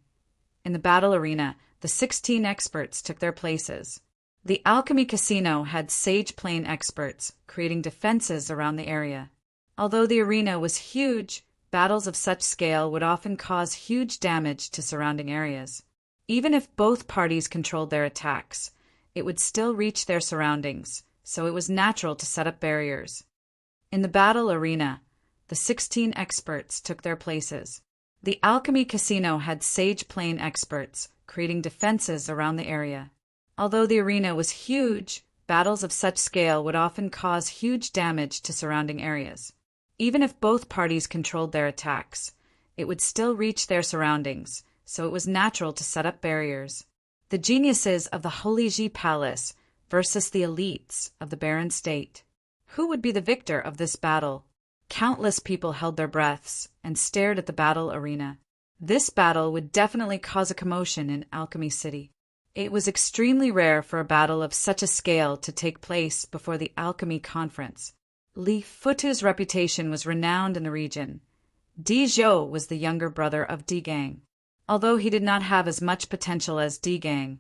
In the battle arena, the 16 experts took their places. The Alchemy Casino had Sage Plane experts, creating defenses around the area. Although the arena was huge, battles of such scale would often cause huge damage to surrounding areas. Even if both parties controlled their attacks, it would still reach their surroundings, so it was natural to set up barriers. In the battle arena, the 16 experts took their places. The Alchemy Casino had Sage Plane experts, creating defenses around the area. Although the arena was huge, battles of such scale would often cause huge damage to surrounding areas. Even if both parties controlled their attacks, it would still reach their surroundings, so it was natural to set up barriers. The geniuses of the Holy Ji Palace versus the elites of the barren state. Who would be the victor of this battle? Countless people held their breaths and stared at the battle arena. This battle would definitely cause a commotion in Alchemy City. It was extremely rare for a battle of such a scale to take place before the Alchemy Conference. Li Futu's reputation was renowned in the region. Dizhou was the younger brother of Digang. Although he did not have as much potential as Digang,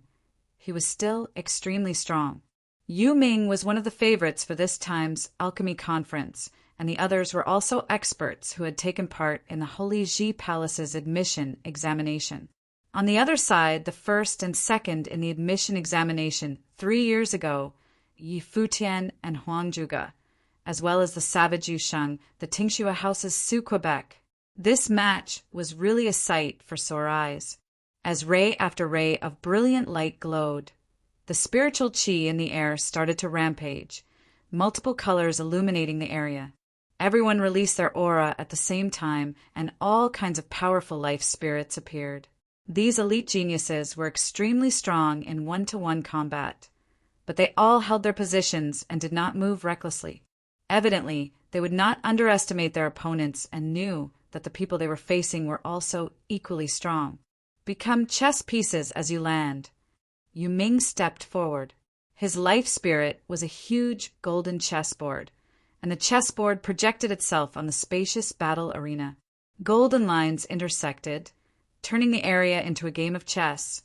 he was still extremely strong. Yu Ming was one of the favorites for this time's Alchemy Conference, and the others were also experts who had taken part in the Holy Ji Palace's admission examination. On the other side, the first and second in the admission examination 3 years ago, Yi Futian and Huang Zhuge, as well as the savage Yu Sheng, the Tingxue House's Su Quebec. This match was really a sight for sore eyes. As ray after ray of brilliant light glowed, the spiritual qi in the air started to rampage, multiple colors illuminating the area. Everyone released their aura at the same time, and all kinds of powerful life spirits appeared. These elite geniuses were extremely strong in one-to-one combat, but they all held their positions and did not move recklessly. Evidently, they would not underestimate their opponents and knew that the people they were facing were also equally strong. Become chess pieces as you land. Yu Ming stepped forward. His life spirit was a huge golden chessboard, and the chessboard projected itself on the spacious battle arena. Golden lines intersected, turning the area into a game of chess,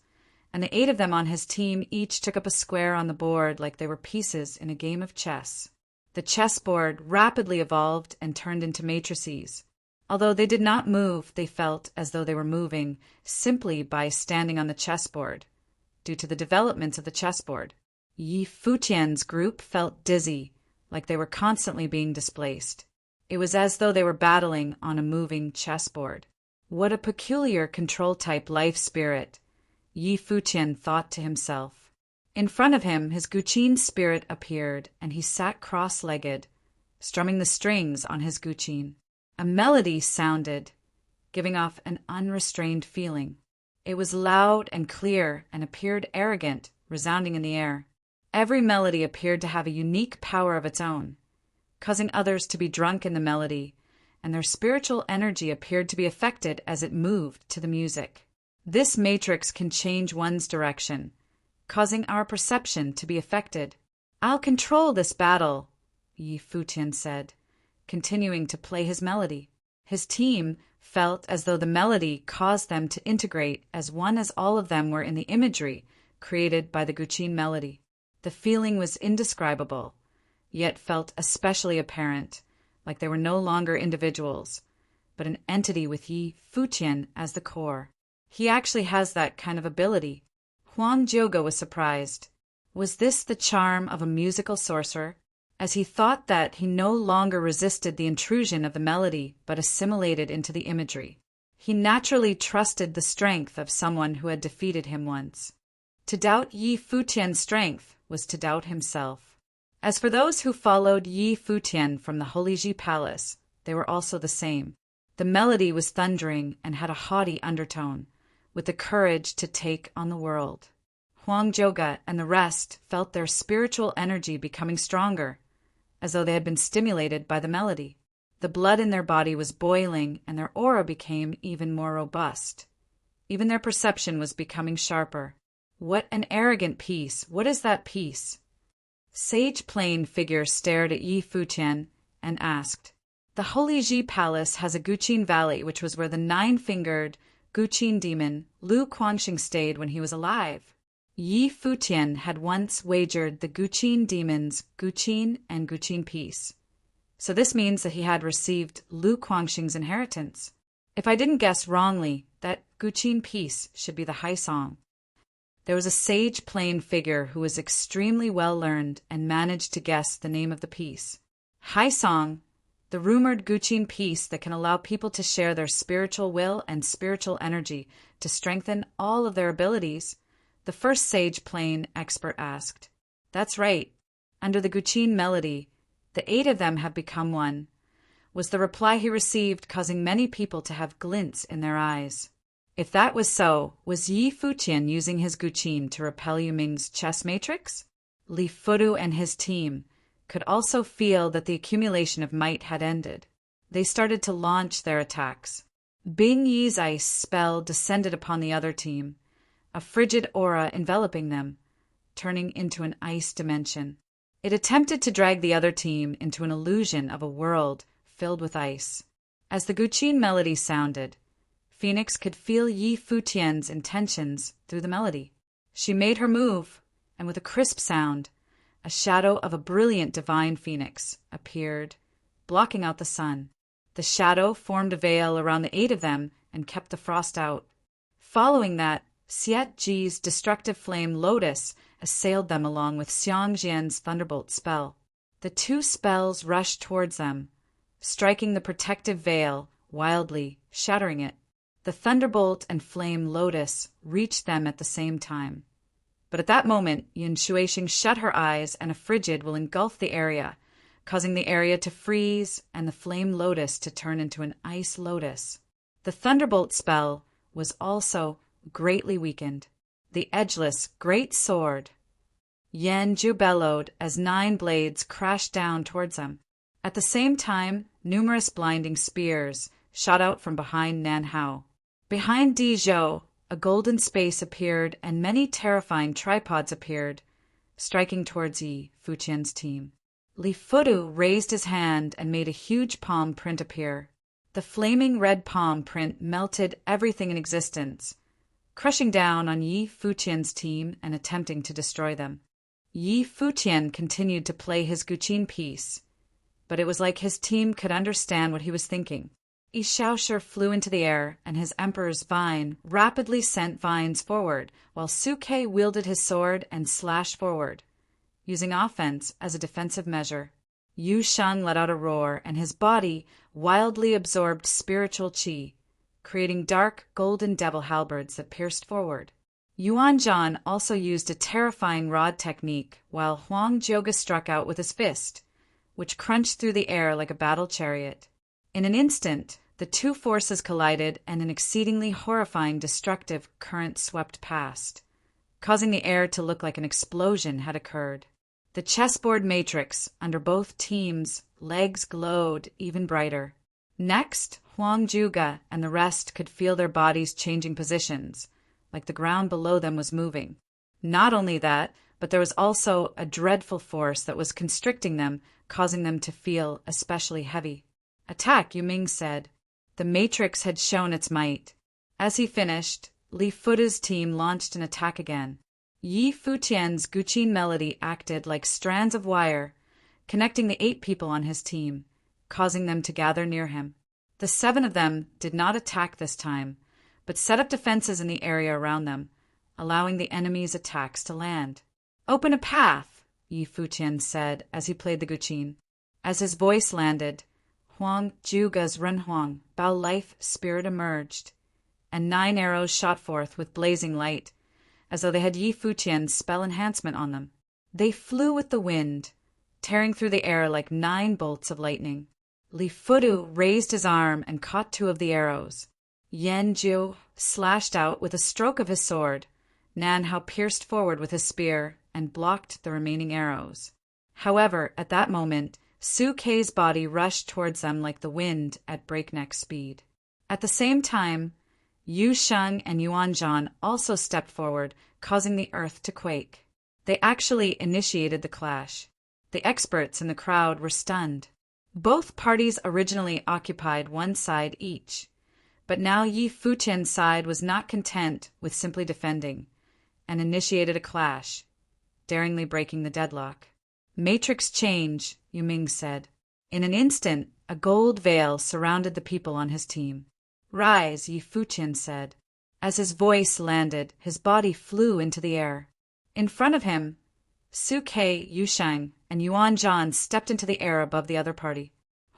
and the 8 of them on his team each took up a square on the board like they were pieces in a game of chess. The chessboard rapidly evolved and turned into matrices. Although they did not move, they felt as though they were moving simply by standing on the chessboard, due to the developments of the chessboard. Yi Futian's group felt dizzy, like they were constantly being displaced. It was as though they were battling on a moving chessboard. What a peculiar control-type life spirit, Yi Futian thought to himself. In front of him, his Guqin spirit appeared, and he sat cross-legged, strumming the strings on his Guqin. A melody sounded, giving off an unrestrained feeling. It was loud and clear and appeared arrogant, resounding in the air. Every melody appeared to have a unique power of its own, causing others to be drunk in the melody, and their spiritual energy appeared to be affected as it moved to the music. This matrix can change one's direction, causing our perception to be affected. "I'll control this battle," Yi Futian said, continuing to play his melody. His team felt as though the melody caused them to integrate as one, as all of them were in the imagery created by the Guqin melody. The feeling was indescribable, yet felt especially apparent, like they were no longer individuals, but an entity with Yi Futian as the core. He actually has that kind of ability. Huang Zhuge was surprised. Was this the charm of a musical sorcerer? As he thought that he no longer resisted the intrusion of the melody, but assimilated into the imagery. He naturally trusted the strength of someone who had defeated him once. To doubt Yi Futian's strength was to doubt himself. As for those who followed Yi Futian from the Holy Ji Palace, they were also the same. The melody was thundering and had a haughty undertone, with the courage to take on the world. Huang Zhuge and the rest felt their spiritual energy becoming stronger, as though they had been stimulated by the melody. The blood in their body was boiling, and their aura became even more robust. Even their perception was becoming sharper. What an arrogant peace! What is that peace? Sage Plain figure stared at Yi Futian and asked, "The Holy Ji Palace has a Guqin Valley, which was where the 9-fingered Guqin demon Lu Quanxing stayed when he was alive." Yi Futian had once wagered the Guqin demons Guqin and Guqin peace. So this means that he had received Lu Quanxing's inheritance. If I didn't guess wrongly, that Guqin peace should be the Hai Song. There was a Sage Plain figure who was extremely well learned and managed to guess the name of the piece. Hai Song, the rumored Guqin piece that can allow people to share their spiritual will and spiritual energy to strengthen all of their abilities, the first Sage Plain expert asked. That's right. Under the Guqin melody, the 8 of them have become one, was the reply he received, causing many people to have glints in their eyes. If that was so, was Yi Futian using his Guqin to repel Yu Ming's chess matrix? Li Fudu and his team could also feel that the accumulation of might had ended. They started to launch their attacks. Bing Yi's ice spell descended upon the other team, a frigid aura enveloping them, turning into an ice dimension. It attempted to drag the other team into an illusion of a world filled with ice. As the Guqin melody sounded, Phoenix could feel Yi Futian's intentions through the melody. She made her move, and with a crisp sound, a shadow of a brilliant divine phoenix appeared, blocking out the sun. The shadow formed a veil around the 8 of them and kept the frost out. Following that, Xiet Ji's destructive flame Lotus assailed them along with Xiang Jian's thunderbolt spell. The 2 spells rushed towards them, striking the protective veil wildly, shattering it. The thunderbolt and flame Lotus reached them at the same time. But at that moment, Yin Shuixing shut her eyes and a frigid will engulf the area, causing the area to freeze and the flame Lotus to turn into an ice lotus. The thunderbolt spell was also greatly weakened. The edgeless great sword. Yan Ju bellowed as 9 blades crashed down towards them. At the same time, numerous blinding spears shot out from behind Nan Hao. Behind Di Zhou, a golden space appeared and many terrifying tripods appeared, striking towards Yi Futian's team. Li Fudu raised his hand and made a huge palm print appear. The flaming red palm print melted everything in existence, crushing down on Yi Futian's team and attempting to destroy them. Yi Futian continued to play his Guqin piece, but it was like his team could understand what he was thinking. Yi Shaoshi flew into the air, and his Emperor's Vine rapidly sent vines forward, while Su Ke wielded his sword and slashed forward, using offense as a defensive measure. Yu Sheng let out a roar, and his body wildly absorbed spiritual qi, creating dark golden devil halberds that pierced forward. Yuan Zhan also used a terrifying rod technique, while Huang Zhuge struck out with his fist, which crunched through the air like a battle chariot. In an instant, the 2 forces collided and an exceedingly horrifying destructive current swept past, causing the air to look like an explosion had occurred. The chessboard matrix under both teams' legs glowed even brighter. Next, Huang Zhuge and the rest could feel their bodies changing positions, like the ground below them was moving. Not only that, but there was also a dreadful force that was constricting them, causing them to feel especially heavy. "Attack," Yu Ming said. The matrix had shown its might. As he finished, Li Fudu's team launched an attack again. Yi Futian's Guqin melody acted like strands of wire, connecting the 8 people on his team, causing them to gather near him. The 7 of them did not attack this time, but set up defenses in the area around them, allowing the enemy's attacks to land. "Open a path," Yi Futian said as he played the Guqin. As his voice landed, Huang Zhuge's Renhuang, Bao life spirit emerged, and 9 arrows shot forth with blazing light, as though they had Yi Futian's spell enhancement on them. They flew with the wind, tearing through the air like 9 bolts of lightning. Li Fudu raised his arm and caught 2 of the arrows. Yan Jiu slashed out with a stroke of his sword. Nan Hao pierced forward with his spear and blocked the remaining arrows. However, at that moment, Su Kei's body rushed towards them like the wind at breakneck speed. At the same time, Yu Sheng and Yuan Zhan also stepped forward, causing the earth to quake. They actually initiated the clash. The experts in the crowd were stunned. Both parties originally occupied one side each, but now Yi Futian's side was not content with simply defending, and initiated a clash, daringly breaking the deadlock. "Matrix change," Yu Ming said. In an instant, a gold veil surrounded the people on his team. "Rise," Yi Futian said. As his voice landed, his body flew into the air. In front of him, Su Kei, Yu Sheng, and Yuan Zhan stepped into the air above the other party.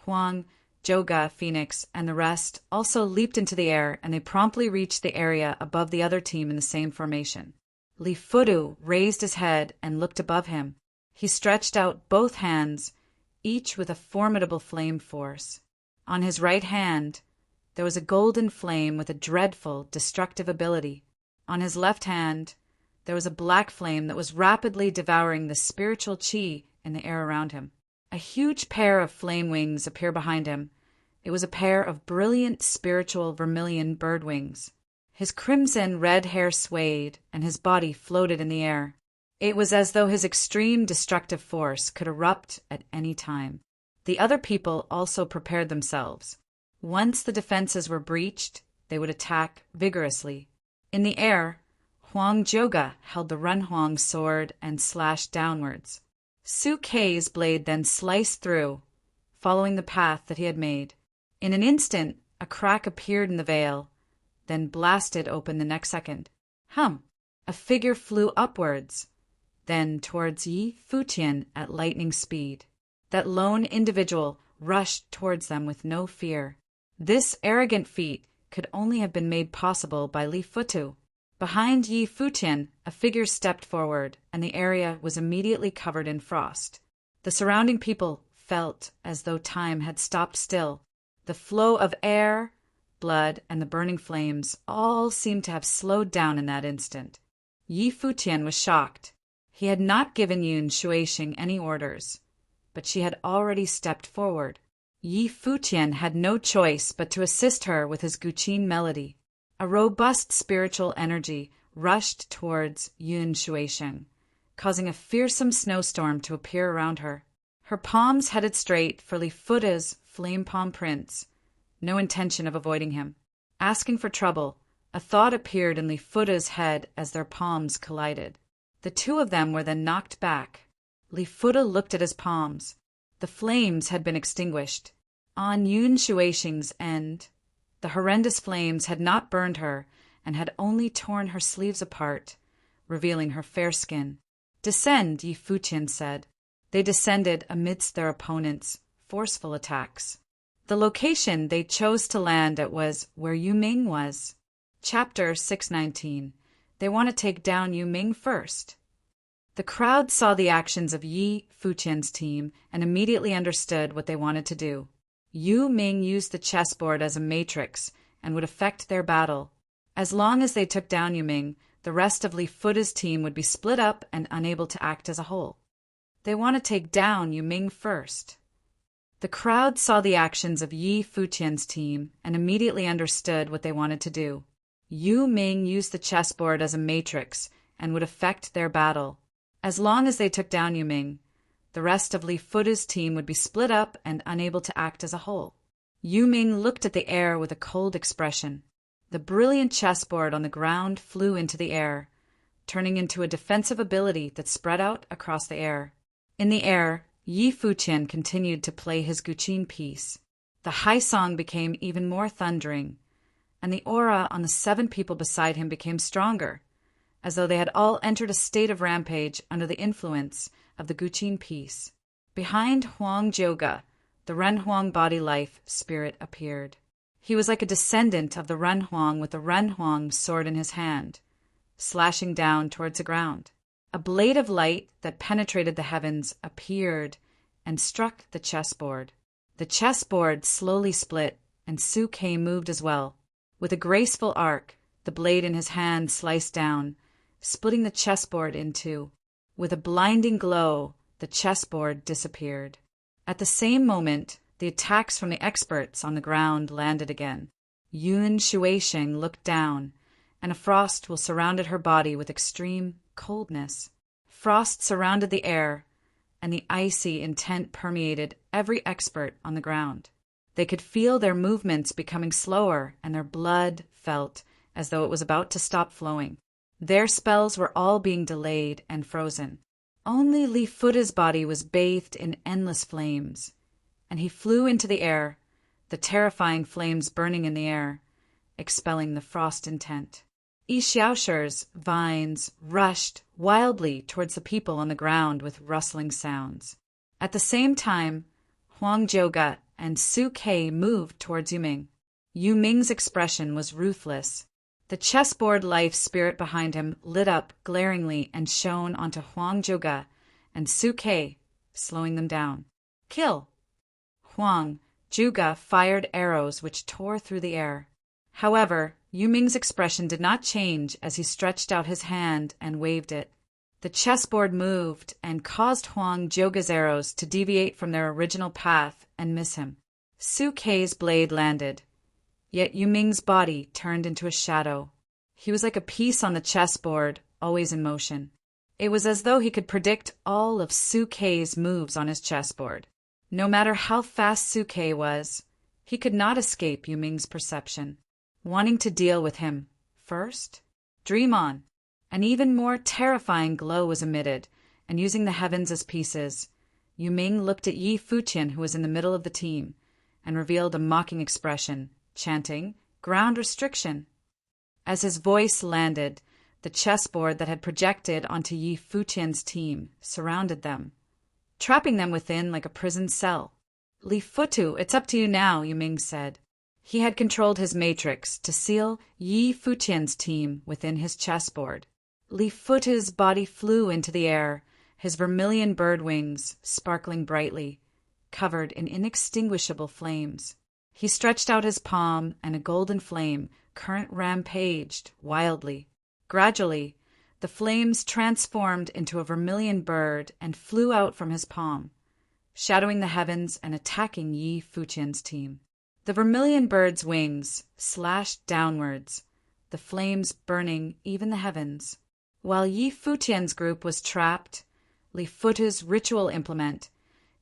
Huang, Zhouge, Phoenix, and the rest also leaped into the air, and they promptly reached the area above the other team in the same formation. Li Fudu raised his head and looked above him. He stretched out both hands, each with a formidable flame force. On his right hand, there was a golden flame with a dreadful, destructive ability. On his left hand, there was a black flame that was rapidly devouring the spiritual qi in the air around him. A huge pair of flame wings appeared behind him. It was a pair of brilliant spiritual vermilion bird wings. His crimson red hair swayed, and his body floated in the air. It was as though his extreme destructive force could erupt at any time. The other people also prepared themselves. Once the defenses were breached, they would attack vigorously. In the air, Huang Zhouge held the Renhuang sword and slashed downwards. Su Kei's blade then sliced through, following the path that he had made. In an instant, a crack appeared in the veil, then blasted open the next second. A figure flew upwards, then towards Yi Futian at lightning speed. That lone individual rushed towards them with no fear. This arrogant feat could only have been made possible by Li Futu. Behind Yi Futian, a figure stepped forward, and the area was immediately covered in frost. The surrounding people felt as though time had stopped still. The flow of air, blood, and the burning flames all seemed to have slowed down in that instant. Yi Futian was shocked. He had not given Yun Shuixing any orders, but she had already stepped forward. Yi Futian had no choice but to assist her with his Guqin melody. A robust spiritual energy rushed towards Yun Shuixing, causing a fearsome snowstorm to appear around her. Her palms headed straight for Li Fuda's flame palm prince, no intention of avoiding him. Asking for trouble, a thought appeared in Li Fuda's head as their palms collided. The 2 of them were then knocked back. Li Fuda looked at his palms. The flames had been extinguished. On Yun Shuixing's end, the horrendous flames had not burned her and had only torn her sleeves apart, revealing her fair skin. "Descend," Yi Futian said. They descended amidst their opponents' forceful attacks. The location they chose to land at was where Yu Ming was. Chapter 619. They want to take down Yu Ming first. The crowd saw the actions of Yi Futian's team and immediately understood what they wanted to do. Yu Ming used the chessboard as a matrix and would affect their battle. As long as they took down Yu Ming, the rest of Li Fuda's team would be split up and unable to act as a whole. They want to take down Yu Ming first. The crowd saw the actions of Yi Futian's team and immediately understood what they wanted to do. Yu Ming used the chessboard as a matrix and would affect their battle. As long as they took down Yu Ming, the rest of Li Fuda's team would be split up and unable to act as a whole. Yu Ming looked at the air with a cold expression. The brilliant chessboard on the ground flew into the air, turning into a defensive ability that spread out across the air. In the air, Yi Futian continued to play his guqin piece. The high song became even more thundering, and the aura on the 7 people beside him became stronger, as though they had all entered a state of rampage under the influence of the guqin piece. Behind Huang Jioge, the Renhuang body life spirit appeared. He was like a descendant of the Renhuang with the Renhuang sword in his hand, slashing down towards the ground. A blade of light that penetrated the heavens appeared and struck the chessboard. The chessboard slowly split, and Su Ke moved as well. With a graceful arc, the blade in his hand sliced down, splitting the chessboard in two. With a blinding glow, the chessboard disappeared. At the same moment, the attacks from the experts on the ground landed again. Yun Shuisheng looked down, and a frost surrounded her body with extreme coldness. Frost surrounded the air, and the icy intent permeated every expert on the ground. They could feel their movements becoming slower, and their blood felt as though it was about to stop flowing. Their spells were all being delayed and frozen. Only Li Futa's body was bathed in endless flames, and he flew into the air, the terrifying flames burning in the air, expelling the frost intent. Yi Xiaoshi's vines rushed wildly towards the people on the ground with rustling sounds. At the same time, Huang Jioge and Su Ke moved towards Yuming. Yuming's expression was ruthless. The chessboard life spirit behind him lit up glaringly and shone onto Huang Jioge and Su Ke, slowing them down. Kill! Huang Jioge fired arrows which tore through the air. However, Yuming's expression did not change as he stretched out his hand and waved it. The chessboard moved and caused Huang Jioge's arrows to deviate from their original path and miss him. Su Ke's blade landed, yet Yuming's body turned into a shadow. He was like a piece on the chessboard, always in motion. It was as though he could predict all of Su Ke's moves on his chessboard. No matter how fast Su Ke was, he could not escape Yuming's perception. Wanting to deal with him first? Dream on. An even more terrifying glow was emitted, and using the heavens as pieces, Yuming looked at Yi Futian, who was in the middle of the team, and revealed a mocking expression, chanting, "Ground restriction." As his voice landed, the chessboard that had projected onto Yi Futian's team surrounded them, trapping them within like a prison cell. "Li Futu, it's up to you now," Yuming said. He had controlled his matrix to seal Yi Futian's team within his chessboard. Li Futa's body flew into the air, his vermilion bird wings sparkling brightly, covered in inextinguishable flames. He stretched out his palm, and a golden flame current rampaged wildly. Gradually, the flames transformed into a vermilion bird and flew out from his palm, shadowing the heavens and attacking Yi Futian's team. The vermilion bird's wings slashed downwards, the flames burning even the heavens. While Yi Futian's group was trapped, Li Futa's ritual implement,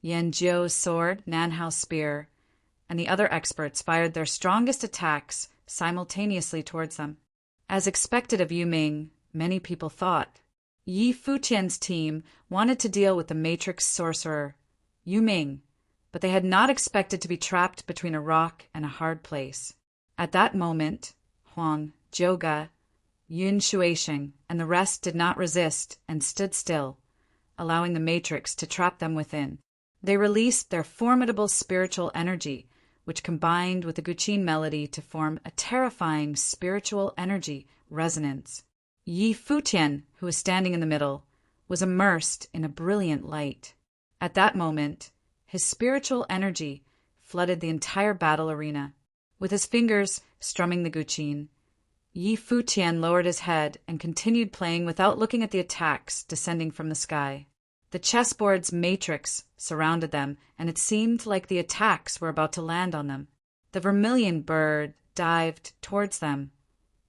Yan Jiu's sword, Nanhao's spear, and the other experts fired their strongest attacks simultaneously towards them. As expected of Yuming, many people thought, Yi Futian's team wanted to deal with the matrix sorcerer, Yuming, but they had not expected to be trapped between a rock and a hard place. At that moment, Huang Jioge, Yun Shuisheng, and the rest did not resist and stood still, allowing the matrix to trap them within. They released their formidable spiritual energy, which combined with the guqin melody to form a terrifying spiritual energy resonance. Yi Futian, who was standing in the middle, was immersed in a brilliant light. At that moment, his spiritual energy flooded the entire battle arena. With his fingers strumming the guqin, Yi Futian lowered his head and continued playing without looking at the attacks descending from the sky. The chessboard's matrix surrounded them, and it seemed like the attacks were about to land on them. The vermilion bird dived towards them,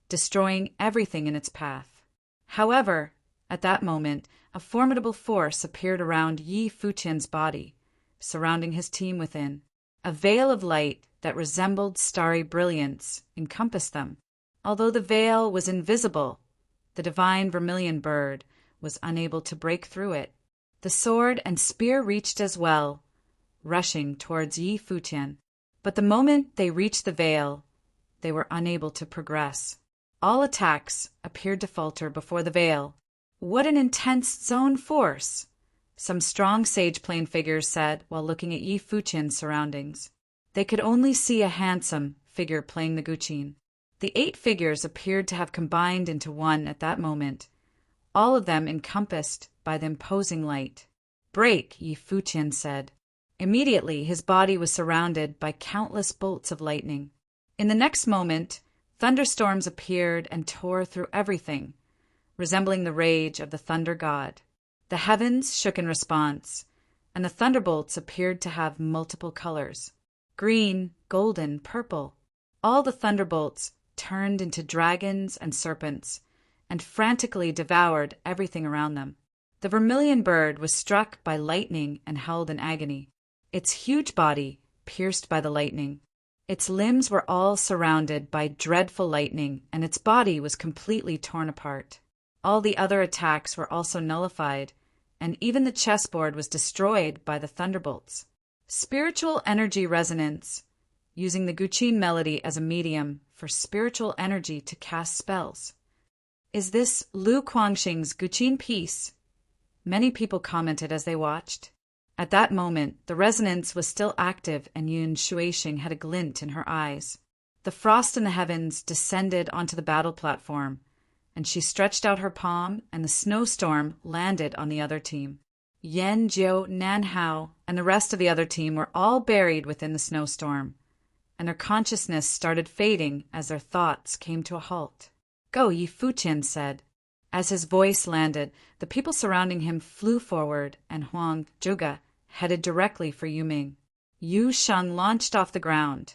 destroying everything in its path. However, at that moment, a formidable force appeared around Yi Futian's body, surrounding his team within. A veil of light that resembled starry brilliance encompassed them. Although the veil was invisible, The divine vermilion bird was unable to break through it. The sword and spear reached as well, rushing towards Yi Futian. But the moment they reached the veil, they were unable to progress. All attacks appeared to falter before the veil. What an intense zone force! Some strong sage plane figures said while looking at Yi Futian's surroundings. They could only see a handsome figure playing the guqin. The 8 figures appeared to have combined into one at that moment, all of them encompassed by the imposing light. "Break," Yi Futian said. Immediately his body was surrounded by countless bolts of lightning. In the next moment, thunderstorms appeared and tore through everything, resembling the rage of the thunder god. The heavens shook in response, and the thunderbolts appeared to have multiple colors: green, golden, purple. All the thunderbolts turned into dragons and serpents, and frantically devoured everything around them. The vermilion bird was struck by lightning and held in agony, its huge body pierced by the lightning. Its limbs were all surrounded by dreadful lightning, and its body was completely torn apart. All the other attacks were also nullified, and even the chessboard was destroyed by the thunderbolts. Spiritual energy resonance, using the guqin melody as a medium for spiritual energy to cast spells. "Is this Lu Kuangxing's guqin piece?" Many people commented as they watched. At that moment, the resonance was still active and Yun Shuixing had a glint in her eyes. The frost in the heavens descended onto the battle platform, and she stretched out her palm, and the snowstorm landed on the other team. Yan Jiu, Nan Hao, and the rest of the other team were all buried within the snowstorm, and their consciousness started fading as their thoughts came to a halt. "Go," Yi Futian said. As his voice landed, the people surrounding him flew forward, and Huang Zhuge headed directly for Yuming. Yu Sheng launched off the ground,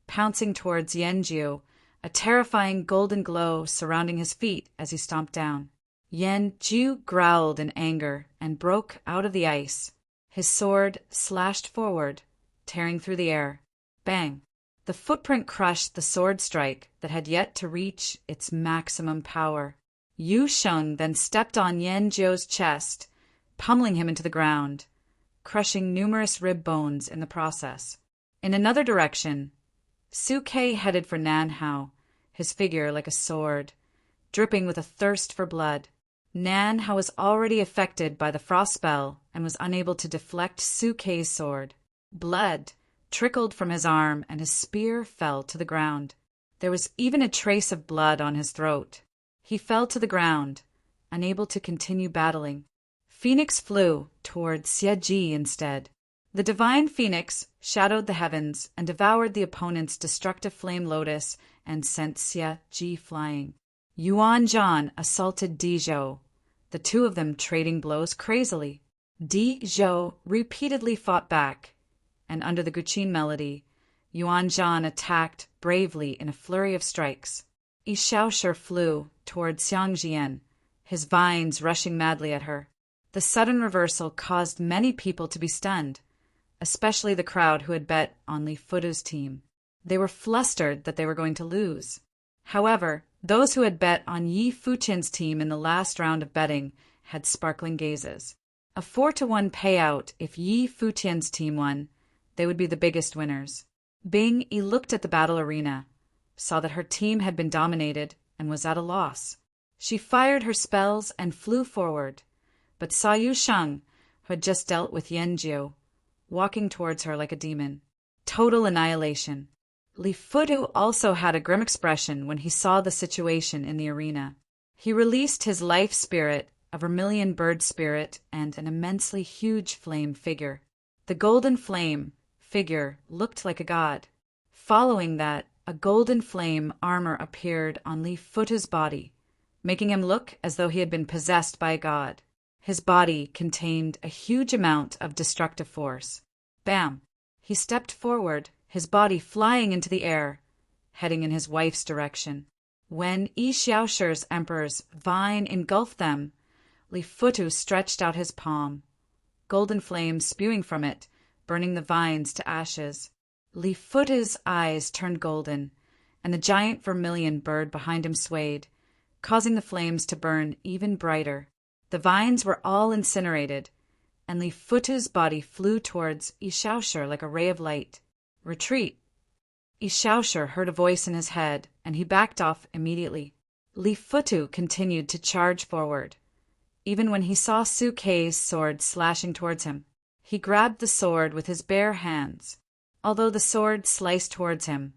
pouncing towards Yanjiu, a terrifying golden glow surrounding his feet as he stomped down. Yanjiu growled in anger and broke out of the ice. His sword slashed forward, tearing through the air. Bang! The footprint crushed the sword strike that had yet to reach its maximum power. Yu Sheng then stepped on Yanjiu's chest, pummeling him into the ground, crushing numerous rib bones in the process. In another direction, Su Ke headed for Nan Hao, his figure like a sword, dripping with a thirst for blood. Nan Hao was already affected by the frost spell and was unable to deflect Su Ke's sword. Blood trickled from his arm and his spear fell to the ground. There was even a trace of blood on his throat. He fell to the ground, unable to continue battling. Phoenix flew toward Xie Ji instead. The divine phoenix shadowed the heavens and devoured the opponent's destructive flame lotus and sent Xie Ji flying. Yuan Zhan assaulted Di Zhou, the two of them trading blows crazily. Di Zhou repeatedly fought back, and under the guqin melody, Yuan Zhan attacked bravely in a flurry of strikes. Yi Xiaoshi flew toward Xiangjian, his vines rushing madly at her. The sudden reversal caused many people to be stunned, especially the crowd who had bet on Li Futu's team. They were flustered that they were going to lose. However, those who had bet on Yi Futian's team in the last round of betting had sparkling gazes. A 4-to-1 payout if Yi Futian's team won, they would be the biggest winners. Bing Yi looked at the battle arena, saw that her team had been dominated, and was at a loss. She fired her spells and flew forward, but saw Yu Sheng, who had just dealt with Yanjiu, walking towards her like a demon. Total annihilation. Li Futu also had a grim expression when he saw the situation in the arena. He released his life spirit, a vermilion bird spirit, and an immensely huge flame figure. The golden flame figure looked like a god. Following that, a golden flame armor appeared on Li Futu's body, making him look as though he had been possessed by a god. His body contained a huge amount of destructive force. Bam! He stepped forward, his body flying into the air, heading in his wife's direction. When Yi Xiaoshi's emperor's vine engulfed them, Li Futu stretched out his palm, golden flames spewing from it, burning the vines to ashes. Li Futu's eyes turned golden, and the giant vermilion bird behind him swayed, causing the flames to burn even brighter. The vines were all incinerated, and Li Futu's body flew towards Ishaoshur like a ray of light. Retreat! Ishaoshur heard a voice in his head, and he backed off immediately. Li Futu continued to charge forward, even when he saw Su Kei's sword slashing towards him. He grabbed the sword with his bare hands. Although the sword sliced towards him,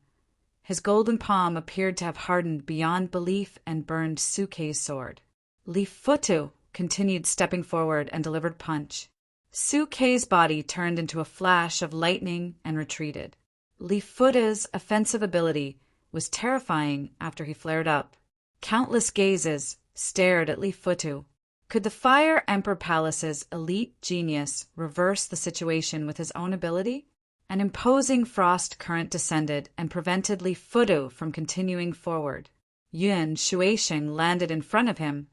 his golden palm appeared to have hardened beyond belief and burned Su Kei's sword. Li Futu continued stepping forward and delivered punch. Su Kei's body turned into a flash of lightning and retreated. Li Futu's offensive ability was terrifying after he flared up. Countless gazes stared at Li Futu. Could the Fire Emperor Palace's elite genius reverse the situation with his own ability? An imposing frost current descended and prevented Li Futu from continuing forward. Yuan Shuisheng landed in front of him,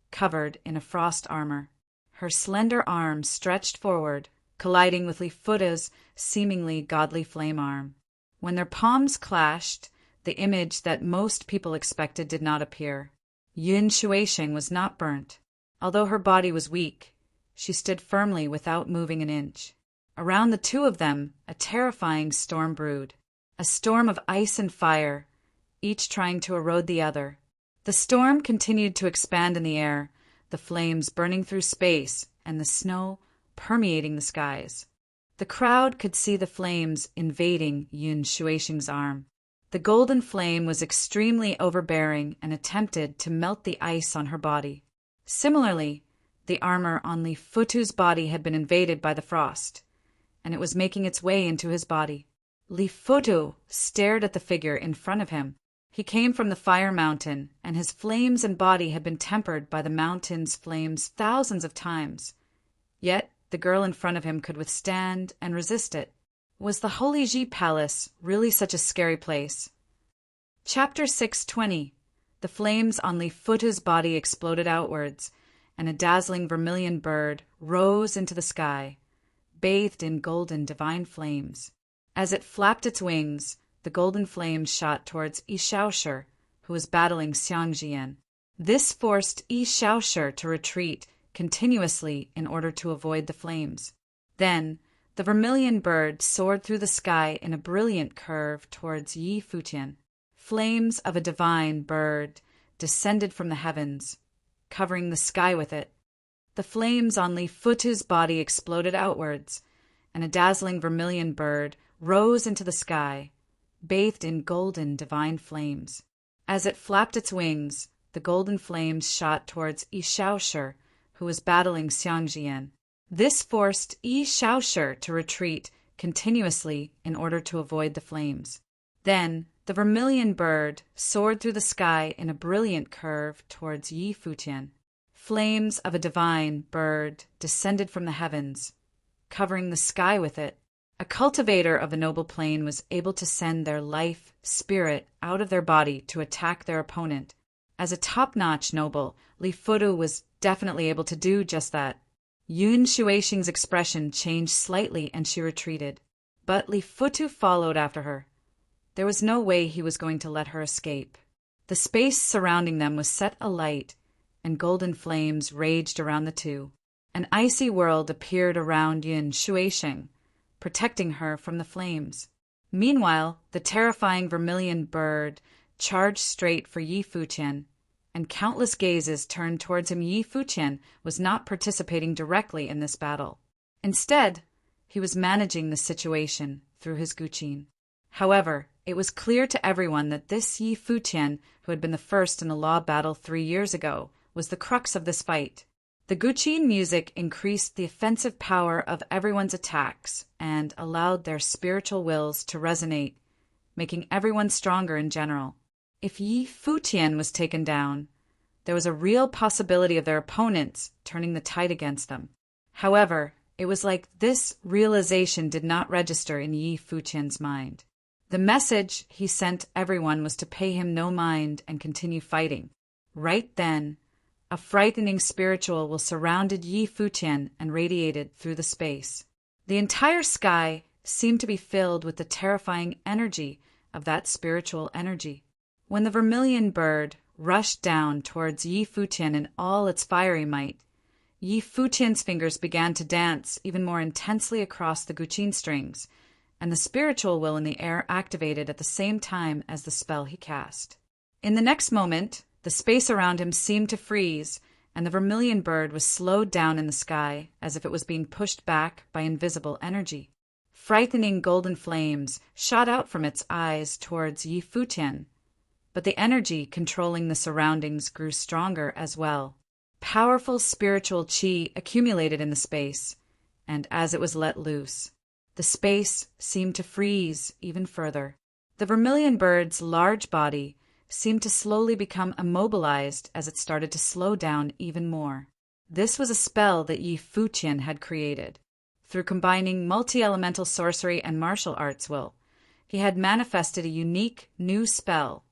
covered in a frost armor. Her slender arm stretched forward, colliding with Li Futu's seemingly godly flame arm. When their palms clashed, the image that most people expected did not appear. Yuan Shuisheng was not burnt. Although her body was weak, she stood firmly without moving an inch. Around the two of them, a terrifying storm brewed. A storm of ice and fire, each trying to erode the other. The storm continued to expand in the air, the flames burning through space and the snow permeating the skies. The crowd could see the flames invading Yuan Shuisheng's arm. The golden flame was extremely overbearing and attempted to melt the ice on her body. Similarly, the armor on Li Futu's body had been invaded by the frost, and it was making its way into his body. Li Futu stared at the figure in front of him. He came from the fire mountain, and his flames and body had been tempered by the mountain's flames thousands of times. Yet the girl in front of him could withstand and resist it. Was the Holy Ji Palace really such a scary place? Chapter 620. The flames on Li Futu's body exploded outwards, and a dazzling vermilion bird rose into the sky, bathed in golden divine flames. As it flapped its wings, the golden flames shot towards Ishaoshur, who was battling Xiangjian. This forced Ishaoshur to retreat continuously in order to avoid the flames. Then, the vermilion bird soared through the sky in a brilliant curve towards Yi Futian. Flames of a divine bird descended from the heavens, covering the sky with it. The flames on Li Futu's body exploded outwards, and a dazzling vermilion bird rose into the sky, bathed in golden divine flames. As it flapped its wings, the golden flames shot towards Ishaoshur, who was battling Xiangjian. This forced Ishaoshur to retreat continuously in order to avoid the flames. Then, the vermilion bird soared through the sky in a brilliant curve towards Yi Futian. Flames of a divine bird descended from the heavens, covering the sky with it. A cultivator of a noble plane was able to send their life spirit out of their body to attack their opponent. As a top-notch noble, Li Futu was definitely able to do just that. Yuan Shuisheng's expression changed slightly and she retreated. But Li Futu followed after her. There was no way he was going to let her escape. The space surrounding them was set alight, and golden flames raged around the two. An icy world appeared around Yuan Shuisheng, protecting her from the flames. Meanwhile, the terrifying vermilion bird charged straight for Yi Futian, and countless gazes turned towards him. Yi Futian was not participating directly in this battle. Instead, he was managing the situation through his guqin. However, it was clear to everyone that this Yi Futian, who had been the first in a law battle 3 years ago, was the crux of this fight. The guqin music increased the offensive power of everyone's attacks and allowed their spiritual wills to resonate, making everyone stronger in general. If Yi Futian was taken down, there was a real possibility of their opponents turning the tide against them. However, it was like this realization did not register in Yi Futian's mind. The message he sent everyone was to pay him no mind and continue fighting. Right then, a frightening spiritual will surrounded Yi Futian and radiated through the space. The entire sky seemed to be filled with the terrifying energy of that spiritual energy. When the vermilion bird rushed down towards Yi Futian in all its fiery might. Yi Futian's fingers began to dance even more intensely across the guqin strings, and the spiritual will in the air activated at the same time as the spell he cast. In the next moment, the space around him seemed to freeze, and the vermilion bird was slowed down in the sky as if it was being pushed back by invisible energy. Frightening golden flames shot out from its eyes towards Yi Futian, but the energy controlling the surroundings grew stronger as well. Powerful spiritual qi accumulated in the space, and as it was let loose, the space seemed to freeze even further. The vermilion bird's large body seemed to slowly become immobilized as it started to slow down even more. This was a spell that Yi Futian had created. Through combining multi-elemental sorcery and martial arts will, he had manifested a unique new spell,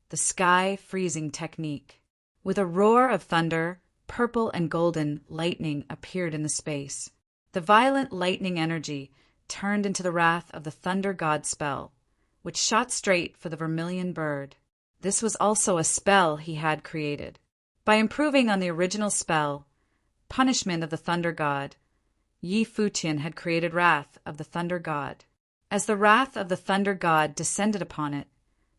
the sky freezing technique. With a roar of thunder, purple and golden lightning appeared in the space. The violent lightning energy turned into the wrath of the thunder god spell, which shot straight for the vermilion bird. This was also a spell he had created. By improving on the original spell, punishment of the thunder god, Yi Futian had created wrath of the thunder god. As the wrath of the thunder god descended upon it,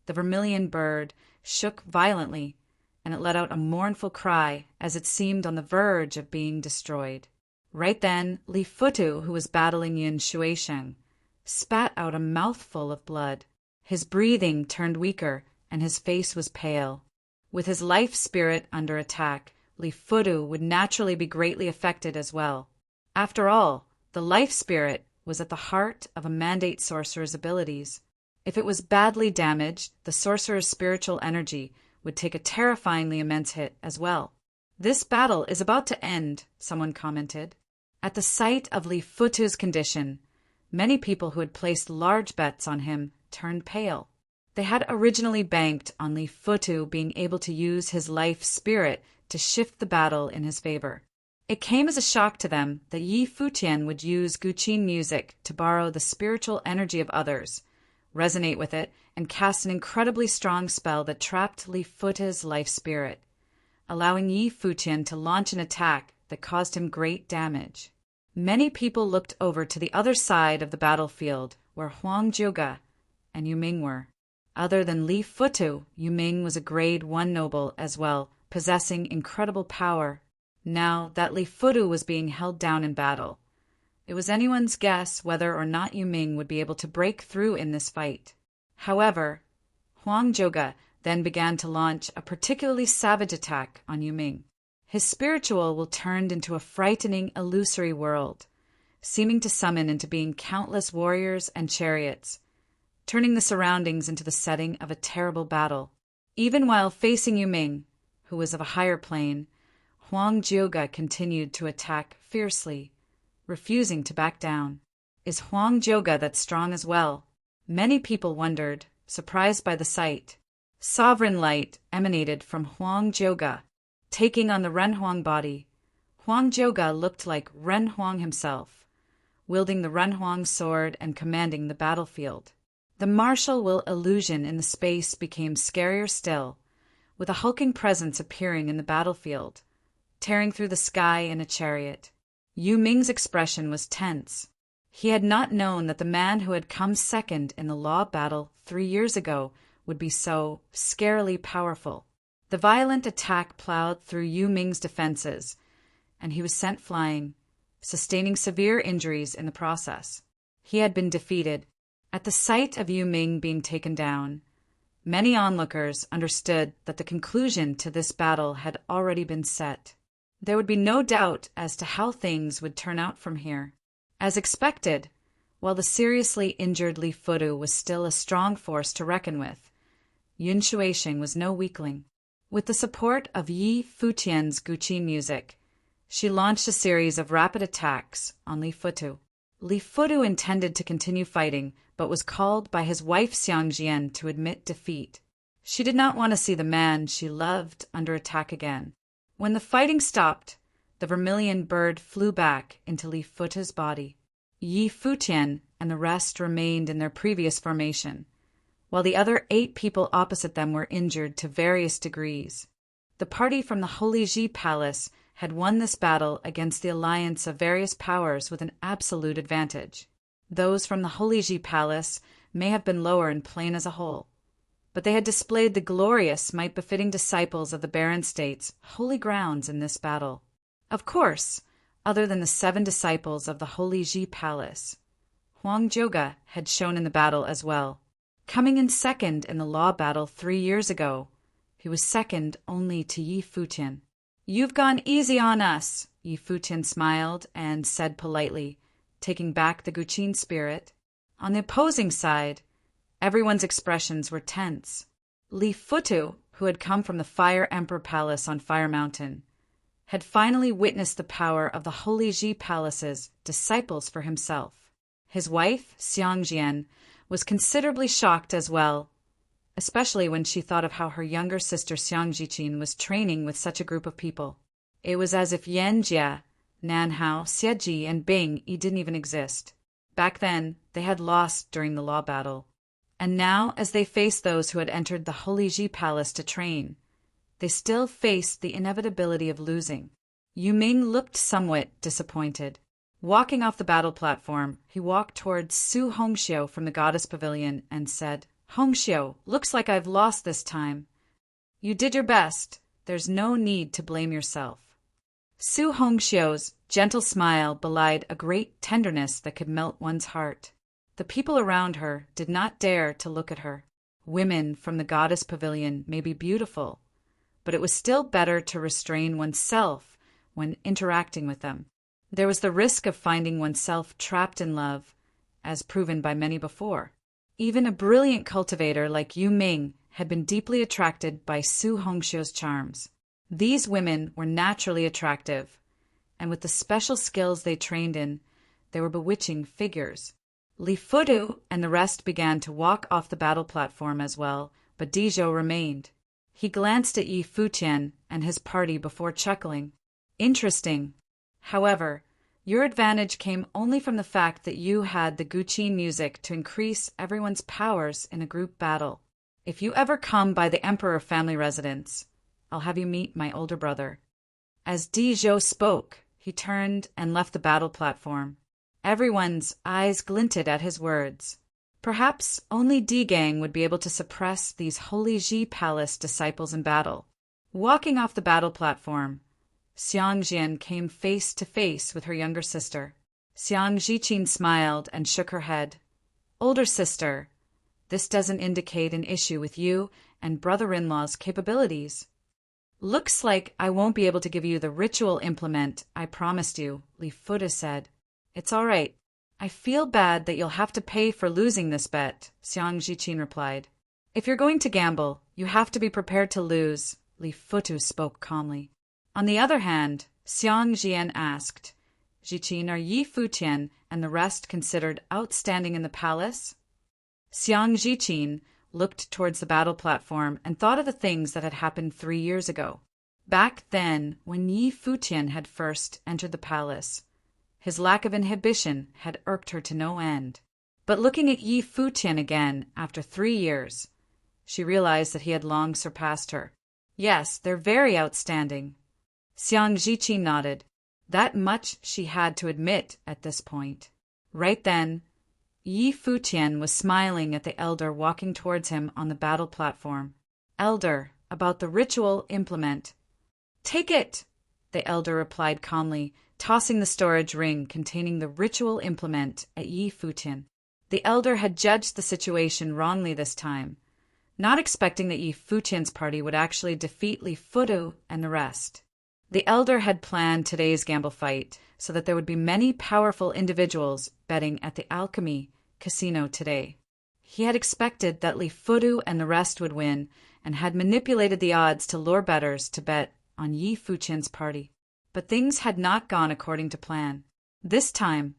the vermilion bird shook violently, and it let out a mournful cry as it seemed on the verge of being destroyed. Right then, Li Futu, who was battling Yin Shuisheng, spat out a mouthful of blood. His breathing turned weaker, and his face was pale. With his life spirit under attack, Li Futu would naturally be greatly affected as well. After all, the life spirit was at the heart of a mandate sorcerer's abilities. If it was badly damaged, the sorcerer's spiritual energy would take a terrifyingly immense hit as well. "This battle is about to end," someone commented. At the sight of Li Futu's condition, many people who had placed large bets on him turned pale. They had originally banked on Li Futu being able to use his life spirit to shift the battle in his favor. It came as a shock to them that Yi Futian would use guqin music to borrow the spiritual energy of others, resonate with it, and cast an incredibly strong spell that trapped Li Futu's life spirit, allowing Yi Futian to launch an attack that caused him great damage. Many people looked over to the other side of the battlefield where Huang Jiuge and Yu Ming were. Other than Li Futu, Yu Ming was a grade 1 noble as well, possessing incredible power. Now that Li Futu was being held down in battle, it was anyone's guess whether or not Yu Ming would be able to break through in this fight. However, Huang Jiuge then began to launch a particularly savage attack on Yu Ming. His spiritual will turned into a frightening, illusory world, seeming to summon into being countless warriors and chariots, turning the surroundings into the setting of a terrible battle. Even while facing Yu Ming, who was of a higher plane, Huang Jiuge continued to attack fiercely, refusing to back down. Is Huang Jiuge that strong as well? Many people wondered, surprised by the sight. Sovereign light emanated from Huang Jiuge, taking on the Renhuang body. Huang Jiuge looked like Renhuang himself, wielding the Renhuang sword and commanding the battlefield. The martial will illusion in the space became scarier still, with a hulking presence appearing in the battlefield, tearing through the sky in a chariot. Yu Ming's expression was tense. He had not known that the man who had come second in the law battle 3 years ago would be so scarily powerful. The violent attack plowed through Yu Ming's defenses, and he was sent flying, sustaining severe injuries in the process. He had been defeated. At the sight of Yu Ming being taken down, many onlookers understood that the conclusion to this battle had already been set. There would be no doubt as to how things would turn out from here. As expected, while the seriously injured Li Futu was still a strong force to reckon with, Yin Shuisheng was no weakling. With the support of Yi Futian's guqin music, she launched a series of rapid attacks on Li Futu. Li Futu intended to continue fighting, but was called by his wife Xiangjian to admit defeat. She did not want to see the man she loved under attack again. When the fighting stopped, the vermilion bird flew back into Li Futu's body. Yi Futian and the rest remained in their previous formation, while the other 8 people opposite them were injured to various degrees. The party from the Holy Ji Palace had won this battle against the alliance of various powers with an absolute advantage. Those from the Holy Ji Palace may have been lower in plane as a whole, but they had displayed the glorious might befitting disciples of the Barren States' holy grounds in this battle. Of course, other than the 7 disciples of the Holy Ji Palace, Huang Zhouge had shown in the battle as well. Coming in second in the law battle 3 years ago, he was second only to Yi Futian. "You've gone easy on us," Yi Futian smiled and said politely, taking back the Guqin spirit. On the opposing side, everyone's expressions were tense. Li Futu, who had come from the Fire Emperor Palace on Fire Mountain, had finally witnessed the power of the Holy Ji Palace's disciples for himself. His wife, Xiangjian, was considerably shocked as well, especially when she thought of how her younger sister Xiangjiqin was training with such a group of people. It was as if Yanjia, Nanhao, Xieji, and Bing didn't even exist. Back then, they had lost during the law battle. And now, as they faced those who had entered the Holy Ji Palace to train, they still faced the inevitability of losing. Yu Ming looked somewhat disappointed. Walking off the battle platform, he walked towards Su Hongxiu from the Goddess Pavilion and said, "Hongxiu, looks like I've lost this time. You did your best. There's no need to blame yourself." Su Hongxiu's gentle smile belied a great tenderness that could melt one's heart. The people around her did not dare to look at her. Women from the Goddess Pavilion may be beautiful, but it was still better to restrain oneself when interacting with them. There was the risk of finding oneself trapped in love, as proven by many before. Even a brilliant cultivator like Yu Ming had been deeply attracted by Su Hongxiu's charms. These women were naturally attractive, and with the special skills they trained in, they were bewitching figures. Li Futu and the rest began to walk off the battle platform as well, but Dizhou remained. He glanced at Yi Futian and his party before chuckling. "Interesting. However, your advantage came only from the fact that you had the Guqin music to increase everyone's powers in a group battle. If you ever come by the Emperor family residence, I'll have you meet my older brother." As Dizhou spoke, he turned and left the battle platform. Everyone's eyes glinted at his words. Perhaps only D-Gang would be able to suppress these Holy Ji Palace disciples in battle. Walking off the battle platform, Xiangjian came face to face with her younger sister. Xiangjiqin smiled and shook her head. "Older sister, this doesn't indicate an issue with you and brother-in-law's capabilities." "Looks like I won't be able to give you the ritual implement I promised you," Li Futu said. "It's all right. I feel bad that you'll have to pay for losing this bet," Xiangjiqin replied. "If you're going to gamble, you have to be prepared to lose," Li Futu spoke calmly. On the other hand, Xiangjian asked, "Jiqin, are Yi Futian and the rest considered outstanding in the palace?" Xiangjiqin looked towards the battle platform and thought of the things that had happened 3 years ago. Back then, when Yi Futian had first entered the palace, his lack of inhibition had irked her to no end. But looking at Yi Futian again after 3 years, she realized that he had long surpassed her. "Yes, they're very outstanding." Xiangjiqin nodded. That much she had to admit at this point. Right then, Yi Futian was smiling at the elder walking towards him on the battle platform. "Elder, about the ritual implement." "Take it," the elder replied calmly, tossing the storage ring containing the ritual implement at Yi Futian. The elder had judged the situation wrongly this time, not expecting that Yi Futian's party would actually defeat Li Futu and the rest. The elder had planned today's gamble fight so that there would be many powerful individuals betting at the Alchemy Casino today. He had expected that Li Futu and the rest would win and had manipulated the odds to lure bettors to bet on Yi Futian's party. But things had not gone according to plan. This time,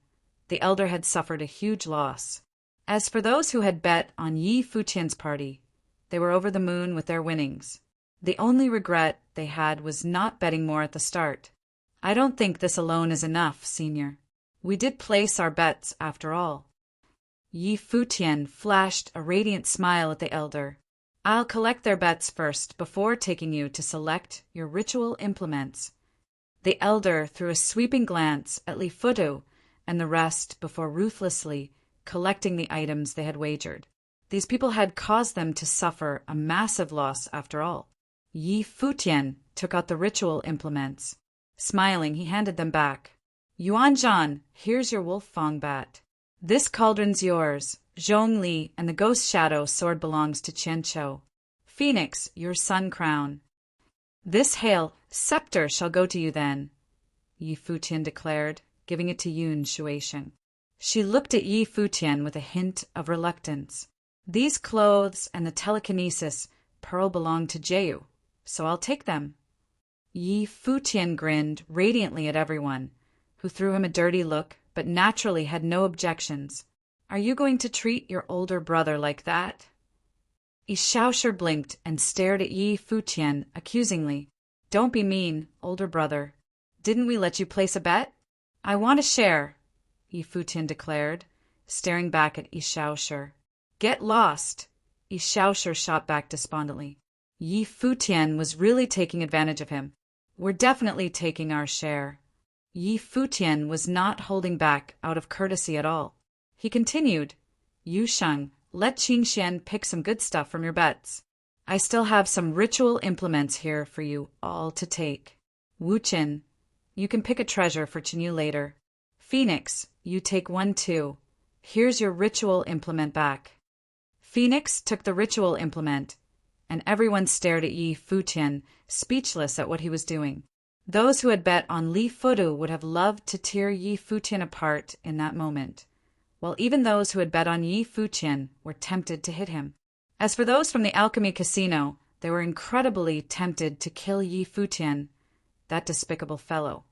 the elder had suffered a huge loss. As for those who had bet on Yi Futian's party, they were over the moon with their winnings. The only regret they had was not betting more at the start. "I don't think this alone is enough, Senior. We did place our bets after all." Yi Futian flashed a radiant smile at the elder. I'll collect their bets first before taking you to select your ritual implements. The elder threw a sweeping glance at Li Futu and the rest before ruthlessly collecting the items they had wagered. These people had caused them to suffer a massive loss after all. Yi Futian took out the ritual implements. Smiling, he handed them back. Yuan Zhan, here's your wolf fang bat. This cauldron's yours. Zhong Li and the ghost shadow sword belongs to Qian Chou. Phoenix, your sun crown. This hail scepter shall go to you then, Yi Futian declared, giving it to Yun Shueisheng. She looked at Yi Futian with a hint of reluctance. These clothes and the telekinesis pearl belong to Jeyu, so I'll take them. Yi Futian grinned radiantly at everyone, who threw him a dirty look but naturally had no objections. Are you going to treat your older brother like that? Ishaosher blinked and stared at Yi Futian accusingly. Don't be mean, older brother. Didn't we let you place a bet? I want a share, Yi Futian declared, staring back at Ishaosher. Get lost, Ishaosher shot back despondently. Yi Futian was really taking advantage of him. We're definitely taking our share. Yi Futian was not holding back out of courtesy at all. He continued, Yu Sheng, let Qingxian pick some good stuff from your bets. I still have some ritual implements here for you all to take. Wu Qin, you can pick a treasure for Qinyu later. Phoenix, you take one too. Here's your ritual implement back. Phoenix took the ritual implement, and everyone stared at Yi Futian, speechless at what he was doing. Those who had bet on Li Futu would have loved to tear Yi Futian apart in that moment, while even those who had bet on Yi Futian were tempted to hit him. As for those from the Alchemy Casino, they were incredibly tempted to kill Yi Futian, that despicable fellow.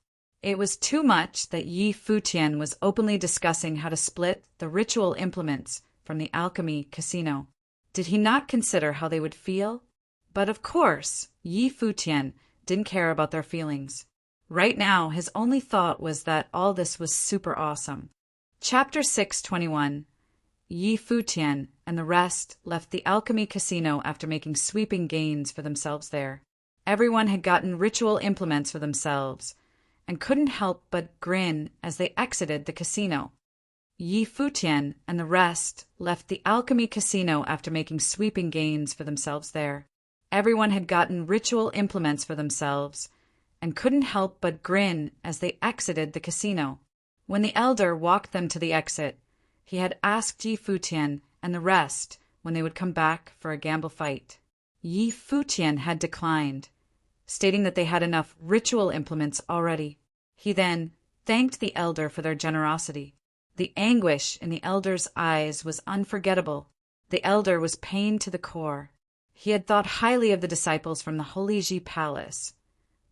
It was too much that Yi Futian was openly discussing how to split the ritual implements from the Alchemy Casino. Did he not consider how they would feel? But of course, Yi Futian didn't care about their feelings. Right now, his only thought was that all this was super awesome. Chapter 621. Yi Futian and the rest left the Alchemy Casino after making sweeping gains for themselves there. Everyone had gotten ritual implements for themselves, and couldn't help but grin as they exited the casino. Yi Futian and the rest left the Alchemy Casino after making sweeping gains for themselves there. Everyone had gotten ritual implements for themselves, and couldn't help but grin as they exited the casino. When the elder walked them to the exit, he had asked Yi Futian and the rest when they would come back for a gamble fight. Yi Futian had declined, stating that they had enough ritual implements already. He then thanked the elder for their generosity. The anguish in the elder's eyes was unforgettable. The elder was pained to the core. He had thought highly of the disciples from the Holy Ji Palace,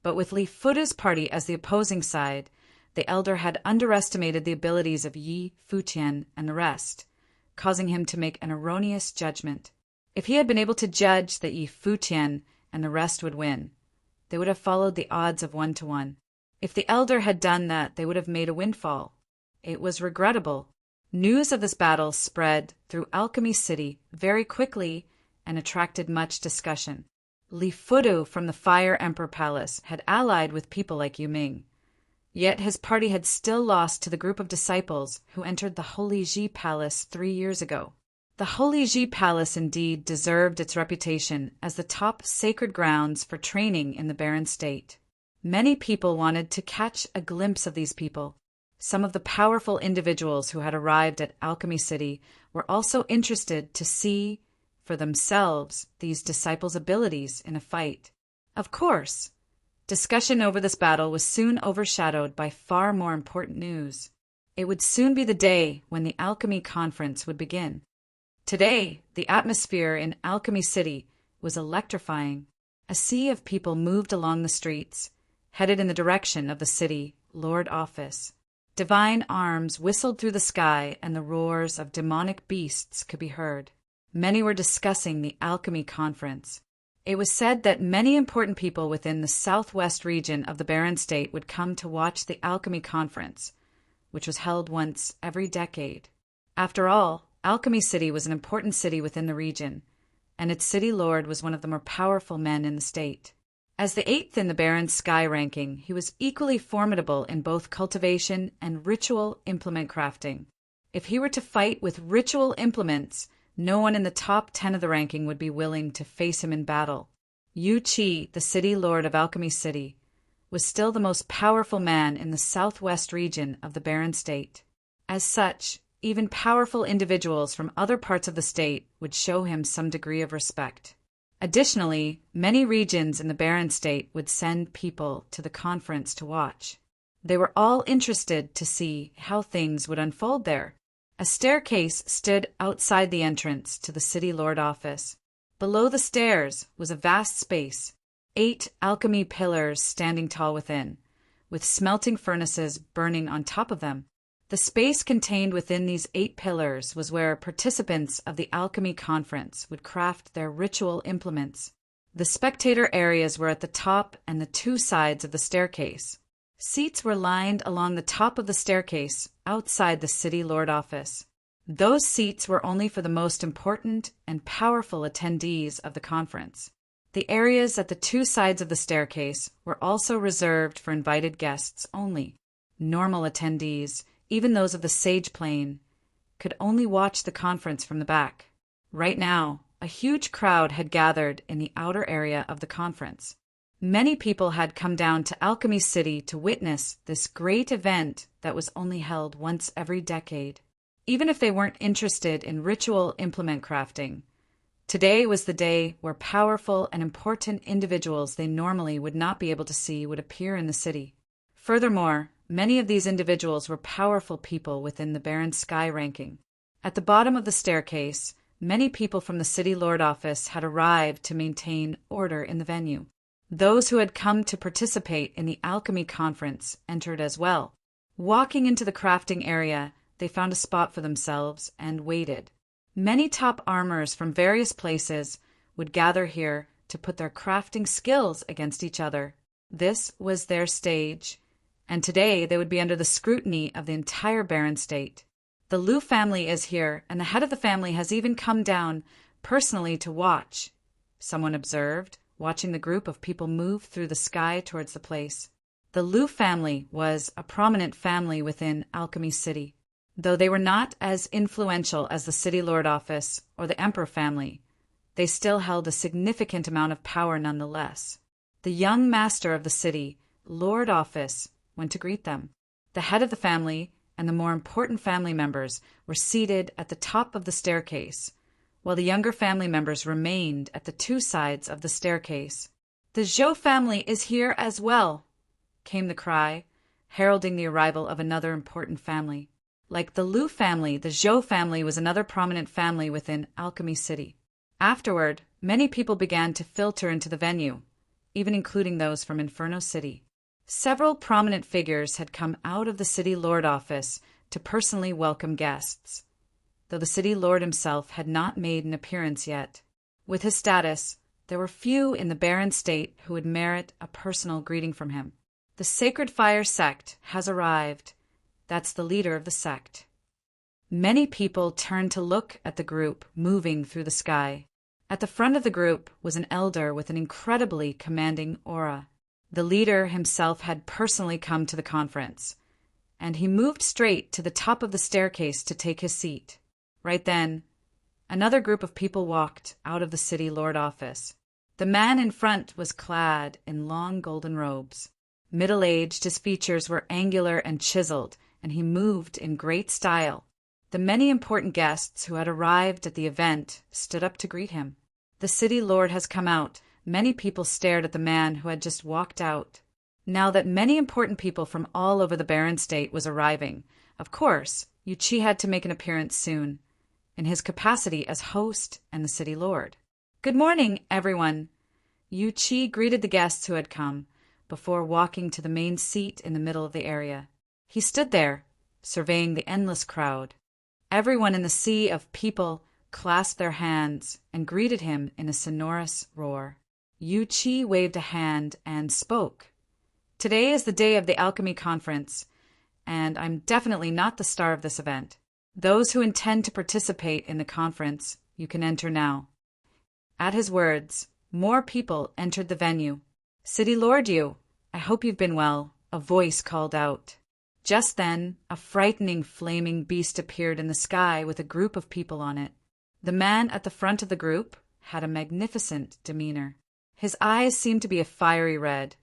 but with Li Futu's party as the opposing side, the elder had underestimated the abilities of Yi Futian and the rest, causing him to make an erroneous judgment. If he had been able to judge that Yi Futian and the rest would win, they would have followed the odds of 1-to-1. If the elder had done that, they would have made a windfall. It was regrettable. News of this battle spread through Alchemy City very quickly and attracted much discussion. Li Futu from the Fire Emperor Palace had allied with people like Yu Ming. Yet his party had still lost to the group of disciples who entered the Holy Ji Palace 3 years ago. The Holy Ji Palace indeed deserved its reputation as the top sacred grounds for training in the barren state. Many people wanted to catch a glimpse of these people. Some of the powerful individuals who had arrived at Alchemy City were also interested to see for themselves these disciples' abilities in a fight. Of course, discussion over this battle was soon overshadowed by far more important news. It would soon be the day when the Alchemy Conference would begin. Today, the atmosphere in Alchemy City was electrifying. A sea of people moved along the streets, headed in the direction of the city Lord Office. Divine arms whistled through the sky, and the roars of demonic beasts could be heard. Many were discussing the Alchemy Conference. It was said that many important people within the southwest region of the barren state would come to watch the Alchemy Conference, which was held once every decade. After all, Alchemy City was an important city within the region, and its city lord was one of the more powerful men in the state. As the eighth in the Baron's sky ranking, he was equally formidable in both cultivation and ritual implement crafting. If he were to fight with ritual implements, no one in the top 10 of the ranking would be willing to face him in battle. Yu Qi, the city lord of Alchemy City, was still the most powerful man in the southwest region of the Baron state. As such, even powerful individuals from other parts of the state would show him some degree of respect. Additionally, many regions in the Baron state would send people to the conference to watch. They were all interested to see how things would unfold there. A staircase stood outside the entrance to the city lord office. Below the stairs was a vast space, 8 alchemy pillars standing tall within, with smelting furnaces burning on top of them. The space contained within these 8 pillars was where participants of the alchemy conference would craft their ritual implements. The spectator areas were at the top and the 2 sides of the staircase. Seats were lined along the top of the staircase outside the city lord office. Those seats were only for the most important and powerful attendees of the conference. The areas at the 2 sides of the staircase were also reserved for invited guests only. Normal attendees, even those of the sage plane, could only watch the conference from the back. Right now, a huge crowd had gathered in the outer area of the conference. Many people had come down to Alchemy City to witness this great event that was only held once every decade. Even if they weren't interested in ritual implement crafting, today was the day where powerful and important individuals they normally would not be able to see would appear in the city. Furthermore, many of these individuals were powerful people within the Baron Sky ranking. At the bottom of the staircase, many people from the City Lord office had arrived to maintain order in the venue. Those who had come to participate in the alchemy conference entered as well. Walking into the crafting area, they found a spot for themselves and waited. Many top armors from various places would gather here to put their crafting skills against each other. This was their stage, and today they would be under the scrutiny of the entire Baron state. The Liu family is here, and the head of the family has even come down personally to watch, someone observed, watching the group of people move through the sky towards the place. The Liu family was a prominent family within Alchemy City. Though they were not as influential as the City Lord office or the Emperor family, they still held a significant amount of power nonetheless. The young master of the city, Lord office, went to greet them. The head of the family and the more important family members were seated at the top of the staircase, while the younger family members remained at the 2 sides of the staircase. "The Zhou family is here as well," came the cry, heralding the arrival of another important family. Like the Liu family, the Zhou family was another prominent family within Alchemy City. Afterward, many people began to filter into the venue, even including those from Inferno City. Several prominent figures had come out of the City Lord office to personally welcome guests, though the City Lord himself had not made an appearance yet. With his status, there were few in the Baron state who would merit a personal greeting from him. "The Sacred Fire sect has arrived." That's the leader of the sect. Many people turned to look at the group moving through the sky. At the front of the group was an elder with an incredibly commanding aura. The leader himself had personally come to the conference, and he moved straight to the top of the staircase to take his seat. Right then, another group of people walked out of the City Lord office. The man in front was clad in long golden robes. Middle-aged, his features were angular and chiseled, and he moved in great style. The many important guests who had arrived at the event stood up to greet him. "The City Lord has come out." Many people stared at the man who had just walked out. Now that many important people from all over the Baron state was arriving, of course, Yu Qi had to make an appearance soon, in his capacity as host and the City Lord. "Good morning, everyone." Yu Qi greeted the guests who had come, before walking to the main seat in the middle of the area. He stood there, surveying the endless crowd. Everyone in the sea of people clasped their hands and greeted him in a sonorous roar. Yu Qi waved a hand and spoke. "Today is the day of the Alchemy Conference, and I'm definitely not the star of this event. Those who intend to participate in the conference, you can enter now." At his words, more people entered the venue. "City Lord Yu, I hope you've been well," a voice called out. Just then, a frightening flaming beast appeared in the sky with a group of people on it. The man at the front of the group had a magnificent demeanor. His eyes seemed to be a fiery red,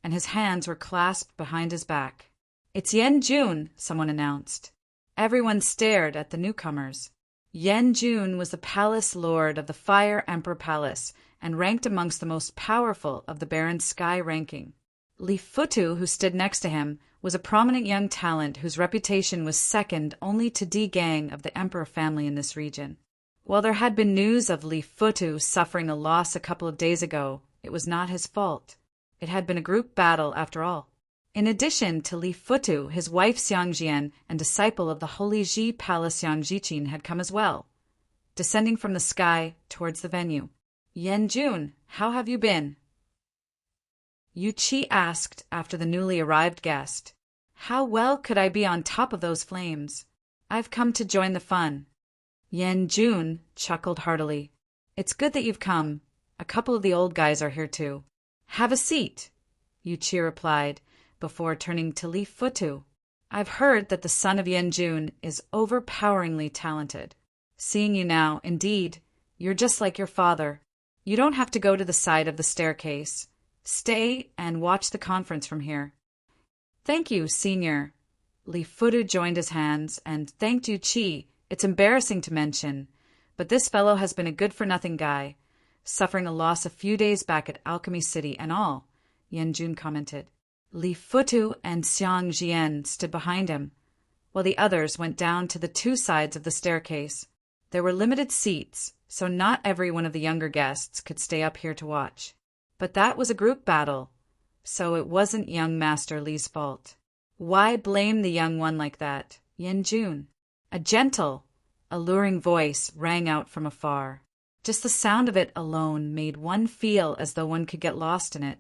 and his hands were clasped behind his back. "It's Yen Jun," someone announced. Everyone stared at the newcomers. Yen Jun was the palace lord of the Fire Emperor Palace and ranked amongst the most powerful of the Baron Sky ranking. Li Futu, who stood next to him, was a prominent young talent whose reputation was second only to Di Gang of the Emperor family in this region. While there had been news of Li Futu suffering a loss a couple of days ago, it was not his fault. It had been a group battle after all. In addition to Li Futu, his wife Xiangjian and disciple of the Holy Ji Palace Xiangjichin had come as well, descending from the sky towards the venue. "Yen Jun, how have you been?" Yu Qi asked after the newly arrived guest. "How well could I be on top of those flames? I've come to join the fun." Yen Jun chuckled heartily. "It's good that you've come. A couple of the old guys are here too." "Have a seat," Yu Qi replied, before turning to Li Futu. "I've heard that the son of Yen Jun is overpoweringly talented. Seeing you now, indeed, you're just like your father. You don't have to go to the side of the staircase. Stay and watch the conference from here." "Thank you, Senior." Li Futu joined his hands and thanked Yu Qi. "It's embarrassing to mention, but this fellow has been a good-for-nothing guy, suffering a loss a few days back at Alchemy City and all," Yen Jun commented. Li Futu and Xiang Jian stood behind him, while the others went down to the two sides of the staircase. There were limited seats, so not every one of the younger guests could stay up here to watch. But that was a group battle, so it wasn't young Master Li's fault. Why blame the young one like that, Yen Jun? A gentle, alluring voice rang out from afar. Just the sound of it alone made one feel as though one could get lost in it.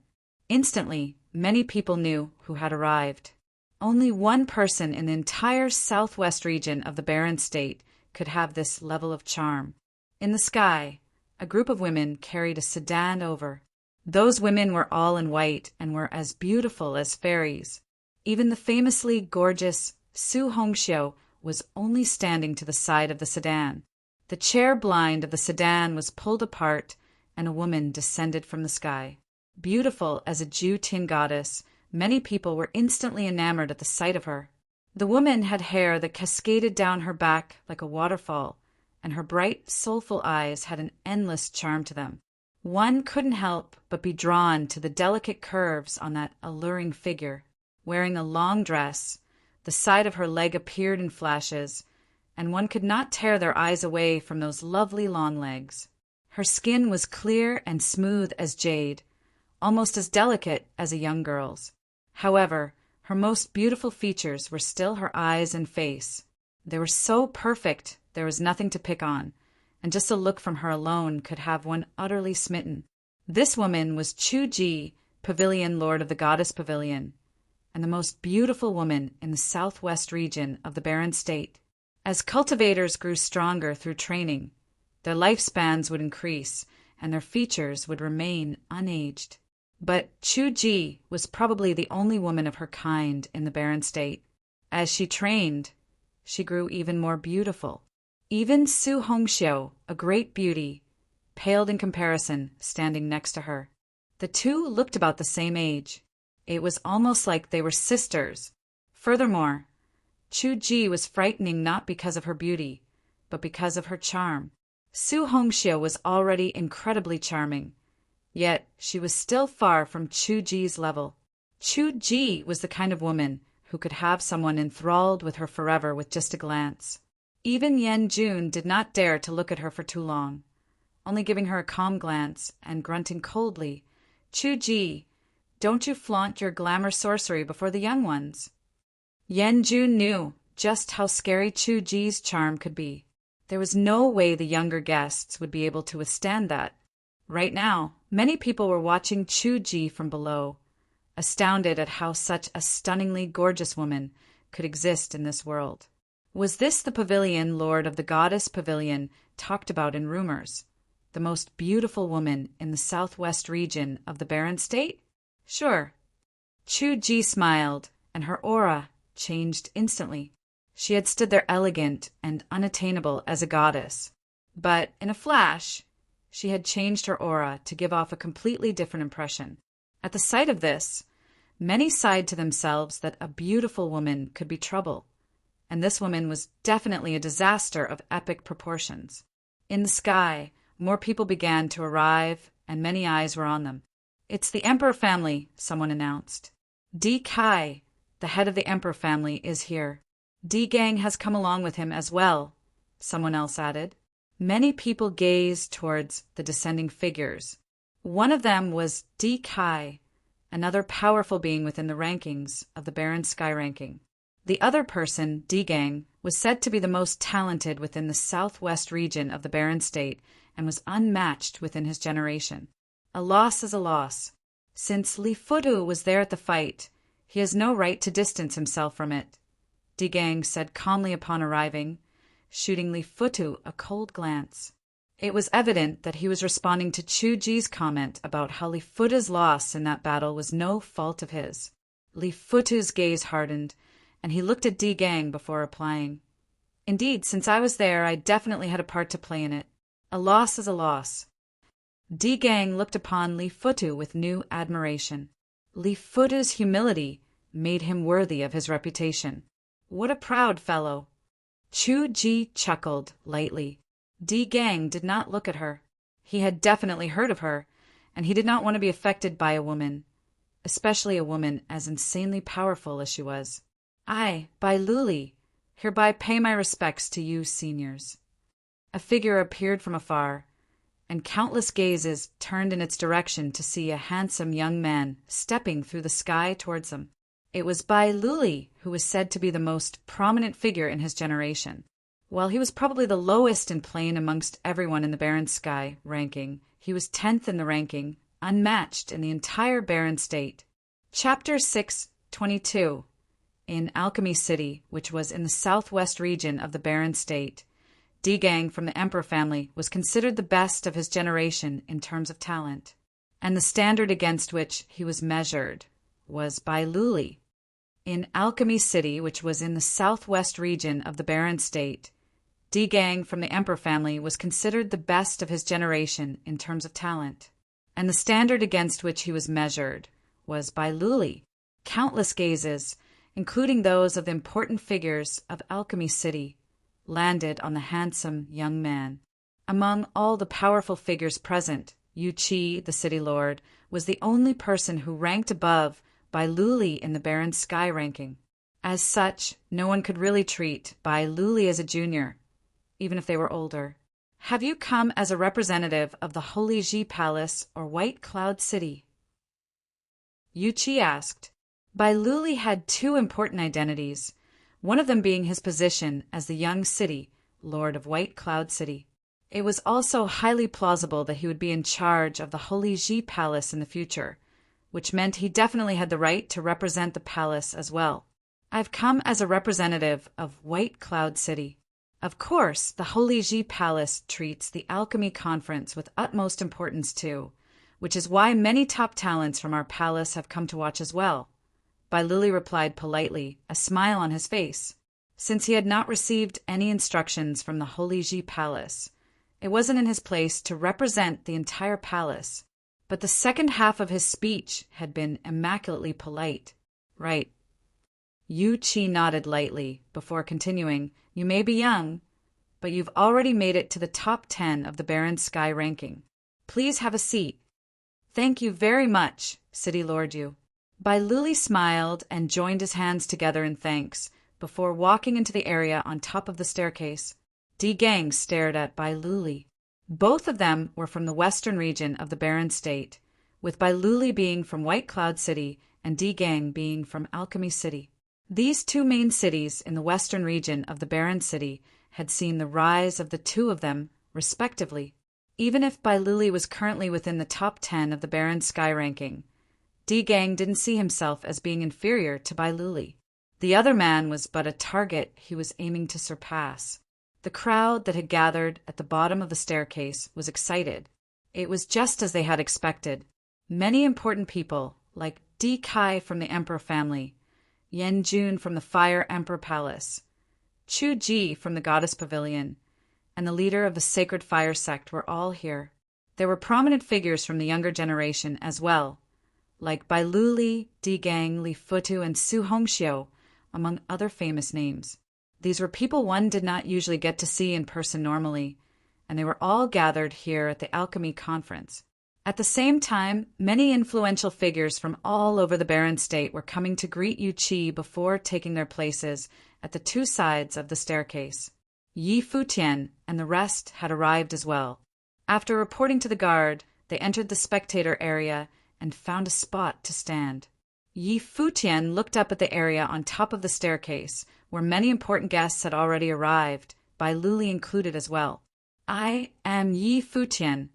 Instantly, many people knew who had arrived. Only one person in the entire southwest region of the Barren State could have this level of charm. In the sky, a group of women carried a sedan over. Those women were all in white and were as beautiful as fairies. Even the famously gorgeous Su Hongxiu was only standing to the side of the sedan. The chair blind of the sedan was pulled apart, and a woman descended from the sky. Beautiful as a Ju Tin goddess, many people were instantly enamored at the sight of her. The woman had hair that cascaded down her back like a waterfall, and her bright, soulful eyes had an endless charm to them. One couldn't help but be drawn to the delicate curves on that alluring figure. Wearing a long dress, the side of her leg appeared in flashes, and one could not tear their eyes away from those lovely long legs. Her skin was clear and smooth as jade, almost as delicate as a young girl's. However, her most beautiful features were still her eyes and face. They were so perfect there was nothing to pick on, and just a look from her alone could have one utterly smitten. This woman was Chu Ji, Pavilion Lord of the Goddess Pavilion, and the most beautiful woman in the southwest region of the Barren State. As cultivators grew stronger through training, their lifespans would increase, and their features would remain unaged. But Chu Ji was probably the only woman of her kind in the Barren State. As she trained, she grew even more beautiful. Even Su Hongxiu, a great beauty, paled in comparison, standing next to her. The two looked about the same age. It was almost like they were sisters. Furthermore, Chu Ji was frightening not because of her beauty, but because of her charm. Su Hongxiu was already incredibly charming, yet she was still far from Chu Ji's level. Chu Ji was the kind of woman who could have someone enthralled with her forever with just a glance. Even Yen Jun did not dare to look at her for too long, only giving her a calm glance and grunting coldly, "Chu Ji, don't you flaunt your glamour sorcery before the young ones." Yen Jun knew just how scary Chu Ji's charm could be. There was no way the younger guests would be able to withstand that. Right now, many people were watching Chu Ji from below, astounded at how such a stunningly gorgeous woman could exist in this world. Was this the pavilion Lord of the Goddess Pavilion talked about in rumors? The most beautiful woman in the southwest region of the Barren State? Sure. Chu Ji smiled, and her aura changed instantly. She had stood there elegant and unattainable as a goddess. But in a flash, she had changed her aura to give off a completely different impression. At the sight of this, many sighed to themselves that a beautiful woman could be trouble, and this woman was definitely a disaster of epic proportions. In the sky, more people began to arrive, and many eyes were on them. "It's the Emperor family," someone announced. Di Kai, the head of the Emperor family, is here. Di Gang has come along with him as well, someone else added. Many people gazed towards the descending figures. One of them was Di Kai, another powerful being within the rankings of the Barren Sky ranking. The other person, Di Gang, was said to be the most talented within the southwest region of the Barren State and was unmatched within his generation. A loss is a loss. Since Li Futu was there at the fight, he has no right to distance himself from it, Di Gang said calmly upon arriving, shooting Li Futu a cold glance. It was evident that he was responding to Chu Ji's comment about how Li Futu's loss in that battle was no fault of his. Li Futu's gaze hardened, and he looked at Di Gang before replying. "Indeed, since I was there, I definitely had a part to play in it. A loss is a loss." Di Gang looked upon Li Futu with new admiration. Li Futu's humility made him worthy of his reputation. What a proud fellow! Chu Ji chuckled lightly. Di Gang did not look at her. He had definitely heard of her, and he did not want to be affected by a woman, especially a woman as insanely powerful as she was. "I, Bai Luli, hereby pay my respects to you seniors." A figure appeared from afar, and countless gazes turned in its direction to see a handsome young man stepping through the sky towards them. It was Bai Luli, who was said to be the most prominent figure in his generation. While he was probably the lowest in plane amongst everyone in the Barren Sky ranking, he was 10th in the ranking, unmatched in the entire Barren State. Chapter 6:22. In Alchemy City, which was in the southwest region of the Barren State, Di Gang from the Emperor family was considered the best of his generation in terms of talent, and the standard against which he was measured was Bai Luli. In Alchemy City, which was in the southwest region of the Barren State, Di Gang from the Emperor family was considered the best of his generation in terms of talent, and the standard against which he was measured was Bai Luli. Countless gazes, including those of the important figures of Alchemy City, landed on the handsome young man. Among all the powerful figures present, Yu Qi, the city lord, was the only person who ranked above Bai Luli in the Barren Sky ranking. As such, no one could really treat Bai Luli as a junior, even if they were older. "Have you come as a representative of the Holy Ji Palace or White Cloud City?" Yu Qi asked. Bai Luli had two important identities, one of them being his position as the young city lord of White Cloud City. It was also highly plausible that he would be in charge of the Holy Ji Palace in the future, which meant he definitely had the right to represent the palace as well. "I've come as a representative of White Cloud City." Of course, the Holy Ji Palace treats the Alchemy Conference with utmost importance too, which is why many top talents from our palace have come to watch as well. Bai Luli replied politely, a smile on his face. Since he had not received any instructions from the Holy Ji Palace, it wasn't in his place to represent the entire palace. But the second half of his speech had been immaculately polite. "Right." Yu Qi nodded lightly before continuing, "You may be young, but you've already made it to the top 10 of the Barren Sky ranking. Please have a seat." "Thank you very much, City Lord Yu." Bai Luli smiled and joined his hands together in thanks before walking into the area on top of the staircase. Di Gang stared at Bai Luli. Both of them were from the western region of the Barren State, with Bai Luli being from White Cloud City and Di Gang being from Alchemy City. These two main cities in the western region of the Barren City had seen the rise of the two of them, respectively. Even if Bai Luli was currently within the top 10 of the Barren Sky ranking, Di Gang didn't see himself as being inferior to Bai Luli. The other man was but a target he was aiming to surpass. The crowd that had gathered at the bottom of the staircase was excited. It was just as they had expected. Many important people, like Di Kai from the Emperor family, Yen Jun from the Fire Emperor Palace, Chu Ji from the Goddess Pavilion, and the leader of the Sacred Fire sect were all here. There were prominent figures from the younger generation as well, like Bai Luli, Di Gang, Li Futu, and Su Hongxiu, among other famous names. These were people one did not usually get to see in person normally, and they were all gathered here at the Alchemy Conference. At the same time, many influential figures from all over the Barren State were coming to greet Yu Qi before taking their places at the two sides of the staircase. Yi Futian and the rest had arrived as well. After reporting to the guard, they entered the spectator area and found a spot to stand. Yi Futian looked up at the area on top of the staircase, where many important guests had already arrived, Bai Luli included as well. I am Yi Futian,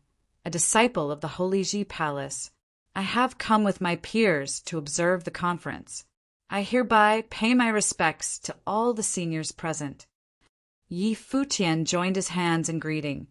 a disciple of the Holy Ji Palace. I have come with my peers to observe the conference. I hereby pay my respects to all the seniors present. Yi Futian joined his hands in greeting,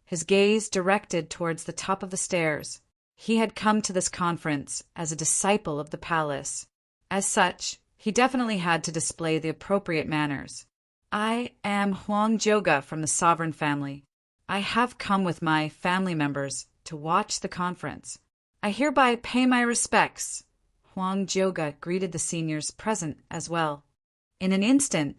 his gaze directed towards the top of the stairs. He had come to this conference as a disciple of the palace. As such, he definitely had to display the appropriate manners. I am Huang Joga from the Sovereign family. I have come with my family members to watch the conference. I hereby pay my respects. Huang Joga greeted the seniors present as well. In an instant,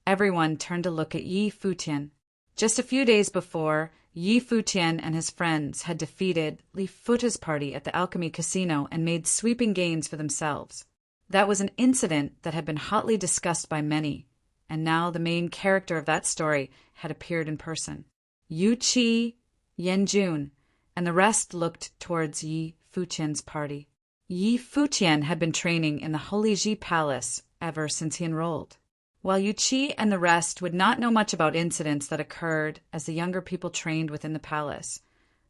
everyone turned to look at Yi Futian. Just a few days before, Yi Futian and his friends had defeated Li Futa's party at the Alchemy Casino and made sweeping gains for themselves. That was an incident that had been hotly discussed by many, and now the main character of that story had appeared in person. Yu Qi, Yen Jun, and the rest looked towards Yi Futian's party. Yi Futian had been training in the Holy Ji Palace ever since he enrolled. While Yu Qi and the rest would not know much about incidents that occurred as the younger people trained within the palace,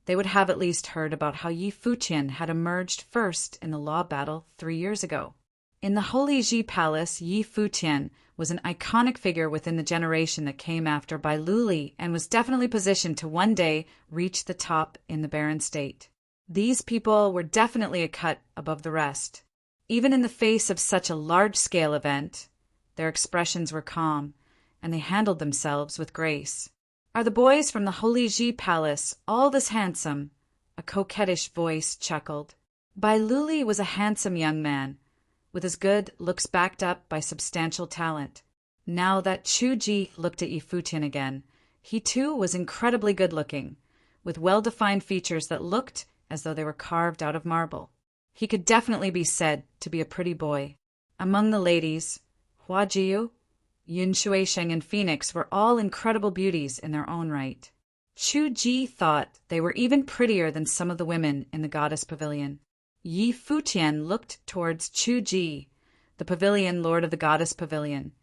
they would have at least heard about how Yi Futian had emerged first in the law battle 3 years ago. In the Holy Ji Palace, Yi Futian was an iconic figure within the generation that came after Bai Luli and was definitely positioned to one day reach the top in the Barren State. These people were definitely a cut above the rest. Even in the face of such a large-scale event, their expressions were calm, and they handled themselves with grace. Are the boys from the Holy Ji Palace all this handsome? A coquettish voice chuckled. Bai Luli was a handsome young man, with his good looks backed up by substantial talent. Now that Chu Ji looked at Yi Futian again, he too was incredibly good-looking, with well-defined features that looked as though they were carved out of marble. He could definitely be said to be a pretty boy. Among the ladies, Hua Jiu, Yun Shuisheng, and Phoenix were all incredible beauties in their own right. Chu Ji thought they were even prettier than some of the women in the Goddess Pavilion. Yi Futian looked towards Chu Ji, the pavilion lord of the Goddess Pavilion,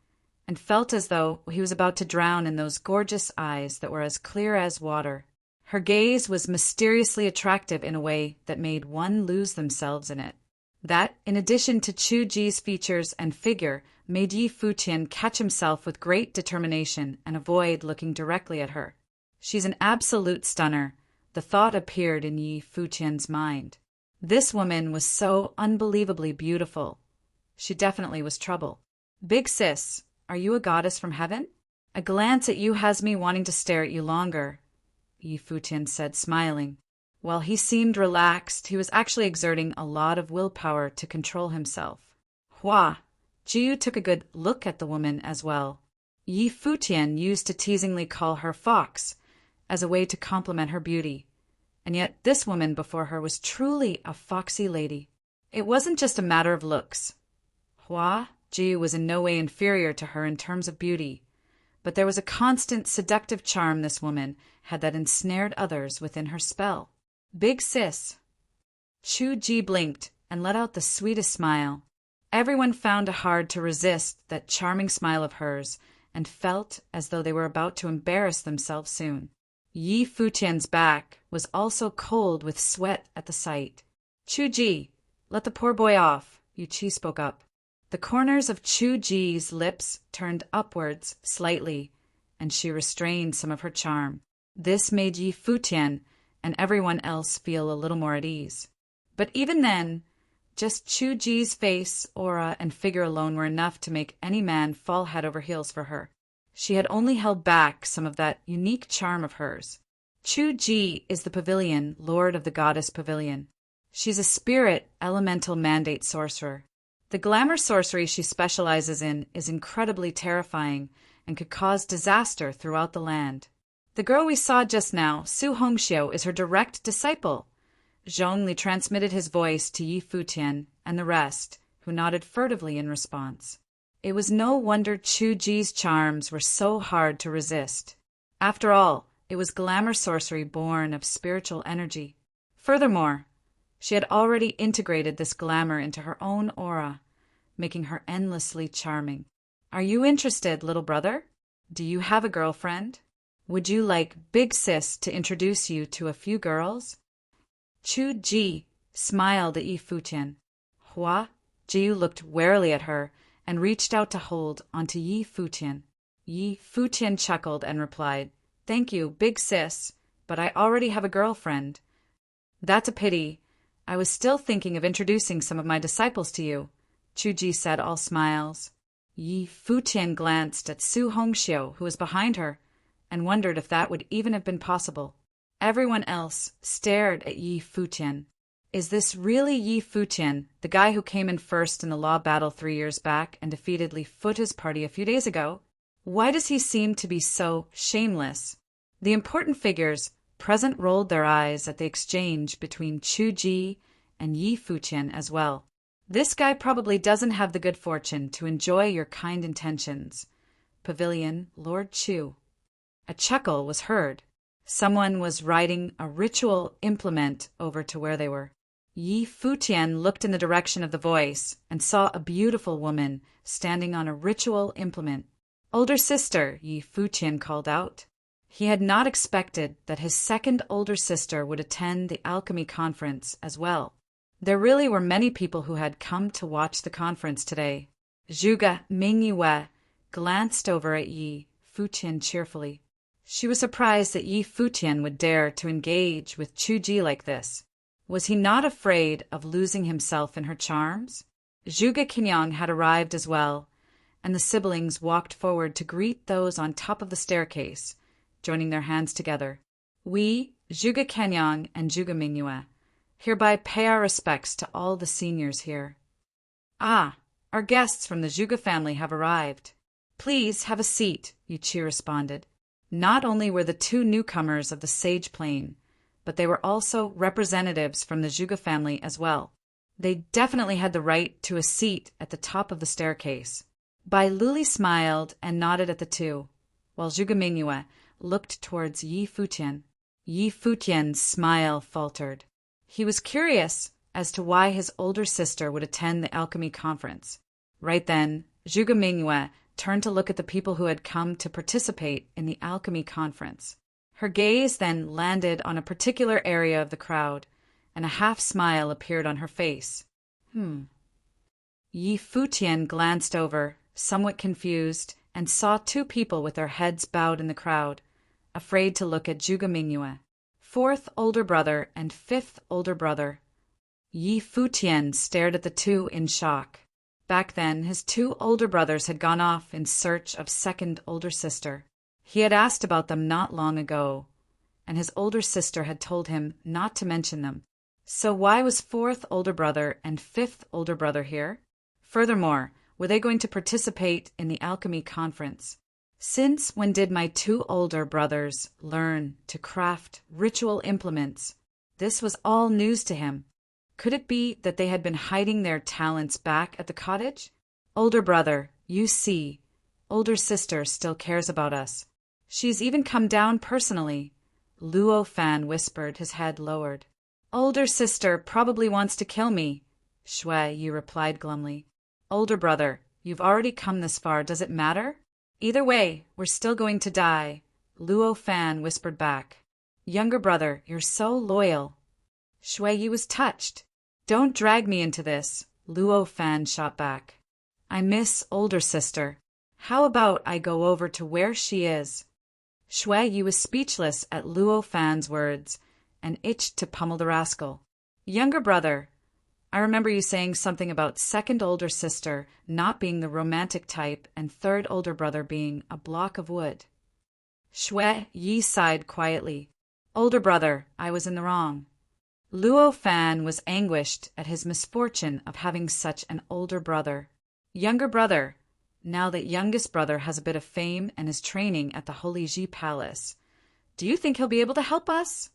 and felt as though he was about to drown in those gorgeous eyes that were as clear as water. Her gaze was mysteriously attractive in a way that made one lose themselves in it. That, in addition to Chu Ji's features and figure, made Yi Futian catch himself with great determination and avoid looking directly at her. She's an absolute stunner, the thought appeared in Yi Futian's mind. This woman was so unbelievably beautiful. She definitely was trouble. Big sis, are you a goddess from heaven? A glance at you has me wanting to stare at you longer, Yi Futian said, smiling. While he seemed relaxed, he was actually exerting a lot of willpower to control himself. Hua Jiu took a good look at the woman as well. Yi Futian used to teasingly call her Fox as a way to compliment her beauty. And yet this woman before her was truly a foxy lady. It wasn't just a matter of looks. Hua Jiu was in no way inferior to her in terms of beauty, but there was a constant seductive charm this woman had that ensnared others within her spell. Big sis. Chu Ji blinked and let out the sweetest smile. Everyone found it hard to resist that charming smile of hers and felt as though they were about to embarrass themselves soon. Yi Futian's back was also cold with sweat at the sight. Chu Ji, let the poor boy off, Yu Qi spoke up. The corners of Chu Ji's lips turned upwards slightly, and she restrained some of her charm. This made Yi Futian and everyone else feel a little more at ease. But even then, just Chu Ji's face, aura, and figure alone were enough to make any man fall head over heels for her. She had only held back some of that unique charm of hers. Chu Ji is the pavilion, lord of the goddess pavilion. She's a spirit, elemental mandate sorcerer. The glamour sorcery she specializes in is incredibly terrifying and could cause disaster throughout the land. The girl we saw just now, Su Hongxiu, is her direct disciple. Zhongli transmitted his voice to Yi Futian and the rest, who nodded furtively in response. It was no wonder Chu Ji's charms were so hard to resist. After all, it was glamour sorcery born of spiritual energy. Furthermore, she had already integrated this glamour into her own aura, making her endlessly charming. Are you interested, little brother? Do you have a girlfriend? Would you like Big Sis to introduce you to a few girls? Chu Ji smiled at Yi Futian. Hua Jiu looked warily at her and reached out to hold onto Yi Futian. Yi Futian chuckled and replied, "Thank you, Big Sis, but I already have a girlfriend." "That's a pity. I was still thinking of introducing some of my disciples to you," Chu Ji said, all smiles. Yi Futian glanced at Su Hongxiu, who was behind her, and wondered if that would even have been possible. Everyone else stared at Yi Futian. Is this really Yi Futian, the guy who came in first in the law battle 3 years back and defeated Li Futa's party a few days ago? Why does he seem to be so shameless? The important figures present rolled their eyes at the exchange between Chu Ji and Yi Futian as well. This guy probably doesn't have the good fortune to enjoy your kind intentions. Pavilion, Lord Chu. A chuckle was heard. Someone was riding a ritual implement over to where they were. Yi Futian looked in the direction of the voice and saw a beautiful woman standing on a ritual implement. "Older sister," Yi Futian called out. He had not expected that his second older sister would attend the alchemy conference as well. There really were many people who had come to watch the conference today. Zhuge Mingyue glanced over at Yi Futian cheerfully. She was surprised that Yi Futian would dare to engage with Chu Ji like this. Was he not afraid of losing himself in her charms? Zhuge Kenyang had arrived as well, and the siblings walked forward to greet those on top of the staircase, joining their hands together. "We, Zhuge Kenyang and Zhuge Mingyue, hereby pay our respects to all the seniors here." "Ah, our guests from the Zhuge family have arrived. Please have a seat," Yuchi responded. Not only were the two newcomers of the Sage Plane, but they were also representatives from the Zhuge family as well. They definitely had the right to a seat at the top of the staircase. Bai Luli smiled and nodded at the two, while Zhuge Mingyue looked towards Yi Futian. Yi Futian's smile faltered. He was curious as to why his older sister would attend the alchemy conference. Right then, Zhuge Mingyue turned to look at the people who had come to participate in the alchemy conference. Her gaze then landed on a particular area of the crowd, and a half-smile appeared on her face. Yi Futian glanced over, somewhat confused, and saw two people with their heads bowed in the crowd, afraid to look at Zhuge Mingyue. Fourth older brother and fifth older brother. Yi Futian stared at the two in shock. Back then, his two older brothers had gone off in search of second older sister. He had asked about them not long ago, and his older sister had told him not to mention them. So why was fourth older brother and fifth older brother here? Furthermore, were they going to participate in the alchemy conference? Since when did my two older brothers learn to craft ritual implements? This was all news to him. Could it be that they had been hiding their talents back at the cottage? "Older brother, you see, older sister still cares about us. She's even come down personally," Luo Fan whispered, his head lowered. "Older sister probably wants to kill me," Shui Yi replied glumly. "Older brother, you've already come this far, does it matter?" "Either way, we're still going to die," Luo Fan whispered back. "Younger brother, you're so loyal." Shui Yi was touched. "Don't drag me into this," Luo Fan shot back. I miss older sister. How about I go over to where she is? Shui Yi was speechless at Luo Fan's words and itched to pummel the rascal. Younger brother, I remember you saying something about second older sister not being the romantic type and third older brother being a block of wood. Shui Yi sighed quietly. Older brother, I was in the wrong. Luo Fan was anguished at his misfortune of having such an older brother. Younger brother, now that youngest brother has a bit of fame and is training at the Holy Ji Palace, do you think he'll be able to help us?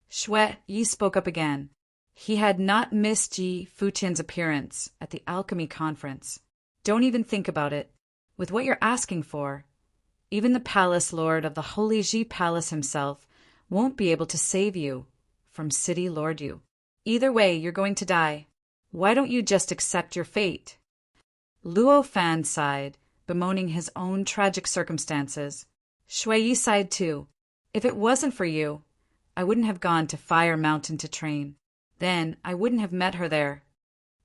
Shui Yi spoke up again. He had not missed Ji Futian's appearance at the alchemy conference. Don't even think about it. With what you're asking for, even the palace lord of the Holy Ji Palace himself won't be able to save you from City Lord Yu. Either way, you're going to die. Why don't you just accept your fate? Luo Fan sighed, bemoaning his own tragic circumstances. Shui Yi sighed too. If it wasn't for you, I wouldn't have gone to Fire Mountain to train. Then I wouldn't have met her there.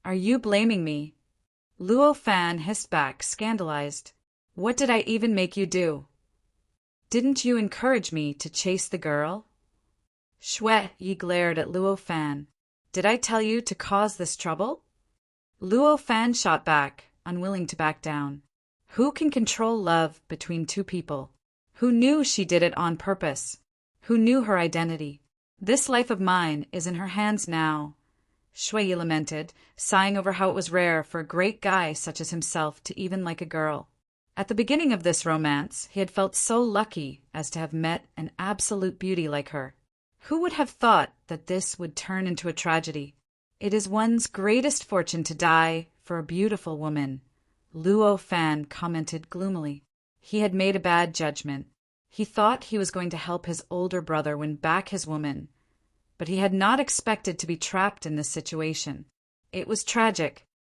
Are you blaming me? Luo Fan hissed back, scandalized. What did I even make you do? Didn't you encourage me to chase the girl? Shui Yi glared at Luo Fan. Did I tell you to cause this trouble? Luo Fan shot back, unwilling to back down. Who can control love between two people? Who knew she did it on purpose? Who knew her identity? This life of mine is in her hands now. Shui Yi lamented, sighing over how it was rare for a great guy such as himself to even like a girl. At the beginning of this romance, he had felt so lucky as to have met an absolute beauty like her. Who would have thought that this would turn into a tragedy? It is one's greatest fortune to die for a beautiful woman, Luo Fan commented gloomily. He had made a bad judgment. He thought he was going to help his older brother win back his woman, but he had not expected to be trapped in this situation. It was tragic,